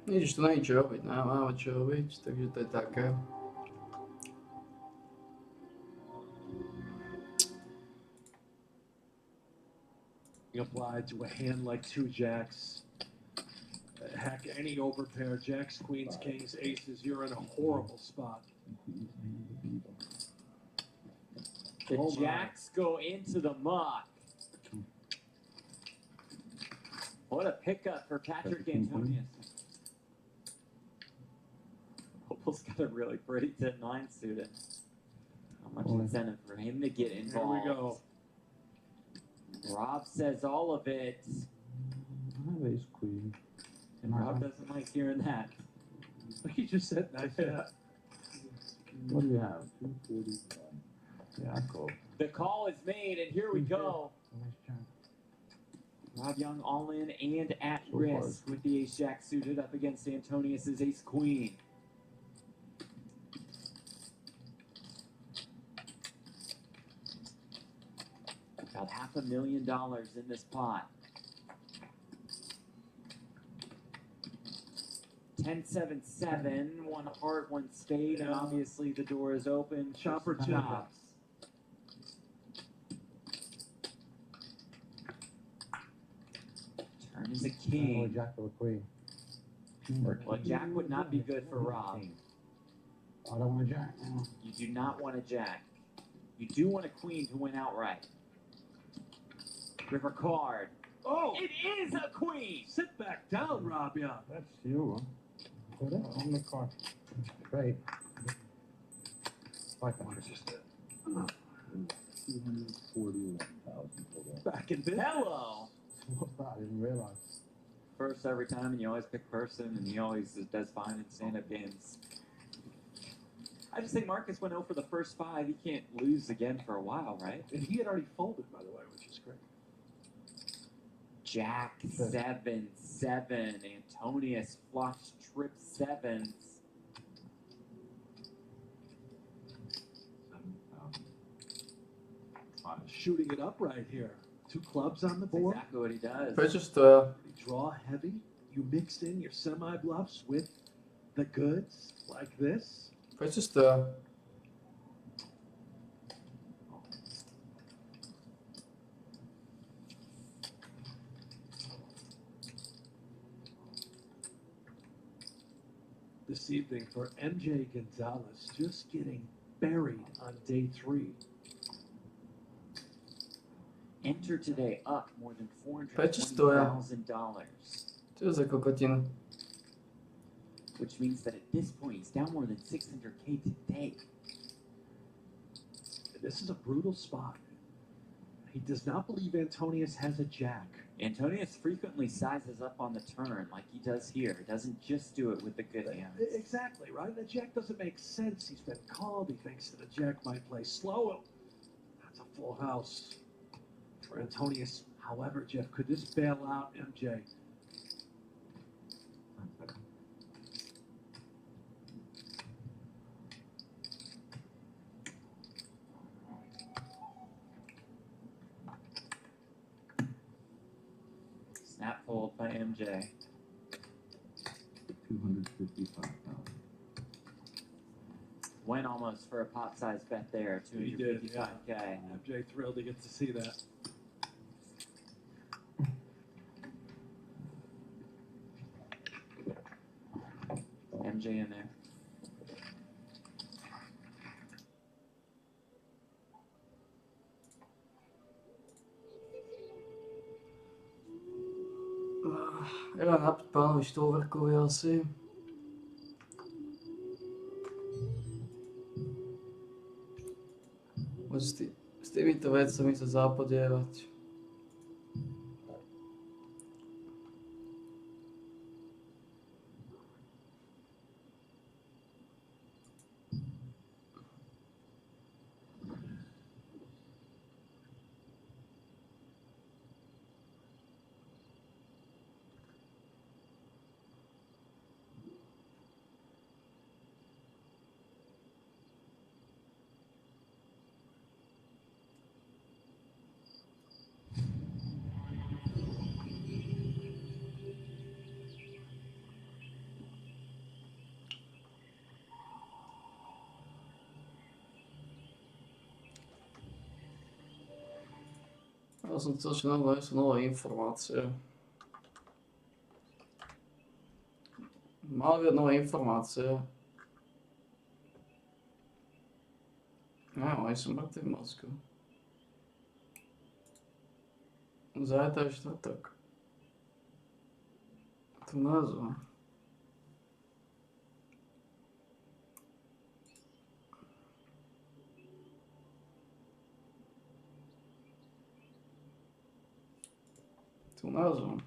Nič, tu není čo robiť, máme čo robiť, takže to je také. Applied to a hand like two jacks. Heck, any overpair, jacks, queens, kings, aces, you're in a horrible spot. The Oh my. jacks go into the muck. What a pickup for Patrick Antonius. Opal's got a really pretty 10-9 suited. How much incentive for him to get Here involved? we go. Rob says all of it, Ace queen. and Rob doesn't like hearing that. He just said nice shot. What do you have? 245. Yeah, cool. The call is made, and here we go. Rob Young all in and at So risk with the ace jack suited up against Antonius's ace queen. About $500,000 in this pot. 10-7-7, one heart, one spade, and obviously the door is open. Chopper for two. chops. Turn is a king. Jack or queen. Well, jack would not be good for Rob. I don't want a jack. You do not want a jack. You do want a queen to win outright. River card. Oh! It is a queen! Sit back down, Rob Young. That's you, huh? Put it on the card. Great. Like that. 241,000 total. Back in business. Hello! What's that? I didn't realize. First every time, and you always pick person, and he always does fine in stand-up games. I just think Marcus went 0 for the first 5. He can't lose again for a while, right? And he had already folded, by the way, which is great. Jack 7-7. Antonius flush trip 7s. Shooting it up right here. 2 clubs on the board. Exactly what he does. Just You draw heavy. You mixed in your semi-bluffs with the goods like this. just This evening for MJ Gonzalez, just getting buried on day 3. Enter today up more than Prečo stoja? $420,000. Čo je za kokotinu? Which means that at this point he's down more than $600K today. This is a brutal spot. He does not believe Antonius has a jack. Antonius frequently sizes up on the turn like he does here. Doesn't just do it with the good hands. Exactly, right? The jack doesn't make sense. He's been called. He thinks that a jack might play slow. That's a full house for Antonius. However, Jeff, could this bail out MJ? Snap fold by MJ. 255,000. Went almost for a pot size bet there, He did, 255K. MJ thrilled to get to see that. MJ in there. Ja, napiť pánovi Štolverkovi asi. Môže s týmito vecami sa zapodievať. Ja som chcel, že nám sú nové informácie. Mali byť nové informácie. Ja, oni sú mŕtvi v mozgu. Zajtra je štvrtok. Tu názva. Tu názvu.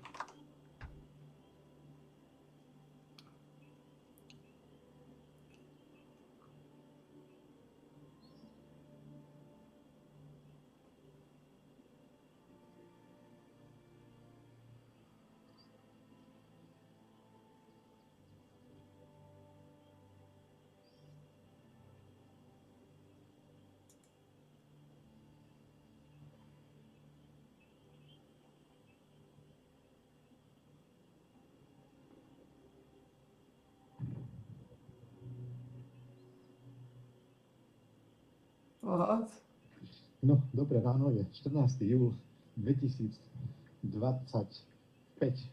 What? No, dobré ráno, je 14. júl 2025.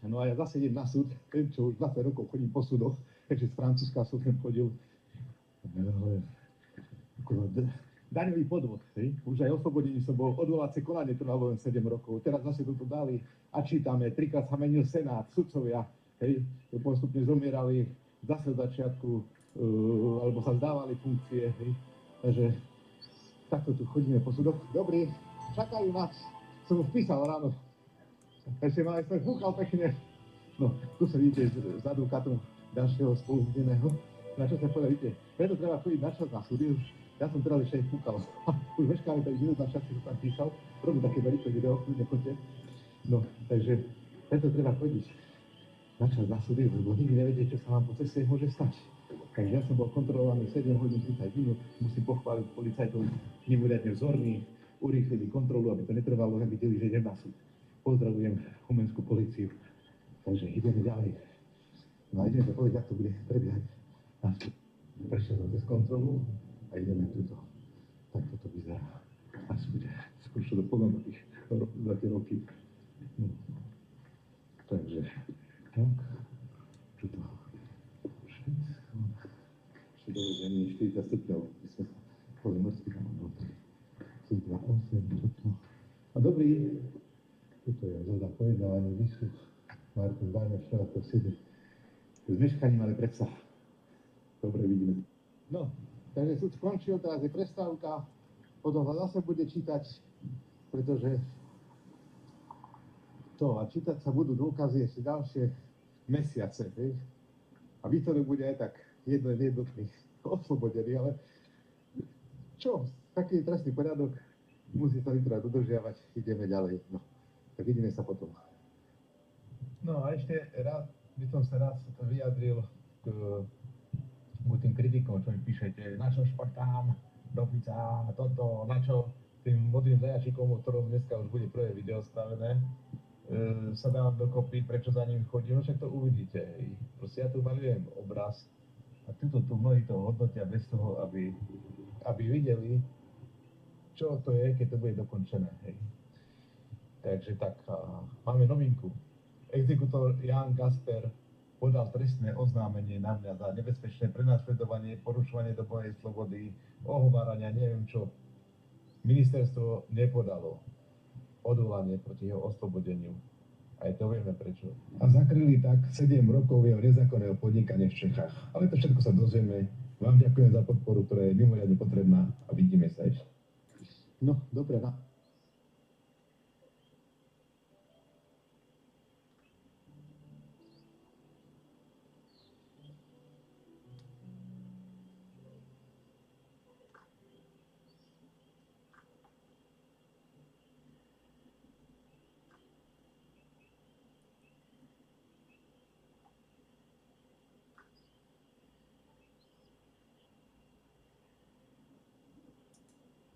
No a ja zase idem na súd, čo už 20 rokov chodím po súdoch, takže z Francúzska som chodil daňový podvod, hej? Už aj oslobodený som bol, odvolacie konanie trvalo len 7 rokov, teraz zase toto dali a čítame, 3-krát sa menil senát, sudcovia, hej, postupne zomierali zase od začiatku, alebo sa zdávali funkcie, hej, takže takto tu chodíme po súdoch. Dobrý, čakajú nás, som vpísal ráno, ešte ma aj som fúkal pekne, no, tu sa vidíte z advokátom ďalšieho spoluvideného, na čo sa povedal, vidíte, preto treba chodiť na čas na súdy. Ja som teraz ešte aj fúkal. Už meškáme 5 minút na čas, čo som tam písal. Robím také veľké video, kľudne choďte. No, takže preto treba chodiť na čas na súdy, lebo nikdy neviete, čo sa vám po ceste môže stať. Takže ja som bol kontrolovaný 7 hodín 30 minút, musím pochváliť policajtov, mimoriadne vzorní, urýchlili kontrolu, aby to netrvalo, aby videli, že idem na súd. Pozdravujem Humenskú políciu. Takže ideme ďalej. No a ideme to povedať, ako to bude prebiehať na súd. Prešiel som cez kontrolu a ideme tuto. Tak toto vyzerá na súde. Skôr čo to poznám za tie roky. No. Takže, tak, tuto. Všetko. Ešte dovedenie 40 stupňov. My sme sa boli mŕtvi tam od 28, tuto. A dobrý. Tuto je zhoda pojednávanie výsluh. Martin Bajmer, včera to sedí. S meškaním, ale predsa. Dobre vidíme. No, takže súd skončil, teraz je prestávka. Potom sa zase bude čítať, pretože to a čítať sa budú dôkazy ešte ďalšie mesiace, hej. A výsledok bude aj tak jednotný, oslobodený, ale čo, taký trestný poriadok, musí sa vytrať dodržiavať, ideme ďalej, no. Tak vidíme sa potom. No a ešte rád by som sa raz vyjadril k tým kritikom, čo mi píšete, na čo športám, dopica, toto, na čo tým modrým zajačikom, o ktorom dneska už bude prvé video spravené, sa dávam dokopy, prečo za ním chodím, no však to uvidíte. Hej. Proste ja tu malujem obraz a tu mnohí to hodnotia bez toho, aby videli, čo to je, keď to bude dokončené. Hej. Takže tak, máme novinku. Exekutor Jan Gasper podal trestné oznámenie na mňa za nebezpečné prenasledovanie, porušovanie dobovej slobody, ohovárania, neviem čo. Ministerstvo nepodalo odvolanie proti jeho oslobodeniu. Aj to vieme prečo. A zakryli tak 7 rokov jeho nezákonného podnikania v Čechách. Ale to všetko sa dozvieme. Vám ďakujem za podporu, ktorá je mimoriadne potrebná a vidíme sa ešte. No, dobre,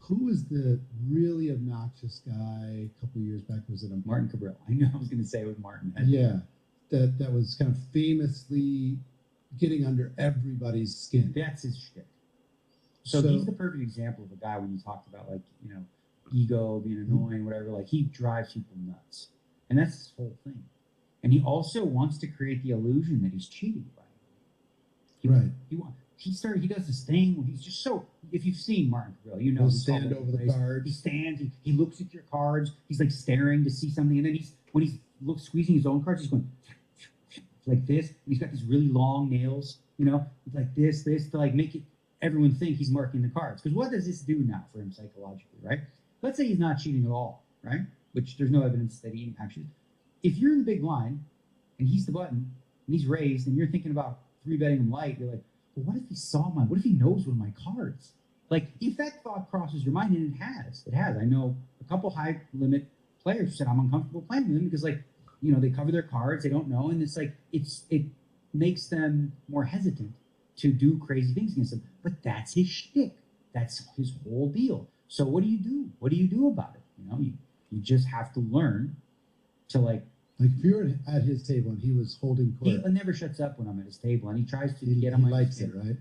Who was the really obnoxious guy a couple years back? Was it Martin Cabral? I know I was going to say it was Martin. Yeah, that was kind of famously getting under everybody's skin. That's his shtick. So he's the perfect example of a guy when you talked about, like, you know, ego, being annoying, whatever. Like, he drives people nuts, and that's his whole thing. And he also wants to create the illusion that he's cheating by. He does this thing where he's just so. If you've seen Martin Cabral, you know He'll stand over the cards. He stands. He looks at your cards. He's like staring to see something, and then when he's squeezing his own cards, he's going like this. And he's got these really long nails, you know, like this to like make everyone think he's marking the cards. Because what does this do now for him psychologically, right? Let's say he's not cheating at all, right? Which there's no evidence that he actually. If you're in the big blind, and he's the button, and he's raised, and you're thinking about 3-betting him light, you're like, well, what if he saw mine? What if he knows one of my cards? Like, if that thought crosses your mind, and it has. I know a couple high limit players who said I'm uncomfortable playing with them because, like, you know, they cover their cards, they don't know, and it's like it makes them more hesitant to do crazy things against them. But that's his shtick. That's his whole deal. So what do you do? What do you do about it? You know, you just have to learn to like if you're at his table and he was holding court. He never shuts up when I'm at his table, and he tries to get on my. He likes it, right?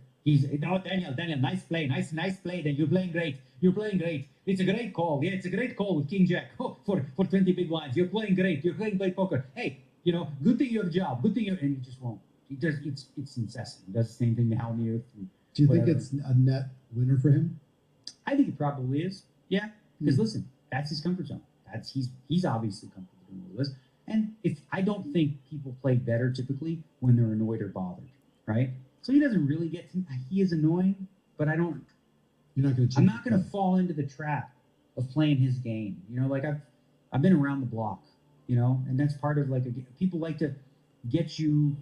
Daniel, nice play, nice play. Then you're playing great. It's a great call. Yeah, it's a great call with King Jack. Oh, for 20 big blinds. You're playing great. You're playing great poker. Hey, you know, good thing you have a job. Good thing you. And he just won't. He does. It's incessant. He does the same thing to Halmuth. Do you think it's a net winner for him? I think it probably is. Yeah, because listen, that's his comfort zone. He's obviously comfortable with this. And if I don't think people play better typically when they're annoyed or bothered, right? So he doesn't really get to. He is annoying, but I don't. You're not going to. I'm not going to fall into the trap of playing his game. You know, like I've been around the block, you know, and that's part of like people like to get you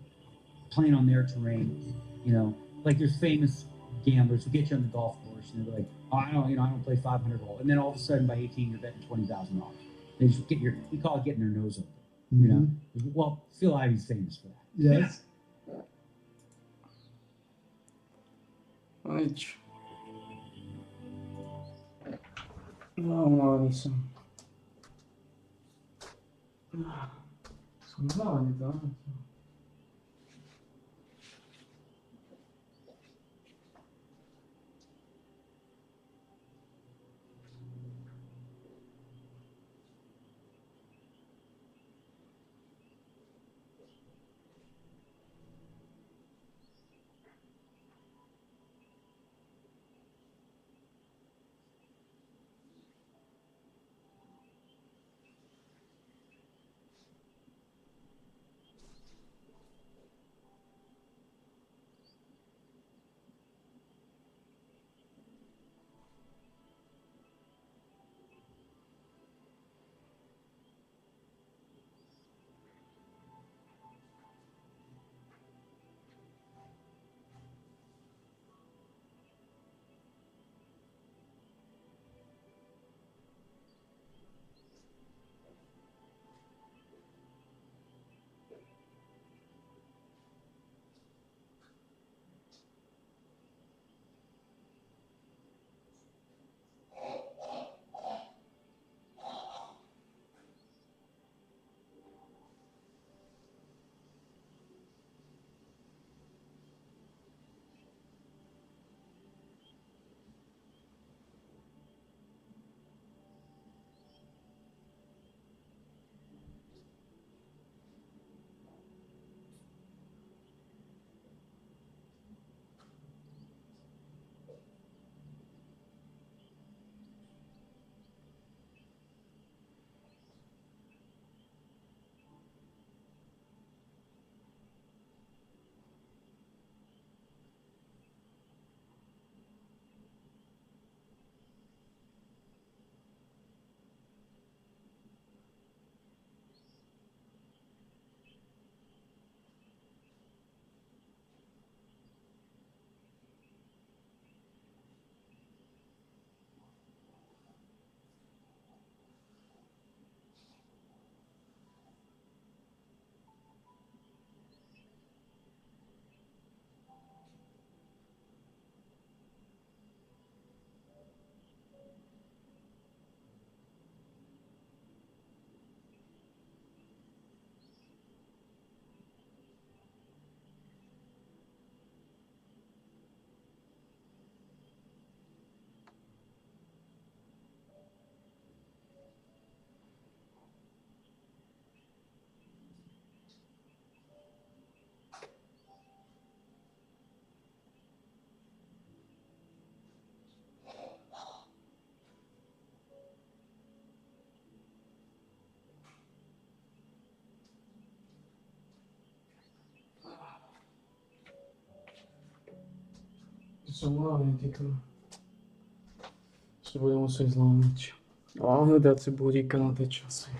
playing on their terrain. You know, like there's famous gamblers who get you on the golf course and they're like, oh, I don't play 500 hole, and then all of a sudden by 18 you're betting $20,000. They just we call it getting their nose open. You know, well, Phil Ivey's famous for that. Yes. Nič. No, mladý som. Som závodný, to. som hlavne, tyko. Si budem musieť zlomiť. A hľadať si budíka na tie časy.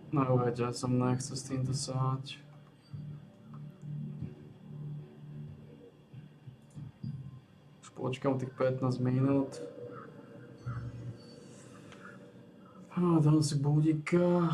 Najväčšia som nechce s týmto sáť. Už počkám tých 15 minút. Dám si budíka.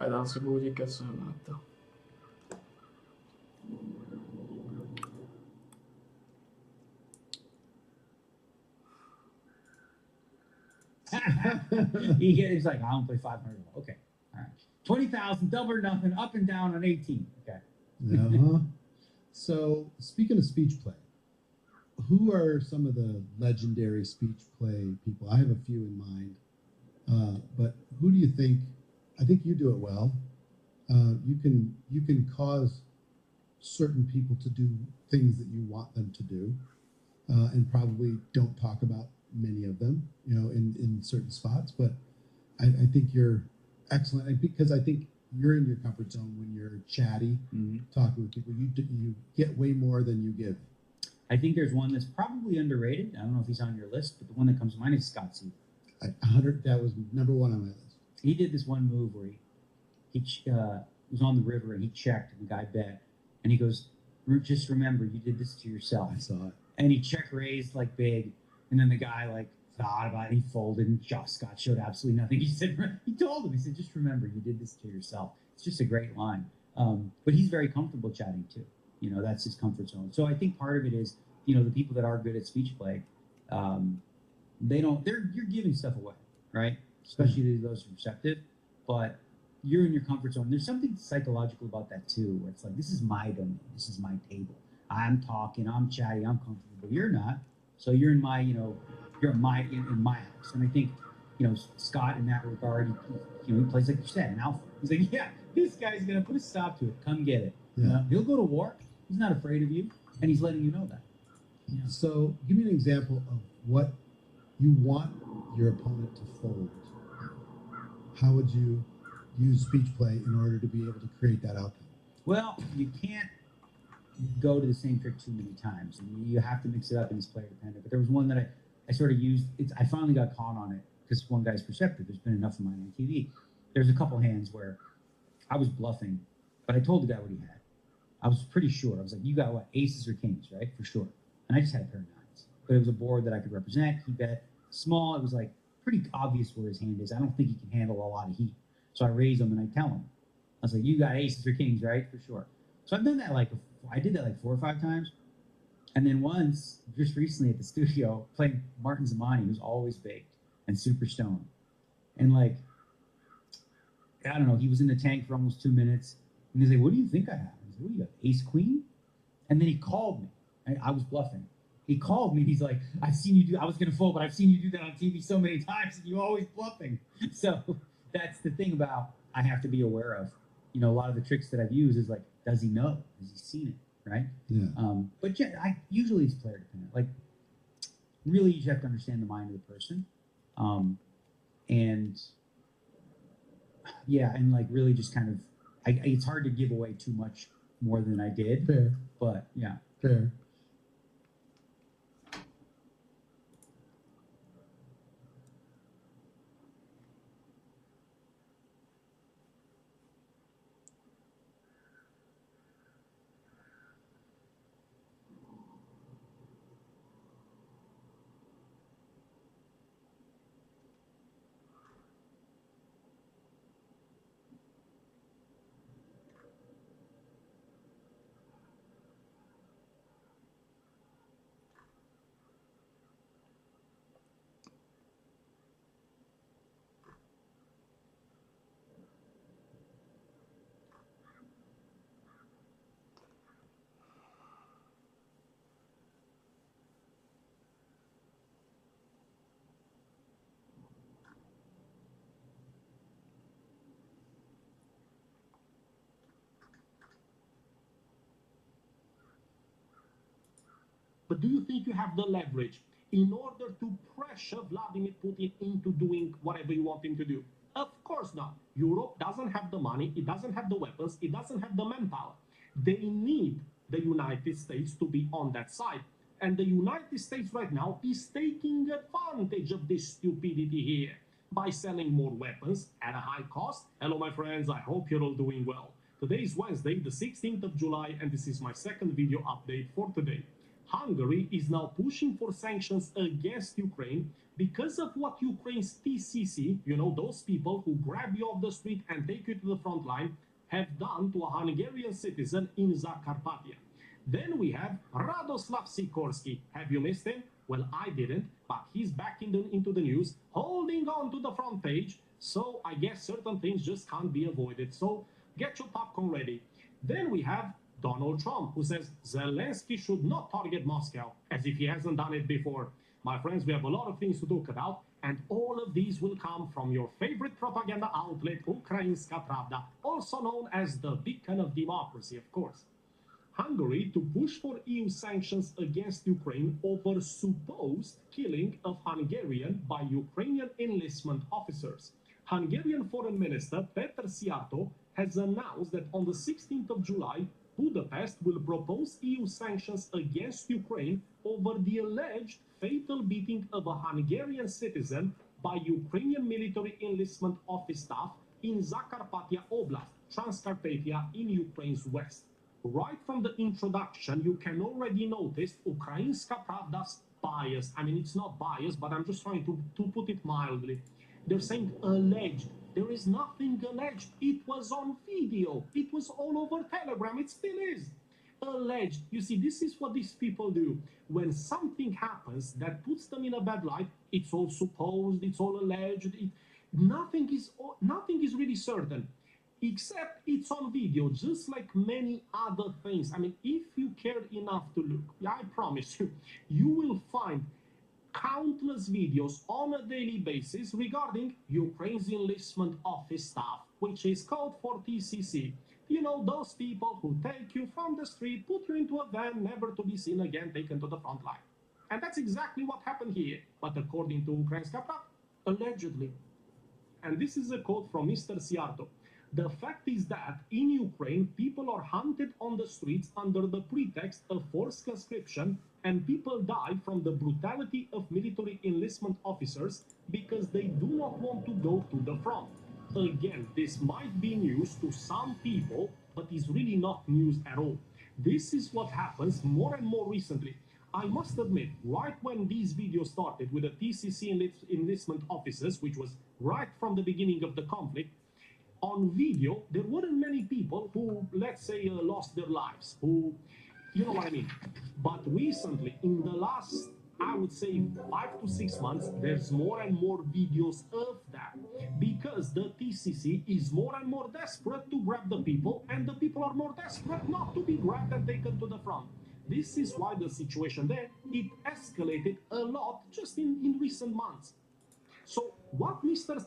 Aj dám si budíka sem na to. He's like, I don't play 500. Okay, all right. 20,000, double or nothing, up and down on 18. Okay. Uh-huh. So, speaking of speech play, who are some of the legendary speech play people? I have a few in mind, but who do you think? I think you do it well. You can cause certain people to do things that you want them to do, and probably don't talk about many of them, in certain spots. But I think you're excellent, because I think you're in your comfort zone when you're chatty, talking with people. You get way more than you give. I think there's one that's probably underrated. I don't know if he's on your list, but the one that comes to mind is Scott Seaver. 100. That was number one on my list. He did this one move where he was on the river and he checked and the guy bet, and he goes, "Just remember, you did this to yourself." I saw it. And he check raised like big, and then the guy like thought about it, he folded, and Scott showed absolutely nothing. He told him, he said, "Just remember, you did this to yourself." It's just a great line. But he's very comfortable chatting too. That's his comfort zone. So I think part of it is, the people that are good at speech play, you're giving stuff away, right? Especially those who are receptive, but you're in your comfort zone. There's something psychological about that too, where it's like, this is my domain, this is my table. I'm talking, I'm chatty, I'm comfortable, but you're not. So you're in my, you're in my house. And I think, Scott in that regard, he plays, like you said, an alpha. He's like, yeah, this guy's gonna put a stop to it. Come get it. Yeah. He'll go to war. He's not afraid of you, and he's letting you know that. Yeah. So give me an example of what you want your opponent to fold. How would you use speech play in order to be able to create that outcome? Well, you can't go to the same trick too many times. And you have to mix it up, and it's player dependent. But there was one that I sort of used. I finally got caught on it because one guy's perceptive. There's been enough of mine on TV. There's a couple hands where I was bluffing, but I told the guy what he had. I was pretty sure. I was like, you got what, aces or kings, right? For sure. And I just had a pair of nines. But it was a board that I could represent. He bet small. It was like pretty obvious where his hand is. I don't think he can handle a lot of heat. So I raise him and I tell him. I was like, you got aces or kings, right? For sure. So I've done that I did that like 4 or 5 times. And then once, just recently at the studio, playing Martin Zamani, who's always baked and super stoned. And like, I don't know, he was in the tank for almost 2 minutes. And he's like, what do you think I have? I was like, what do you have, ace queen? And then he called me. I was bluffing. He called me. He's like, I've seen you do, I was going to fold, but I've seen you do that on TV so many times and you're always bluffing. So that's the thing about I have to be aware of. You know, a lot of the tricks that I've used is like, does he know? Has he seen it? Right? Yeah. But yeah, usually it's player dependent. Like, really, you just have to understand the mind of the person. And yeah, and like really just kind of, it's hard to give away too much more than I did. Fair. But yeah. Fair. But do you think you have the leverage in order to pressure Vladimir Putin into doing whatever you want him to do? Of course not. Europe doesn't have the money, it doesn't have the weapons, it doesn't have the manpower. They need the United States to be on that side. And the United States right now is taking advantage of this stupidity here by selling more weapons at a high cost. Hello, my friends, I hope you're all doing well. Today is Wednesday, the 16th of July, and this is my second video update for today. Hungary is now pushing for sanctions against Ukraine because of what Ukraine's TCC, you know, those people who grab you off the street and take you to the front line, have done to a Hungarian citizen in Zakarpattia. Then we have Radoslav Sikorski. Have you missed him? Well, I didn't, but he's back into the news, holding on to the front page, so I guess certain things just can't be avoided. So get your popcorn ready. Then we have Donald Trump, who says Zelensky should not target Moscow, as if he hasn't done it before. My friends, we have a lot of things to talk about, and all of these will come from your favorite propaganda outlet, Ukrainska Pravda, also known as the beacon of democracy, of course. Hungary to push for EU sanctions against Ukraine over supposed killing of Hungarian by Ukrainian enlistment officers. Hungarian Foreign Minister Peter Szijjártó has announced that on the 16th of July, Budapest will propose EU sanctions against Ukraine over the alleged fatal beating of a Hungarian citizen by Ukrainian military enlistment office staff in Zakarpattia Oblast, Transcarpathia in Ukraine's west. Right from the introduction, you can already notice Ukrainska Pravda's bias. I mean, it's not biased, but I'm just trying to put it mildly. They're saying alleged. There is nothing alleged. It was on video. It was all over Telegram. It still is. Alleged. You see, this is what these people do. When something happens that puts them in a bad light, it's all supposed, it's all alleged. Nothing is really certain. Except it's on video, just like many other things. I mean, if you cared enough to look, I promise you, you will find countless videos on a daily basis regarding Ukraine's enlistment office staff, which is code for TCC. You know, those people who take you from the street, put you into a van, never to be seen again, taken to the front line. And that's exactly what happened here. But according to Ukrainska Pravda, allegedly. And this is a quote from Mr. Szijjártó. The fact is that in Ukraine, people are hunted on the streets under the pretext of forced conscription, and people die from the brutality of military enlistment officers because they do not want to go to the front. Again, this might be news to some people, but is really not news at all. This is what happens more and more recently. I must admit, right when these videos started with the TCC enlistment officers, which was right from the beginning of the conflict, on video, there weren't many people who, let's say, lost their lives, who, you know what I mean. But recently, in the last, I would say 5 to 6 months, there's more and more videos of that because the TCC is more and more desperate to grab the people, and the people are more desperate not to be grabbed and taken to the front. This is why the situation there, it escalated a lot just in recent months. So what Mr.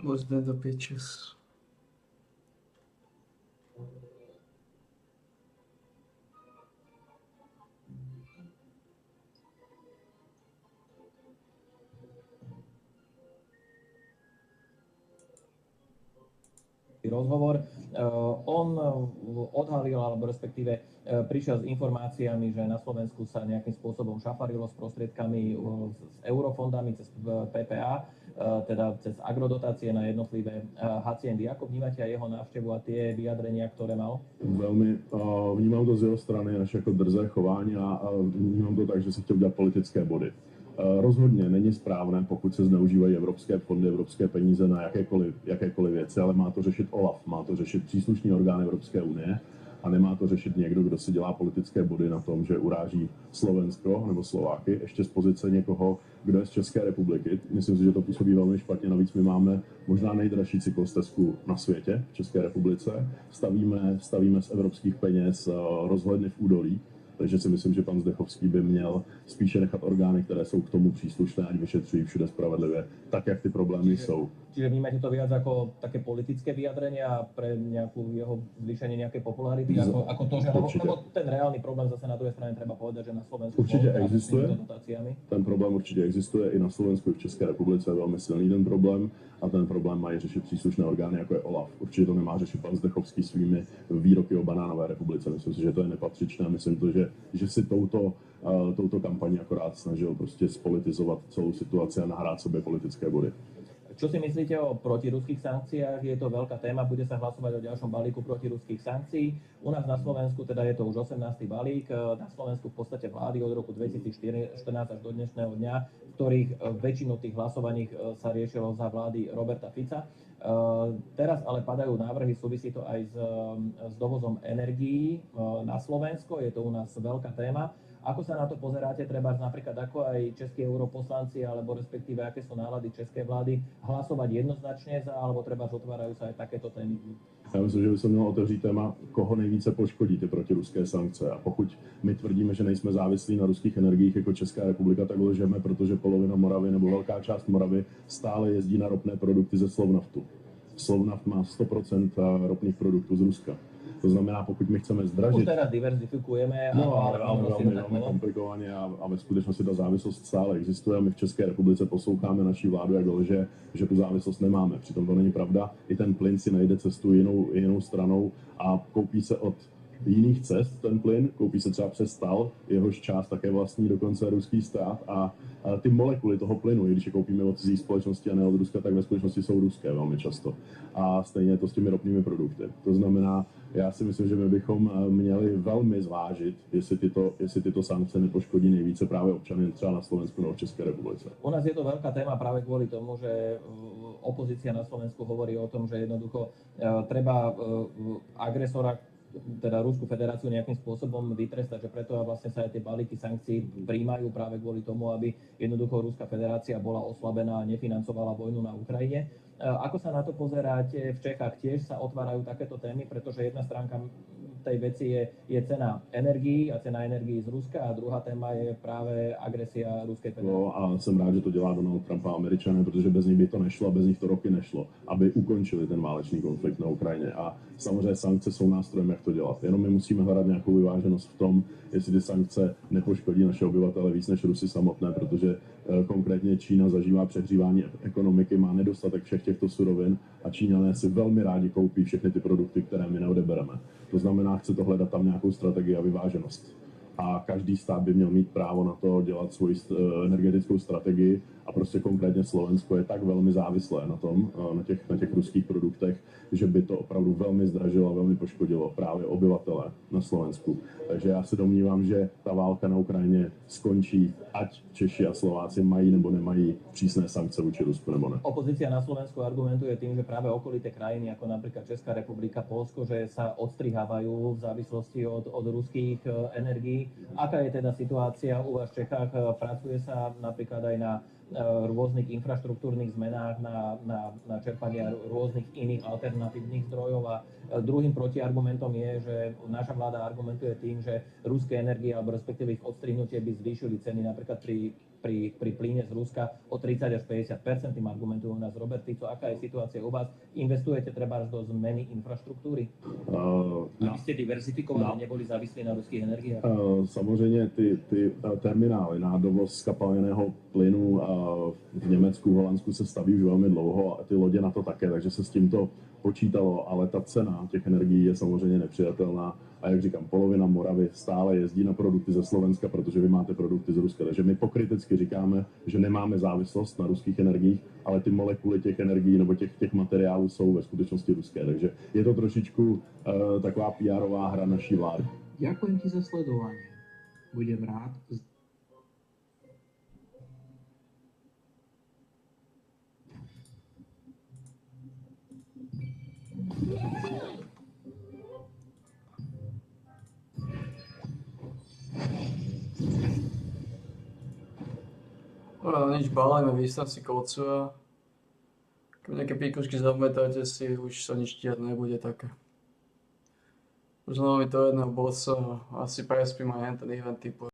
Was that the pictures? rozhovor. On odhalil, alebo respektíve prišiel s informáciami, že na Slovensku sa nejakým spôsobom šafarilo s prostriedkami s eurofondami cez PPA, teda cez agrodotácie na jednotlivé haciendy. Ako vnímate aj jeho návštevu a tie vyjadrenia, ktoré mal? Velmi vnímám to z jeho strany až jako drzé chování a vnímám to tak, že si chtěl dělat politické body. Rozhodně není správné, pokud se zneužívají evropské fondy, evropské peníze na jakékoliv věci, ale má to řešit OLAF, má to řešit příslušný orgán Evropské unie a nemá to řešit někdo, kdo si dělá politické body na tom, že uráží Slovensko nebo Slováky, ještě z pozice někoho, kdo je z České republiky. Myslím si, že to působí velmi špatně, navíc my máme možná nejdražší cyklostezku na světě v České republice. Stavíme z evropských peněz rozhledny v údolí. Takže si myslím, že pan Zdechovský by měl spíše nechat orgány, které jsou k tomu příslušné, ať vyšetřují všude spravedlivě, tak, jak ty problémy jsou. Čiže vnímate to viac ako také politické vyjadrenia pre nejakú jeho zvýšenie nejakej popularity, ako to, že lebo ten reálny problém zase na druhej strane treba povedať, že na Slovensku určitě existuje. Dotáciami. Ten problém určitě existuje i na Slovensku, i v České republice je velmi silný ten problém a ten problém mají řešit příslušné orgány, jako je OLAF. Určitě to nemá řešit pan Zdechovský svými výroky o banánové republice. Myslím si, že to je nepatřičné. Myslím to, že si touto kampaní akorát snažil prostě spolitizovat celou situaci a nahrát sobě politické body. Čo si myslíte o protiruských sankciách? Je to veľká téma, bude sa hlasovať o ďalšom balíku protiruských sankcií. U nás na Slovensku teda je to už 18. balík. Na Slovensku v podstate vlády od roku 2014 až do dnešného dňa, v ktorých väčšinu tých hlasovaní sa riešilo za vlády Roberta Fica. Teraz ale padajú návrhy, súvisí to aj s dovozom energií na Slovensko, je to u nás veľká téma. Ako sa na to pozeráte, treba napríklad ako aj českí europoslanci, alebo respektíve aké sú nálady českej vlády, hlasovať jednoznačne za, alebo treba otvárajú sa aj takéto témy? Já myslím, že by se mělo otevřít téma, koho nejvíce poškodí ty protiruské sankce. A pokud my tvrdíme, že nejsme závislí na ruských energiích jako Česká republika, tak lžeme, protože polovina Moravy nebo velká část Moravy stále jezdí na ropné produkty ze Slovnaftu. Slovnaft má 100% ropných produktů z Ruska. To znamená, pokud my chceme zdražit... Už teraz diverzifikujeme. Ale velmi komplikovaně a ve skutečnosti ta závislost stále existuje a my v České republice posloucháme naší vládu, jak lže, že tu závislost nemáme. Přitom to není pravda. I ten plyn si najde cestu jinou stranou a koupí se od jiných cest ten plyn, koupí se třeba přes Stal, jehož část také vlastní dokonce ruský stát a ty molekuly toho plynu, i když je koupíme od cizí společnosti a ne od Ruska, tak ve skutečnosti jsou ruské velmi často. A stejně je to s těmi ropnými produkty. To znamená, já si myslím, že my bychom měli velmi zvážit, jestli tyto sankce nepoškodí nejvíce právě občany třeba na Slovensku nebo v České republice. U nás je to veľká téma práve kvôli tomu, že opozícia na Slovensku hovorí o tom, že jednoducho treba agresora teda Ruskú federáciu nejakým spôsobom vytrestať, že preto vlastne sa aj tie balíky sankcií príjmajú práve kvôli tomu, aby jednoducho Ruská federácia bola oslabená a nefinancovala vojnu na Ukrajine. Ako sa na to pozeráte? V Čechách tiež sa otvárajú takéto témy, pretože jedna stránka tej veci je cena energií a cena energií z Ruska a druhá téma je práve agresia Ruskej federácie. A jsem rád, že to dělá Donald Trump a Američané, protože bez nich by to nešlo a bez nich to roky nešlo, aby ukončili ten válečný konflikt na Ukrajině. A samozřejmě sankce jsou nástrojem, jak to dělat. Jenom my musíme hledat nějakou vyváženost v tom, jestli ty sankce nepoškodí naše obyvatele víc než Rusy samotné, protože konkrétně Čína zažívá přehřívání ekonomiky, má nedostatek všech těchto surovin a Číňané si velmi rádi koupí všechny ty produkty, které my neodebereme. To znamená, chce to hledat tam nějakou strategii a vyváženost. A každý stát by měl mít právo na to dělat svoji energetickou strategii a prostě konkrétně Slovensko je tak velmi závislé na tom, na těch ruských produktech, že by to opravdu velmi zdražilo a velmi poškodilo právě obyvatele na Slovensku. Takže já se domnívám, že ta válka na Ukrajině skončí, ať Češi a Slováci mají nebo nemají přísné sankce vůči Rusku nebo ne. Opozícia na Slovensku argumentuje tým, že práve okolité krajiny, ako napríklad Česká republika, Poľsko, že sa odstrihávajú v závislosti od ruských energií. Aká je teda situácia u vás v Čechách? Pracuje sa napríklad aj na rôznych infraštruktúrnych zmenách, na čerpanie rôznych iných alternatívnych zdrojov a druhým protiargumentom je, že naša vláda argumentuje tým, že ruské energie alebo respektíve ich odstrihnutie by zvýšili ceny napríklad pri plyne z Ruska o 30 až 50%, tým argumentujú u nás Robert Fico. Aká je situácia u vás? Investujete trebárs do zmeny infraštruktúry? Aby ste diverzifikovali, neboli závislí na ruských energiách? Samozřejmě ty terminály na dovoz skapalněného plynu v Německu, v Holandsku se staví už velmi dlouho a ty lodě na to také, takže se s tímto počítalo, ale ta cena těch energií je samozřejmě nepřijatelná. A jak říkám, polovina Moravy stále jezdí na produkty ze Slovenska, protože vy máte produkty z Ruska. Takže my pokrytecky říkáme, že nemáme závislost na ruských energiích, ale ty molekuly těch energií nebo těch materiálů jsou ve skutečnosti ruské. Takže je to trošičku taková PR-ová hra naší vlády. Ďakujem ti za sledovanie. Budem rád. Nič, balajme, vystav si kolcu a keď nejaké píkušky zametáte si, už sa nič diať nebude také. Už len mi to jedného bossa, asi prespím aj ten event typu.